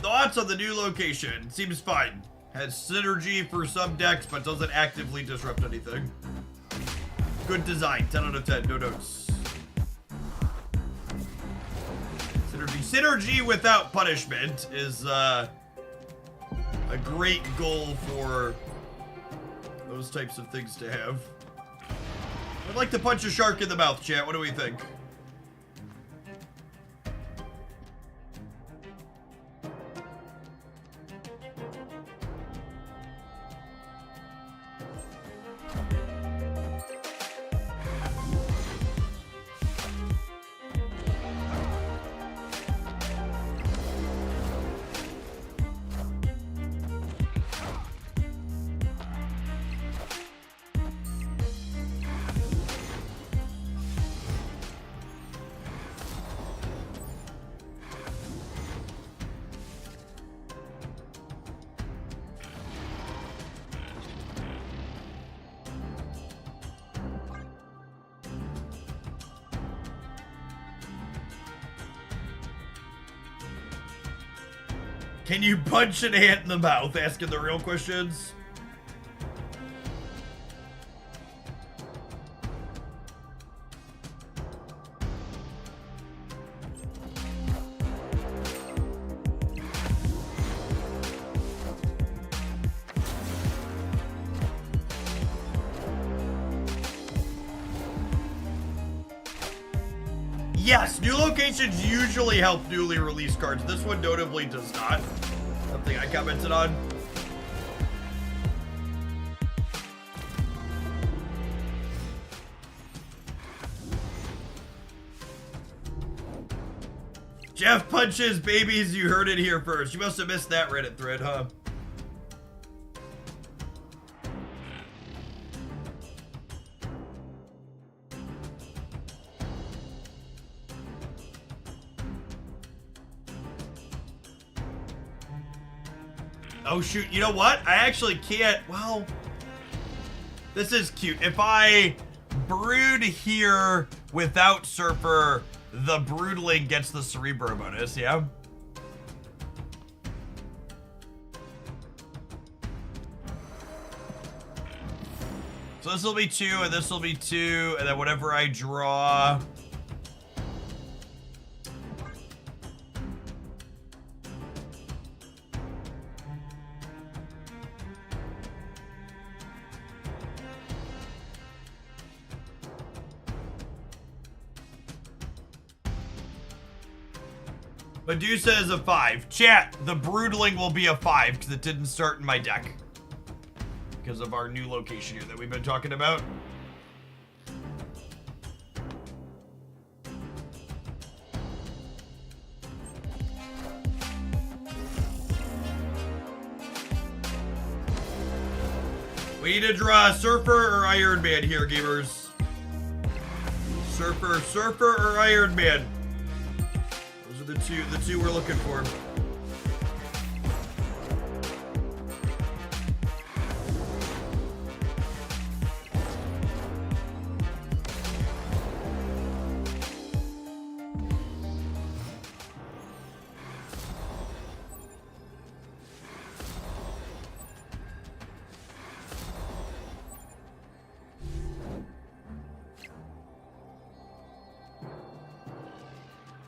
Thoughts on the new location? Seems fine. Has synergy for some decks, but doesn't actively disrupt anything. Good design. 10 out of 10. No notes. Synergy without punishment is a great goal for those types of things to have. I'd like to punch a shark in the mouth, chat. What do we think? Can you punch an ant in the mouth? Asking the real questions. Yes, new locations usually help newly released cards. This one notably does not. Something I commented on. Jeff punches babies, you heard it here first. You must have missed that Reddit thread, huh? Oh shoot, you know what? I actually can't, well, this is cute. If I brood here without Surfer, the Broodling gets the Cerebro bonus, yeah? So this will be 2, and this will be 2, and then whatever I draw... Medusa is a 5. Chat, the Broodling will be a 5 because it didn't start in my deck. Because of our new location here that we've been talking about. We need to draw a Surfer or Iron Man here, gamers. Surfer or Iron Man. The two we're looking for.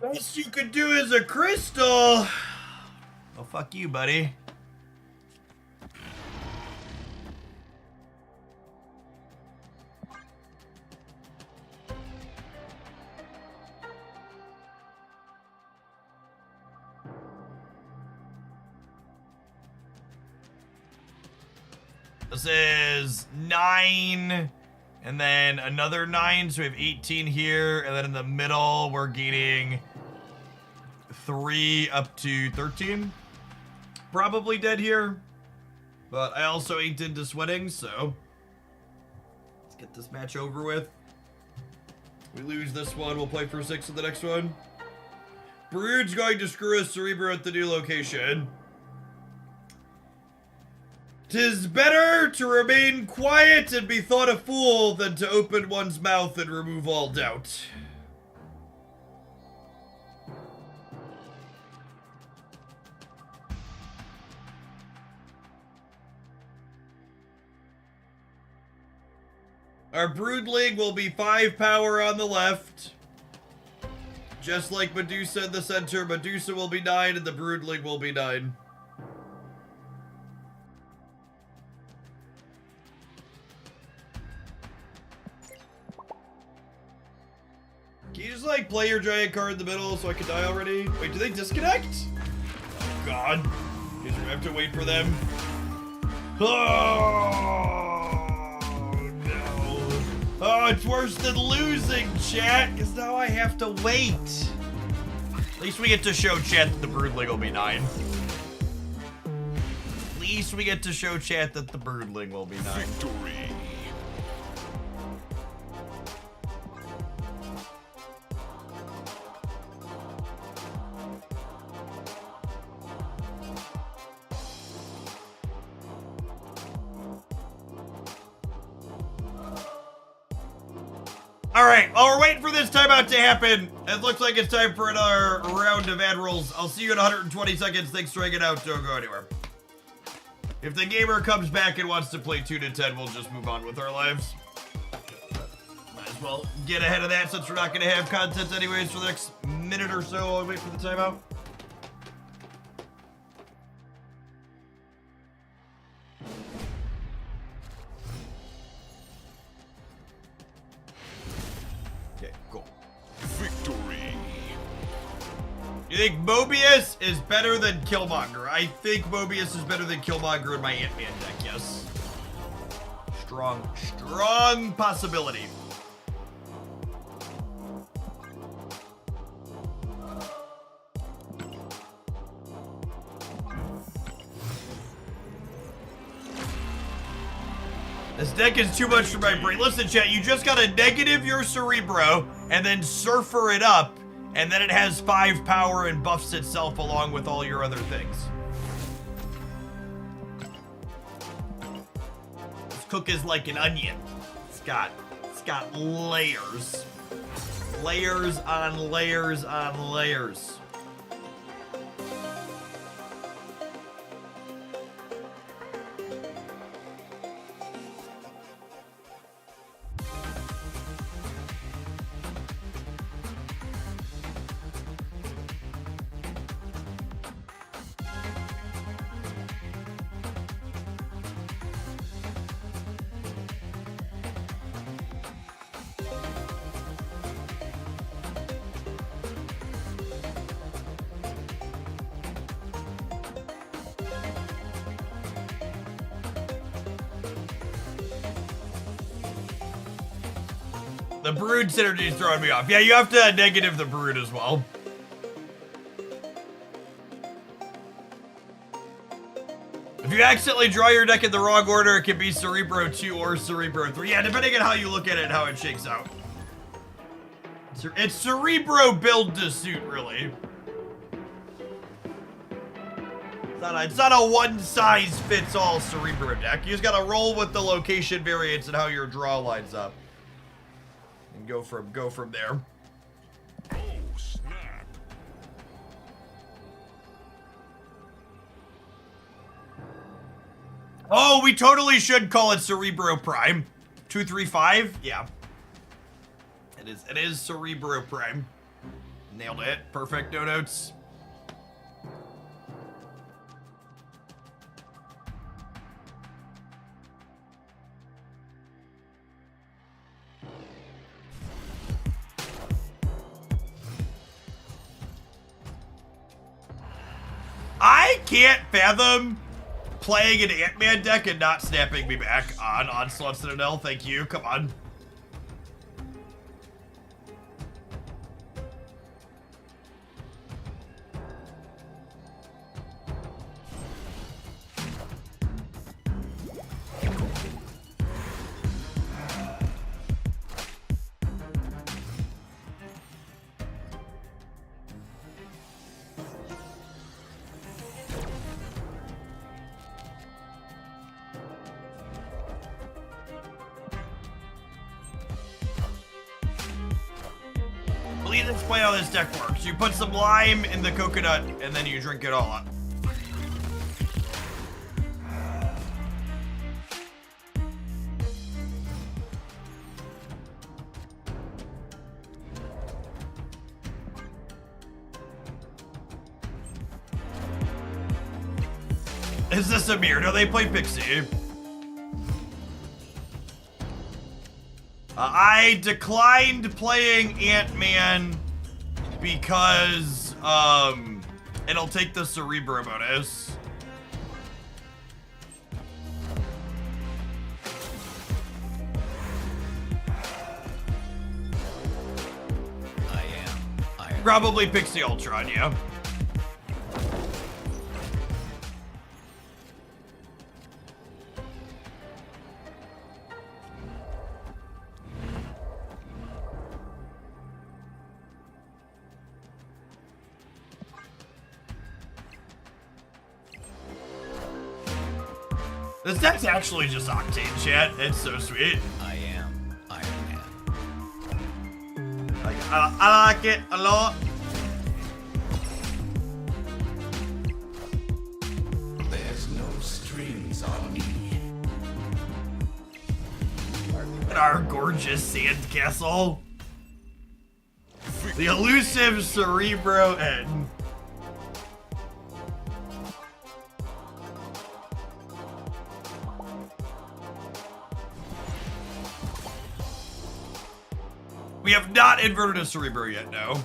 Best you could do is a crystal. Well, fuck you, buddy. This is 9, and then another 9, so we have 18 here, and then in the middle, we're gaining 3 up to 13. Probably dead here, but I also ain't into sweating, so let's get this match over with. We lose this one, we'll play for 6 in the next one. Brood's going to screw us Cerebro at the new location. 'Tis better to remain quiet and be thought a fool than to open one's mouth and remove all doubt. Our Broodling will be 5 power on the left. Just like Medusa in the center, Medusa will be 9 and the Broodling will be 9. Can you just, like, play your giant card in the middle so I can die already? Wait, do they disconnect? Oh, God. Guess we're gonna have to wait for them. Oh, no. Oh, it's worse than losing, chat, because now I have to wait. At least we get to show chat that the Broodling will be 9. At least we get to show chat that the Broodling will be 9. Victory. Alright, while we're waiting for this timeout to happen, it looks like it's time for another round of ad rolls. I'll see you in 120 seconds. Thanks for hanging out. Don't go anywhere. If the gamer comes back and wants to play 2 to 10, we'll just move on with our lives. Might as well get ahead of that since we're not going to have content anyways for the next minute or so while we wait for the timeout. Okay, cool. Victory. You think Mobius is better than Killmonger? I think Mobius is better than Killmonger in my Ant-Man deck, yes. Strong possibility. This deck is too much for my brain. Listen, chat, you just gotta negative your Cerebro and then Surfer it up, and then it has 5 power and buffs itself along with all your other things. This Cook is like an onion. It's got layers. Layers on layers on layers. The Brood synergy is throwing me off. Yeah, you have to negative the Brood as well. If you accidentally draw your deck in the wrong order, it can be Cerebro 2 or Cerebro 3. Yeah, depending on how you look at it and how it shakes out. It's Cerebro build to suit, really. It's not a one-size-fits-all Cerebro deck. You just gotta roll with the location variance and how your draw lines up. And go from there. Oh, snap. Oh, we totally should call it Cerebro Prime. 235? Yeah. It is Cerebro Prime. Nailed it. Perfect. No notes. I can't fathom playing an Ant-Man deck and not snapping me back on Onslaught Citadel. Thank you. Come on. Please explain how this deck works. You put some lime in the coconut and then you drink it all up. Is this a mirror? No, they play Pixie. I declined playing Ant-Man because, it'll take the Cerebro bonus. Probably Pixie Ultron, yeah. This deck's actually just Octane, chat. It's so sweet. I am Iron Man. I like it a lot. There's no strings on me. And our gorgeous sandcastle. The elusive Cerebro N. We have not inverted a Cerebro yet, no.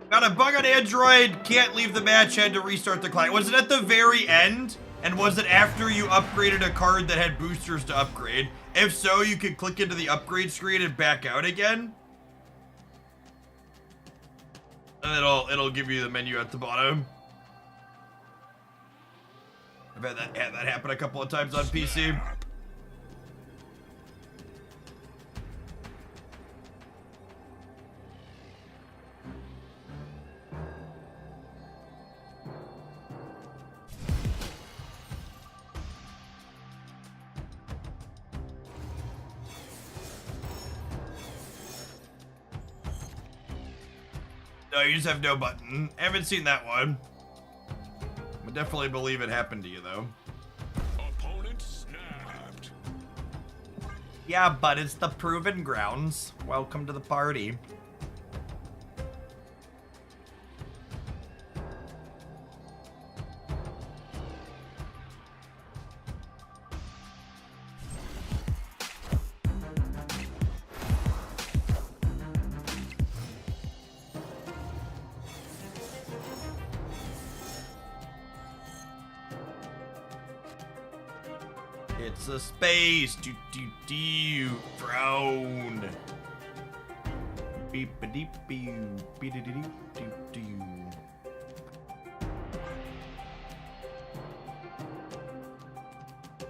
Got a bug on Android, can't leave the match, had to restart the client. Was it at the very end? And was it after you upgraded a card that had boosters to upgrade? If so, you could click into the upgrade screen and back out again. And it'll give you the menu at the bottom. I've had that happen a couple of times on PC. No, you just have no button. I haven't seen that one. I definitely believe it happened to you, though. Opponent snapped. Yeah, but it's the proven grounds. Welcome to the party. It's a space. Do frown. Beep a deep boo. Beep a deep do.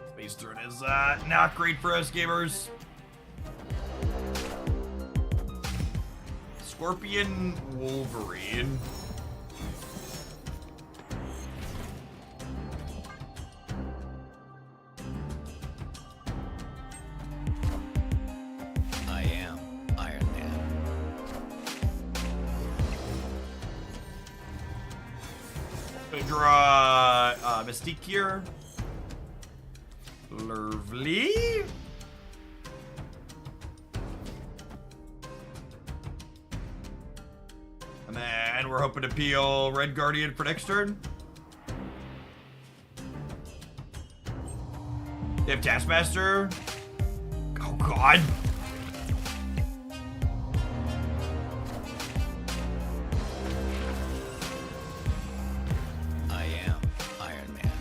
Space Throne is not great for us gamers. Scorpion Wolverine. I am Iron Man. Gonna draw Mystique here. Lovely. And then we're hoping to peel Red Guardian for next turn. They have Taskmaster. Oh god. I am Iron Man.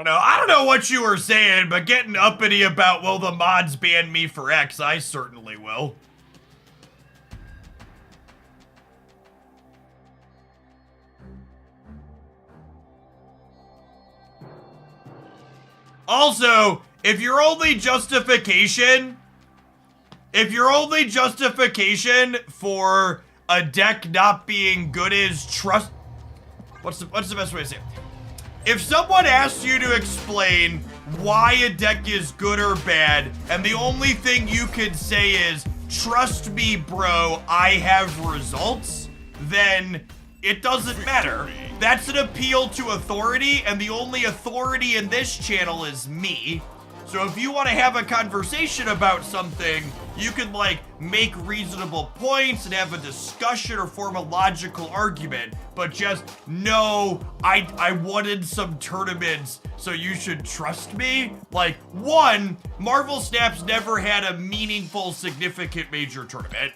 I don't know what you were saying, but getting uppity about, will the mods ban me for X, I certainly will. Also, if your only justification for a deck not being good is trust, what's the best way to say it? If someone asks you to explain why a deck is good or bad, and the only thing you can say is, trust me, bro, I have results, then it doesn't matter. That's an appeal to authority, and the only authority in this channel is me. So if you want to have a conversation about something, you can, like, make reasonable points and have a discussion or form a logical argument, but just, no, I wanted some tournaments, so you should trust me? Like, one, Marvel Snap's never had a meaningful, significant major tournament.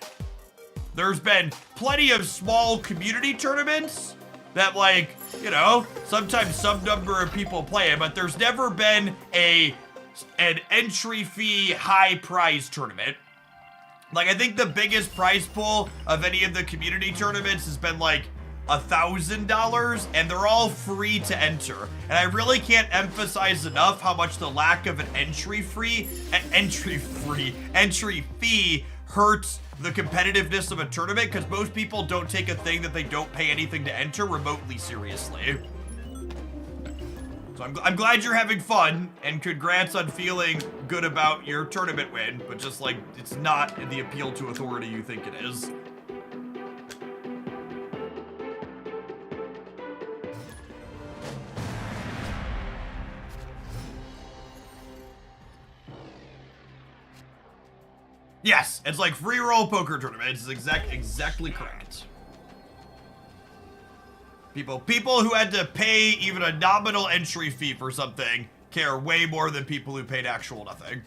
There's been plenty of small community tournaments that, like, you know, sometimes some number of people play it, but there's never been an entry fee high prize tournament. Like, I think the biggest prize pool of any of the community tournaments has been like $1,000, and they're all free to enter. And I really can't emphasize enough how much the lack of an entry fee hurts the competitiveness of a tournament, because most people don't take a thing that they don't pay anything to enter remotely seriously. So I'm glad you're having fun, and congrats on feeling good about your tournament win, but just, like, it's not the appeal to authority you think it is. Yes, it's like free roll poker tournaments. It's exactly correct. People who had to pay even a nominal entry fee for something care way more than people who paid actual nothing.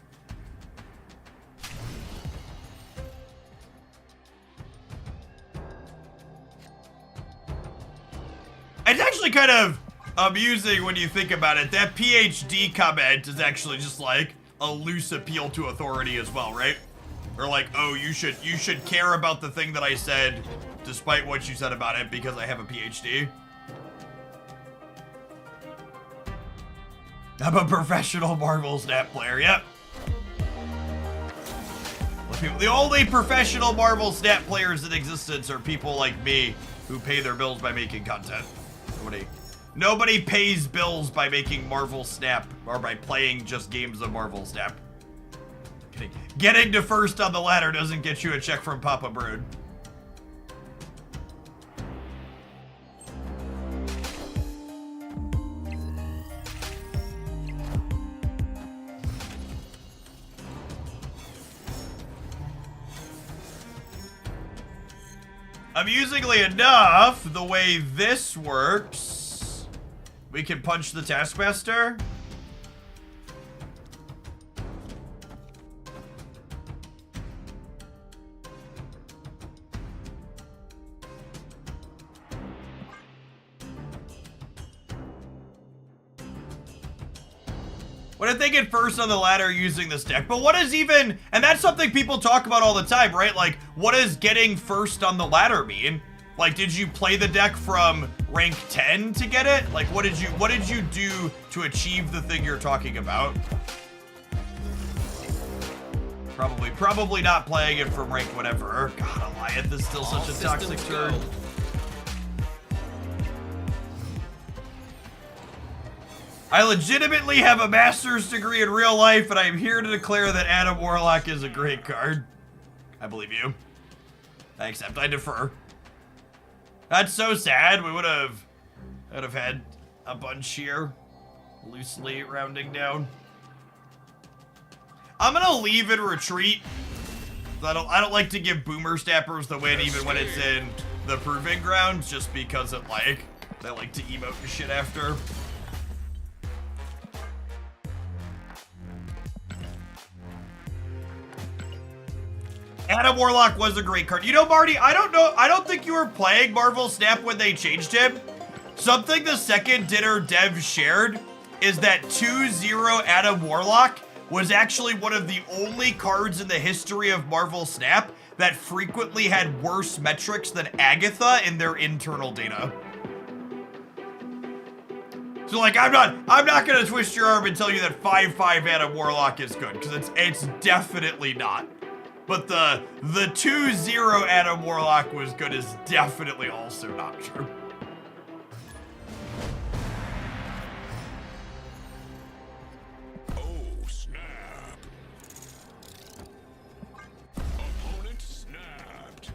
It's actually kind of amusing when you think about it. That PhD comment is actually just like a loose appeal to authority as well, right? Or like, oh, you should care about the thing that I said despite what you said about it because I have a PhD. I'm a professional Marvel Snap player, yep. The only professional Marvel Snap players in existence are people like me who pay their bills by making content. Nobody pays bills by making Marvel Snap or by playing just games of Marvel Snap. Getting to first on the ladder doesn't get you a check from Papa Brood. Amusingly enough, the way this works, we can punch the Taskmaster. What if they get first on the ladder using this deck? But what is even, and that's something people talk about all the time, right? Like, what does getting first on the ladder mean? Like, did you play the deck from rank 10 to get it? Like, what did you do to achieve the thing you're talking about? Probably not playing it from rank whatever. God, Alliance is still such a toxic turn. I legitimately have a master's degree in real life, and I am here to declare that Adam Warlock is a great card. I believe you. I accept. I defer. That's so sad. We would have had a bunch here, loosely rounding down. I'm gonna leave and retreat. I don't like to give Boomer Stappers the win even when it's in the Proving Grounds, just because it they like to emote and shit after. Adam Warlock was a great card. You know, Marty, I don't think you were playing Marvel Snap when they changed him. Something the second dinner dev shared is that 2-0 Adam Warlock was actually one of the only cards in the history of Marvel Snap that frequently had worse metrics than Agatha in their internal data. So like, I'm not gonna twist your arm and tell you that 5-5 Adam Warlock is good, because it's definitely not. But the 2-0 Adam Warlock was good is definitely also not true. Oh, snap. Opponent snapped.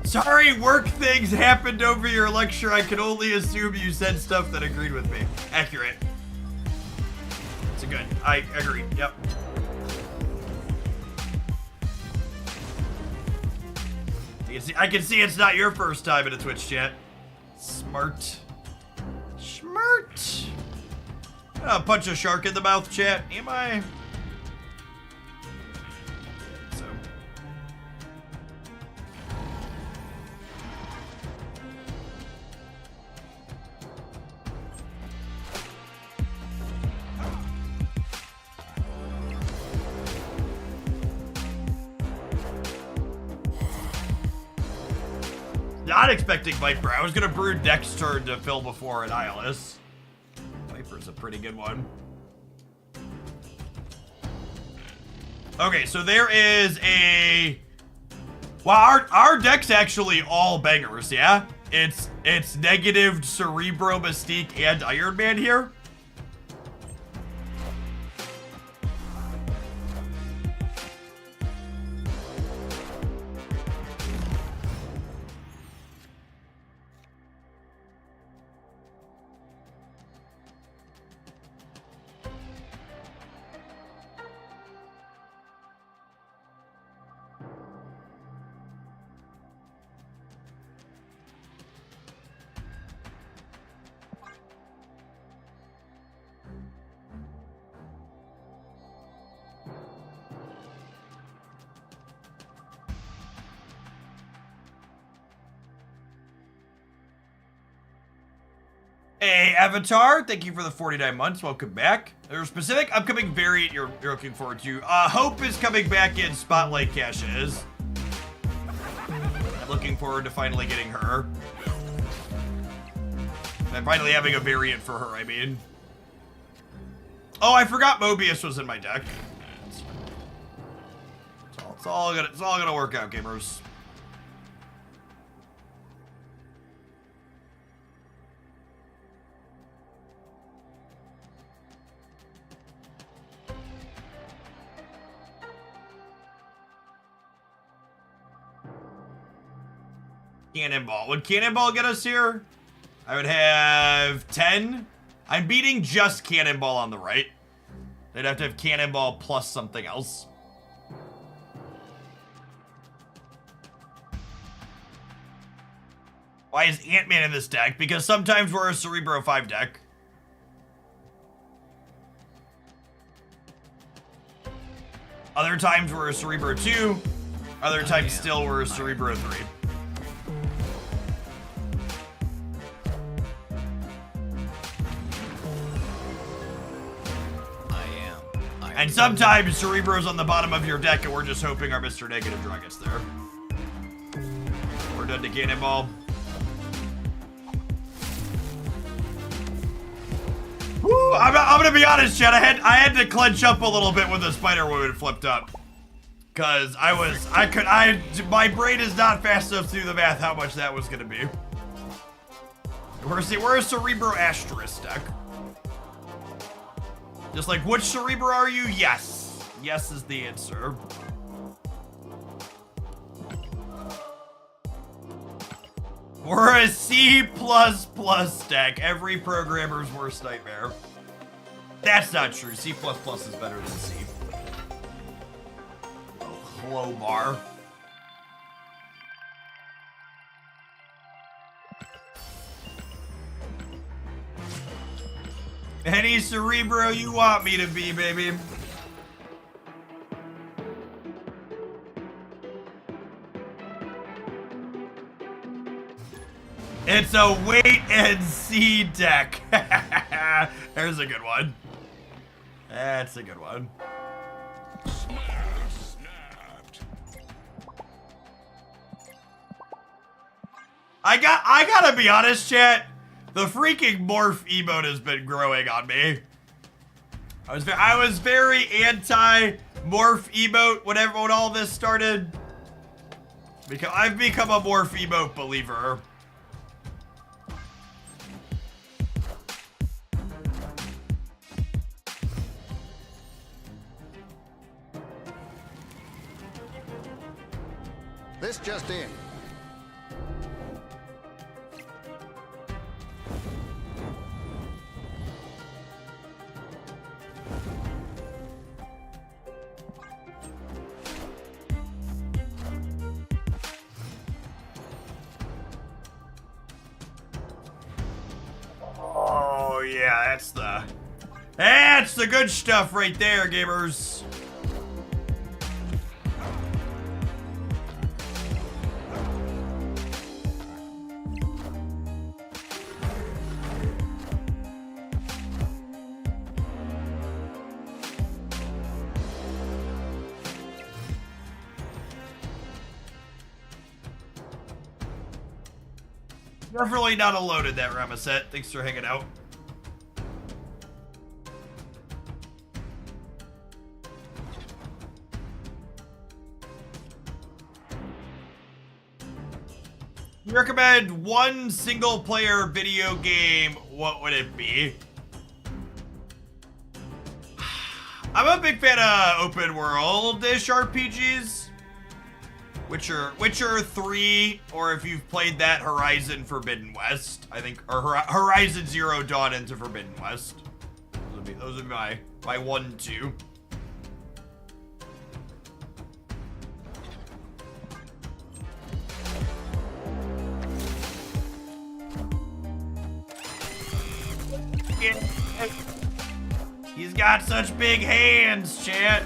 Sorry, work things happened over your lecture. I can only assume you said stuff that agreed with me. Accurate. It's a good. I agree. Yep. I can see it's not your first time in a Twitch chat. Smart. Smart. I'll punch a shark in the mouth, chat. Am I? So. Not expecting Viper. I was gonna brew next turn to fill before Annihilus. Viper's a pretty good one. Okay, so there is a... Well, our deck's actually all bangers, yeah? It's negative Cerebro, Mystique, and Iron Man here. Hey, Avatar, thank you for the 49 months. Welcome back. There's a specific upcoming variant you're looking forward to. Hope is coming back in Spotlight caches. I'm looking forward to finally getting her. And finally having a variant for her, I mean. Oh, I forgot Mobius was in my deck. It's all gonna work out, gamers. Cannonball. Would Cannonball get us here? I would have 10. I'm beating just Cannonball on the right. They'd have to have Cannonball plus something else. Why is Ant-Man in this deck? Because sometimes we're a Cerebro 5 deck. Other times we're a Cerebro 2. Other times still we're a Cerebro 3. And sometimes Cerebro's on the bottom of your deck and we're just hoping our Mr. Negative draw gets there. We're done to Cannonball. Woo, I'm gonna be honest, Chad. I had to clench up a little bit when the Spider-Woman flipped up. Cause my brain is not fast enough to do the math how much that was gonna be. We're a Cerebro Asterisk deck. Just like, which Cerebro are you? Yes. Yes is the answer. We're a C++ deck. Every programmer's worst nightmare. That's not true. C++ is better than C. Oh, low bar. Any Cerebro you want me to be, baby. It's a wait and see deck. There's a good one. That's a good one. I gotta be honest, chat. The freaking morph emote has been growing on me. I was very anti morph emote when all this started. Because I've become a morph emote believer. This just in. Oh yeah, that's the good stuff right there, gamers. Definitely not a loaded that Ramaset. Thanks for hanging out. You recommend one single player video game, what would it be? I'm a big fan of open world-ish RPGs. Witcher 3, or if you've played that, Horizon Forbidden West, I think, or Horizon Zero Dawn into Forbidden West. Those would be my 1, 2. He's got such big hands, chat.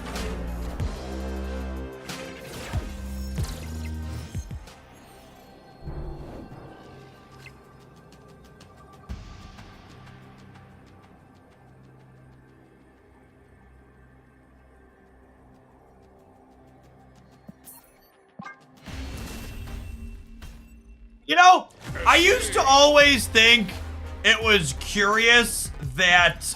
You know, I used to always think it was curious that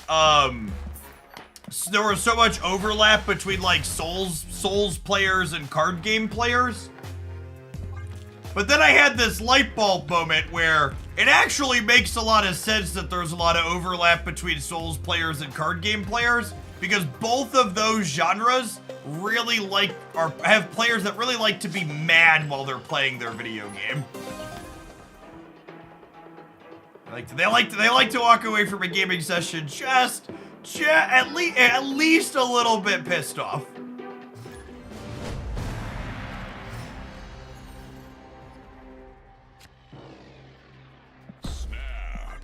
there was so much overlap between like Souls players and card game players. But then I had this light bulb moment where it actually makes a lot of sense that there's a lot of overlap between Souls players and card game players, because both of those genres really have players that really like to be mad while they're playing their video game. They like to walk away from a gaming session just at least a little bit pissed off. Snap.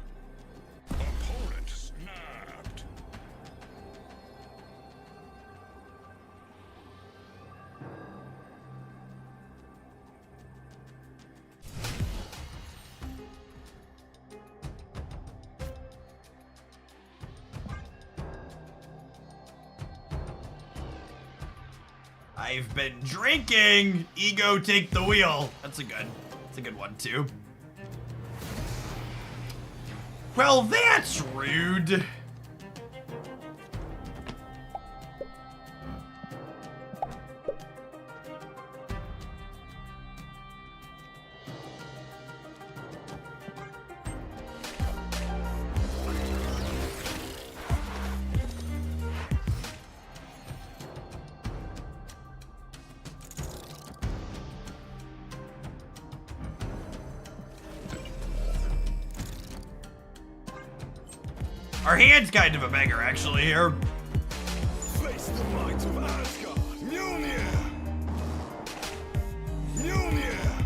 Opponent snapped. I've been drinking. Ego, take the wheel. That's a good one too. Well, that's rude. Our hand's kind of a banger, actually, here. Face the might of Asgard. Mjolnir. Mjolnir.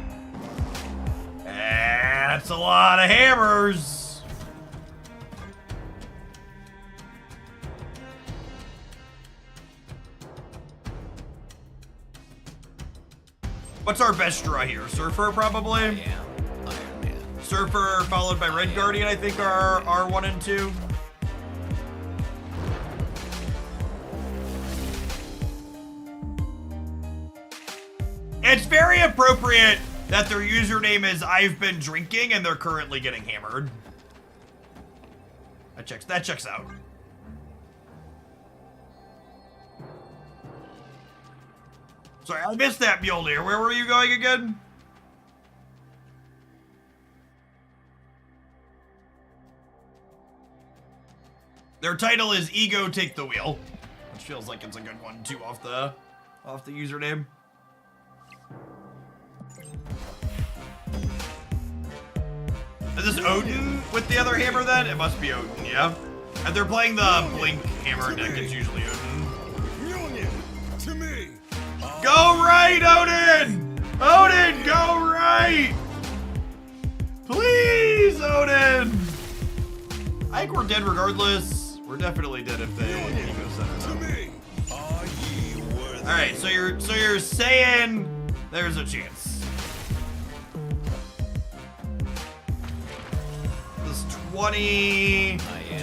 That's a lot of hammers. What's our best draw here? Surfer, probably? Iron Man. Surfer, followed by Red Guardian, I think, are 1 and 2. It's very appropriate that their username is I've been drinking and they're currently getting hammered. That checks out. Sorry, I missed that Mjolnir. Where were you going again? Their title is Ego Take the Wheel, which feels like it's a good one too off the username. Is this Odin with the other hammer then? It must be Odin, yeah. And they're playing the Blink hammer deck, it's usually Odin. Mjolnir. To me. Go right, Odin! Odin, go right! Please, Odin! I think we're dead regardless. We're definitely dead if they ego center To them. me. Are ye worthy? Alright, so you're saying there's a chance. This 20,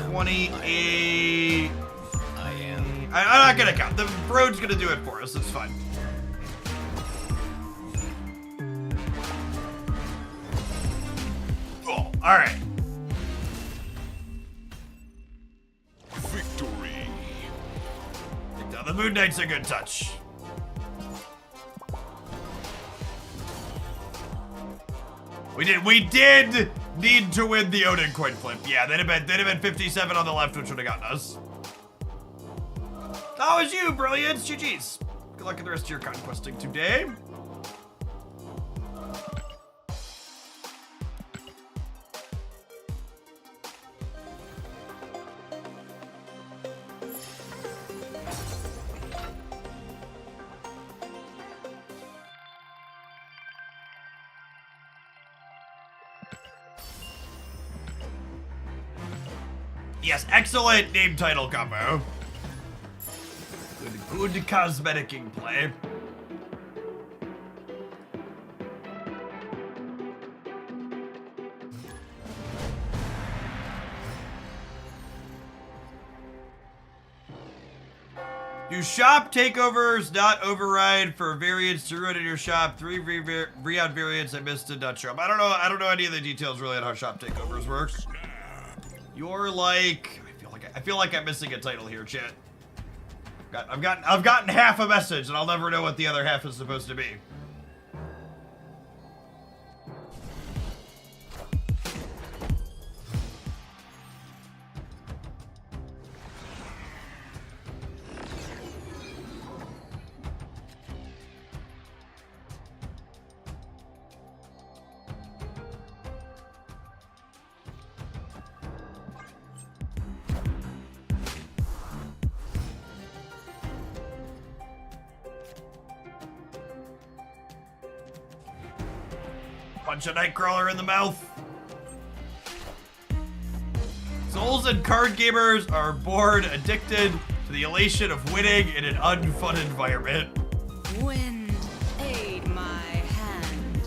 28. I'm not gonna count. The road's gonna do it for us. It's fine. Cool. All right. Victory. Now the Moon Knight's a good touch. We did need to win the Odin coin flip. Yeah, they'd have been 57 on the left, which would have gotten us. That was you, Brilliance. GG's. Good luck in the rest of your conquesting today. Yes, excellent name title combo. Good cosmeticing play. Do shop takeovers not override for variants to run in your shop? 3 re-out variants I missed and not sure. I don't know any of the details really on how shop takeovers work. You're like, I feel like I'm missing a title here, chat. I've gotten half a message and I'll never know what the other half is supposed to be. Punch a Nightcrawler in the mouth. Souls and card gamers are bored, addicted to the elation of winning in an unfun environment. Wind, aid my hand.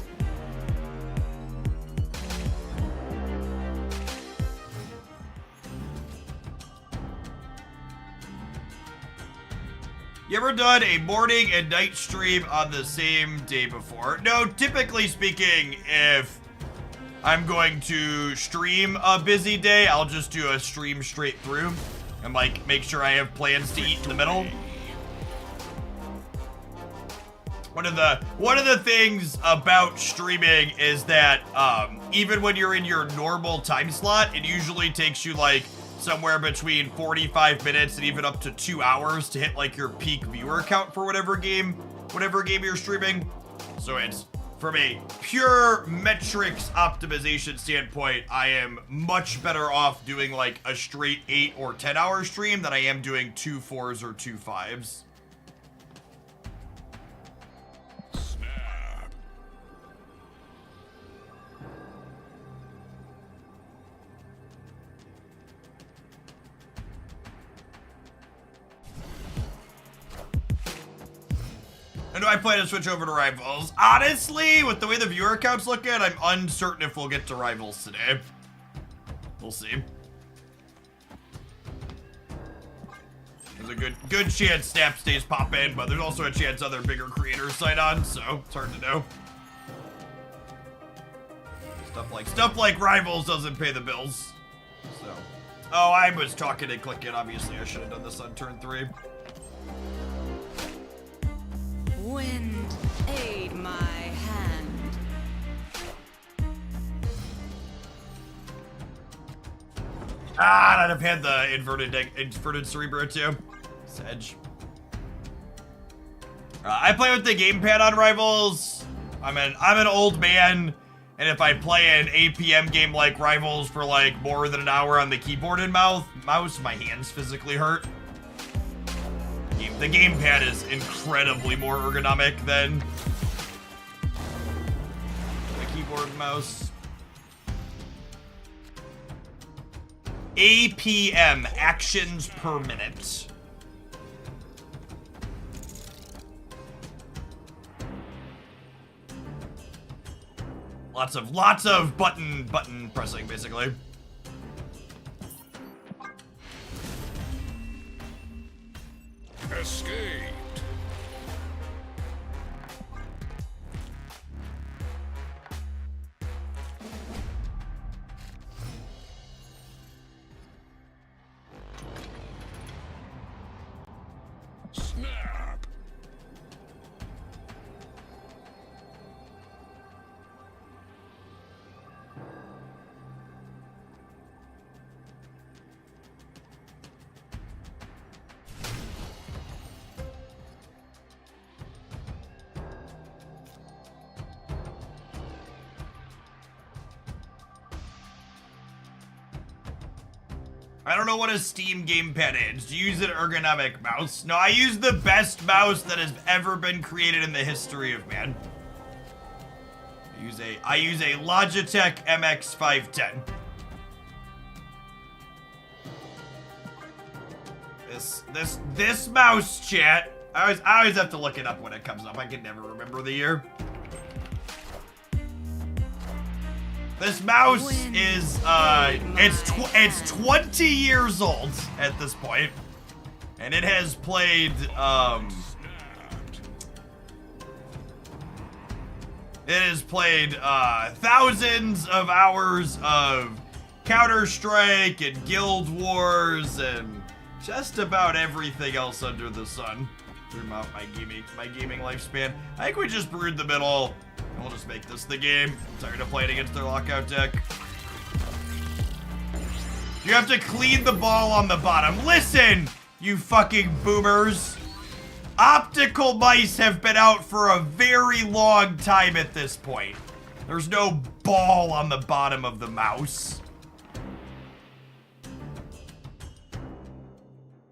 You ever done a morning and night stream on the same day before? No, typically speaking, if I'm going to stream a busy day, I'll just do a stream straight through and like make sure I have plans to eat in the middle. One of the things about streaming is that even when you're in your normal time slot, it usually takes you like somewhere between 45 minutes and even up to 2 hours to hit like your peak viewer count for whatever game you're streaming. So it's, from a pure metrics optimization standpoint, I am much better off doing like a straight 8 or 10 hour stream than I am doing 2 4s or 2 5s. And do I plan to switch over to Rivals? Honestly, with the way the viewer count's looking, I'm uncertain if we'll get to Rivals today. We'll see. There's a good chance Snap stays pop in, but there's also a chance other bigger creators sign on, so it's hard to know. Stuff like Rivals doesn't pay the bills. So, oh, I was talking and clicking. Obviously, I should have done this on turn 3. Wind, aid my hand. Ah, I'd have had the inverted Cerebro too. Sedge. I play with the gamepad on Rivals. I'm an old man, and if I play an APM game like Rivals for like more than an hour on the keyboard and mouse, my hands physically hurt. The gamepad is incredibly more ergonomic than the keyboard and mouse. APM, actions per minute. Lots of button pressing, basically. Escaped. Snap. I don't know what a Steam gamepad is. Do you use an ergonomic mouse? No, I use the best mouse that has ever been created in the history of man. I use a Logitech MX510. This mouse, chat. I always have to look it up when it comes up. I can never remember the year. This mouse is, it's 20 years old at this point, and it has played, thousands of hours of Counter-Strike and Guild Wars and just about everything else under the sun throughout my gaming lifespan. I think we just brewed the middle. We'll just make this the game. I'm tired of playing against their lockout deck. You have to clean the ball on the bottom. Listen, you fucking boomers. Optical mice have been out for a very long time at this point. There's no ball on the bottom of the mouse.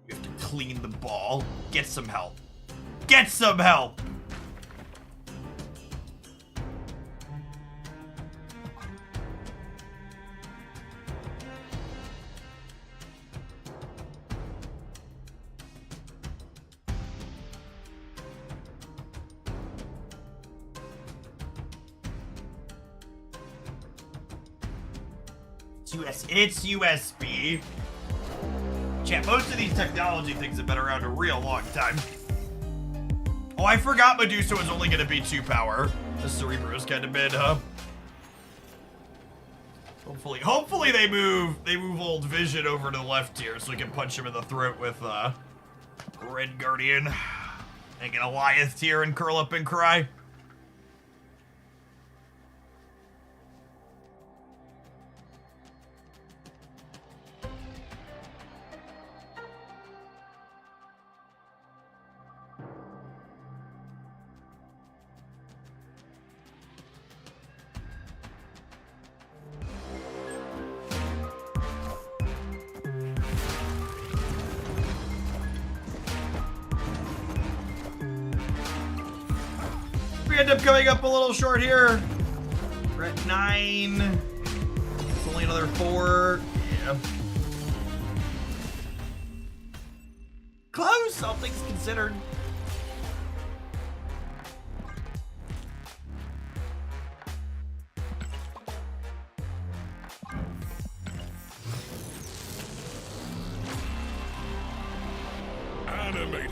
You have to clean the ball. Get some help. Get some help. It's USB. Chat, most of these technology things have been around a real long time. Oh, I forgot Medusa was only gonna be 2 power. The Cerebro's kind of mid, huh? Hopefully they move old Vision over to the left here so we can punch him in the throat with Red Guardian. And get Goliath here and curl up and cry. We end up coming up a little short here. We're at 9. It's only another 4. Yeah. Close, all things considered. Animated.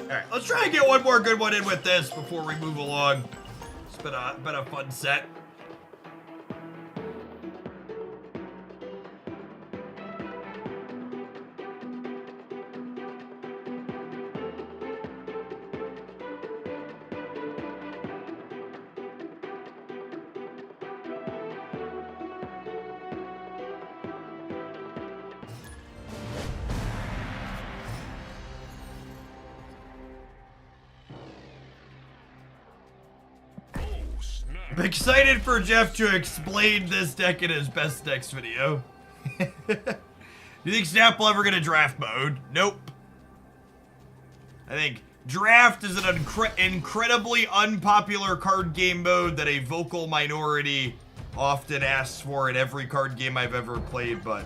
Alright, let's try and get one more good one in with this before we move along. It's been a fun set. I'm excited for Jeff to explain this deck in his best decks video. Do you think Snap will ever get a draft mode? Nope. I think draft is an incredibly unpopular card game mode that a vocal minority often asks for in every card game I've ever played, but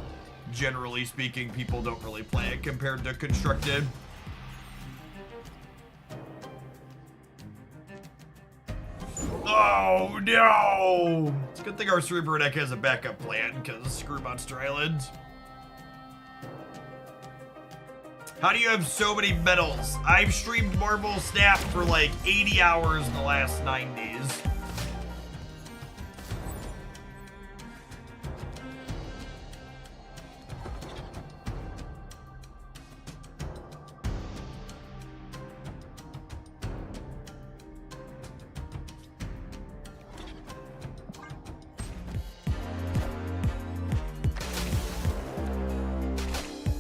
generally speaking, people don't really play it compared to Constructed. Oh no! It's a good thing our Cerebro deck has a backup plan, because screw Monster Island. How do you have so many medals? I've streamed Marvel Snap for like 80 hours in the last 9 days.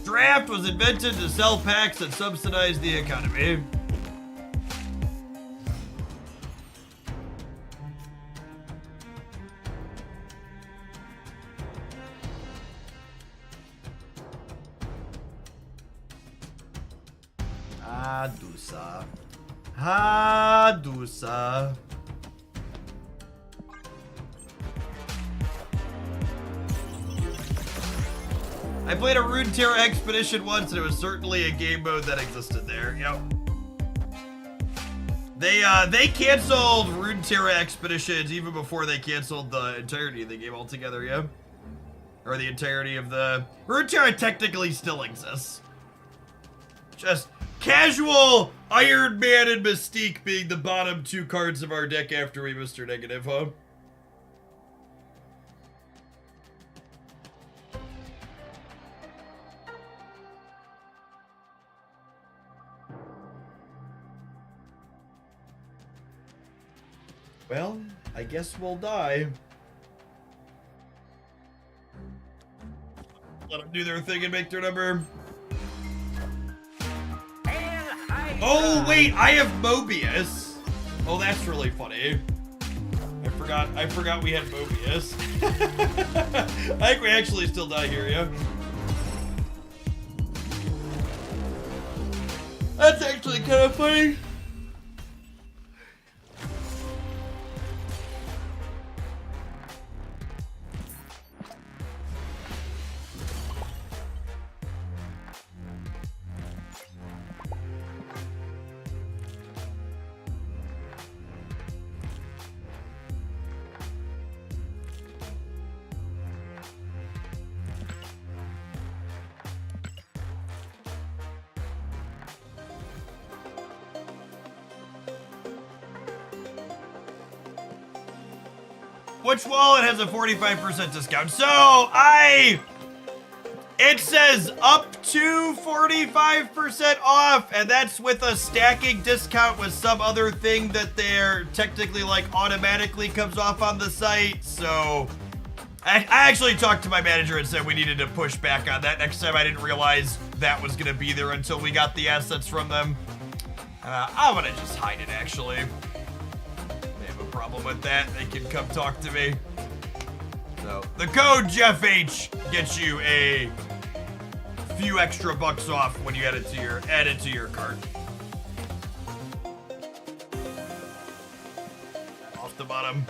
Draft was invented to sell packs that subsidize the economy. Hadusa. Hadusa. I played a Runeterra Expedition once, and it was certainly a game mode that existed there. Yep. They canceled Runeterra Expeditions even before they canceled the entirety of the game altogether. Yeah. Or the entirety of the Runeterra technically still exists. Just casual Iron Man and Mystique being the bottom 2 cards of our deck after we Mr. Negative, huh? Well, I guess we'll die. Let them do their thing and make their number. Oh, wait, I have Mobius. Oh, that's really funny. I forgot we had Mobius. I think we actually still die here, yeah? That's actually kind of funny. Which wallet has a 45% discount? So it says up to 45% off, and that's with a stacking discount with some other thing that they're technically like automatically comes off on the site. So I actually talked to my manager and said we needed to push back on that next time. I didn't realize that was gonna be there until we got the assets from them. I'm gonna just hide it actually. They have a problem with that, they can come talk to me. So the code Jeff H gets you a few extra bucks off when you add it to your cart. Off the bottom.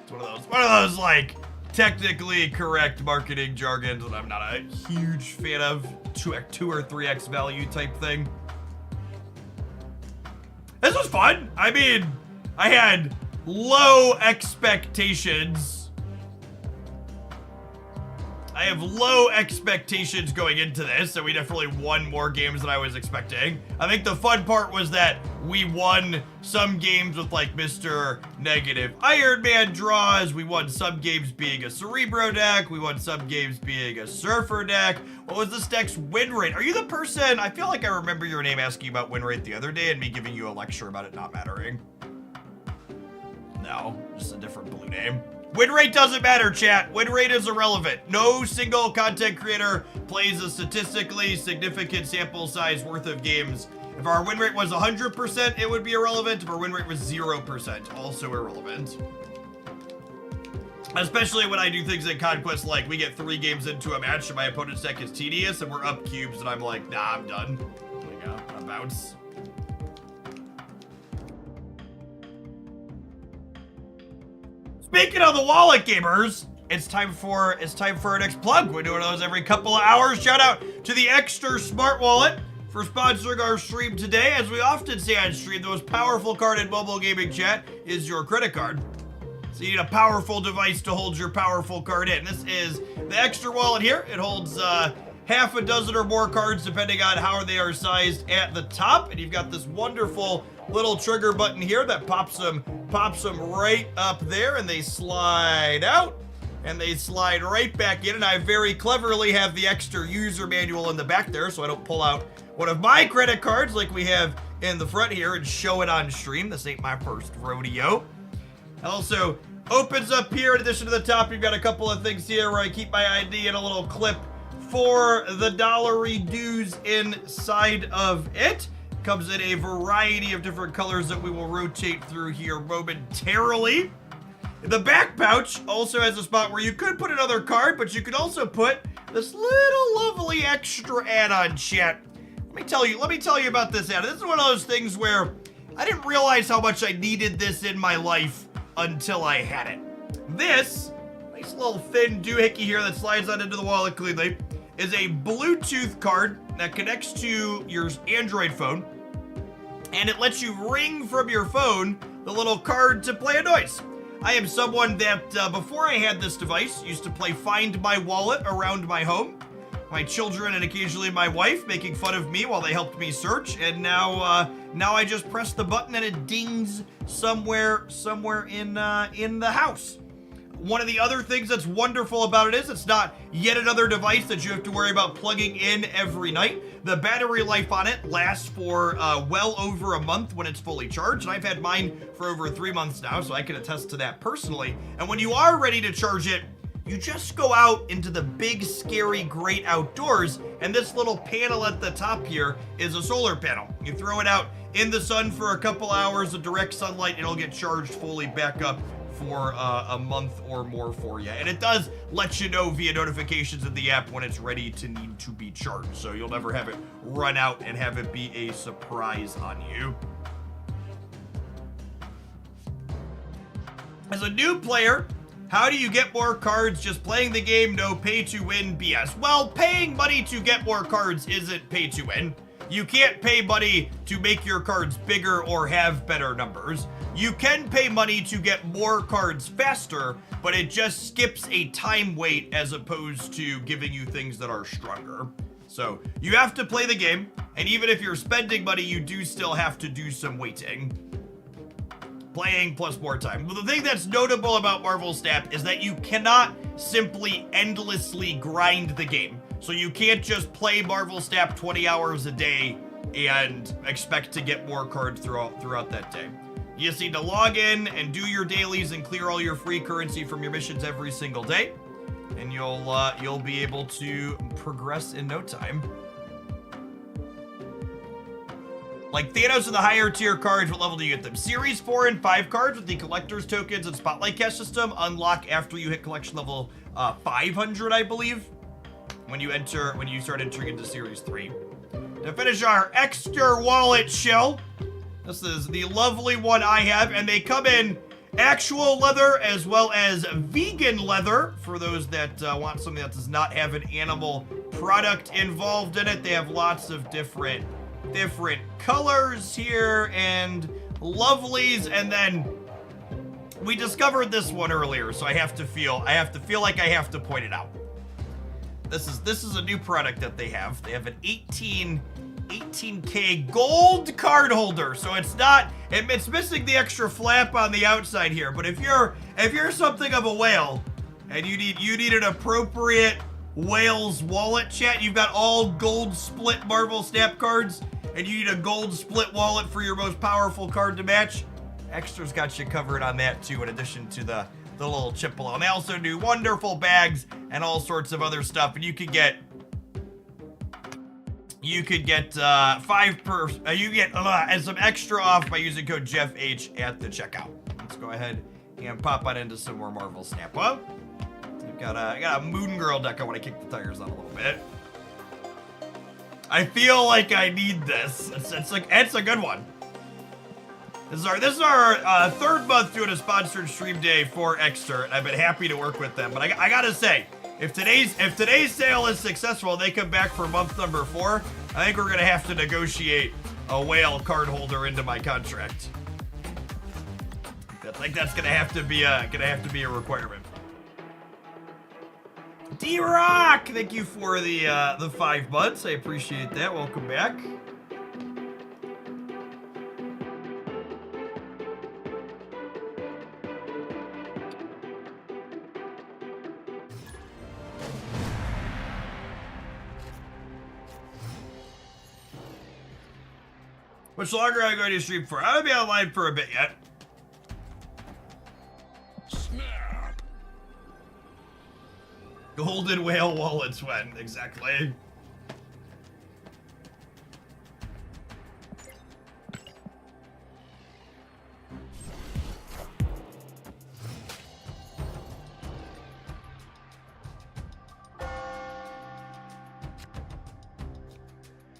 It's one of those like technically correct marketing jargon that I'm not a huge fan of. 2 or 3x value type thing. This was fun. I mean, I had low expectations. I have low expectations going into this, so we definitely won more games than I was expecting. I think the fun part was that we won some games with like Mr. Negative Iron Man draws. We won some games being a Cerebro deck. We won some games being a Surfer deck. What was this deck's win rate? Are you the person? I feel like I remember your name asking about win rate the other day and me giving you a lecture about it not mattering. No, just a different blue name. Win rate doesn't matter, chat. Win rate is irrelevant. No single content creator plays a statistically significant sample size worth of games. If our win rate was 100%, it would be irrelevant. If our win rate was 0%, also irrelevant. Especially when I do things in Conquest like we get 3 games into a match and my opponent's deck is tedious and we're up cubes and I'm like, nah, I'm done. There we go, I bounce. Speaking of the wallet gamers, it's time for our next plug. We're doing those every couple of hours. Shout out to the Extra Smart Wallet for sponsoring our stream today. As we often say on stream, the most powerful card in mobile gaming chat is your credit card. So you need a powerful device to hold your powerful card in. This is the Extra Wallet here. It holds half a dozen or more cards depending on how they are sized at the top. And you've got this wonderful little trigger button here that pops them right up there, and they slide out and they slide right back in. And I very cleverly have the extra user manual in the back there so I don't pull out one of my credit cards like we have in the front here and show it on stream. This ain't my first rodeo. It also opens up here. In addition to the top, you've got a couple of things here where I keep my ID and a little clip for the dollary dues inside of it. Comes in a variety of different colors that we will rotate through here momentarily. The back pouch also has a spot where you could put another card, but you could also put this little lovely extra add-on, chat. Let me tell you about this add-on. This is one of those things where I didn't realize how much I needed this in my life until I had it. This nice little thin doohickey here that slides on into the wallet cleanly is a Bluetooth card that connects to your Android phone, and it lets you ring from your phone the little card to play a noise. I am someone that, before I had this device, used to play Find My Wallet around my home. My children and occasionally my wife making fun of me while they helped me search, and now I just press the button and it dings somewhere in the house. One of the other things that's wonderful about it is it's not yet another device that you have to worry about plugging in every night. The battery life on it lasts for well over a month when it's fully charged, and I've had mine for over 3 months now, so I can attest to that personally. And when you are ready to charge it, you just go out into the big, scary, great outdoors, and this little panel at the top here is a solar panel. You throw it out in the sun for a couple hours of direct sunlight, it'll get charged fully back up for a month or more for you. And it does let you know via notifications in the app when it's ready to need to be charged. So you'll never have it run out and have it be a surprise on you. As a new player, how do you get more cards just playing the game? No pay to win BS. Well, paying money to get more cards isn't pay to win. You can't pay money to make your cards bigger or have better numbers. You can pay money to get more cards faster, but it just skips a time wait as opposed to giving you things that are stronger. So you have to play the game, and even if you're spending money, you do still have to do some waiting. Playing plus more time. But the thing that's notable about Marvel Snap is that you cannot simply endlessly grind the game. So you can't just play Marvel Snap 20 hours a day and expect to get more cards throughout that day. You just need to log in and do your dailies and clear all your free currency from your missions every single day, and you'll be able to progress in no time. Like Thanos and the higher tier cards, what level do you get them? Series 4 and 5 cards with the collector's tokens and spotlight cash system unlock after you hit collection level 500, I believe, when you start entering into Series 3. To finish our extra wallet shell, this is the lovely one I have, and they come in actual leather as well as vegan leather for those that want something that does not have an animal product involved in it. They have lots of different colors here and lovelies, and then we discovered this one earlier, so I have to feel like I have to point it out. This is a new product that they have. They have an 18K gold card holder, so it's missing the extra flap on the outside here. But if you're something of a whale and you need an appropriate whale's wallet, chat, you've got all gold split Marvel Snap cards, and you need a gold split wallet for your most powerful card to match, Extra's got you covered on that too, in addition to the little chip below. And they also do wonderful bags and all sorts of other stuff, and you could get and some extra off by using code JeffH at the checkout. Let's go ahead and pop on into some more Marvel Snap. Well, I got a Moon Girl deck I want to kick the tires on a little bit. I feel like I need this. It's a good one. This is our third month doing a sponsored stream day for Extra, and I've been happy to work with them. But I gotta say, if today's sale is successful and they come back for month number 4, I think we're gonna have to negotiate a whale card holder into my contract. I think that's gonna have to be a requirement. D-Rock, thank you for the 5 months. I appreciate that. Welcome back. Much longer am I going to stream for? I'm gonna be online for a bit yet. Snap. Golden whale wallets when exactly.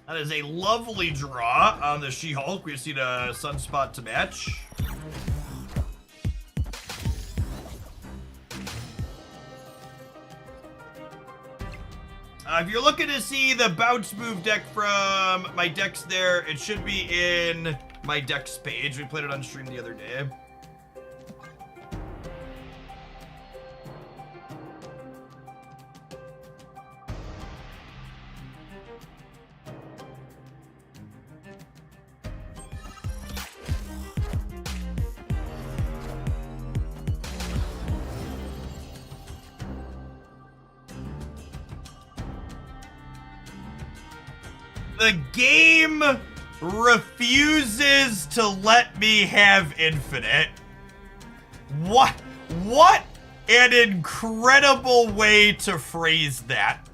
That is a lovely draw on the She-Hulk. We just need a Sunspot to match. If you're looking to see the bounce move deck from my decks there, it should be in my decks page. We played it on stream the other day. The game refuses to let me have infinite. What an incredible way to phrase that.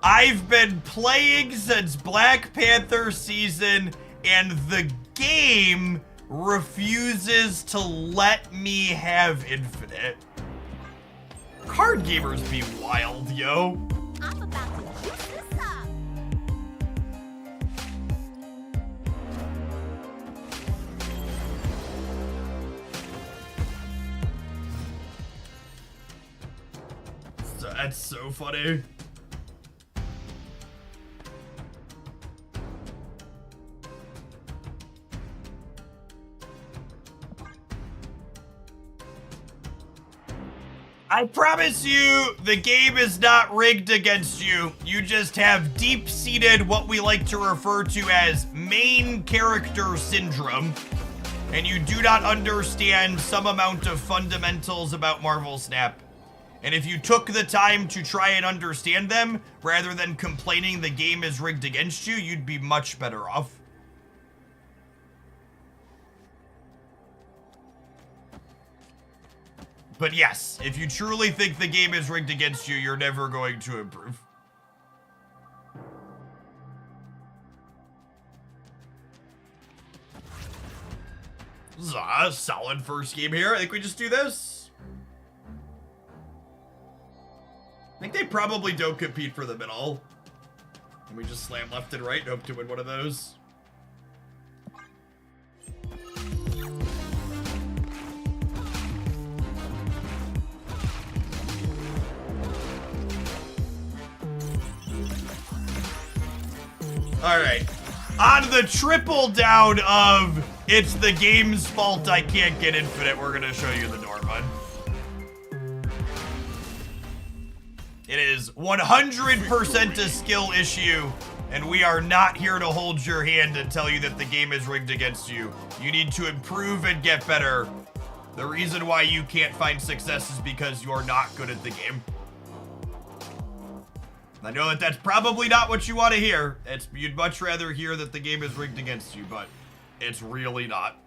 I've been playing since Black Panther season, and the game refuses to let me have infinite. Card gamers be wild, yo. I'm about to juice this up. That's so funny. I promise you, the game is not rigged against you. You just have deep-seated what we like to refer to as main character syndrome. and you do not understand some amount of fundamentals about Marvel Snap. And if you took the time to try and understand them, rather than complaining the game is rigged against you, you'd be much better off. But yes, if you truly think the game is rigged against you, you're never going to improve. This is a solid first game here. I think we just do this. I think they probably don't compete for the middle. And we just slam left and right and hope to win one of those. All right, on the triple down of it's the game's fault I can't get infinite, we're gonna show you the door, bud. It is 100% a skill issue, and we are not here to hold your hand and tell you that the game is rigged against you. You need to improve and get better. The reason why you can't find success is because you're not good at the game. I know that that's probably not what you want to hear. You'd much rather hear that the game is rigged against you, but it's really not.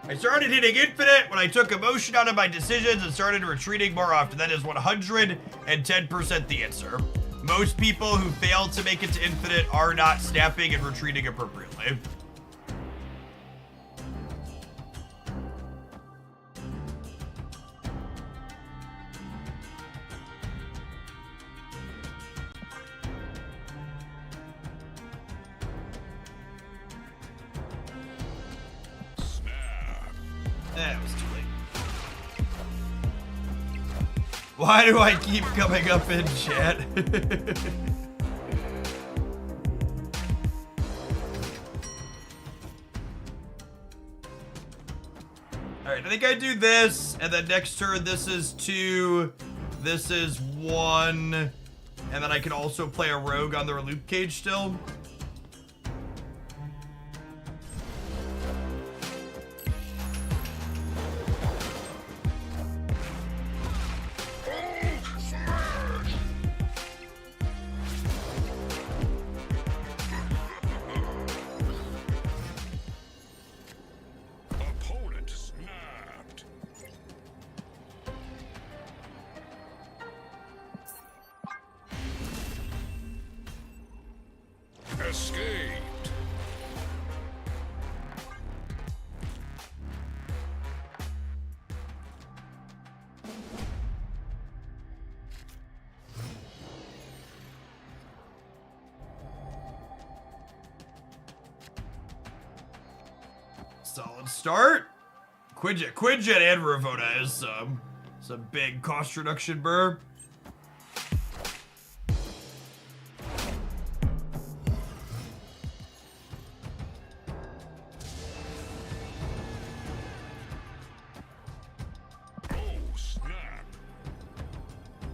I started hitting infinite when I took emotion out of my decisions and started retreating more often. That is 110% the answer. Most people who fail to make it to infinite are not snapping and retreating appropriately. That was too late. Why do I keep coming up in chat? Alright, I think I do this, and then next turn this is 2, this is 1, and then I can also play a rogue on their loop cage still. Escaped. Solid start. Quinjet and Ravona is some big cost reduction burr.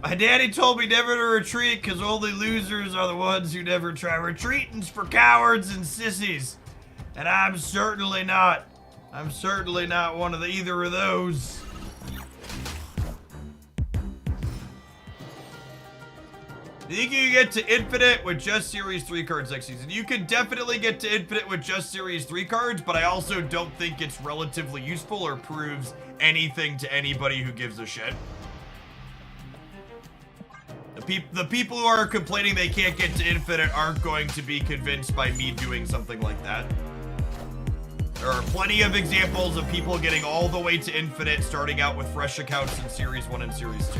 My daddy told me never to retreat because only losers are the ones who never try. Retreating's for cowards and sissies. And I'm certainly not. I'm certainly not one of either of those. You think you can get to infinite with just Series 3 cards next season? You can definitely get to infinite with just Series 3 cards, but I also don't think it's relatively useful or proves anything to anybody who gives a shit. The people who are complaining they can't get to infinite aren't going to be convinced by me doing something like that. There are plenty of examples of people getting all the way to infinite, starting out with fresh accounts in Series 1 and Series 2.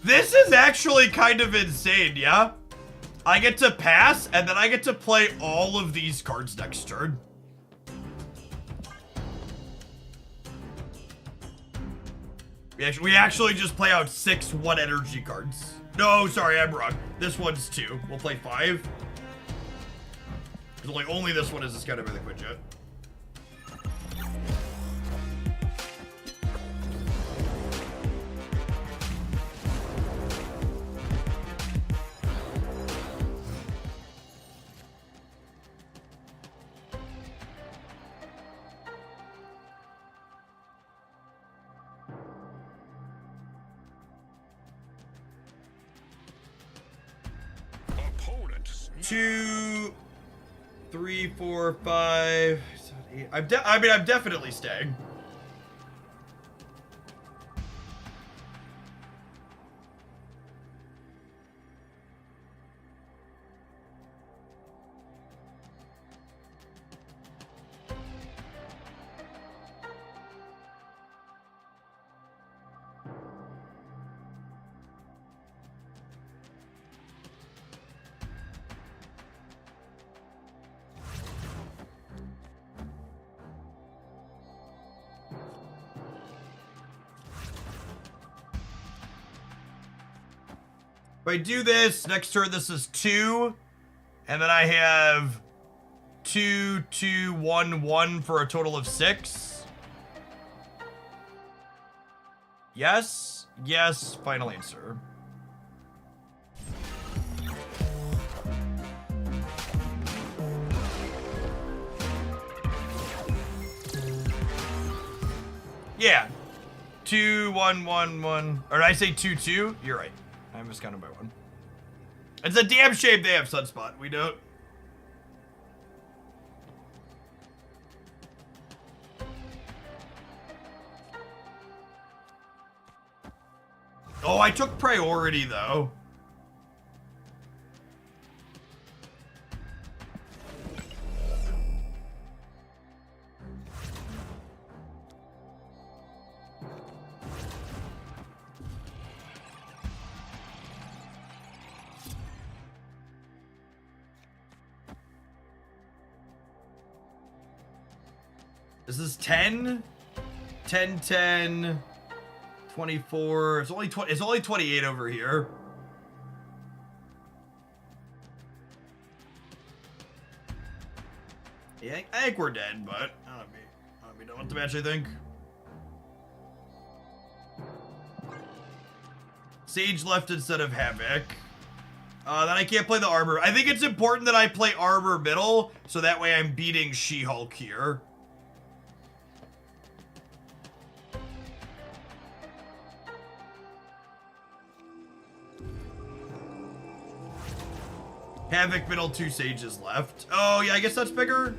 This is actually kind of insane, yeah? I get to pass, and then I get to play all of these cards next turn. We actually just play out 6 1 energy cards. No, sorry, I'm wrong. This one's 2. We'll play 5. Because only this one is this kind of really quick jet. Opponent. 2, 3, 4, 5, 7, 8. I'm definitely staying. If I do this, next turn this is 2, and then I have 2, 2, 1, 1 for a total of 6. Yes, yes, final answer. Yeah, 2, 1, 1, 1, or did I say 2, 2? You're right. I miscounted by 1. It's a damn shame they have Sunspot. We don't. Oh, I took priority though. This is 10, 10, 10, 24. It's only 20. It's only 28 over here. Yeah, I think we're dead, but I don't be done with the match, I think. Sage left instead of Havoc. Then I can't play the Arbor. I think it's important that I play Arbor middle, so that way I'm beating She-Hulk here. Havoc middle, 2 Sages left. Oh, yeah, I guess that's bigger.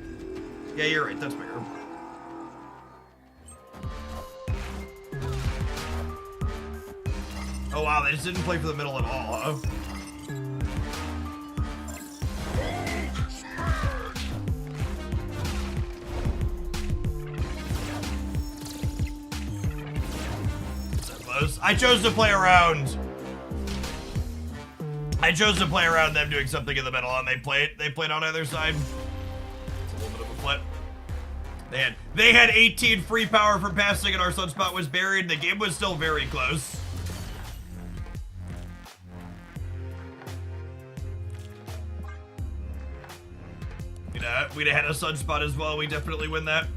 Yeah, you're right, that's bigger. Oh, wow, they just didn't play for the middle at all, huh? I chose to play around. I chose to play around them doing something in the middle, and they played on either side. It's a little bit of a flip. They had 18 free power from passing, and our Sunspot was buried. The game was still very close. We'd have had a Sunspot as well. We definitely win that.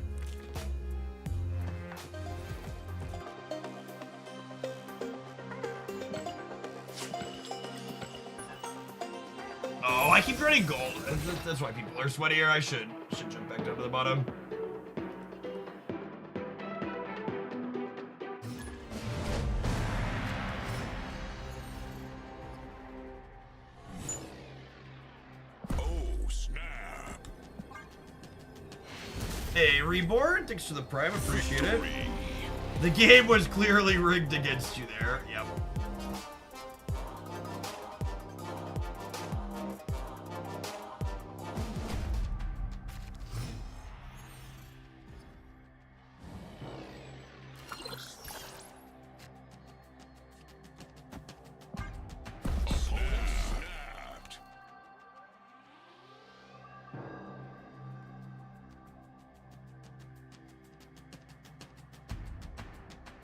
Oh, I keep running gold. That's why people are sweatier. I should jump back down to the bottom. Hey, Reborn, thanks for the prime, appreciate it. The game was clearly rigged against you there. Yep.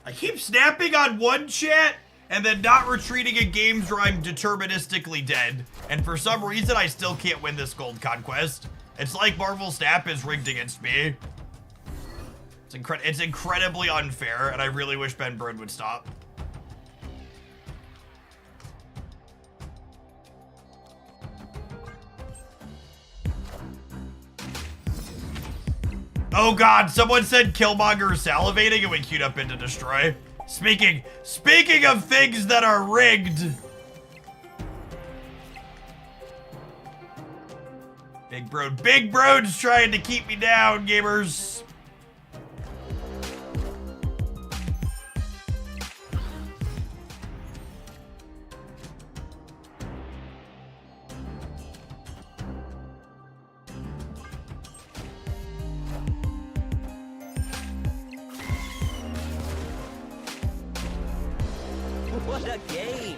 I keep snapping on one chat and then not retreating in games where I'm deterministically dead. And for some reason, I still can't win this gold conquest. It's like Marvel Snap is rigged against me. It's incredibly unfair, and I really wish Ben Bird would stop. Oh god, someone said Killmonger salivating and we queued up into destroy. Speaking of things that are rigged. Big Bro's trying to keep me down, gamers. What a game!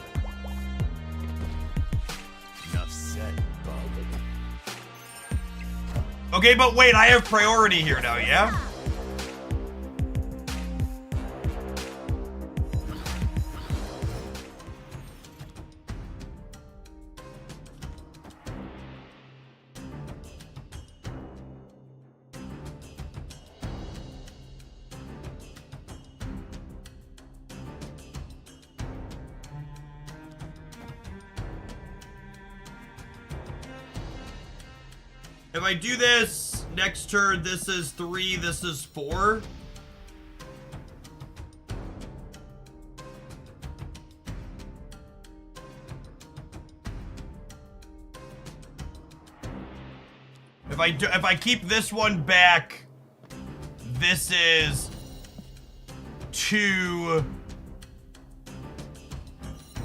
Enough said, bub. Okay, but wait, I have priority here now, yeah? If I do this, next turn, this is 3, this is 4. If I keep this one back, this is 2.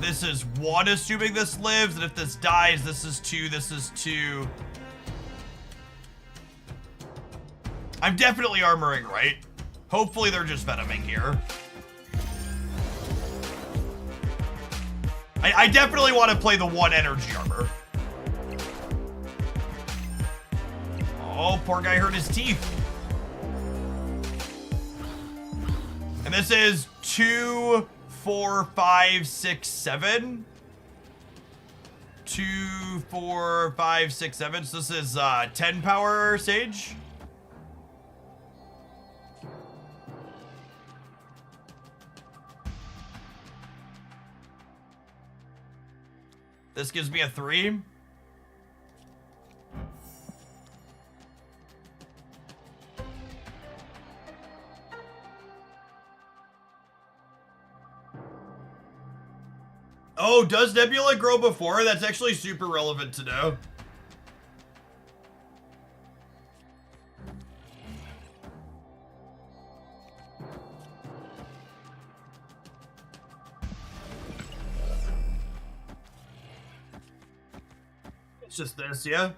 This is 1, assuming this lives, and if this dies, this is 2, this is 2. I'm definitely armoring right. Hopefully they're just venoming here. I definitely want to play the 1 energy armor. Oh, poor guy hurt his teeth. And this is 2, 4, 5, 6, 7. 2, 4, 5, 6, 7. So this is 10 power Sage. This gives me a 3. Oh, does Nebula grow before? That's actually super relevant to know. It's just this, yeah?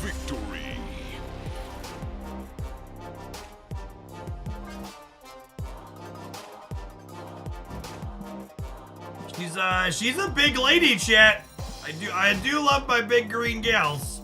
Victory. She's a big lady, chat. I do love my big green gals.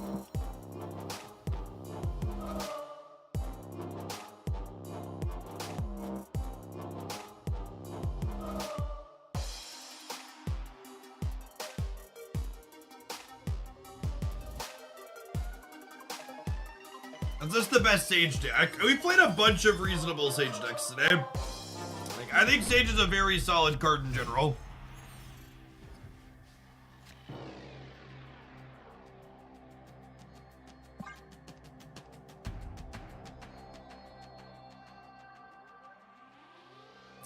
Is this the best Sage deck? We played a bunch of reasonable Sage decks today. Like, I think Sage is a very solid card in general.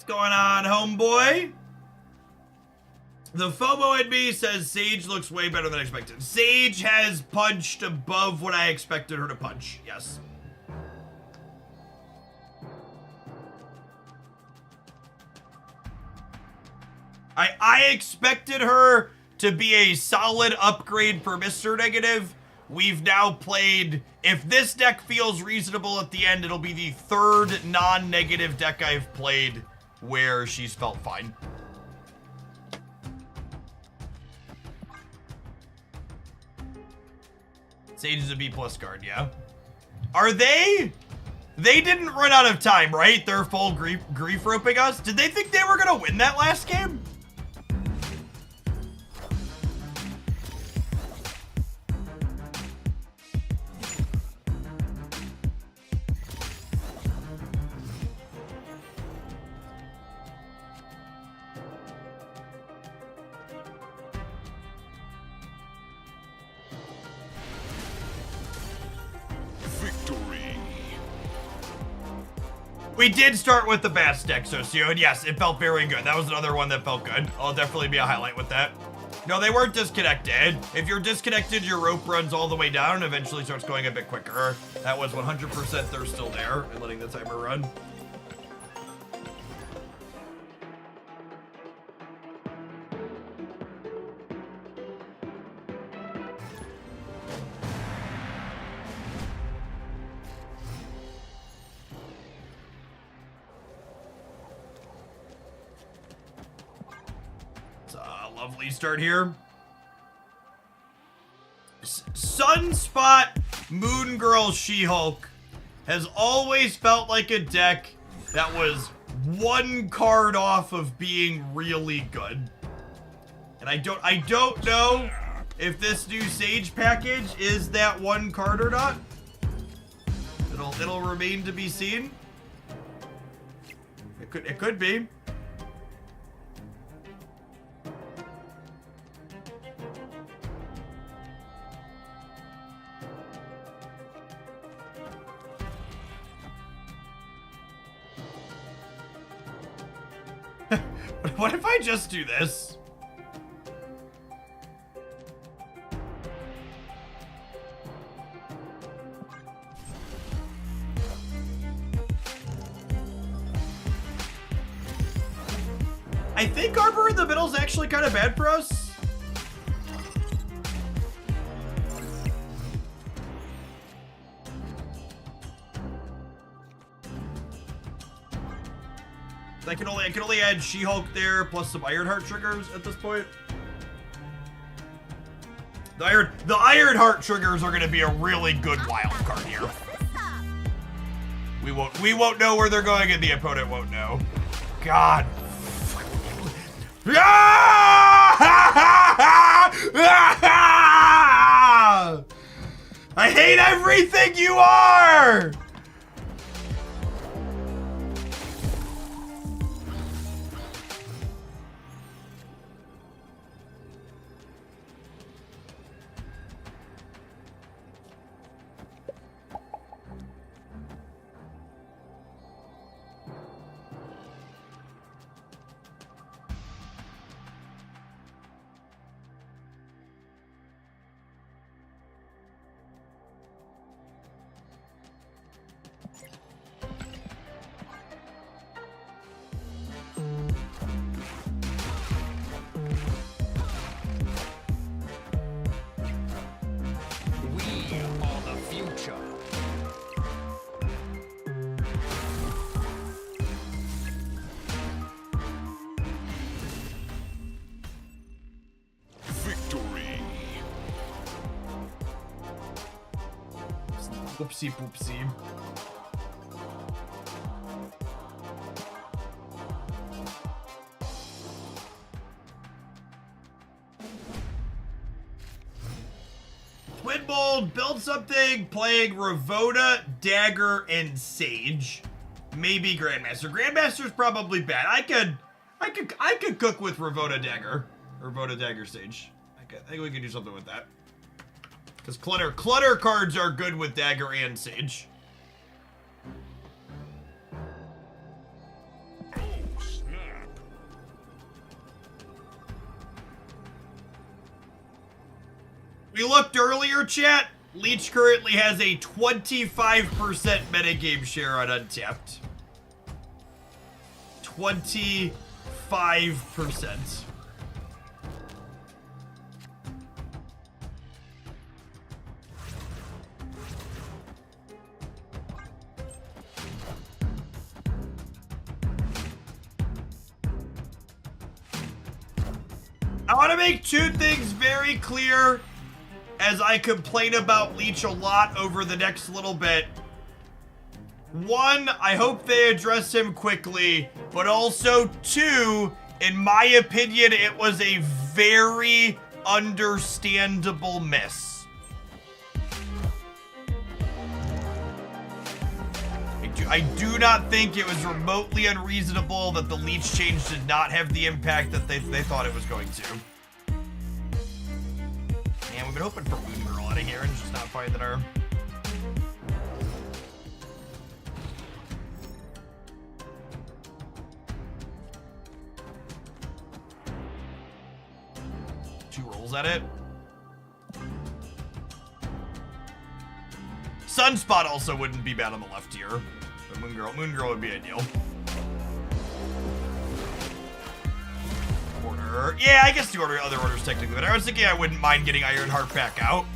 What's going on, homeboy? The FOMO in me says Sage looks way better than expected. Sage has punched above what I expected her to punch. Yes. I expected her to be a solid upgrade for Mr. Negative. We've now played, if this deck feels reasonable at the end, it'll be the third non-negative deck I've played where she's felt fine. Sage is a B+ card, yeah. Are they? They didn't run out of time, right? They're full grief roping us. Did they think they were gonna win that last game? We did start with the Bats deck, Socio, and yes, it felt very good. That was another one that felt good. I'll definitely be a highlight with that. No, they weren't disconnected. If you're disconnected, your rope runs all the way down and eventually starts going a bit quicker. That was 100% they're still there and letting the timer run. Lovely start here. Sunspot Moon Girl She-Hulk has always felt like a deck that was one card off of being really good. And I don't know if this new Sage package is that one card or not. It'll remain to be seen. It could be. What if I just do this? I think Arbor in the middle is actually kind of bad for us. I can only add She-Hulk there plus some Ironheart triggers at this point. The Ironheart triggers are gonna be a really good wild card here. We won't know where they're going and the opponent won't know. God. I hate everything you are! Whoopsie poopsie. Twin Mold, build something playing Ravona, Dagger, and Sage. Maybe Grandmaster. Grandmaster's probably bad. I could cook with Ravona Dagger. Ravona Dagger Sage. I think we can do something with that. Because clutter cards are good with Dagger and Sage. We looked earlier, chat. Leech currently has a 25% metagame share on Untapped. 25%. I want to make two things very clear as I complain about Leech a lot over the next little bit. One, I hope they address him quickly, but also two, in my opinion, it was a very understandable miss. I do not think it was remotely unreasonable that the Leech change did not have the impact that they thought it was going to. And we've been hoping for Moon Girl out of here and just not finding her. Two rolls at it. Sunspot also wouldn't be bad on the left here. But Moon Girl would be ideal. Order. Yeah, I guess the other orders technically, but I was thinking I wouldn't mind getting Ironheart back out.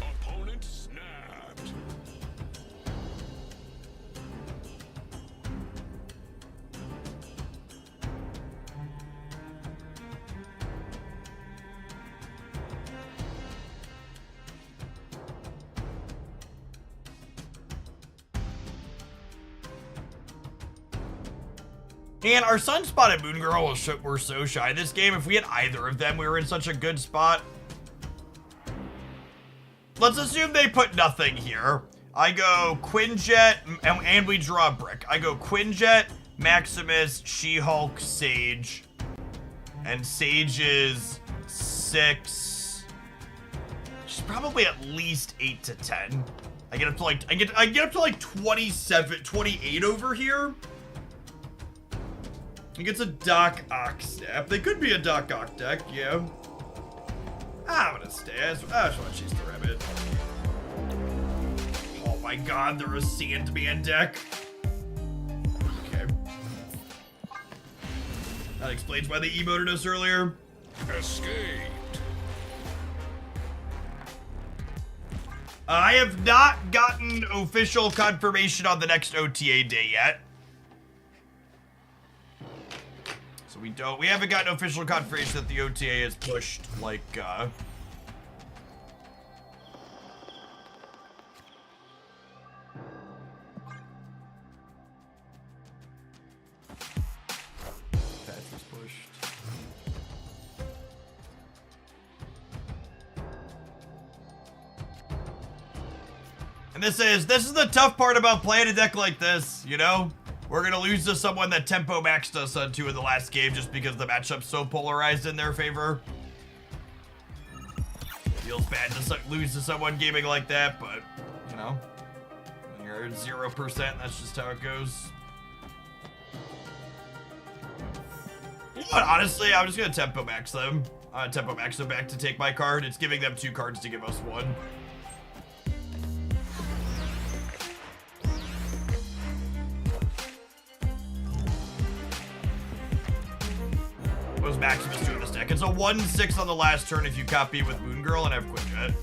Opponent snapped. And our Sunspot and Moon Girl were so shy this game. If we had either of them, we were in such a good spot. Let's assume they put nothing here. I go Quinjet, and we draw a brick. I go Quinjet, Maximus, She-Hulk, Sage. And Sage is 6. She's probably at least 8 to 10. I get up to like, I get up to like 27, 28 over here. He gets a Doc Ock Snap. They could be a Doc Ock deck, yeah. I'm gonna stay. I just want to chase the rabbit. Oh my god, they're a Sandman deck. Okay. That explains why they emoted us earlier. Escaped. I have not gotten official confirmation on the next OTA day yet. So we haven't gotten official confirmation that the OTA is pushed like, patch was pushed. And this is the tough part about playing a deck like this, you know? We're gonna lose to someone that tempo maxed us onto in the last game just because the matchup's so polarized in their favor. Feels bad to lose to someone gaming like that, but, you know, when you're at 0%, that's just how it goes. You know what, honestly, I'm just gonna tempo max them. Tempo max them back to take my card. It's giving them 2 cards to give us 1. What was Maximus doing this deck? It's a 1/6 on the last turn if you copy with Moon Girl and have Quinjet.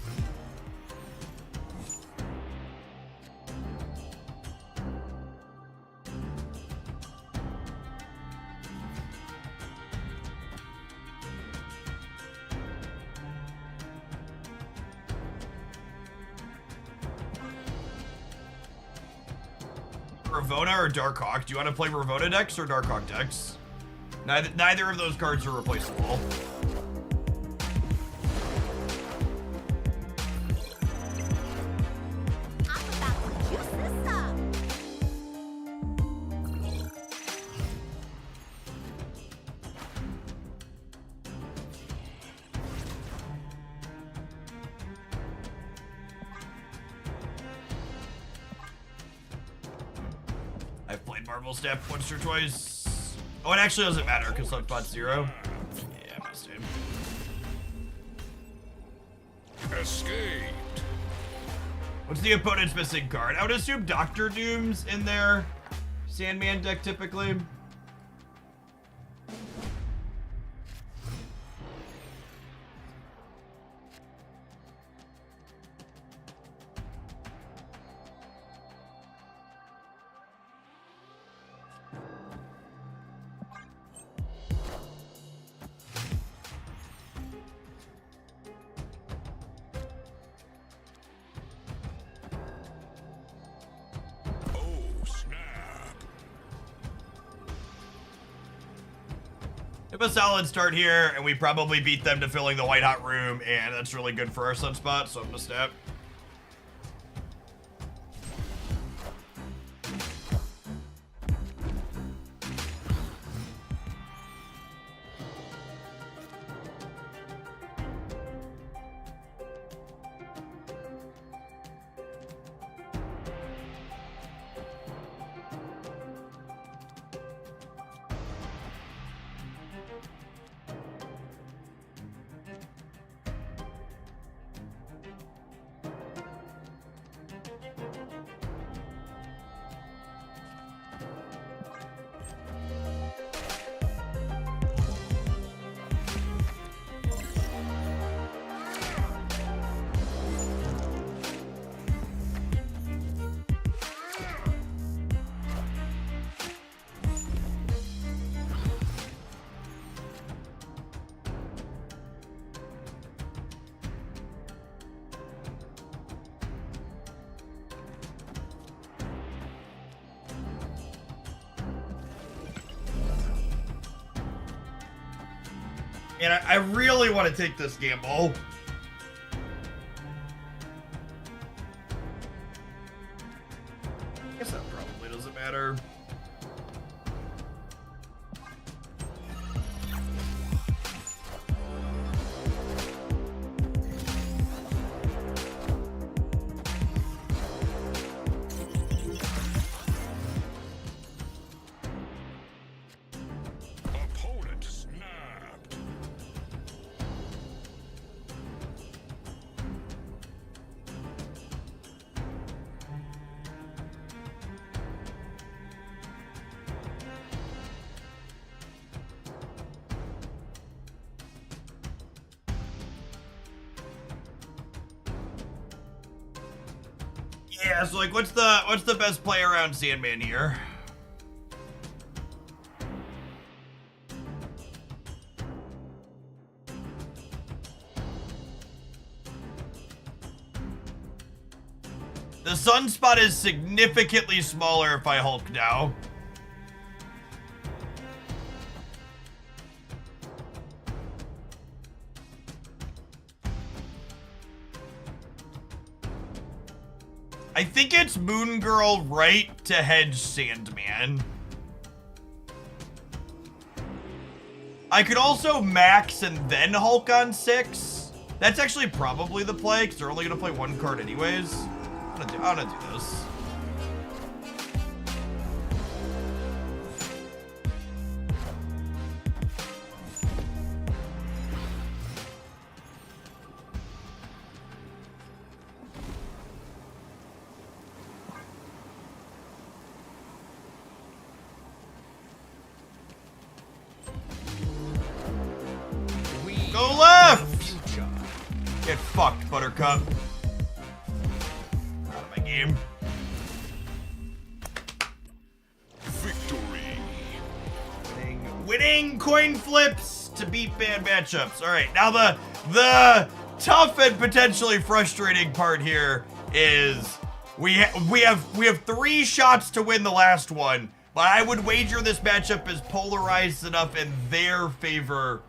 Ravona or Darkhawk? Do you want to play Ravona decks or Darkhawk decks? Neither of those cards are replaceable. I'm about to juice this up. I've played Marvel Step once or twice. Oh, it actually doesn't matter because Sunspot's 0. Yeah, I'm gonna stay. Escaped. What's the opponent's missing card? I would assume Dr. Doom's in their Sandman deck typically. If a solid start here, and we probably beat them to filling the white hot room, and that's really good for our Sunspot, so I'm gonna step. And I really want to take this gamble. I guess that probably doesn't matter. Opponent snapped. Yeah, so like what's the best play around Sandman here? The Sunspot is significantly smaller if I Hulk now. I think it's Moon Girl right to hedge Sandman. I could also max and then Hulk on 6. That's actually probably the play because they're only gonna play one card anyways. I'm gonna do this. Go left! Get fucked, Buttercup. Out of my game. Victory. Winning coin flips to beat bad matchups. All right, now the tough and potentially frustrating part here is we have 3 shots to win the last one, but I would wager this matchup is polarized enough in their favor.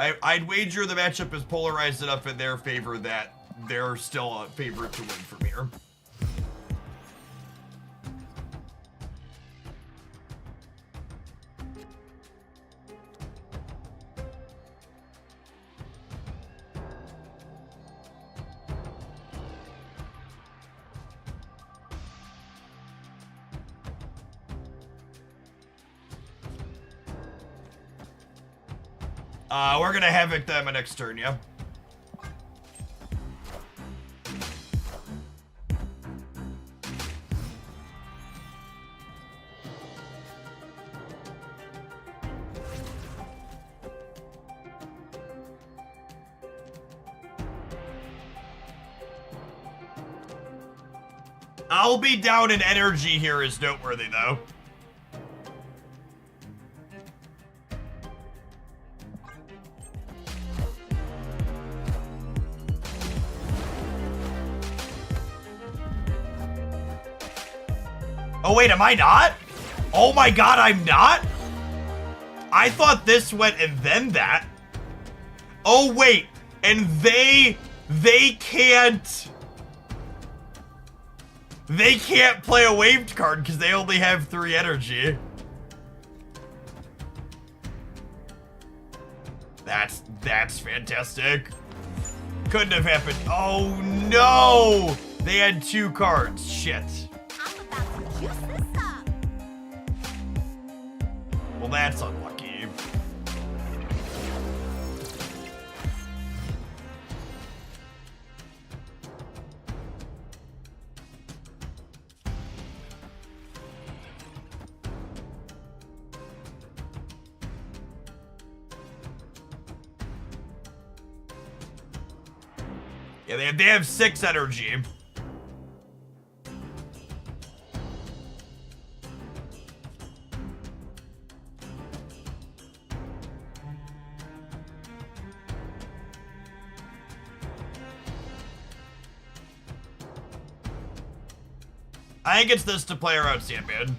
I'd wager the matchup is polarized enough in their favor that they're still a favorite to win from here. We're gonna havoc them next turn, yeah. I'll be down in energy here is noteworthy, though. Oh, wait, am I not? Oh my god, I'm not? I thought this went and then that. Oh, wait, and they can't... They can't play a waved card because they only have 3 energy. That's fantastic. Couldn't have happened. Oh no! They had 2 cards. Shit. I'm about to juice this up. Well, that's unlucky. Yeah, they have 6 energy. I think it's this to play around Sandman.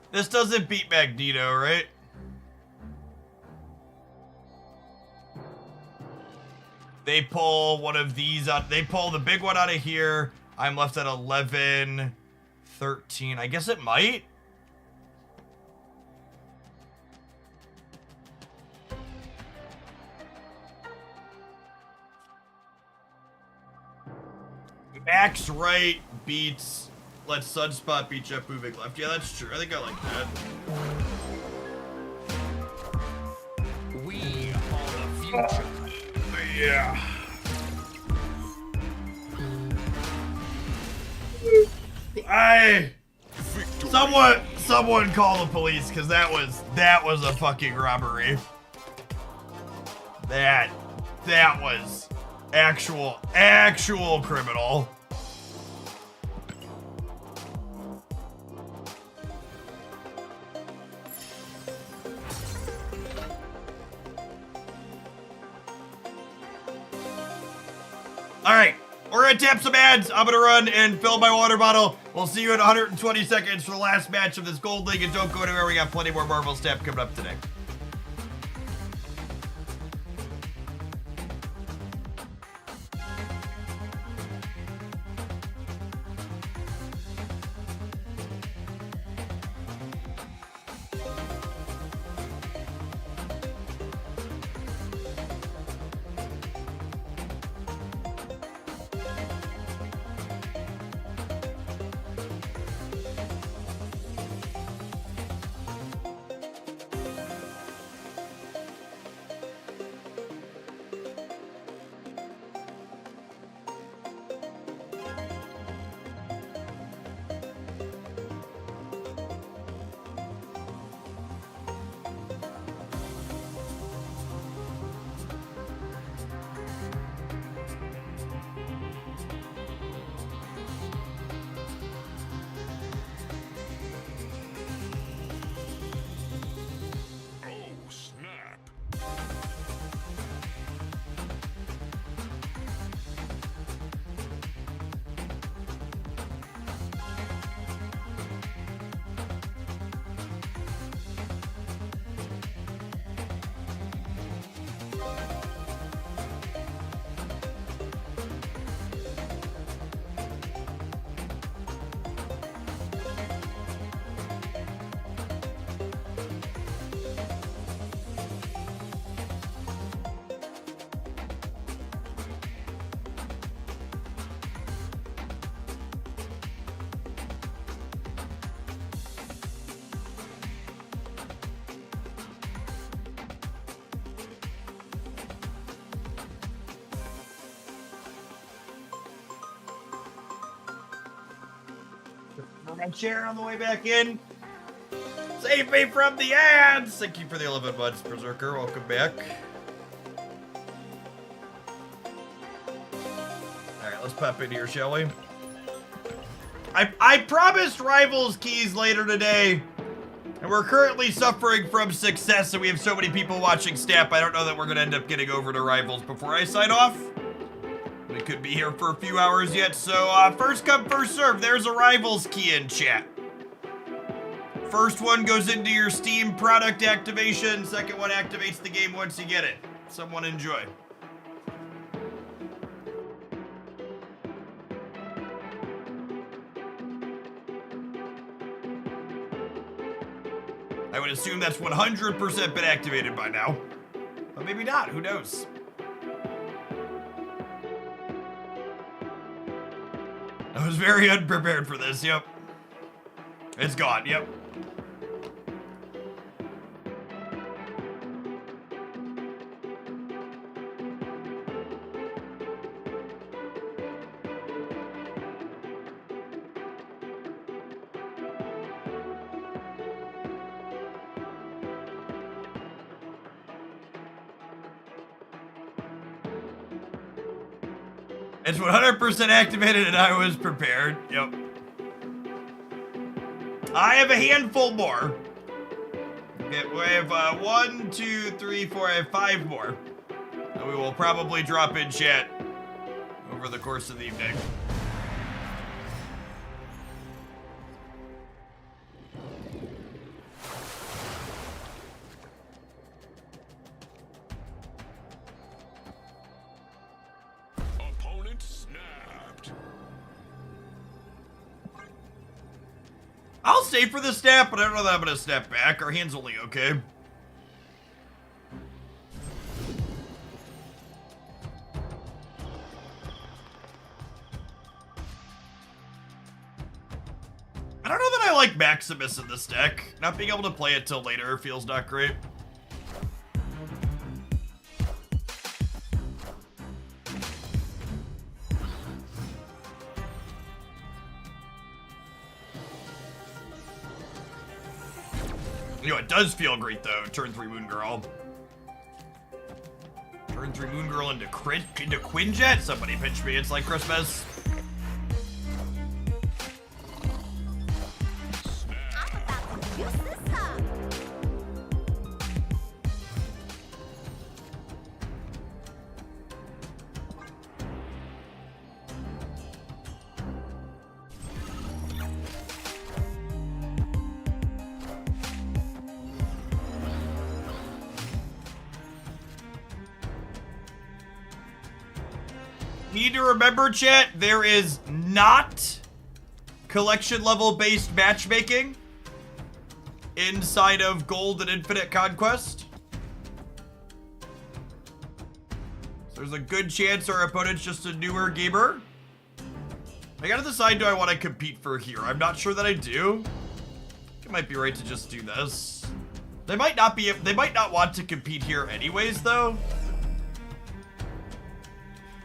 This doesn't beat Magneto, right? They pull one of these out. They pull the big one out of here. I'm left at 11, 13. I guess it might. Max right beats... Let Sunspot beat Jeff moving left. Yeah, that's true. I think I like that. We are the future. Yeah. Someone call the police, because that was a fucking robbery. That was actual criminal. All right, we're gonna tap some ads. I'm gonna run and fill my water bottle. We'll see you in 120 seconds for the last match of this Gold League, and don't go anywhere. We got plenty more Marvel's Tap coming up today. my chair on the way back in. Save me from the ads! Thank you for the 11 months, Berserker. Welcome back. Alright, let's pop in here, shall we? I promised Rivals keys later today, and we're currently suffering from success, and we have so many people watching Snap, I don't know that we're gonna end up getting over to Rivals before I sign off. We could be here for a few hours yet, so first come, first serve. There's a Rivals key in chat. First one goes into your Steam product activation, second one activates the game once you get it. Someone enjoy. I would assume that's 100% been activated by now. But maybe not, who knows? I was very unprepared for this, yep. It's gone, yep. It's 100% activated and I was prepared. Yep. I have a handful more. Okay, we have 1, 2, 3, 4, I have 5 more. And we will probably drop in chat over the course of the evening. I'll stay for the snap, but I don't know that I'm gonna snap back. Our hand's only okay. I don't know that I like Maximus in this deck. Not being able to play it till later feels not great. You know, it does feel great though. Turn 3 Moon Girl. Turn 3 Moon Girl into Quinjet? Somebody pitch me. It's like Christmas. Need to remember, chat, there is not collection level based matchmaking inside of Gold and Infinite Conquest. So there's a good chance our opponent's just a newer gamer. I gotta decide, do I want to compete for here? I'm not sure that I do. It might be right to just do this. They might not want to compete here anyways, though.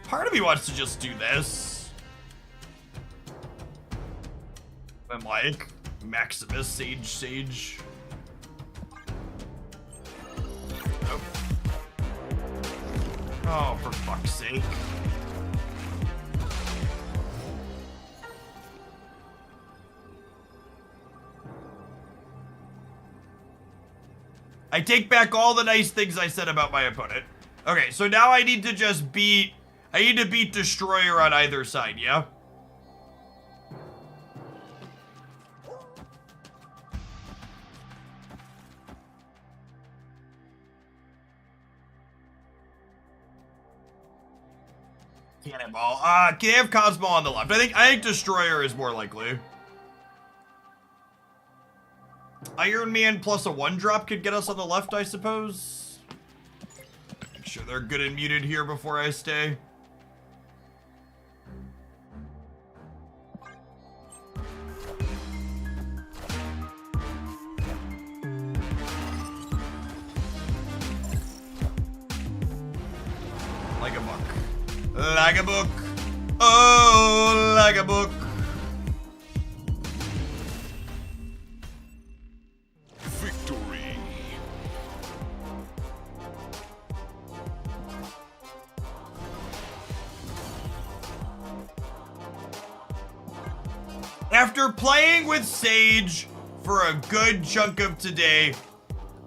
Part of me wants to just do this. I'm like, Maximus, Sage. Nope. Oh, for fuck's sake. I take back all the nice things I said about my opponent. Okay, so now I need to just beat... I need to beat Destroyer on either side, yeah? Cannonball. Can they have Cosmo on the left? I think Destroyer is more likely. Iron Man plus a 1-drop could get us on the left, I suppose. Make sure they're good and muted here before I stay. Like a book. Like a book. Oh, like a book. After playing with Sage for a good chunk of today,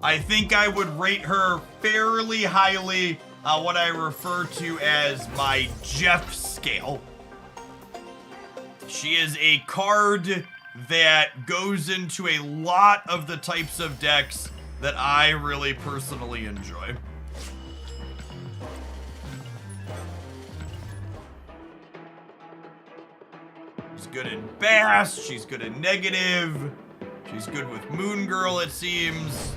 I think I would rate her fairly highly on what I refer to as my Jeff scale. She is a card that goes into a lot of the types of decks that I really personally enjoy. She's good in Bass, she's good in Negative, she's good with Moon Girl, it seems.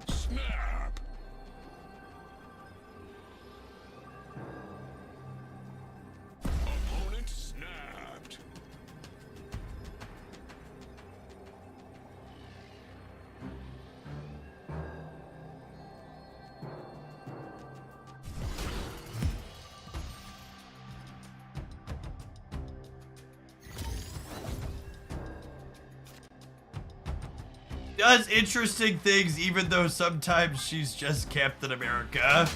Snap. Opponent snapped. Does interesting things even though sometimes she's just Captain America.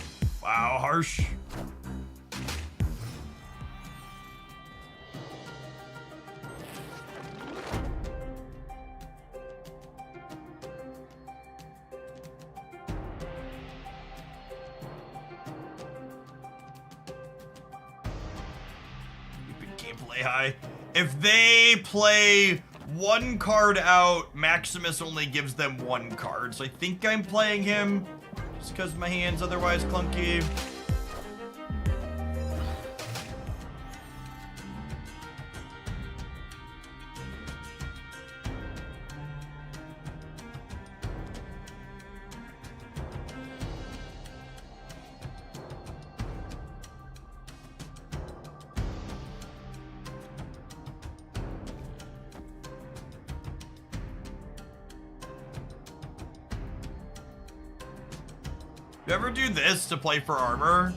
Wow, harsh. Keeping gameplay high. If they play one card out, Maximus only gives them one card. So I think I'm playing him just because my hand's otherwise clunky. You ever do this to play for armor?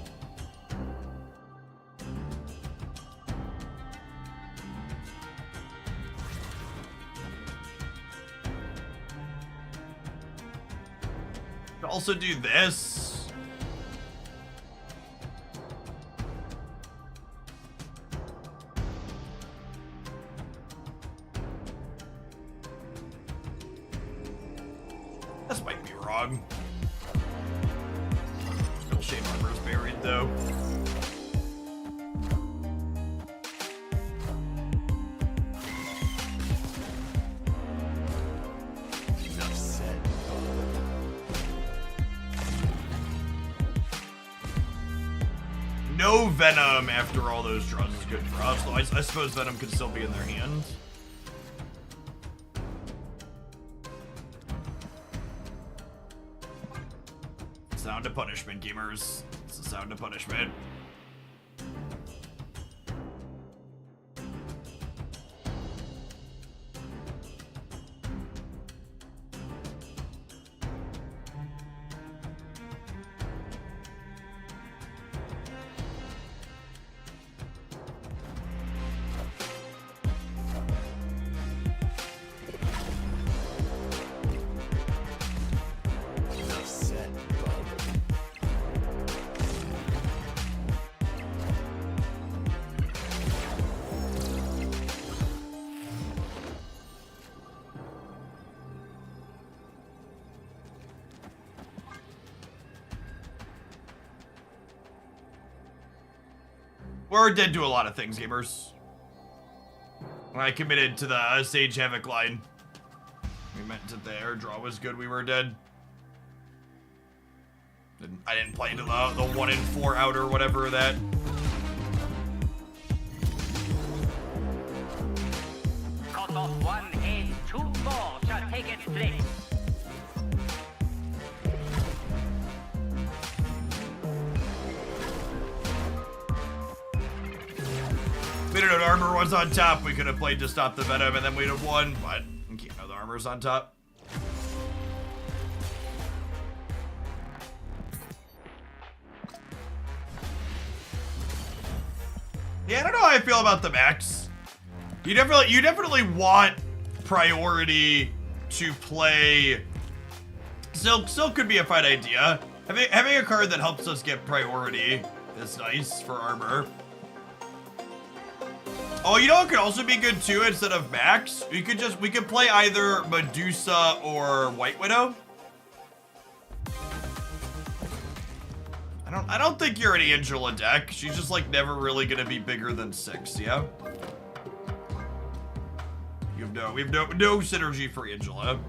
Also do this. This might be wrong. Still shame armor's buried though. Enough said. No Venom after all those draws is good for us, though I suppose Venom could still be in their hand. Sound of punishment, gamers. It's the sound of punishment. Enough said, bub. We're dead to a lot of things, gamers. When I committed to the Sage Havoc line, we meant that the air draw was good, we were dead. I didn't play into the 1 in 4 out or whatever that. Cut off one head, 2 more shall take its place. We didn't know the armor was on top. We could have played to stop the Venom and then we'd have won, but you can't know the armor's on top. Yeah, I don't know how I feel about the Max. You definitely want priority to play Silk could be a fine idea. Having a card that helps us get priority is nice for armor. Oh, you know what could also be good too instead of Max? We could play either Medusa or White Widow. I don't think you're an Angela deck. She's just like never really gonna be bigger than 6, yeah? We have no synergy for Angela.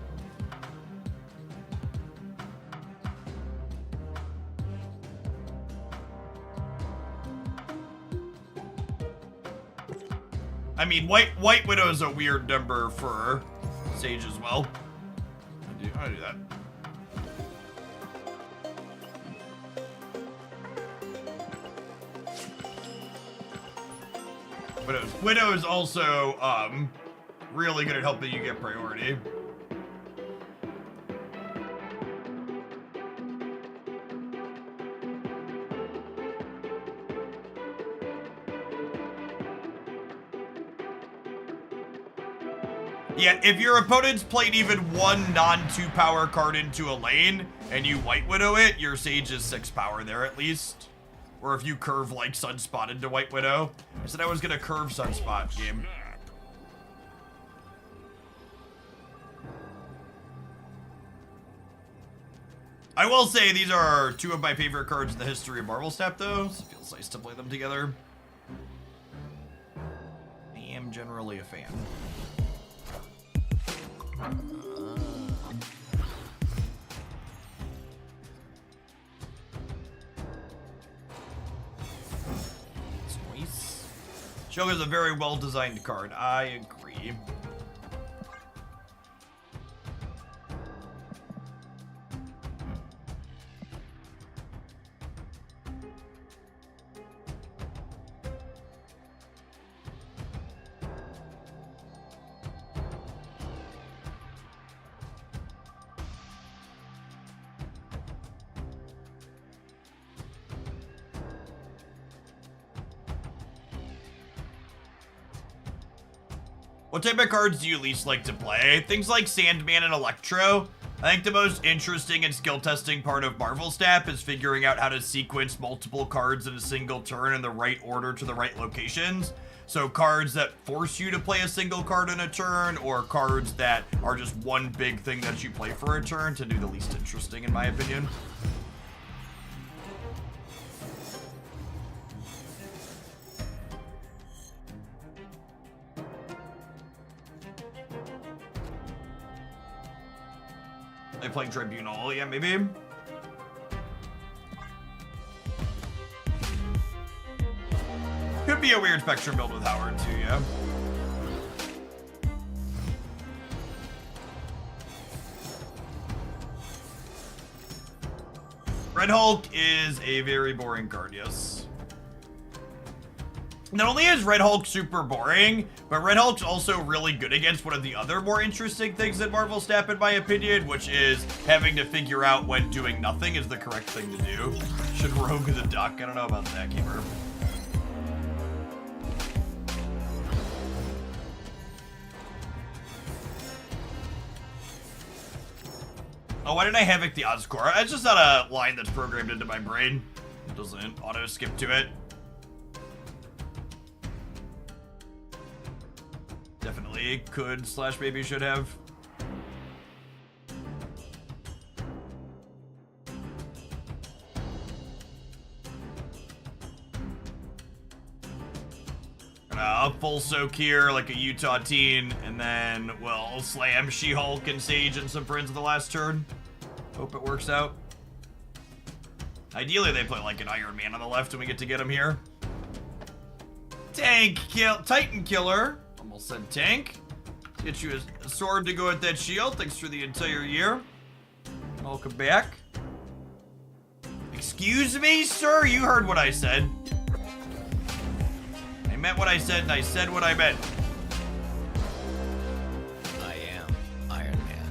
I mean, White Widow is a weird number for Sage as well. I do that. Widow is also really good at helping you get priority. Yeah, if your opponent's played even one non-2 power card into a lane and you White Widow it, your Sage is 6 power there at least. Or if you curve like Sunspot into White Widow. I said I was gonna curve Sunspot game. I will say these are 2 of my favorite cards in the history of Marvel Snap though, so it feels nice to play them together. I am generally a fan. Shogun is a very well-designed card. I agree. What type of cards do you least like to play? Things like Sandman and Electro. I think the most interesting and skill testing part of Marvel Snap is figuring out how to sequence multiple cards in a single turn in the right order to the right locations. So cards that force you to play a single card in a turn, or cards that are just one big thing that you play for a turn to do the least interesting, in my opinion. They playing Tribunal, yeah, maybe. Could be a weird Spectrum build with Howard too, yeah. Red Hulk is a very boring card, yes. Not only is Red Hulk super boring, but Red Hulk's also really good against one of the other more interesting things in Marvel Snap, in my opinion, which is having to figure out when doing nothing is the correct thing to do. Should Rogue the Duck? I don't know about that, Gamer. Oh, why didn't I Havoc the Oscorp? It's just not a line that's programmed into my brain. It doesn't auto-skip to it. Definitely could / maybe should have. Full soak here like a Utah teen, and then we'll slam She-Hulk and Sage and some friends in the last turn. Hope it works out. Ideally, they play like an Iron Man on the left and we get to get him here. Titan Killer. Almost said tank. Get you a sword to go with that shield. Thanks for the entire year. Welcome back. Excuse me, sir? You heard what I said. I meant what I said, and I said what I meant. I am Iron Man.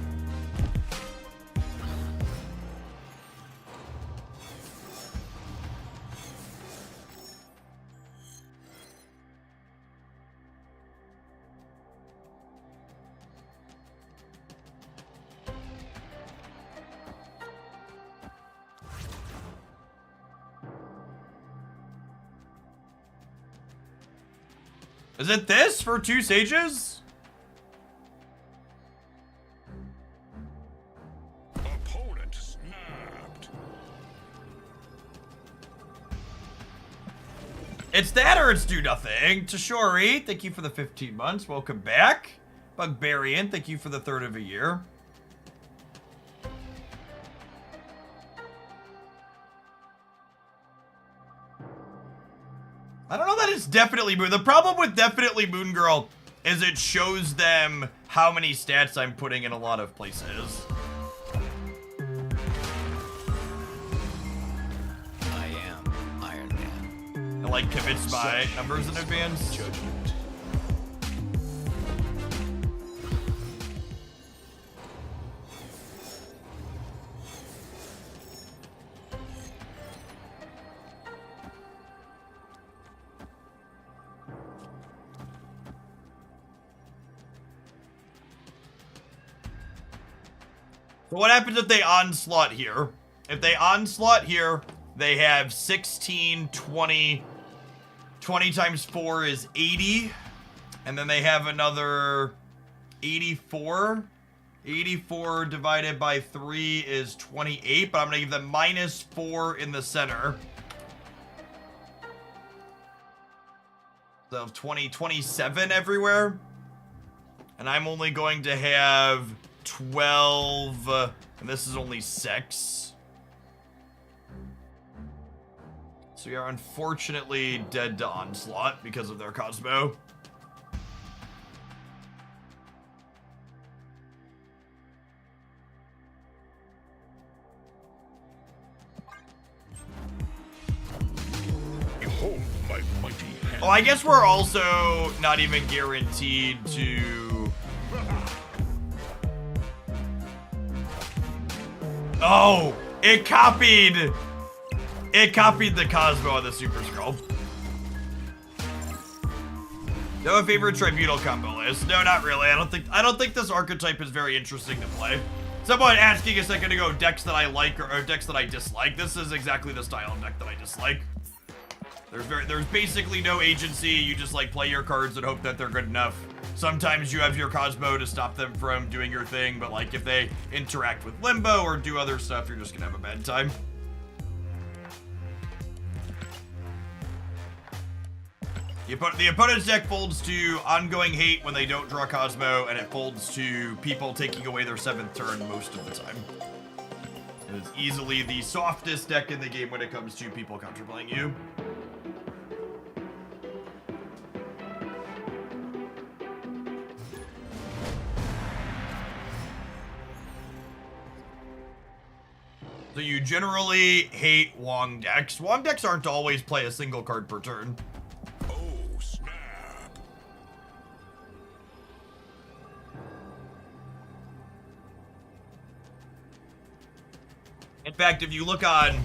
Is it this for 2 sages? Opponent snapped. It's that or it's do nothing. Tashori, thank you for the 15 months. Welcome back. Bugbarian, thank you for the 3rd of a year. I don't know that it's definitely Moon. The problem with definitely Moon Girl is it shows them how many stats I'm putting in a lot of places. I am Iron Man. It like commits my numbers in advance. Judgment. So what happens if they onslaught here? If they onslaught here, they have 16, 20. 20 times 4 is 80. And then they have another 84. 84 divided by 3 is 28. But I'm going to give them -4 in the center. So 20, 27 everywhere. And I'm only going to have 12, and this is only 6. So we are unfortunately dead to Onslaught because of their Cosmo. Behold my mighty hand. Oh, I guess we're also not even guaranteed to... Oh, it copied the Cosmo on the Super Scroll. No favorite Tribunal combo list? No, not really. I don't think this archetype is very interesting to play. Someone asking a second ago decks that I like or decks that I dislike. This is exactly the style of deck that I dislike. There's basically no agency. You just like play your cards and hope that they're good enough. Sometimes you have your Cosmo to stop them from doing your thing, but like if they interact with Limbo or do other stuff, you're just gonna have a bad time. The opponent's deck folds to Ongoing Hate when they don't draw Cosmo, and it folds to people taking away their 7th turn most of the time. It is easily the softest deck in the game when it comes to people counterplaying you. So you generally hate Wong decks. Wong decks aren't always play a single card per turn. Oh, snap. In fact, if you look on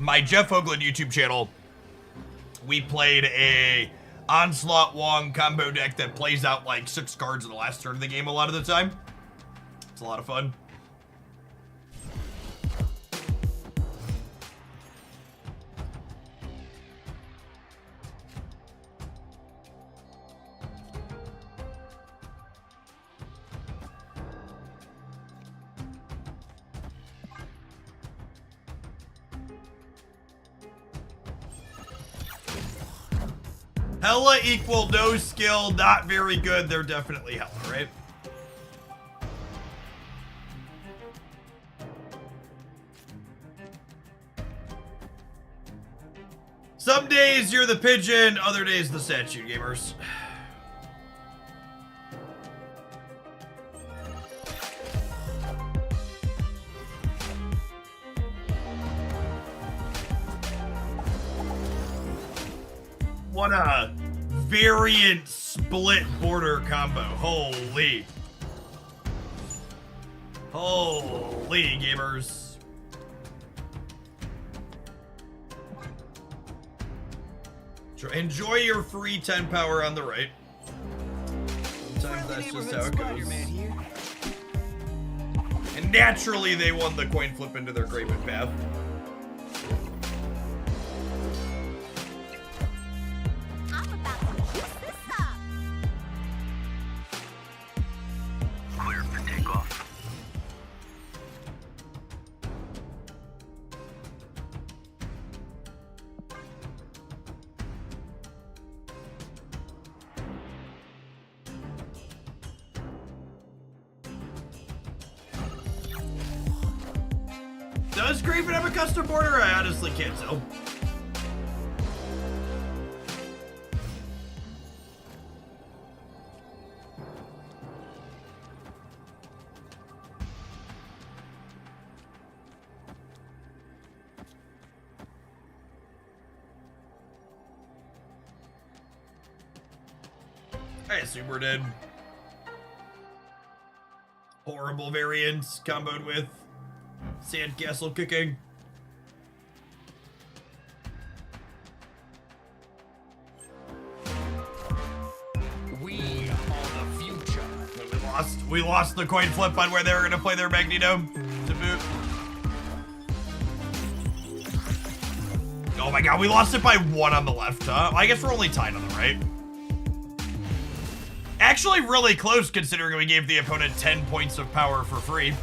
my Jeff Hoagland YouTube channel, we played a Onslaught Wong combo deck that plays out like 6 cards in the last turn of the game a lot of the time. It's a lot of fun. Hella equal no skill, not very good. They're definitely Hella, right? Some days you're the pigeon, other days the statue, gamers. What a variant split border combo. Holy. Holy, gamers. Enjoy your free 10 power on the right. Sometimes that's just how it goes. And naturally, they won the coin flip into their Graven Path. I'm about to kiss this up. Does Graven have a custom border? I honestly can't tell. I assume we're dead. Horrible variants comboed with sandcastle kicking. We are the future. We lost the coin flip on where they were gonna play their Magneto to boot. Oh my god, we lost it by 1 on the left, huh? I guess we're only tied on the right. Actually really close considering we gave the opponent 10 points of power for free.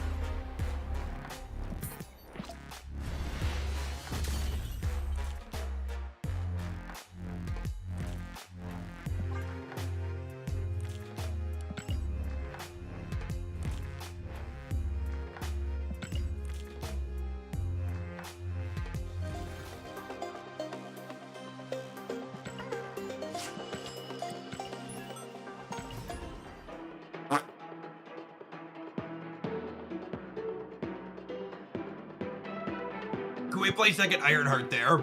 Can we play second Ironheart there?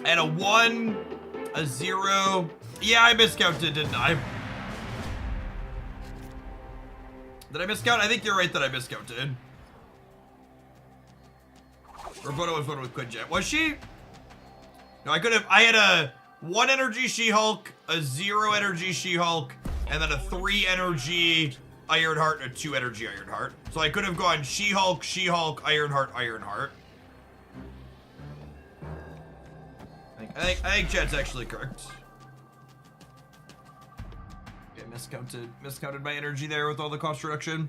And a 1, a 0. Yeah, I miscounted, didn't I? Did I miscount? I think you're right that I miscounted. Roboto was one with Quinjet. Was she? No, I could have. I had a 1 energy She-Hulk, a 0 energy She-Hulk, and then a 3 energy Ironheart and a 2 energy Ironheart. So I could have gone She-Hulk, She-Hulk, Ironheart, Ironheart. I think Chad's actually correct. Yeah, miscounted my energy there with all the cost reduction.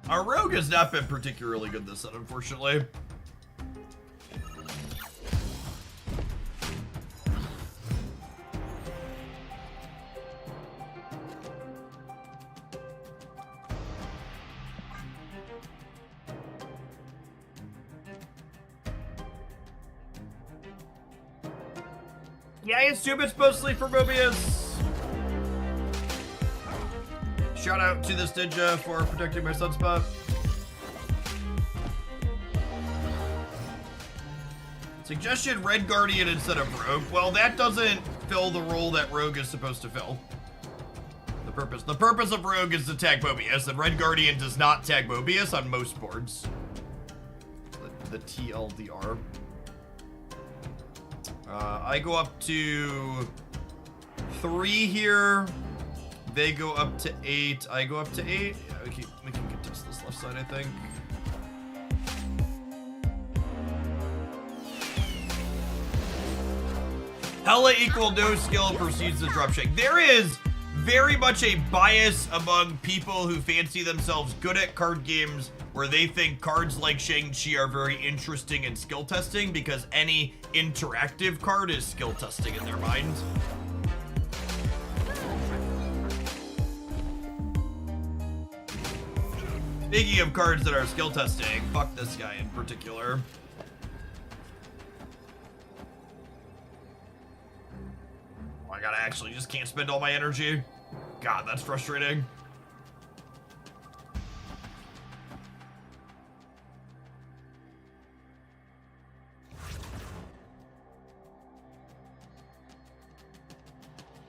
Our rogue has not been particularly good this set, unfortunately. Yeah, I assume it's mostly for Mobius. Shout out to this ninja for protecting my sunspot. Suggestion, Red Guardian instead of Rogue. Well, that doesn't fill the role that Rogue is supposed to fill. The purpose of Rogue is to tag Mobius, and Red Guardian does not tag Mobius on most boards. The TLDR. I go up to 3 here. They go up to 8. I go up to 8. Yeah, we can contest this left side, I think. Hella equal no skill proceeds to drop shake. There is very much a bias among people who fancy themselves good at card games where they think cards like Shang-Chi are very interesting in skill testing because any interactive card is skill testing in their mind. Speaking of cards that are skill testing, fuck this guy in particular. Oh my god, I actually just can't spend all my energy. God, that's frustrating.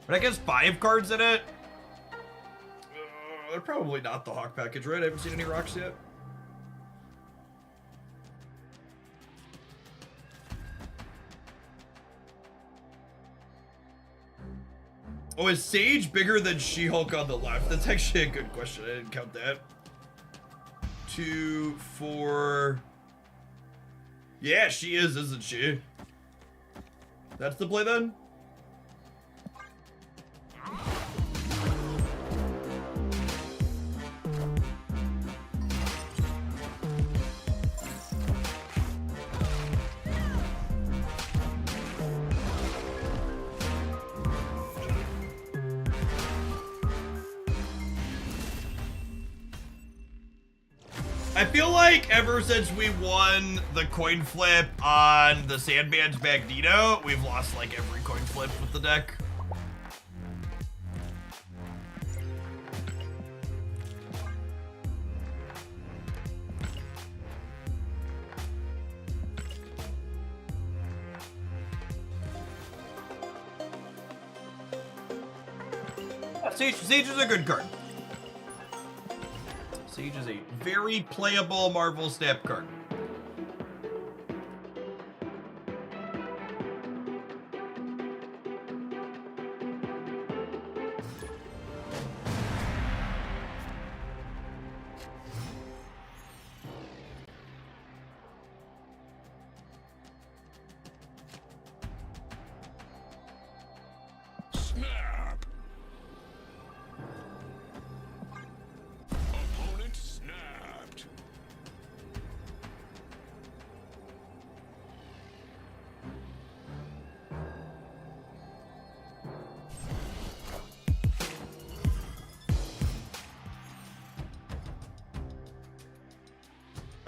But I guess 5 cards in it. They're probably not the Hawk package, right? I haven't seen any rocks yet. Oh, is Sage bigger than She-Hulk on the left? That's actually a good question. I didn't count that. 2, 4. Yeah, she is, isn't she? That's the play then? I feel like ever since we won the coin flip on the Sandman's Magneto, we've lost like every coin flip with the deck. Siege is a good card. Siege is a very playable Marvel Snap card. Snap. Opponent snapped.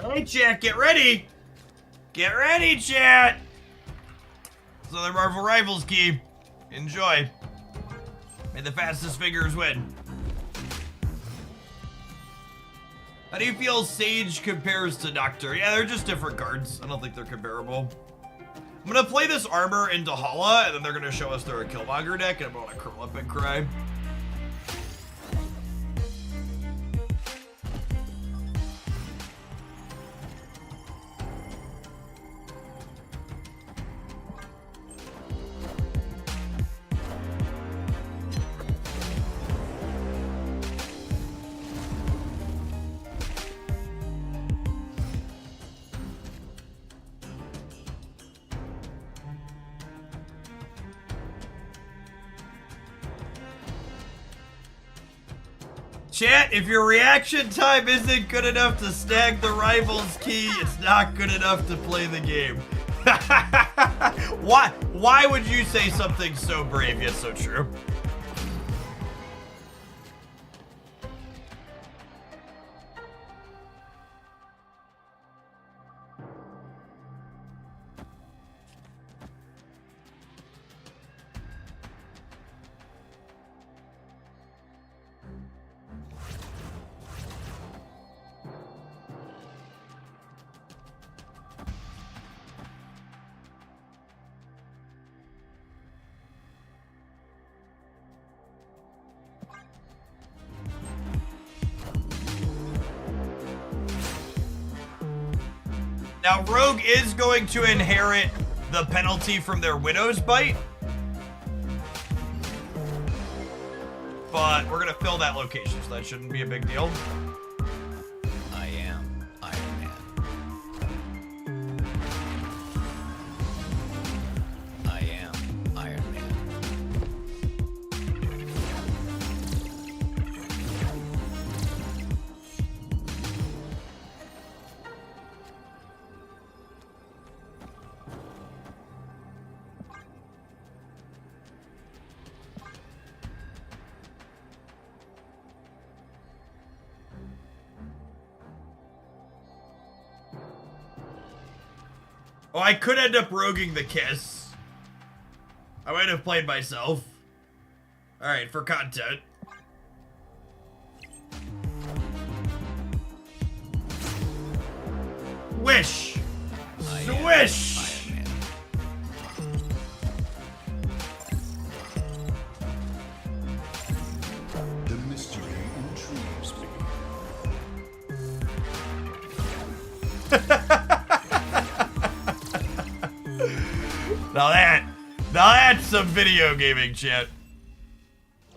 Hey, chat, get ready! Get ready, chat! So the Marvel Rivals key. Enjoy. May the fastest fingers win. How do you feel Sage compares to Doctor? Yeah, they're just different cards. I don't think they're comparable. I'm gonna play this armor into Hala, and then they're gonna show us they're a Killmonger deck, and I'm gonna curl up and cry. Chat, if your reaction time isn't good enough to snag the Rivals key, it's not good enough to play the game. Why would you say something so brave yet so true? Now, Rogue is going to inherit the penalty from their Widow's Bite. But we're going to fill that location, so that shouldn't be a big deal. I am Iron Man. I am Iron Man. Oh, I could end up roguing the Kiss. I might have played myself. Alright, for content. Wish! Swish! Iron Man. The mystery intrigues me. Now that's some video gaming, chat.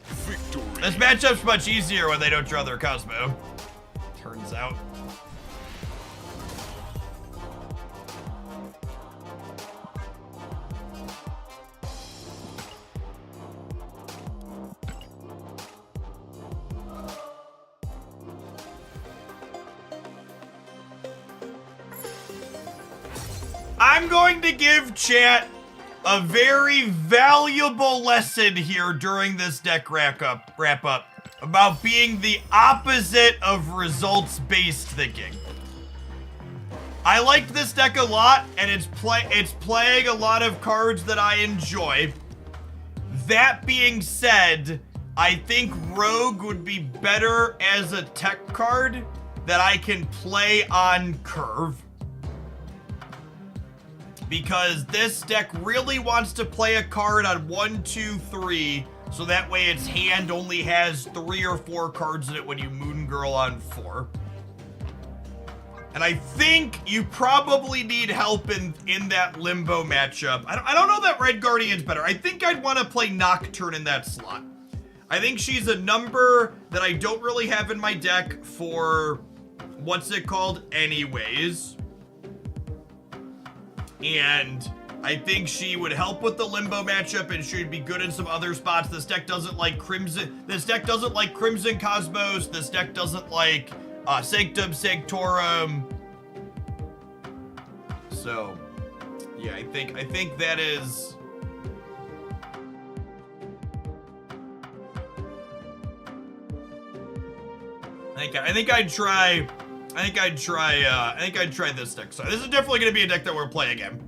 Victory. This matchup's much easier when they don't draw their Cosmo. Turns out. I'm going to give chat a very valuable lesson here during this deck wrap up. about being the opposite of results-based thinking. I liked this deck a lot, and it's playing a lot of cards that I enjoy. That being said, I think Rogue would be better as a tech card that I can play on curve. Because this deck really wants to play a card on 1, 2, 3, so that way its hand only has 3 or 4 cards in it when you Moon Girl on 4. And I think you probably need help in that Limbo matchup. I don't know that Red Guardian's better. I think I'd want to play Nocturne in that slot. I think she's a number that I don't really have in my deck for, what's it called, anyways. And I think she would help with the Limbo matchup, and she'd be good in some other spots. This deck doesn't like Crimson. This deck doesn't like Crimson Cosmos. This deck doesn't like Sanctum Sanctorum. So, yeah, I think that is. I think I'd try this deck. So this is definitely going to be a deck that we're playing again.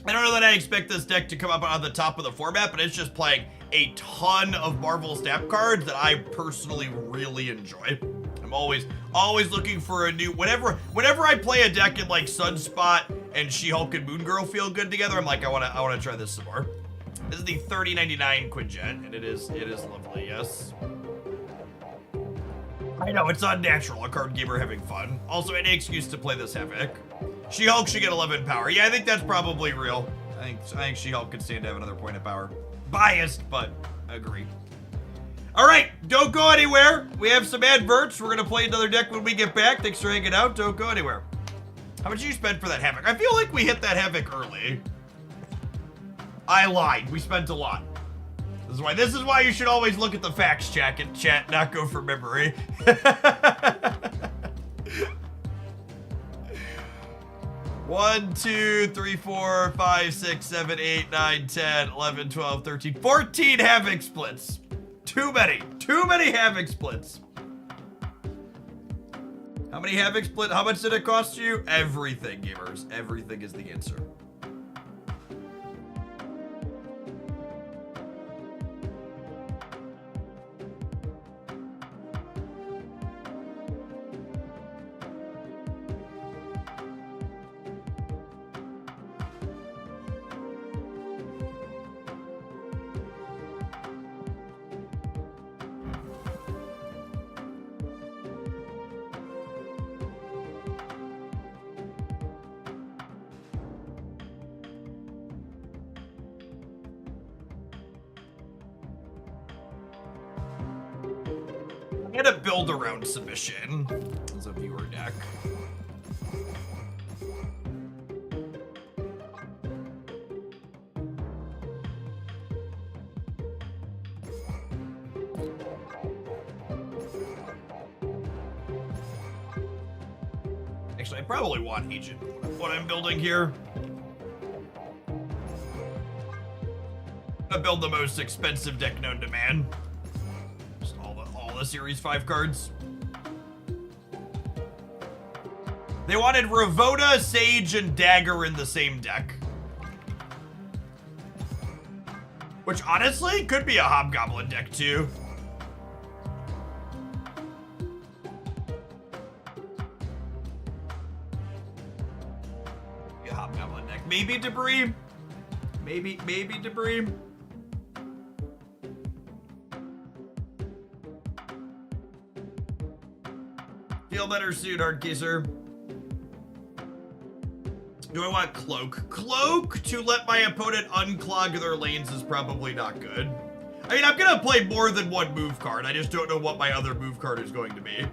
I don't know that I expect this deck to come up on the top of the format, but it's just playing a ton of Marvel Snap cards that I personally really enjoy. I'm always looking for a new, whenever I play a deck in like Sunspot and She-Hulk and Moon Girl feel good together, I'm like, I want to try this some more. This is the 3099 Quinjet, and it is lovely, yes. I know, it's unnatural, a card gamer having fun. Also, any excuse to play this Havoc. She-Hulk should get 11 power. Yeah, I think that's probably real. I think She-Hulk could stand to have another point of power. Biased, but agree. All right, don't go anywhere. We have some adverts. We're gonna play another deck when we get back. Thanks for hanging out. Don't go anywhere. How much did you spend for that Havoc? I feel like we hit that Havoc early. I lied. We spent a lot. This is why you should always look at the facts, chat, not go from memory. 1, 2, 3, 4, 5, 6, 7, 8, 9, 10, 11, 12, 13, 14 Havoc splits. Too many Havoc splits. How many Havoc split? How much did it cost you? Everything, gamers. Everything is the answer. I'm gonna build around submission as a viewer deck. Actually, I probably want Agent, what I'm building here. I'm gonna build the most expensive deck known to man. Just all the Series 5 cards. They wanted Ravoda, Sage, and Dagger in the same deck. Which honestly could be a Hobgoblin deck too. A Hobgoblin deck. Maybe Debris. Maybe Debris. Feel better soon, Hardcaser. Do I want Cloak? Cloak to let my opponent unclog their lanes is probably not good. I mean, I'm gonna play more than one move card. I just don't know what my other move card is going to be.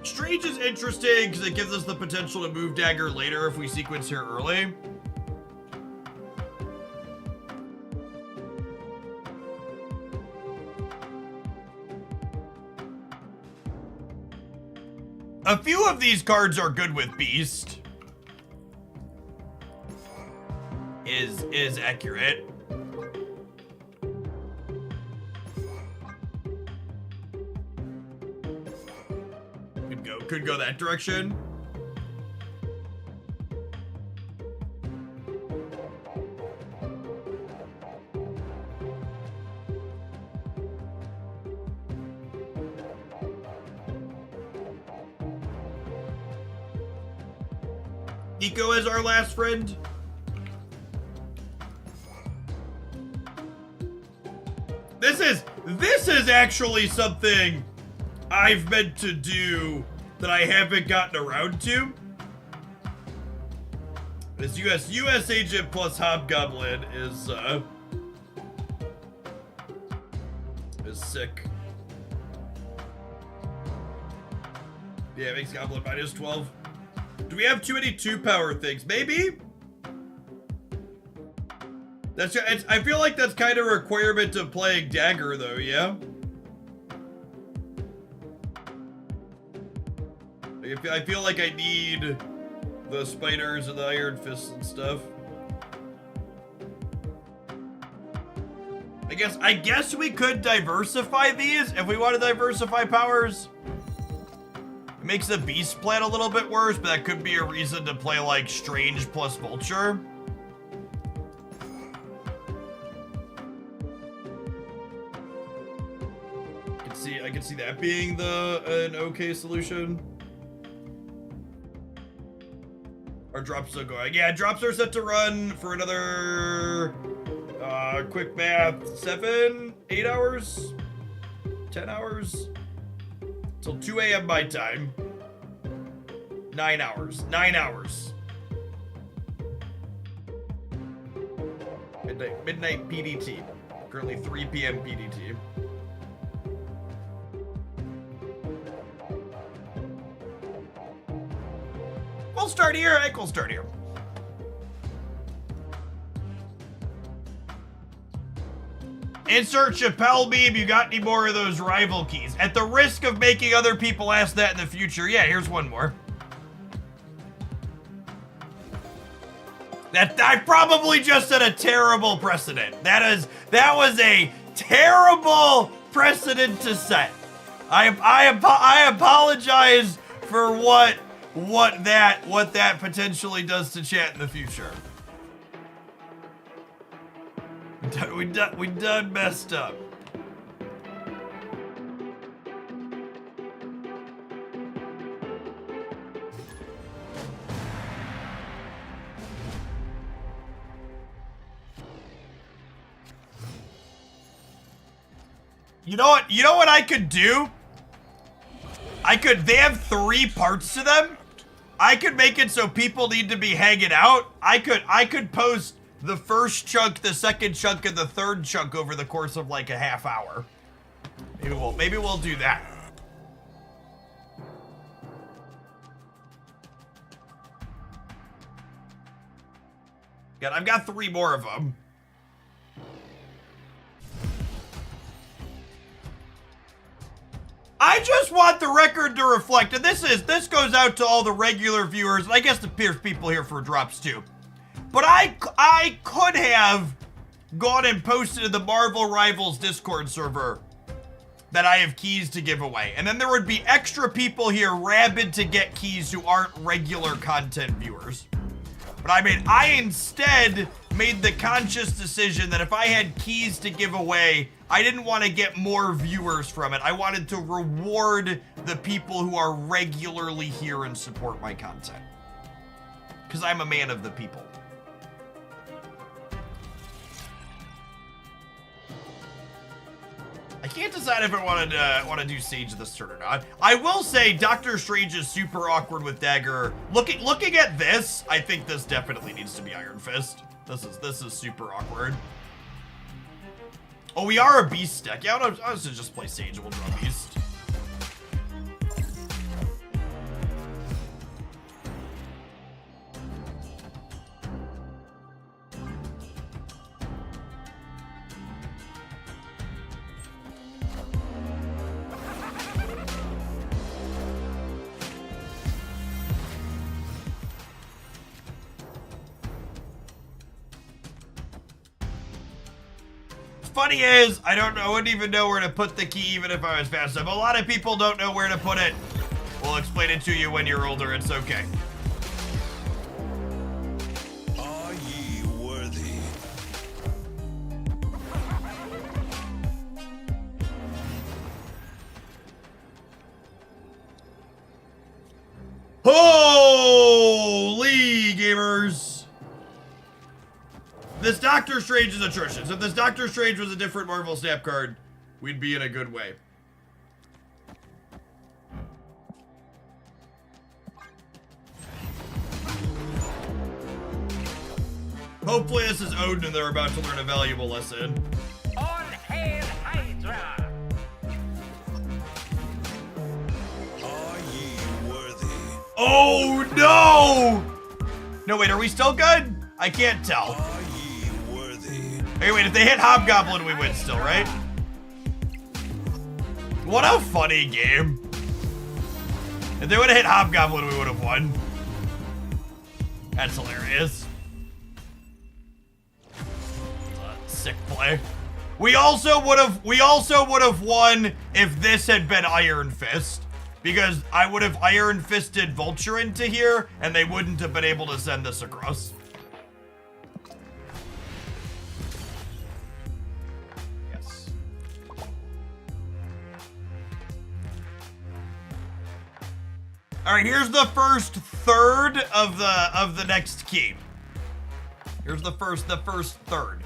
Strange is interesting because it gives us the potential to move Dagger later if we sequence here early. A few of these cards are good with Beast. is accurate. Could go that direction. Eco as our last friend. This is actually something I've meant to do that I haven't gotten around to. This US agent plus Hobgoblin is sick. Yeah, it makes Goblin minus 12. Do we have too many 2-power things? Maybe? I feel like that's kind of a requirement of playing Dagger though, yeah? I feel like I need the spiders and the iron fists and stuff. I guess we could diversify these if we want to diversify powers. It makes the beast plan a little bit worse, but that could be a reason to play like Strange plus Vulture. I can see that being an okay solution. Our drops are going. Yeah, drops are set to run for another quick math, 7, 8 hours, 10 hours, till 2 a.m. my time. 9 hours. 9 hours. Midnight PDT. Currently 3 p.m. PDT. We'll start here. We'll start here. Insert Chappelle meme. You got any more of those rival keys? At the risk of making other people ask that in the future, yeah, here's one more. That I probably just set a terrible precedent. That was a terrible precedent to set. I apologize for what that potentially does to chat in the future. We done messed up. You know what I could do? They have 3 parts to them. I could make it so people need to be hanging out. I could post the first chunk, the second chunk, and the third chunk over the course of like a half hour. Maybe we'll do that. I've got 3 more of them. I just want the record to reflect, and this goes out to all the regular viewers, and I guess the people here for drops too. But I could have gone and posted in the Marvel Rivals Discord server that I have keys to give away. And then there would be extra people here rabid to get keys who aren't regular content viewers. But I instead made the conscious decision that if I had keys to give away, I didn't want to get more viewers from it. I wanted to reward the people who are regularly here and support my content. Because I'm a man of the people. I can't decide if I want to do Sage this turn or not. I will say Doctor Strange is super awkward with Dagger. Looking at this, I think this definitely needs to be Iron Fist. This is super awkward. Oh, we are a Beast deck. Yeah, I was just play Sage and we'll draw Beast. funny is, I wouldn't even know where to put the key even if I was fast enough. A lot of people don't know where to put it. We'll explain it to you when you're older. It's okay. Are ye worthy? Holy gamers! This Doctor Strange is atrocious. If this Doctor Strange was a different Marvel Snap card, we'd be in a good way. Hopefully this is Odin and they're about to learn a valuable lesson. On hail Hydra! Are ye worthy? Oh no! No, wait, are we still good? I can't tell. Are ye worthy? Hey, wait, if they hit Hobgoblin, we win still, right? What a funny game. If they would have hit Hobgoblin, we would have won. That's hilarious. Sick play. We also would have won if this had been Iron Fist, because I would have Iron Fisted Vulture into here and they wouldn't have been able to send this across. Yes. All right, here's the first third of the next key. Here's the first third.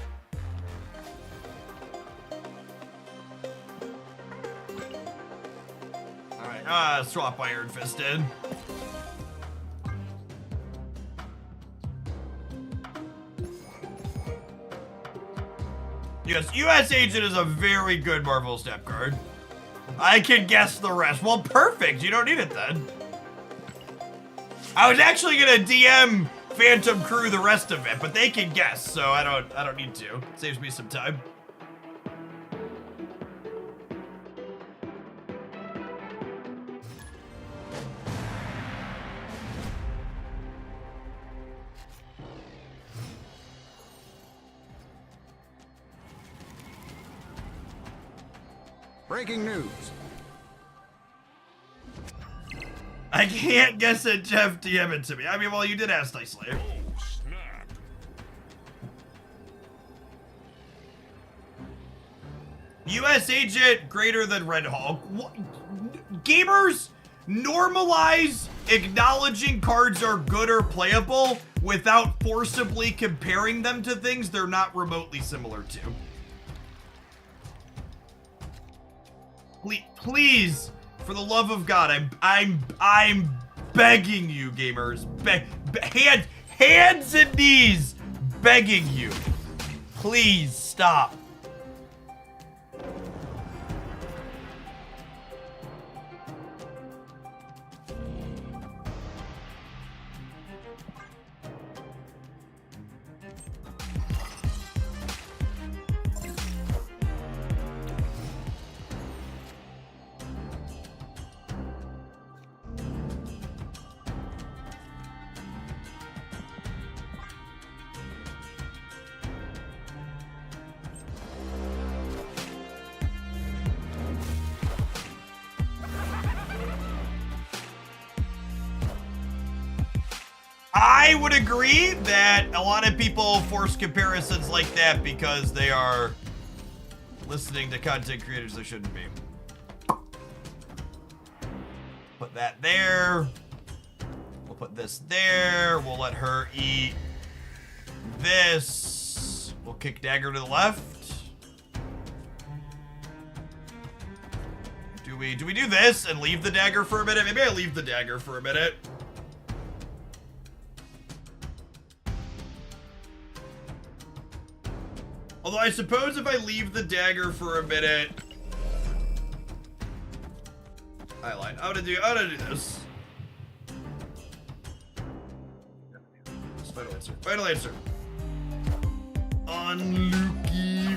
Swap Iron Fist in. Yes, US Agent is a very good Marvel Snap card. I can guess the rest. Well, perfect. You don't need it then. I was actually gonna DM Phantom Crew the rest of it, but they can guess, so I don't need to. It saves me some time. Breaking news. I can't guess it, Jeff. DM it to me. I mean, well, you did ask nicely. Oh, snap. US Agent greater than Red Hulk. What? Gamers, normalize acknowledging cards are good or playable without forcibly comparing them to things they're not remotely similar to. Please, for the love of God, I'm begging you, gamers, hands and knees, begging you. Please stop. I would agree that a lot of people force comparisons like that because they are listening to content creators they shouldn't be. Put that there. We'll put this there. We'll let her eat this. We'll kick dagger to the left. Do we do this and leave the dagger for a minute? Maybe I leave the dagger for a minute. Although I suppose if I leave the dagger for a minute, I lied. I'm gonna do this. Final answer. Final answer. Unlucky.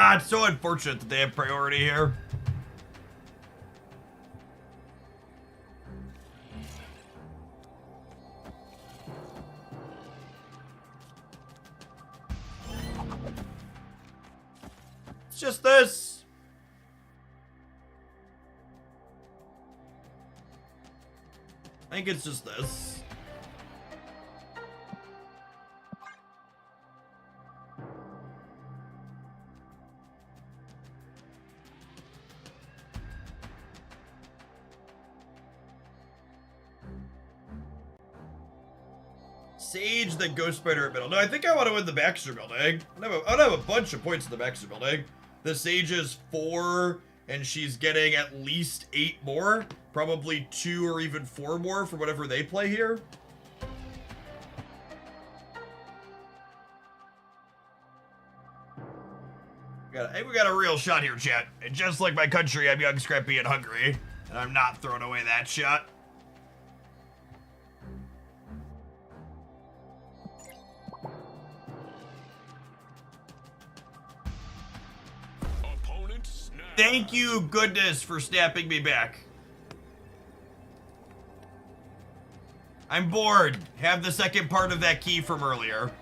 Ah, it's so unfortunate that they have priority here. It's just this. I think it's just this. Sage, then Ghost Spider at middle. No, I think I want to win the Baxter building. I'd have a bunch of points in the Baxter building. The Sage is 4, and she's getting at least 8 more. Probably 2 or even 4 more for whatever they play here. I think we got a real shot here, chat. And just like my country, I'm young, scrappy, and hungry. And I'm not throwing away that shot. Thank you, goodness, for snapping me back. I'm bored. Have the second part of that key from earlier.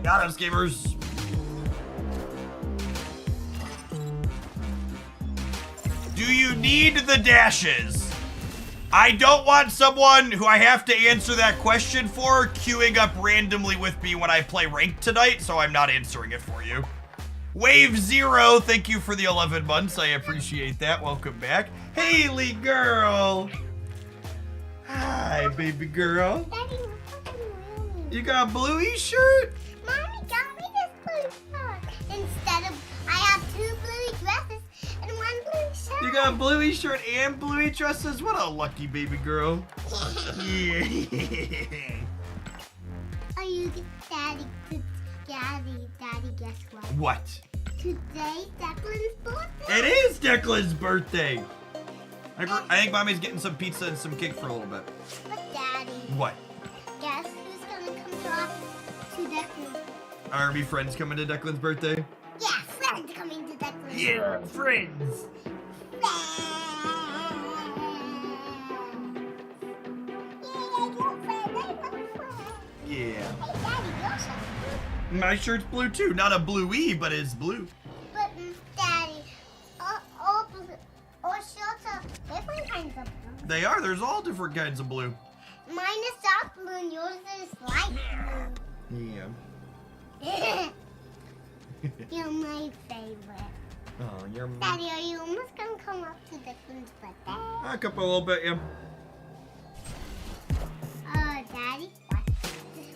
Got us, gamers. Do you need the dashes? I don't want someone who I have to answer that question for queuing up randomly with me when I play ranked tonight, so I'm not answering it for you. Wave Zero, thank you for the 11 months. I appreciate that. Welcome back. Haley girl. Hi, baby girl. Daddy, what's fucking wearing? You got a bluey shirt? Mommy got me this blue shirt. Instead of, I have 2 bluey dresses and 1 blue shirt. You got a bluey shirt and bluey dresses? What a lucky baby girl. Yeah. Are you Daddy? Daddy, guess what? What? Today's Declan's birthday. It is Declan's birthday. I think Mommy's getting some pizza and some cake for a little bit. But Daddy. What? Guess who's gonna come to Declan's? Are we friends coming to Declan's birthday? Yeah, friends coming to Declan's. Yeah, friends. Yeah. Hey, Daddy, your shirt. My shirt's blue too. Not a bluey, but it's blue. But, Daddy, all shirts are different kinds of blue. They are. There's all different kinds of blue. Mine is dark blue and yours is light Yeah. blue. You're my favorite. Oh, you're Daddy, are you almost gonna come up to Declan's birthday? a couple, a little bit, yeah. Daddy,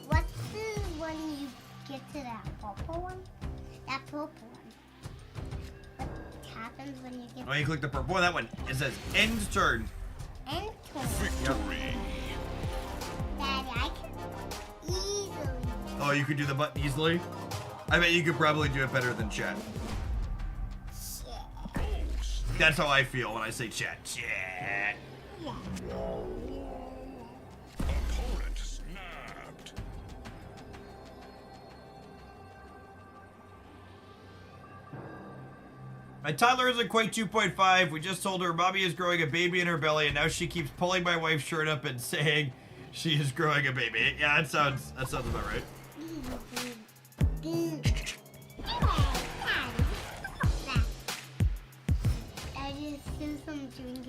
what's the one you get to that purple one? That purple one. What happens when you get Oh, you click the purple one. That one. It says end turn. and turn? Yep. Daddy, I can easily. Oh, you could do the button easily? I bet you could probably do it better than chat. That's how I feel when I say chat. Chat. Opponent snapped. My toddler isn't quite 2.5. We just told her mommy is growing a baby in her belly, and now she keeps pulling my wife's shirt up and saying she is growing a baby. Yeah, that sounds about right.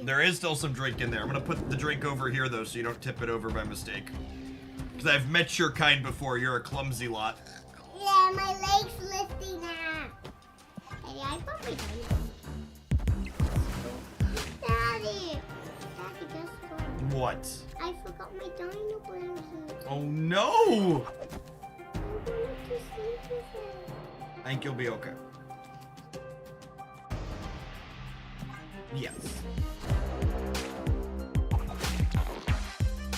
There is still some drink in there. I'm gonna put the drink over here though, so you don't tip it over by mistake. Because I've met your kind before. You're a clumsy lot. Yeah, my leg's lifting now. Daddy, I put my Daddy, guess what? What? I forgot my dino browser. Oh no! I'm going to sleep with it. I think you'll be okay. Yes.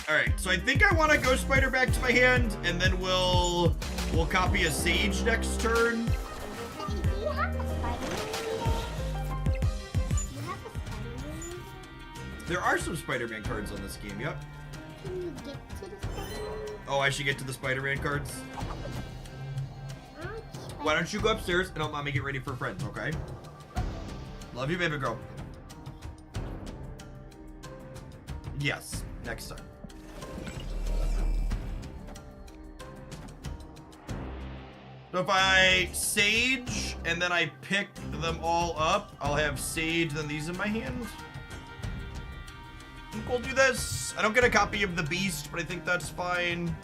Alright, so I think I want to Ghost Spider back to my hand, and then we'll copy a Sage next turn. Do you have a spider? Do you have a spider? There are some Spider-Man cards on this game, yep. Can you get to the spider? Oh, I should get to the Spider-Man cards? Why don't you go upstairs and help mommy get ready for friends, okay? Love you, baby girl. Yes, next time. So if I Sage and then I pick them all up, I'll have Sage and these in my hand. I think we'll do this. I don't get a copy of the Beast, but I think that's fine.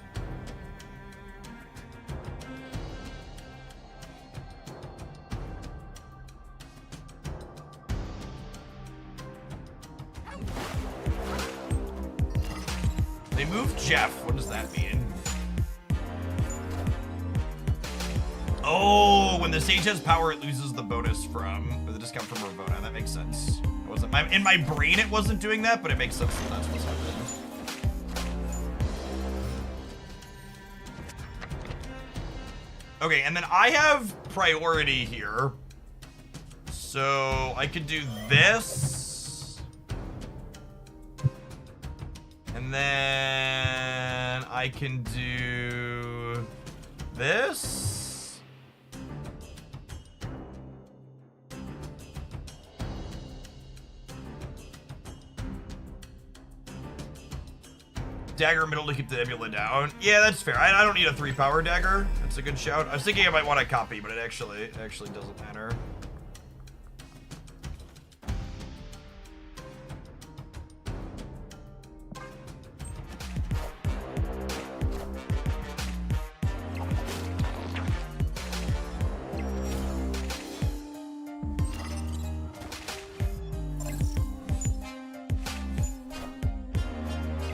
They moved Jeff. What does that mean? Oh, when the Sage has power, it loses the bonus from, or the discount from Ravona. That makes sense. It wasn't in my brain. It wasn't doing that, but it makes sense that that's what's happening. Okay, and then I have priority here, so I could do this, and then I can do this. Dagger middle to keep the Nebula down. Yeah, that's fair. I don't need a 3-power dagger. That's a good shout. I was thinking I might want to copy, but it actually doesn't matter.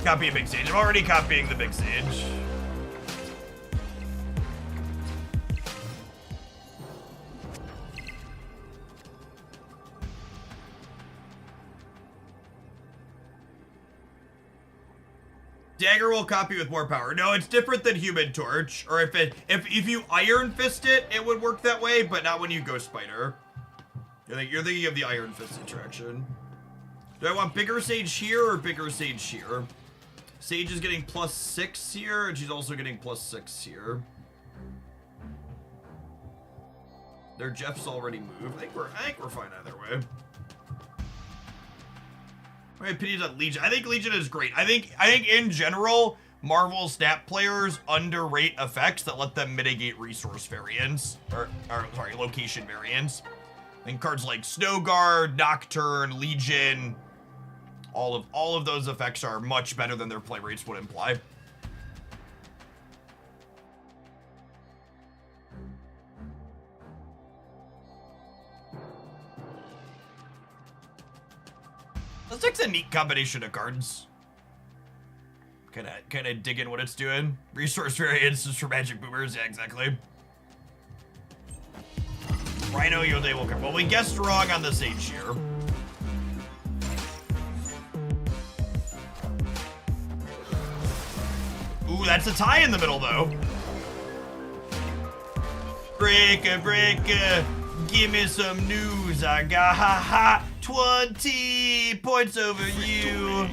Copy a Big Sage. I'm already copying the Big Sage. Dagger will copy with more power. No, it's different than Human Torch. Or if you Iron Fist it, it would work that way, but not when you Ghost Spider. You're thinking of the Iron Fist interaction. Do I want bigger Sage here or bigger Sage here? Sage is getting +6 here, and she's also getting +6 here. Their Jeff's already moved. I think we're fine either way. My opinions on Legion. I think Legion is great. I think in general, Marvel stat players underrate effects that let them mitigate resource variance, or sorry, location variance. I think cards like Snow Guard, Nocturne, Legion. All of those effects are much better than their play rates would imply. This looks a neat combination of cards. Kind of digging what it's doing. Resource variance is for magic boomers. Yeah, exactly. Rhino Yode will come. Well, we guessed wrong on the Sage here. Ooh, that's a tie in the middle, though. Breaker, give me some news. I got 20 points over you.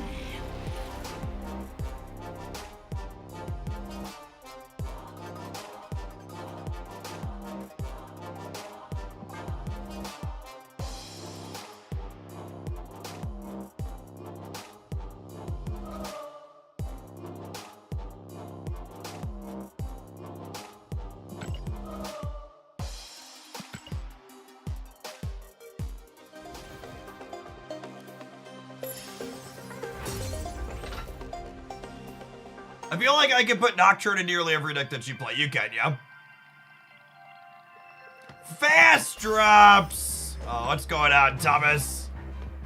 I feel like I can put Nocturne in nearly every deck that you play. You can, yeah? Fast drops! Oh, what's going on, Thomas?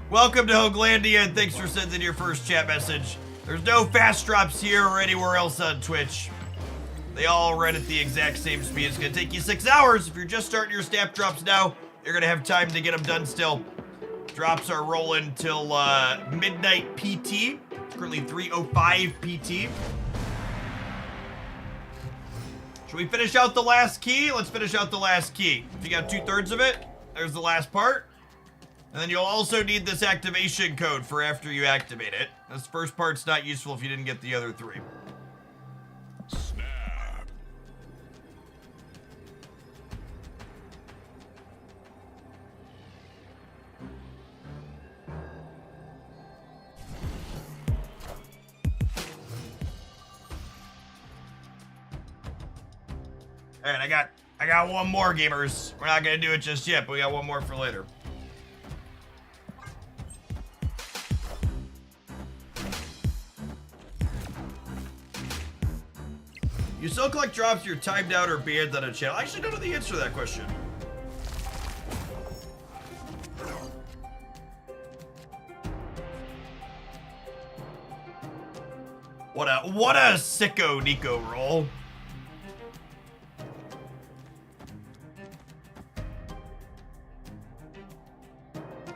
Welcome to Hoaglandia, and thanks for sending your first chat message. There's no fast drops here or anywhere else on Twitch. They all run at the exact same speed. It's gonna take you 6 hours. If you're just starting your snap drops now, you're gonna have time to get them done still. Drops are rolling till midnight PT. Currently 3:05 PT. Should we finish out the last key? Let's finish out the last key. If you got 2/3 of it, there's the last part. And then you'll also need this activation code for after you activate it. This first part's not useful if you didn't get the other 3. Snap. All right, I got one more, gamers. We're not gonna do it just yet, but we got one more for later. You still collect drops, you're timed out or banned on a channel. I actually don't know the answer to that question. What a sicko Nico roll.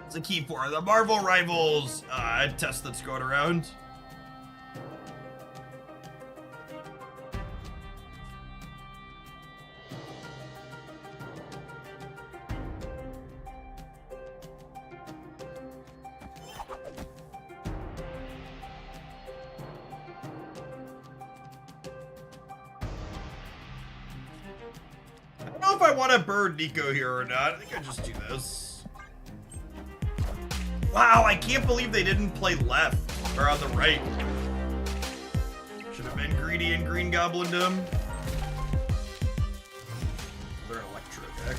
It's a key for the Marvel Rivals test that's going around. I don't know if I want to burn Nico here or not. I think I just do this. Wow, I can't believe they didn't play left or on the right. Should have been greedy and Green Goblin him. They're an Electro deck.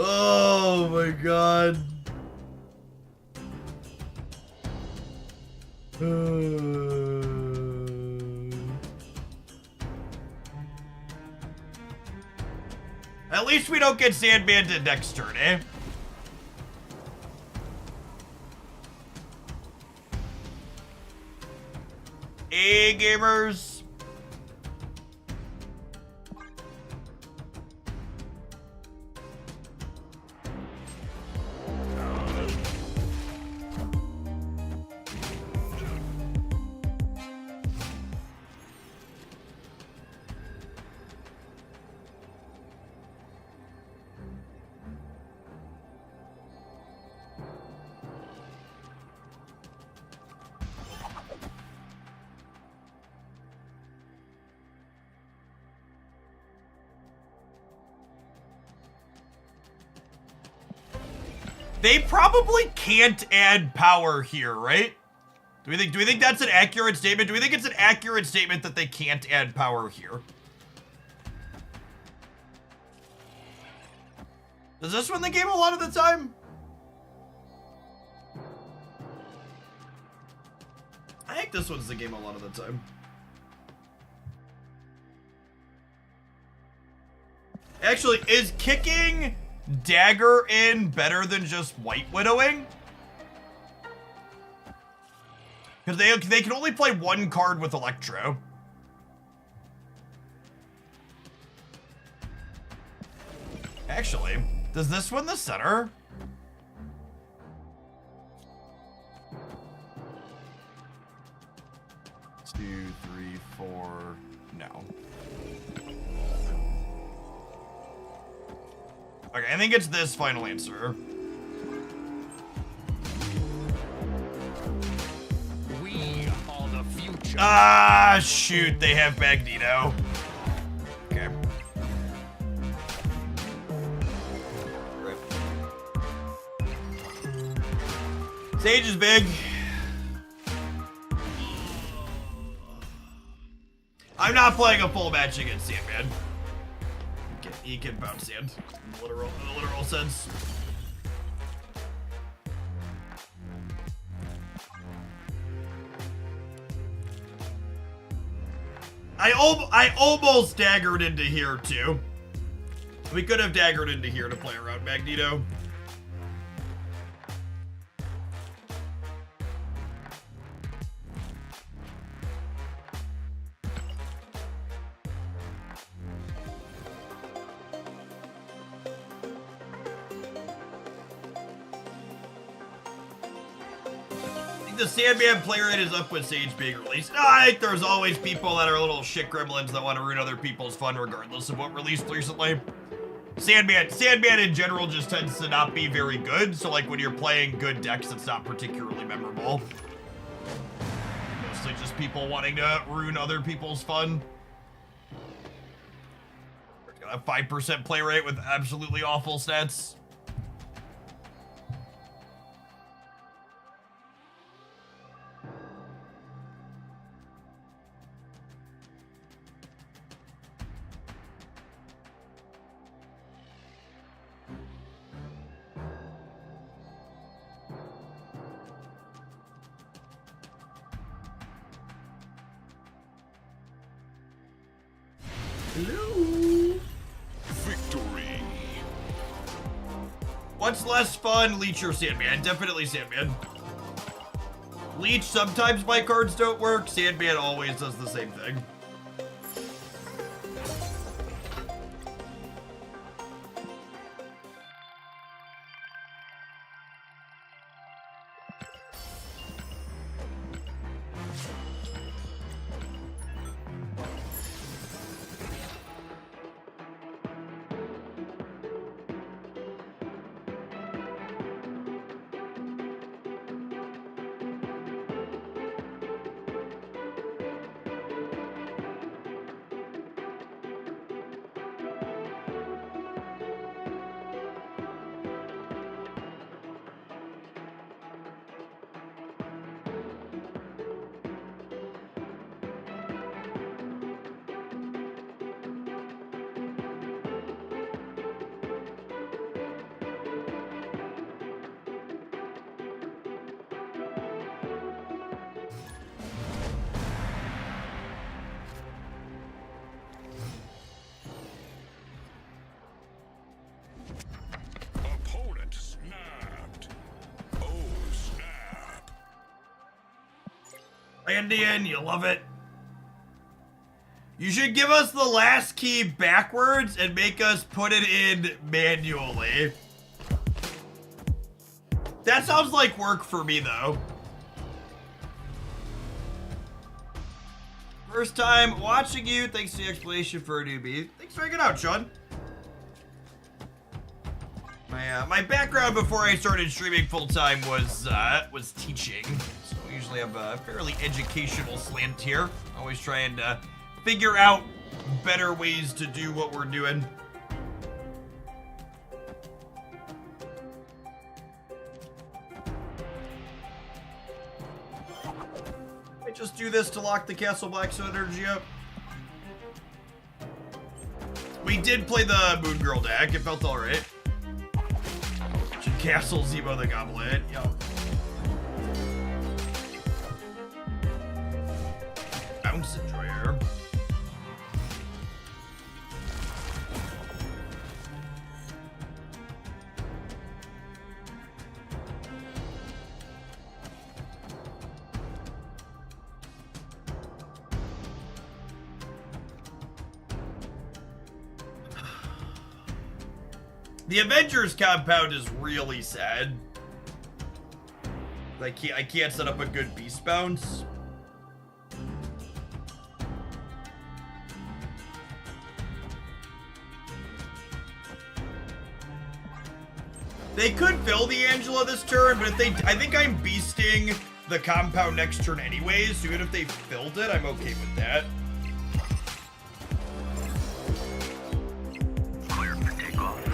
Oh my god. At least we don't get Sandman to next turn, eh? Hey, gamers. They probably can't add power here, right? Do we think that's an accurate statement? Do we think it's an accurate statement that they can't add power here? Does this win the game a lot of the time? I think this one's the game a lot of the time. Actually, is kicking Dagger in better than just White Widowing? Because they can only play one card with Electro. Actually, does this win the center? Two, three, four, no. Okay, I think it's this final answer. We are the future. Ah, shoot, they have Magneto. Okay. Sage is big. I'm not playing a full match against Sandman. He can bounce sand in the literal sense. I almost daggered into here too. We could have daggered into here to play around Magneto. The Sandman play rate is up with Sage being released. I think there's always people that are little shit gremlins that want to ruin other people's fun regardless of what released recently. Sandman in general just tends to not be very good, so like when you're playing good decks, it's not particularly memorable. Mostly just people wanting to ruin other people's fun. Got a 5% play rate with absolutely awful stats. Victory. What's less fun, Leech or Sandman? Definitely Sandman. Leech, sometimes my cards don't work. Sandman always does the same thing. Opponent snapped. Oh, snap. Indian, you love it. You should give us the last key backwards and make us put it in manually. That sounds like work for me, though. First time watching you. Thanks for the explanation for a newbie. Thanks for hanging out, Sean. My background before I started streaming full time was teaching, so I usually have a fairly educational slant here. Always trying to figure out better ways to do what we're doing. I just do this to lock the Castle Blackstone energy up. We did play the Moon Girl deck. It felt alright. Castle Zebo the Goblet. Yo. Bounce Enjoyer. The Avengers compound is really sad. I can't set up a good beast bounce. They could fill the Angela this turn, but if they, I think I'm beasting the compound next turn anyways, so even if they filled it, I'm okay with that. Clear for takeoff.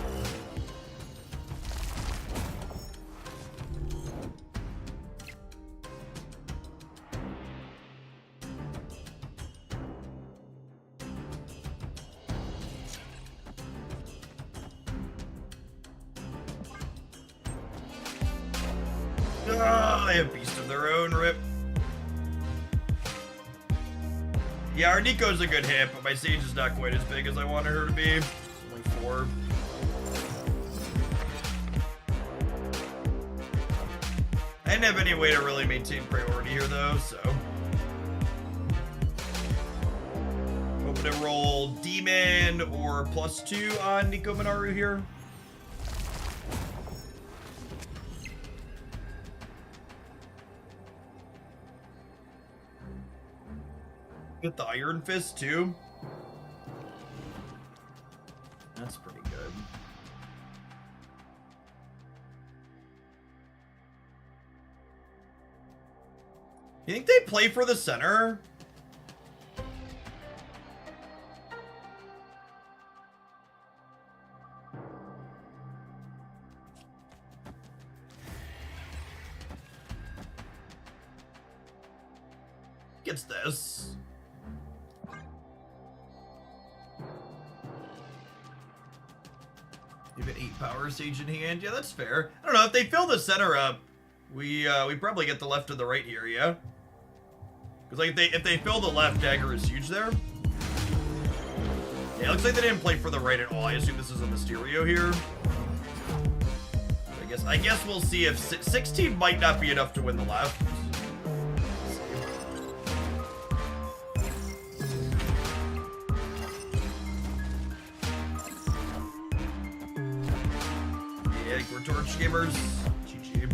Ah, they have beast of their own, rip. Yeah, our Nico's a good hit, but my Sage is not quite as big as I wanted her to be. It's only 4. I didn't have any way to really maintain priority here, though, so. Hoping to roll Demon or +2 on Nico Minaru here. Get the Iron Fist too. That's pretty good. You think they play for the center? Gets this. Give it 8 power Sage in hand. Yeah, that's fair. I don't know, if they fill the center up, we probably get the left and the right here, yeah? Because like if they fill the left, dagger is huge there. Yeah, it looks like they didn't play for the right at all. I assume this is a Mysterio here. I guess we'll see if 16 might not be enough to win the left. Yeah, we're torch gamers. GG.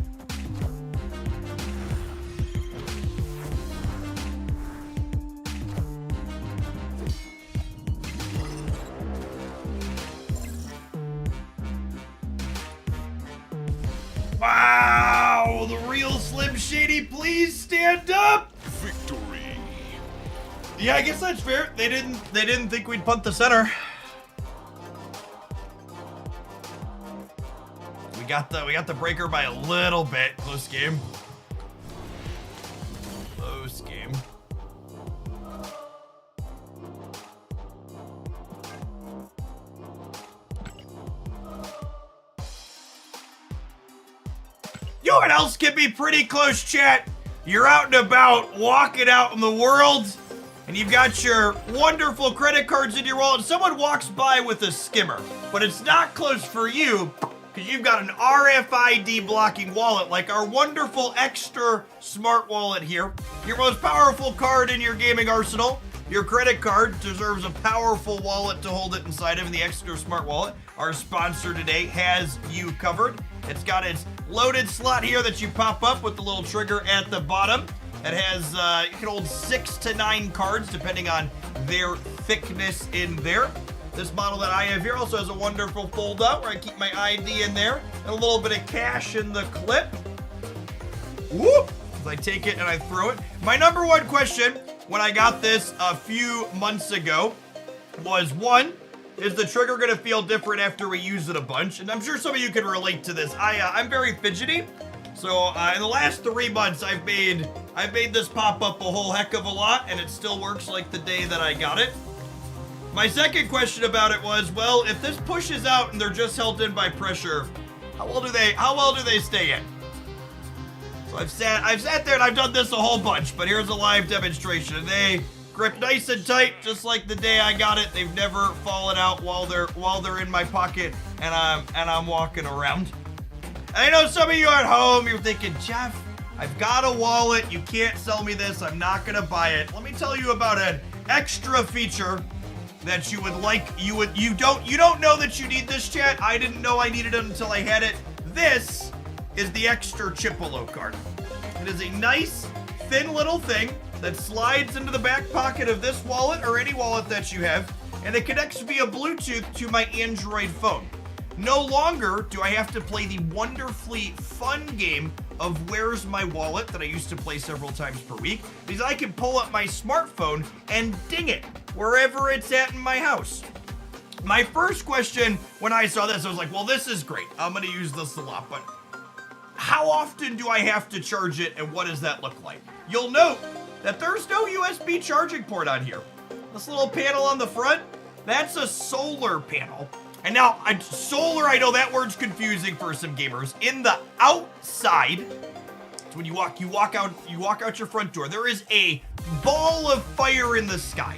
Wow, the real Slim Shady, please stand up. Victory. Yeah, I guess that's fair. They didn't think we'd punt the center. We got the breaker by a little bit. Close game. Close game. You know what else can be pretty close, chat? You're out and about, walking out in the world, and you've got your wonderful credit cards in your wallet, and someone walks by with a skimmer. But it's not close for you, because you've got an RFID blocking wallet, like our wonderful extra smart wallet here. Your most powerful card in your gaming arsenal. Your credit card deserves a powerful wallet to hold it inside of, and the extra smart wallet, our sponsor today, has you covered. It's got its loaded slot here that you pop up with the little trigger at the bottom. It has, you can hold 6 to 9 cards depending on their thickness in there. This model that I have here also has a wonderful fold out where I keep my ID in there and a little bit of cash in the clip. Whoop! As I take it and I throw it. My number one question when I got this a few months ago was, one, is the trigger gonna feel different after we use it a bunch? And I'm sure some of you can relate to this. I'm very fidgety. So in the last 3 months, I've made this pop up a whole heck of a lot, and it still works like the day that I got it. My second question about it was, well, if this pushes out and they're just held in by pressure, how well do they stay in? So I've sat there and I've done this a whole bunch, but here's a live demonstration. And they grip nice and tight, just like the day I got it. They've never fallen out while they're in my pocket and I'm walking around. And I know some of you at home, you're thinking, Jeff, I've got a wallet. You can't sell me this. I'm not gonna buy it. Let me tell you about an extra feature that you would like. You don't know that you need this, chat. I didn't know I needed it until I had it. This is the extra Chipolo card. It is a nice, thin little thing that slides into the back pocket of this wallet or any wallet that you have, and it connects via Bluetooth to my Android phone. No longer do I have to play the wonderfully fun game of Where's My Wallet that I used to play several times per week, because I can pull up my smartphone and ding it wherever it's at in my house. My first question when I saw this, I was like, well, this is great. I'm going to use this a lot, but how often do I have to charge it, and what does that look like? You'll note that there's no USB charging port on here. This little panel on the front, that's a solar panel. And now, solar, I know that word's confusing for some gamers. In the outside, it's when you walk out your front door, there is a ball of fire in the sky.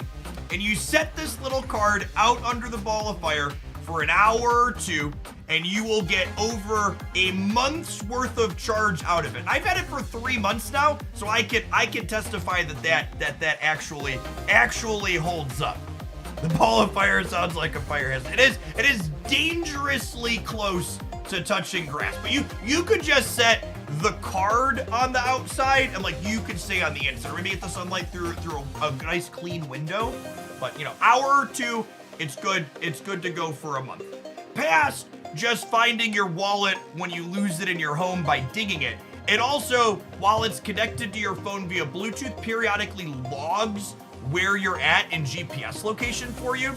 And you set this little card out under the ball of fire for an hour or two, and you will get over a month's worth of charge out of it. I've had it for 3 months now, so I can testify that actually holds up. The ball of fire sounds like a fire hazard. It is dangerously close to touching grass. But you could just set the card on the outside, and like you could stay on the inside. Maybe get the sunlight through a nice clean window. But you know, hour or two, it's good to go for a month. Past just finding your wallet when you lose it in your home by digging it. It also, while it's connected to your phone via Bluetooth, periodically logs where you're at in GPS location for you.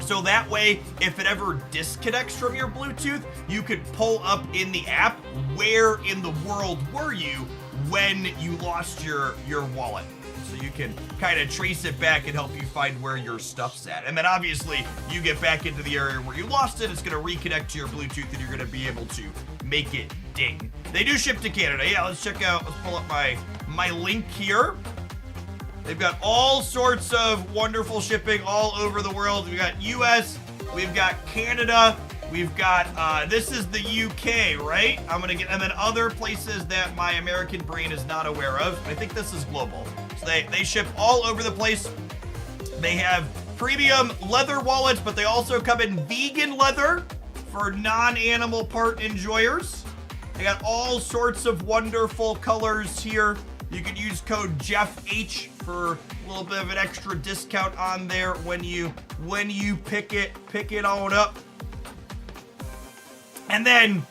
So that way, if it ever disconnects from your Bluetooth, you could pull up in the app where in the world were you when you lost your wallet. So you can kind of trace it back and help you find where your stuff's at. And then obviously, you get back into the area where you lost it, it's gonna reconnect to your Bluetooth and you're gonna be able to make it ding. They do ship to Canada. Yeah, let's pull up my link here. They've got all sorts of wonderful shipping all over the world. We've got US, we've got Canada, we've got, this is the UK, right? And then other places that my American brain is not aware of. I think this is global. So they ship all over the place. They have premium leather wallets, but they also come in vegan leather for non-animal part enjoyers. They got all sorts of wonderful colors here. You can use code JeffH for a little bit of an extra discount on there when you pick it on up. And then,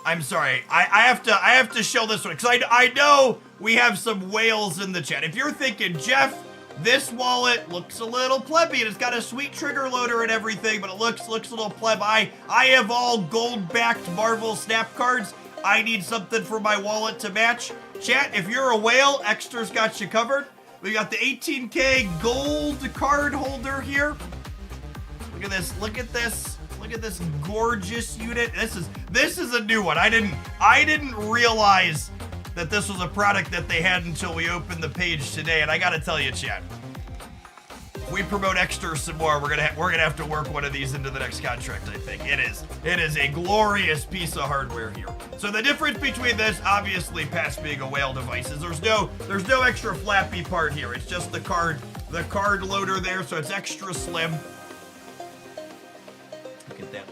I'm sorry, I have to show this one because I know we have some whales in the chat. If you're thinking, Jeff, this wallet looks a little plebby and it's got a sweet trigger loader and everything, but it looks a little pleb. I have all gold-backed Marvel snap cards. I need something for my wallet to match. Chat, if you're a whale, Extra's got you covered. We got the 18K gold card holder here. Look at this. Look at this gorgeous unit. This is a new one. I didn't realize that this was a product that they had until we opened the page today. And I gotta tell you, chat, if we promote Extra some more, we're gonna have to work one of these into the next contract. I think it is a glorious piece of hardware here. So the difference between this, obviously, past being a whale device, is there's no extra flappy part here. It's just the card loader there, so it's extra slim.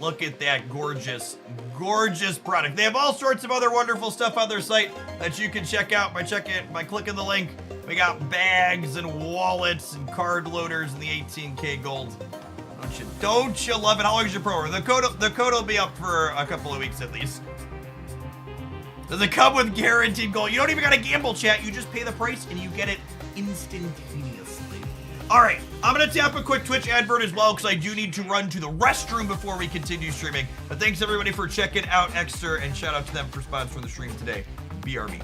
Look at that gorgeous product. They have all sorts of other wonderful stuff on their site that you can check out by clicking the link. We got bags and wallets and card loaders and the 18K gold. Don't you love it? How long is your program? The code will be up for a couple of weeks at least. Does it come with guaranteed gold? You don't even gotta gamble, chat. You just pay the price and you get it instantaneously. All right, I'm gonna tap a quick Twitch advert as well because I do need to run to the restroom before we continue streaming. But thanks everybody for checking out Extra, and shout out to them for sponsoring the stream today. BRB.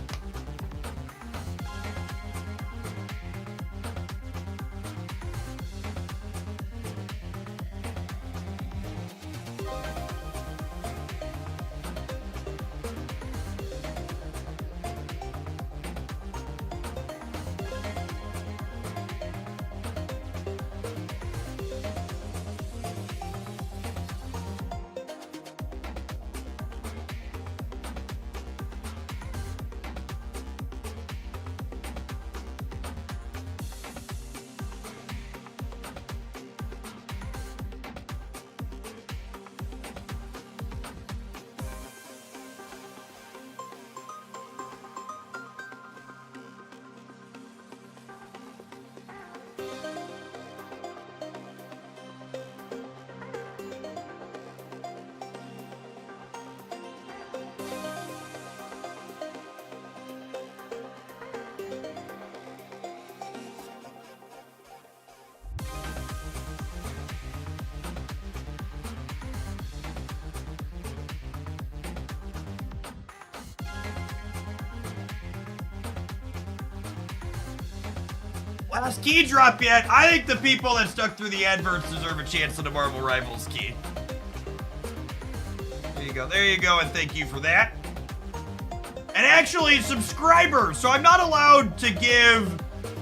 Last key drop yet. I think the people that stuck through the adverts deserve a chance at a Marvel Rivals key. There you go, and thank you for that. And actually, subscribers. So I'm not allowed to give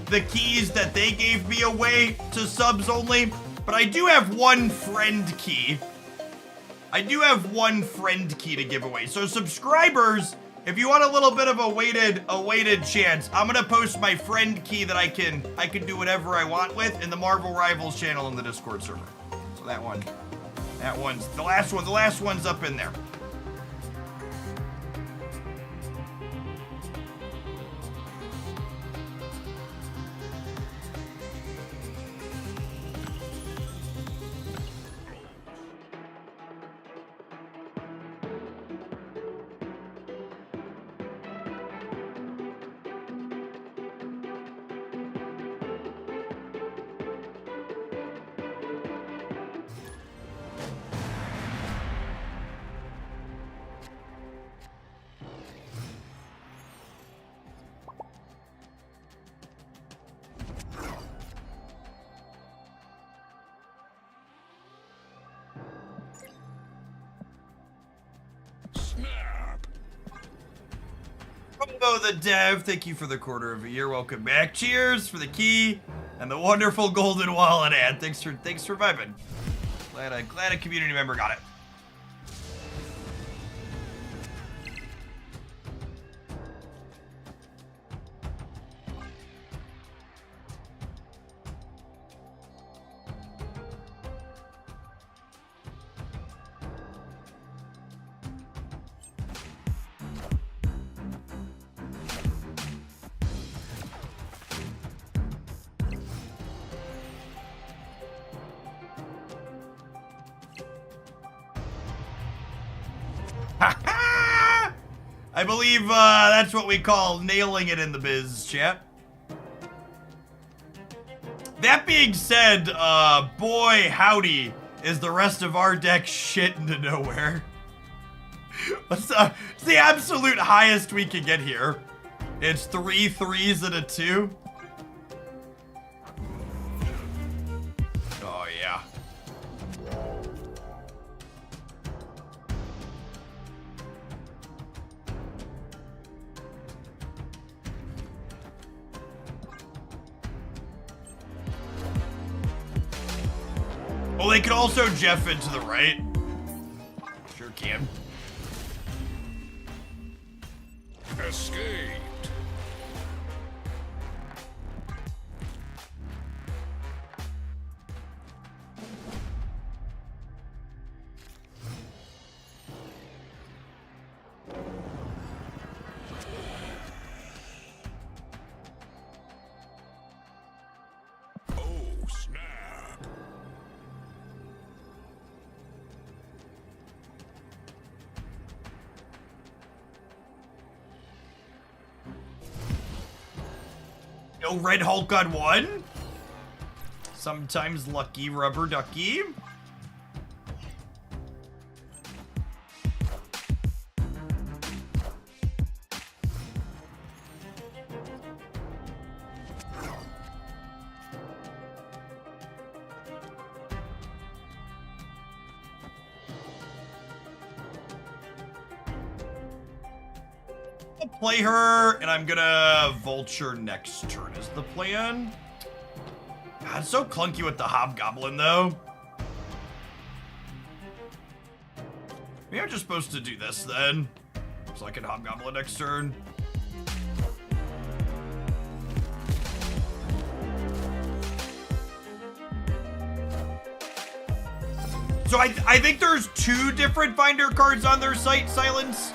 the keys that they gave me away to subs only, but I do have one friend key. I do have one friend key to give away. So subscribers, if you want a little bit of a weighted chance, I'm gonna post my friend key that I can do whatever I want with in the Marvel Rivals channel in the Discord server. So that one's the last one's up in there. Rumbo the Dev, thank you for the quarter of a year. Welcome back. Cheers for the key and the wonderful golden wallet ad. Thanks for vibing. Glad a community member got it. I believe that's what we call nailing it in the biz, chat. That being said, boy howdy, is the rest of our deck shit into nowhere. What's the absolute highest we can get here? It's 3 3s and a 2. Oh yeah. Well, they could also Jeff into the right. Sure can. Escaped. Oh, snap. No Red Hulk on 1. Sometimes lucky rubber ducky. I'll play her, and I'm gonna Vulture next turn is the plan. God, it's so clunky with the Hobgoblin, though. Maybe I'm just supposed to do this, then. So I can Hobgoblin next turn. So I think there's 2 different Finder cards on their site, Silence.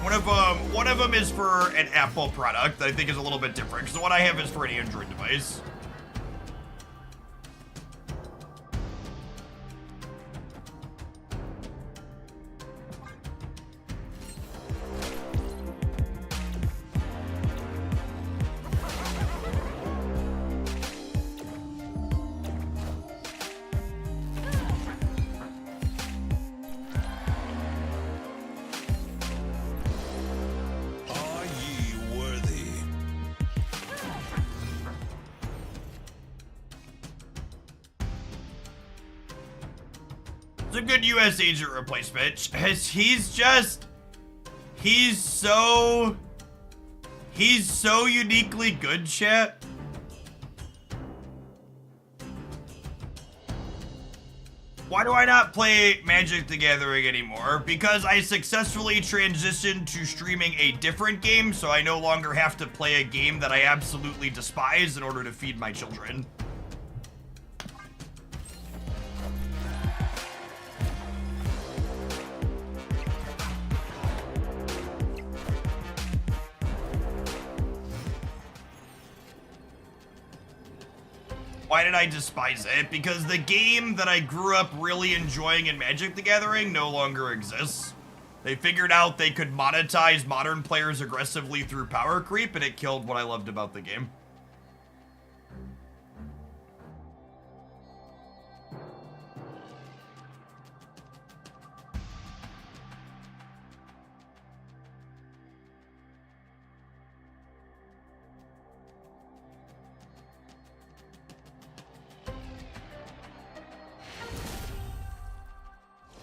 One of them is for an Apple product that I think is a little bit different, because the one I have is for an Android device. It's a good U.S. agent replacement. He's so uniquely good, chat. Why do I not play Magic the Gathering anymore? Because I successfully transitioned to streaming a different game, so I no longer have to play a game that I absolutely despise in order to feed my children. Why did I despise it? Because the game that I grew up really enjoying in Magic the Gathering no longer exists. They figured out they could monetize modern players aggressively through power creep, and it killed what I loved about the game.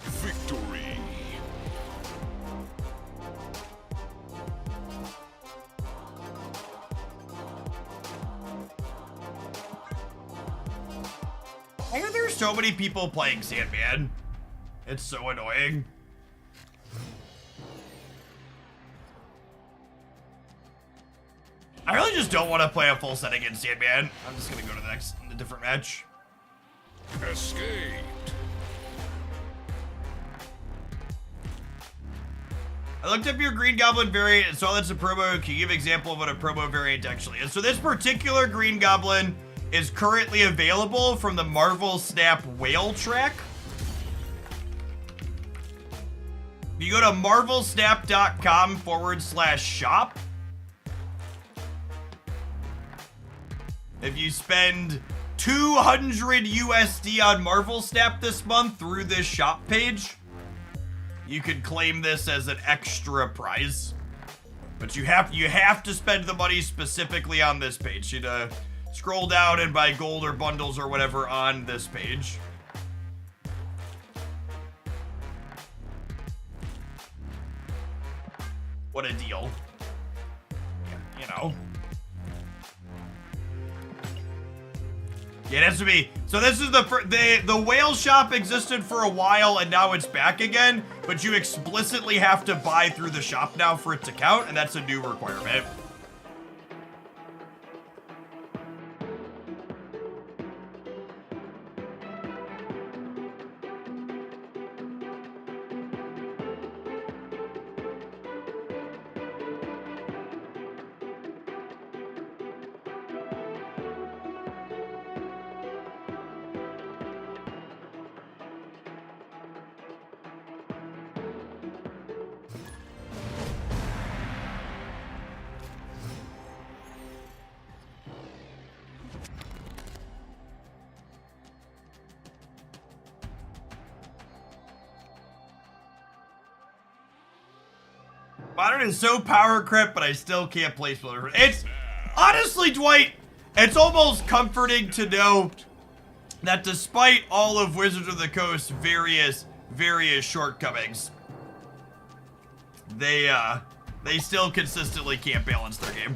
Victory. Why are there so many people playing Sandman? It's so annoying. I really just don't want to play a full set against Sandman. I'm just gonna go to the next, a different match. Escaped. I looked up your Green Goblin variant and saw that's a promo. Can you give an example of what a promo variant actually is? So this particular Green Goblin is currently available from the Marvel Snap Whale track. You go to marvelsnap.com/shop. If you spend 200 USD on Marvel Snap this month through this shop page, you could claim this as an extra prize. But you have to spend the money specifically on this page. You'd scroll down and buy gold or bundles or whatever on this page. What a deal. Yeah, you know. Yeah, it has to be. So this is the whale shop existed for a while and now it's back again, but you explicitly have to buy through the shop now for it to count, and that's a new requirement. Modern is so power crept, but I still can't play Splitter. It's honestly, Dwight, it's almost comforting to know that despite all of Wizards of the Coast's various shortcomings, they still consistently can't balance their game.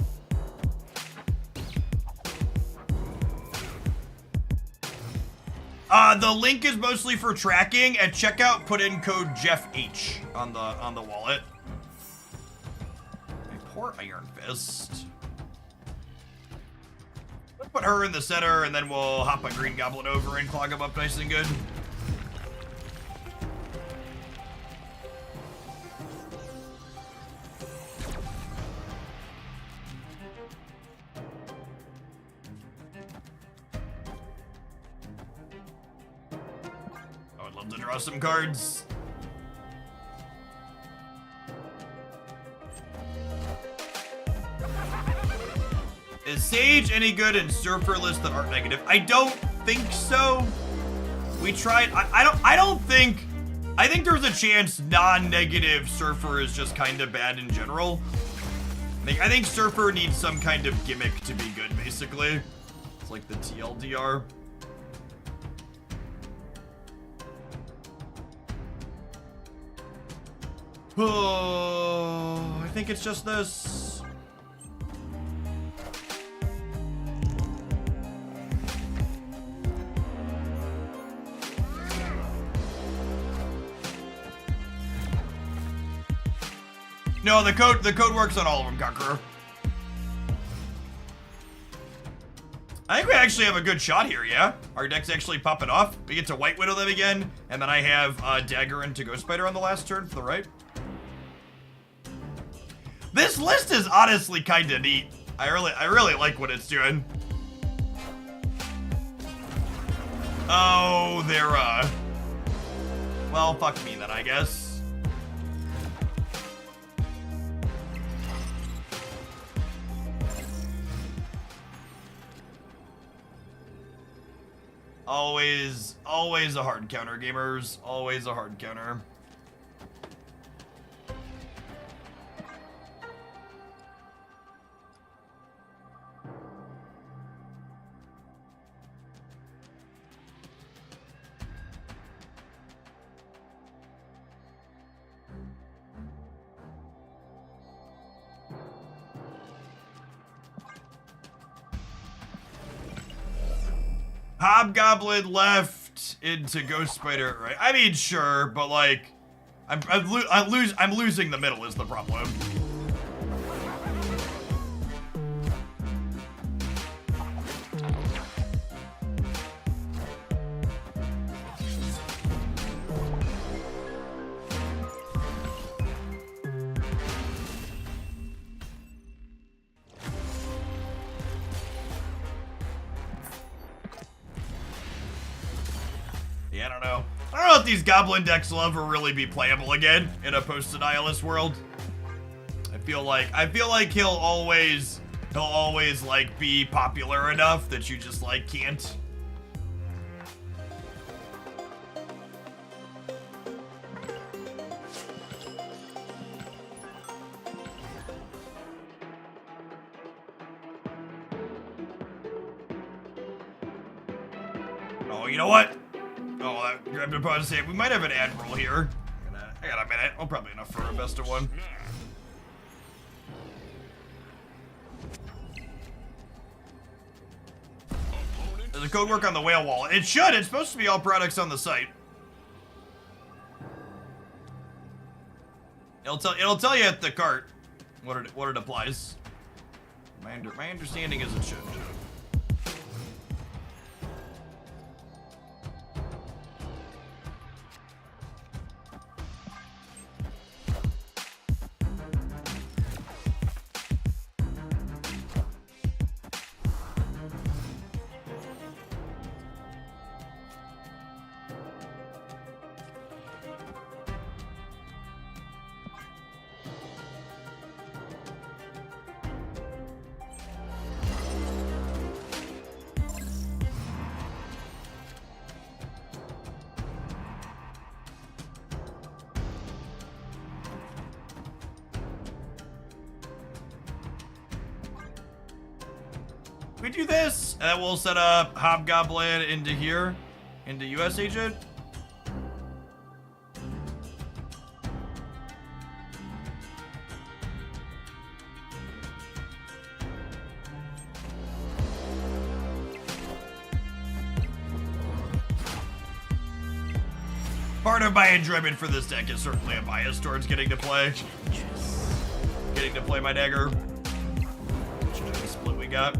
The link is mostly for tracking. At checkout, put in code JeffH on the wallet. Poor Iron Fist. Let's put her in the center, and then we'll hop a Green Goblin over and clog him up nice and good. I would love to draw some cards. Is Sage any good in Surfer lists that aren't negative? I don't think so. We tried. I think there's a chance non-negative Surfer is just kind of bad in general. I think Surfer needs some kind of gimmick to be good, basically. It's like the TLDR. Oh, I think it's just this. No, the code works on all of them, Conqueror. I think we actually have a good shot here, yeah? Our deck's actually popping off. We get to White Widow them again, and then I have Dagger into Ghost Spider on the last turn for the right. This list is honestly kinda neat. I really like what it's doing. Oh, they're well, fuck me then, I guess. Always a hard counter, gamers. Always a hard counter. Hobgoblin left into Ghost Spider, right? I mean, sure, but like, I'm losing the middle is the problem. Yeah, I don't know if these goblin decks will ever really be playable again in a post-Annihilus world. I feel like he'll always like be popular enough that you just like can't. Oh, you know what? Oh, I'm about to say, we might have an Admiral here. I got a minute. Well, probably enough for a best of one. Does the code work on the whale wall? It should. It's supposed to be all products on the site. It'll tell you at the cart what it applies. My understanding is it should. We do this, and then we'll set up Hobgoblin into here, into US Agent. Part of my enjoyment for this deck is certainly a bias towards getting to play my dagger. Which is the split we got.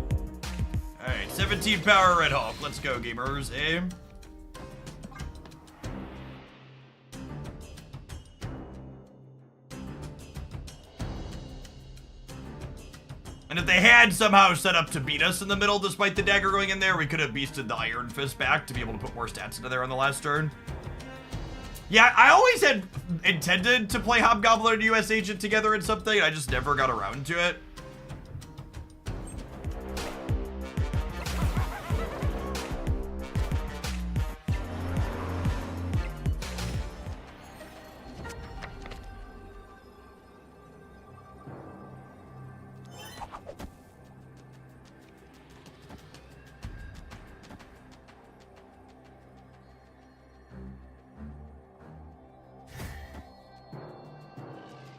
Alright, 17 power Red Hulk. Let's go, gamers. Aim. And if they had somehow set up to beat us in the middle despite the dagger going in there, we could have beasted the Iron Fist back to be able to put more stats into there on the last turn. Yeah, I always had intended to play Hobgoblin and US Agent together in something. I just never got around to it.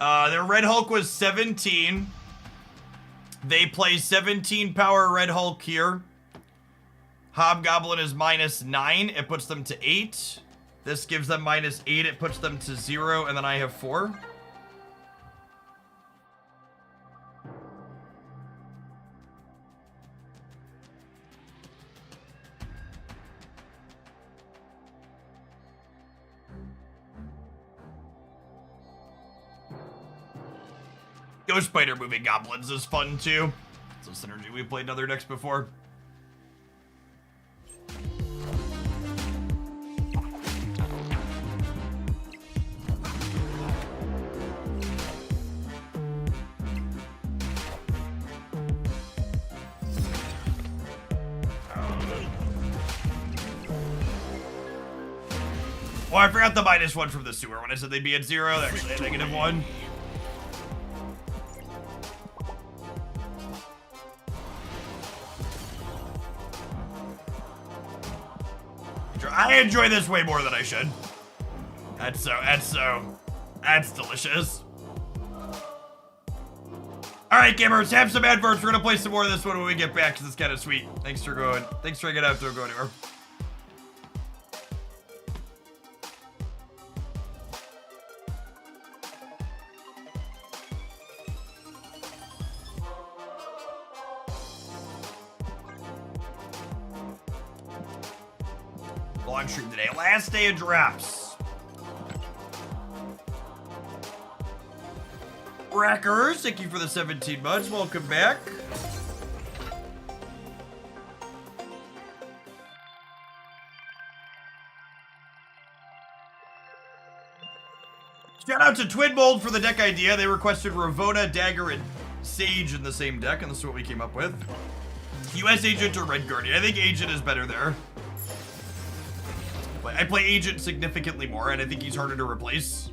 Their Red Hulk was 17. They play 17 power Red Hulk here. Hobgoblin is -9. It puts them to 8. This gives them -8. It puts them to 0. And then I have 4. Ghost Spider moving goblins is fun too. So synergy, we played in other decks before. Oh, I forgot the -1 from the sewer when I said they'd be at 0. They're actually a -1. I enjoy this way more than I should. That's delicious. Alright, gamers, have some adverts. We're gonna play some more of this one when we get back, because it's kind of sweet. Thanks for hanging out. Don't go anywhere. On stream today. Last day of drops. Wreckers, thank you for the 17 months. Welcome back. Shout out to Twin Mold for the deck idea. They requested Ravona, Dagger, and Sage in the same deck, and this is what we came up with. US Agent or Red Guardian. I think Agent is better there. I play Agent significantly more, and I think he's harder to replace.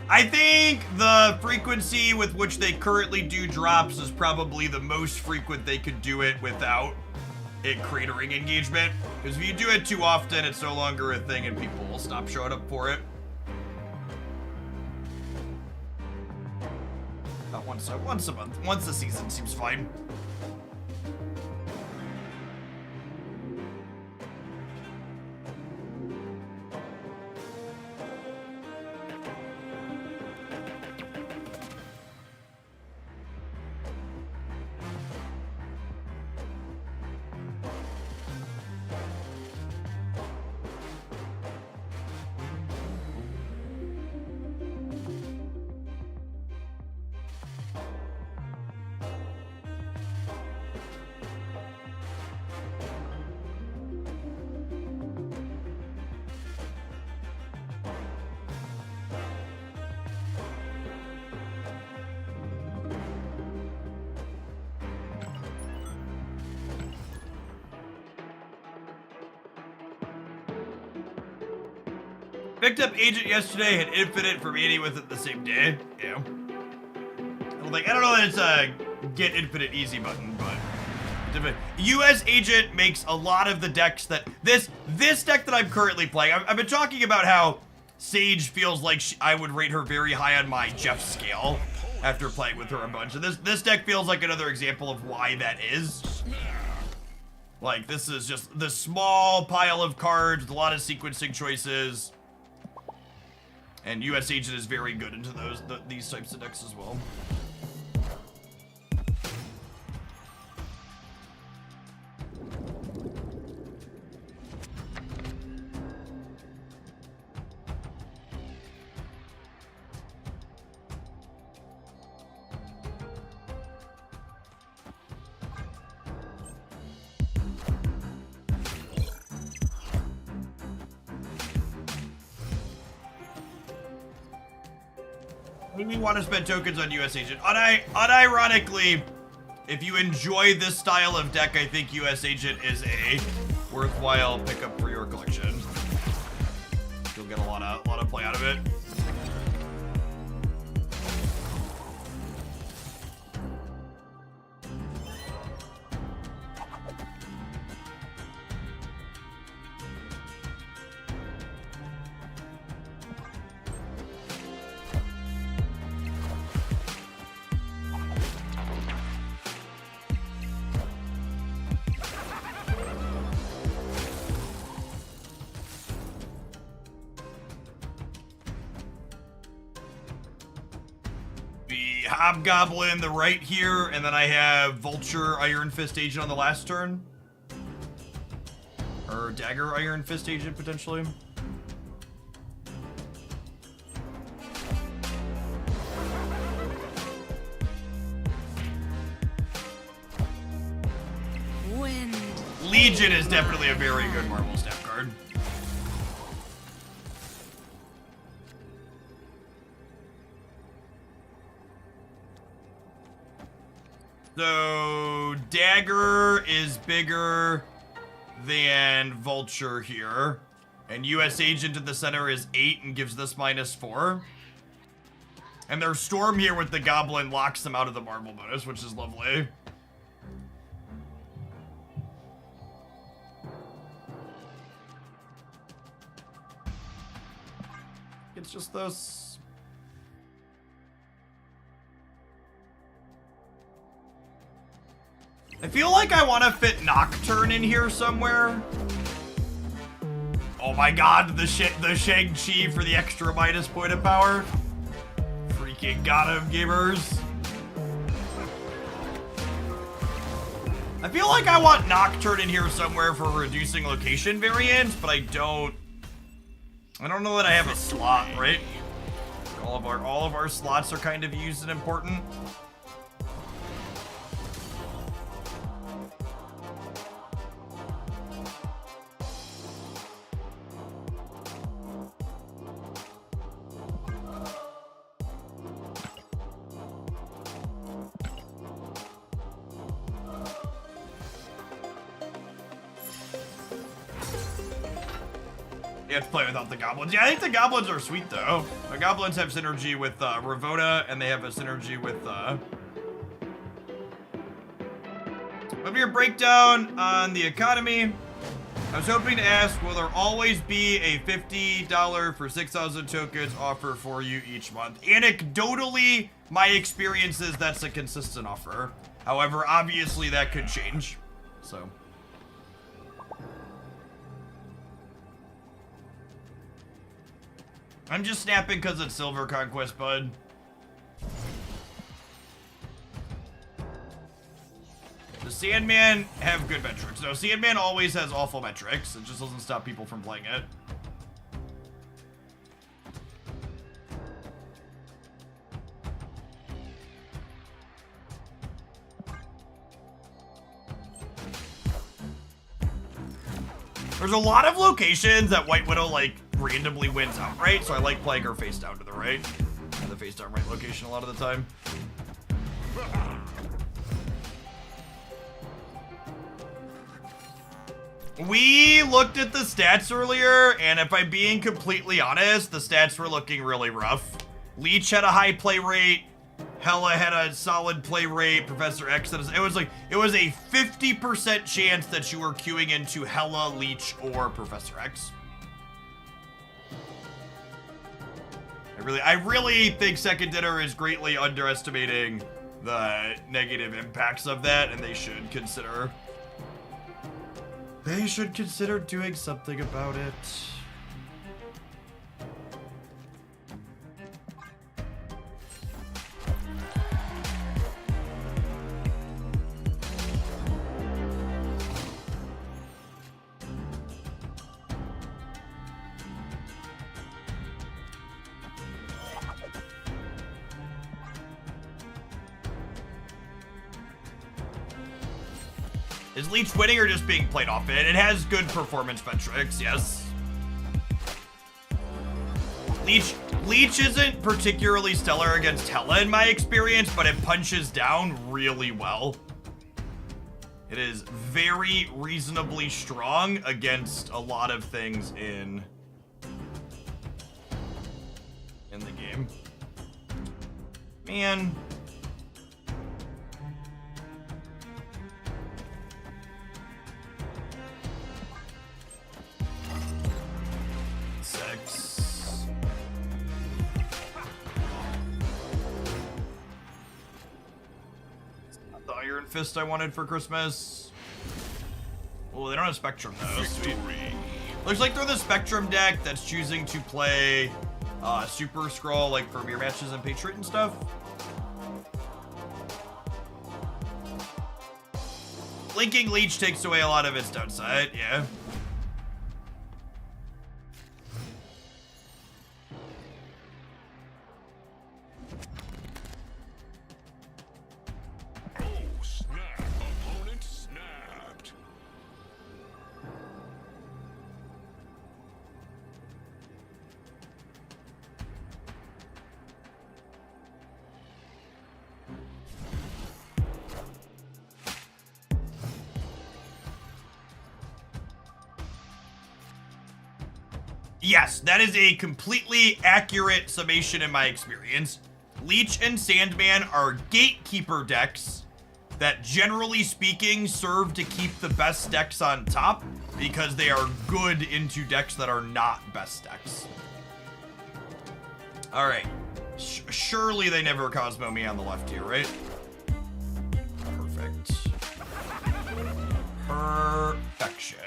I think the frequency with which they currently do drops is probably the most frequent they could do it without it cratering engagement. Because if you do it too often, it's no longer a thing and people will stop showing up for it. About once a month. Once a season seems fine. Picked up Agent yesterday, had Infinite from 80 with it the same day. Yeah. I don't know that it's a get Infinite easy button, but US Agent makes a lot of the decks that this deck that I'm currently playing. I've been talking about how Sage feels like I would rate her very high on my Jeff scale after playing with her a bunch. And this deck feels like another example of why that is. Like, this is just the small pile of cards with a lot of sequencing choices. And US Agent is very good into these types of decks as well. We want to spend tokens on US Agent. Unironically, if you enjoy this style of deck, I think US Agent is a worthwhile pickup for your collection. You'll get a lot of play out of it. Hobgoblin the right here, and then I have Vulture Iron Fist Agent on the last turn. Or Dagger Iron Fist Agent, potentially. Wind. Legion is definitely a very good Marvel Staff card. So, Dagger is bigger than Vulture here. And US Agent in the center is 8 and gives this -4. And their Storm here with the Goblin locks them out of the Marvel bonus, which is lovely. It's just this. I feel like I want to fit Nocturne in here somewhere. Oh my god, the Shang-Chi for the extra minus point of power. Freaking got him, gamers. I feel like I want Nocturne in here somewhere for reducing location variance, but I don't know that I have a slot, right? All of our slots are kind of used and important. You have to play without the goblins. Yeah, I think the goblins are sweet though. The goblins have synergy with Ravona, and they have a synergy with Of your breakdown on the economy. I was hoping to ask, will there always be a $50 for 6,000 tokens offer for you each month? Anecdotally, my experience is that's a consistent offer. However, obviously that could change. So. I'm just snapping because it's Silver Conquest, bud. Does Sandman have good metrics? No, Sandman always has awful metrics. It just doesn't stop people from playing it. There's a lot of locations that White Widow, like, randomly wins outright, so I like playing her face down to the right. And the face down right location a lot of the time. We looked at the stats earlier, and if I'm being completely honest, the stats were looking really rough. Leech had a high play rate. Hela had a solid play rate. Professor X had it was a 50% chance that you were queuing into Hela, Leech, or Professor X. I really think Second Dinner is greatly underestimating the negative impacts of that, and they should consider doing something about it. Is Leech winning or just being played off it? It has good performance metrics, yes. Leech isn't particularly stellar against Hela in my experience, but it punches down really well. It is very reasonably strong against a lot of things in the game. Man. Iron Fist I wanted for Christmas. Oh, they don't have Spectrum though. Sweet. Looks like they're the Spectrum deck that's choosing to play Super Scroll like for mirror matches and Patriot and stuff. Blinking Leech takes away a lot of its downside, yeah. Oh, snap. Opponent snapped. Yes, that is a completely accurate summation in my experience. Leech and Sandman are gatekeeper decks that, generally speaking, serve to keep the best decks on top because they are good into decks that are not best decks. All right. Surely they never Cosmo me on the left here, right? Perfect. Perfection.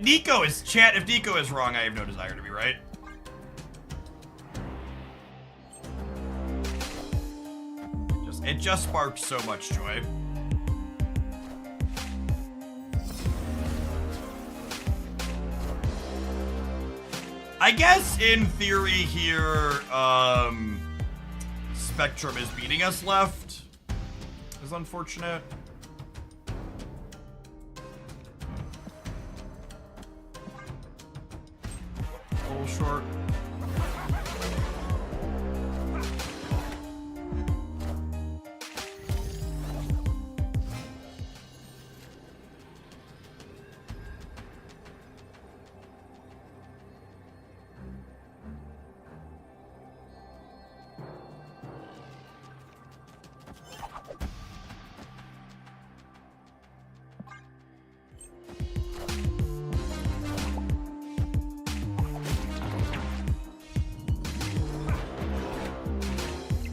Nico is chat. If Nico is wrong, I have no desire to be right. It just sparks so much joy. I guess in theory here, Spectrum is beating us left. Is unfortunate. A little short.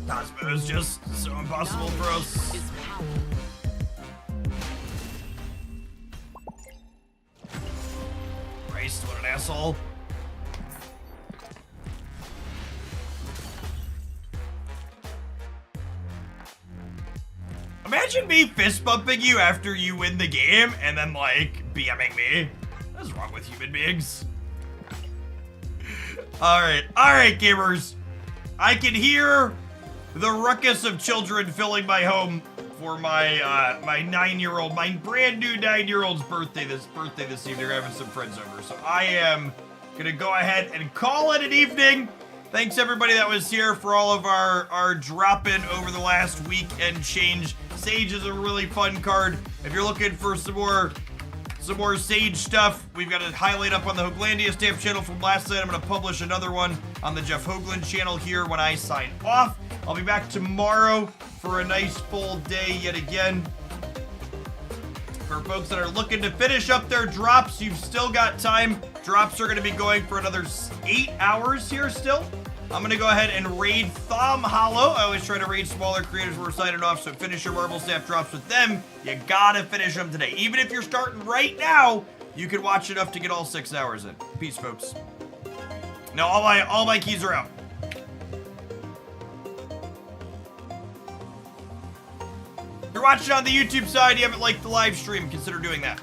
Cosmo is just so impossible for us. Christ, what an asshole. Imagine me fist bumping you after you win the game and then, like, BMing me. What's wrong with human beings? Alright, gamers. I can hear the ruckus of children filling my home for my my 9-year-old, my brand new 9-year-old's birthday this evening. They're having some friends over, so I am gonna go ahead and call it an evening. Thanks everybody that was here for all of our drop-in over the last week and change. Sage is a really fun card. If you're looking for some more Sage stuff, we've got a highlight up on the Hooglandia stamp channel from last night. I'm going to publish another one on the Jeff Hoogland channel here when I sign off. I'll be back tomorrow for a nice full day yet again. For folks that are looking to finish up their drops, you've still got time. Drops are going to be going for another 8 hours here still. I'm going to go ahead and raid Thumb Hollow. I always try to raid smaller creators when we're signing off, so finish your Marble Staff drops with them. You gotta finish them today. Even if you're starting right now, you can watch enough to get all 6 hours in. Peace, folks. Now, all my keys are out. If you're watching on the YouTube side, you haven't liked the live stream, consider doing that.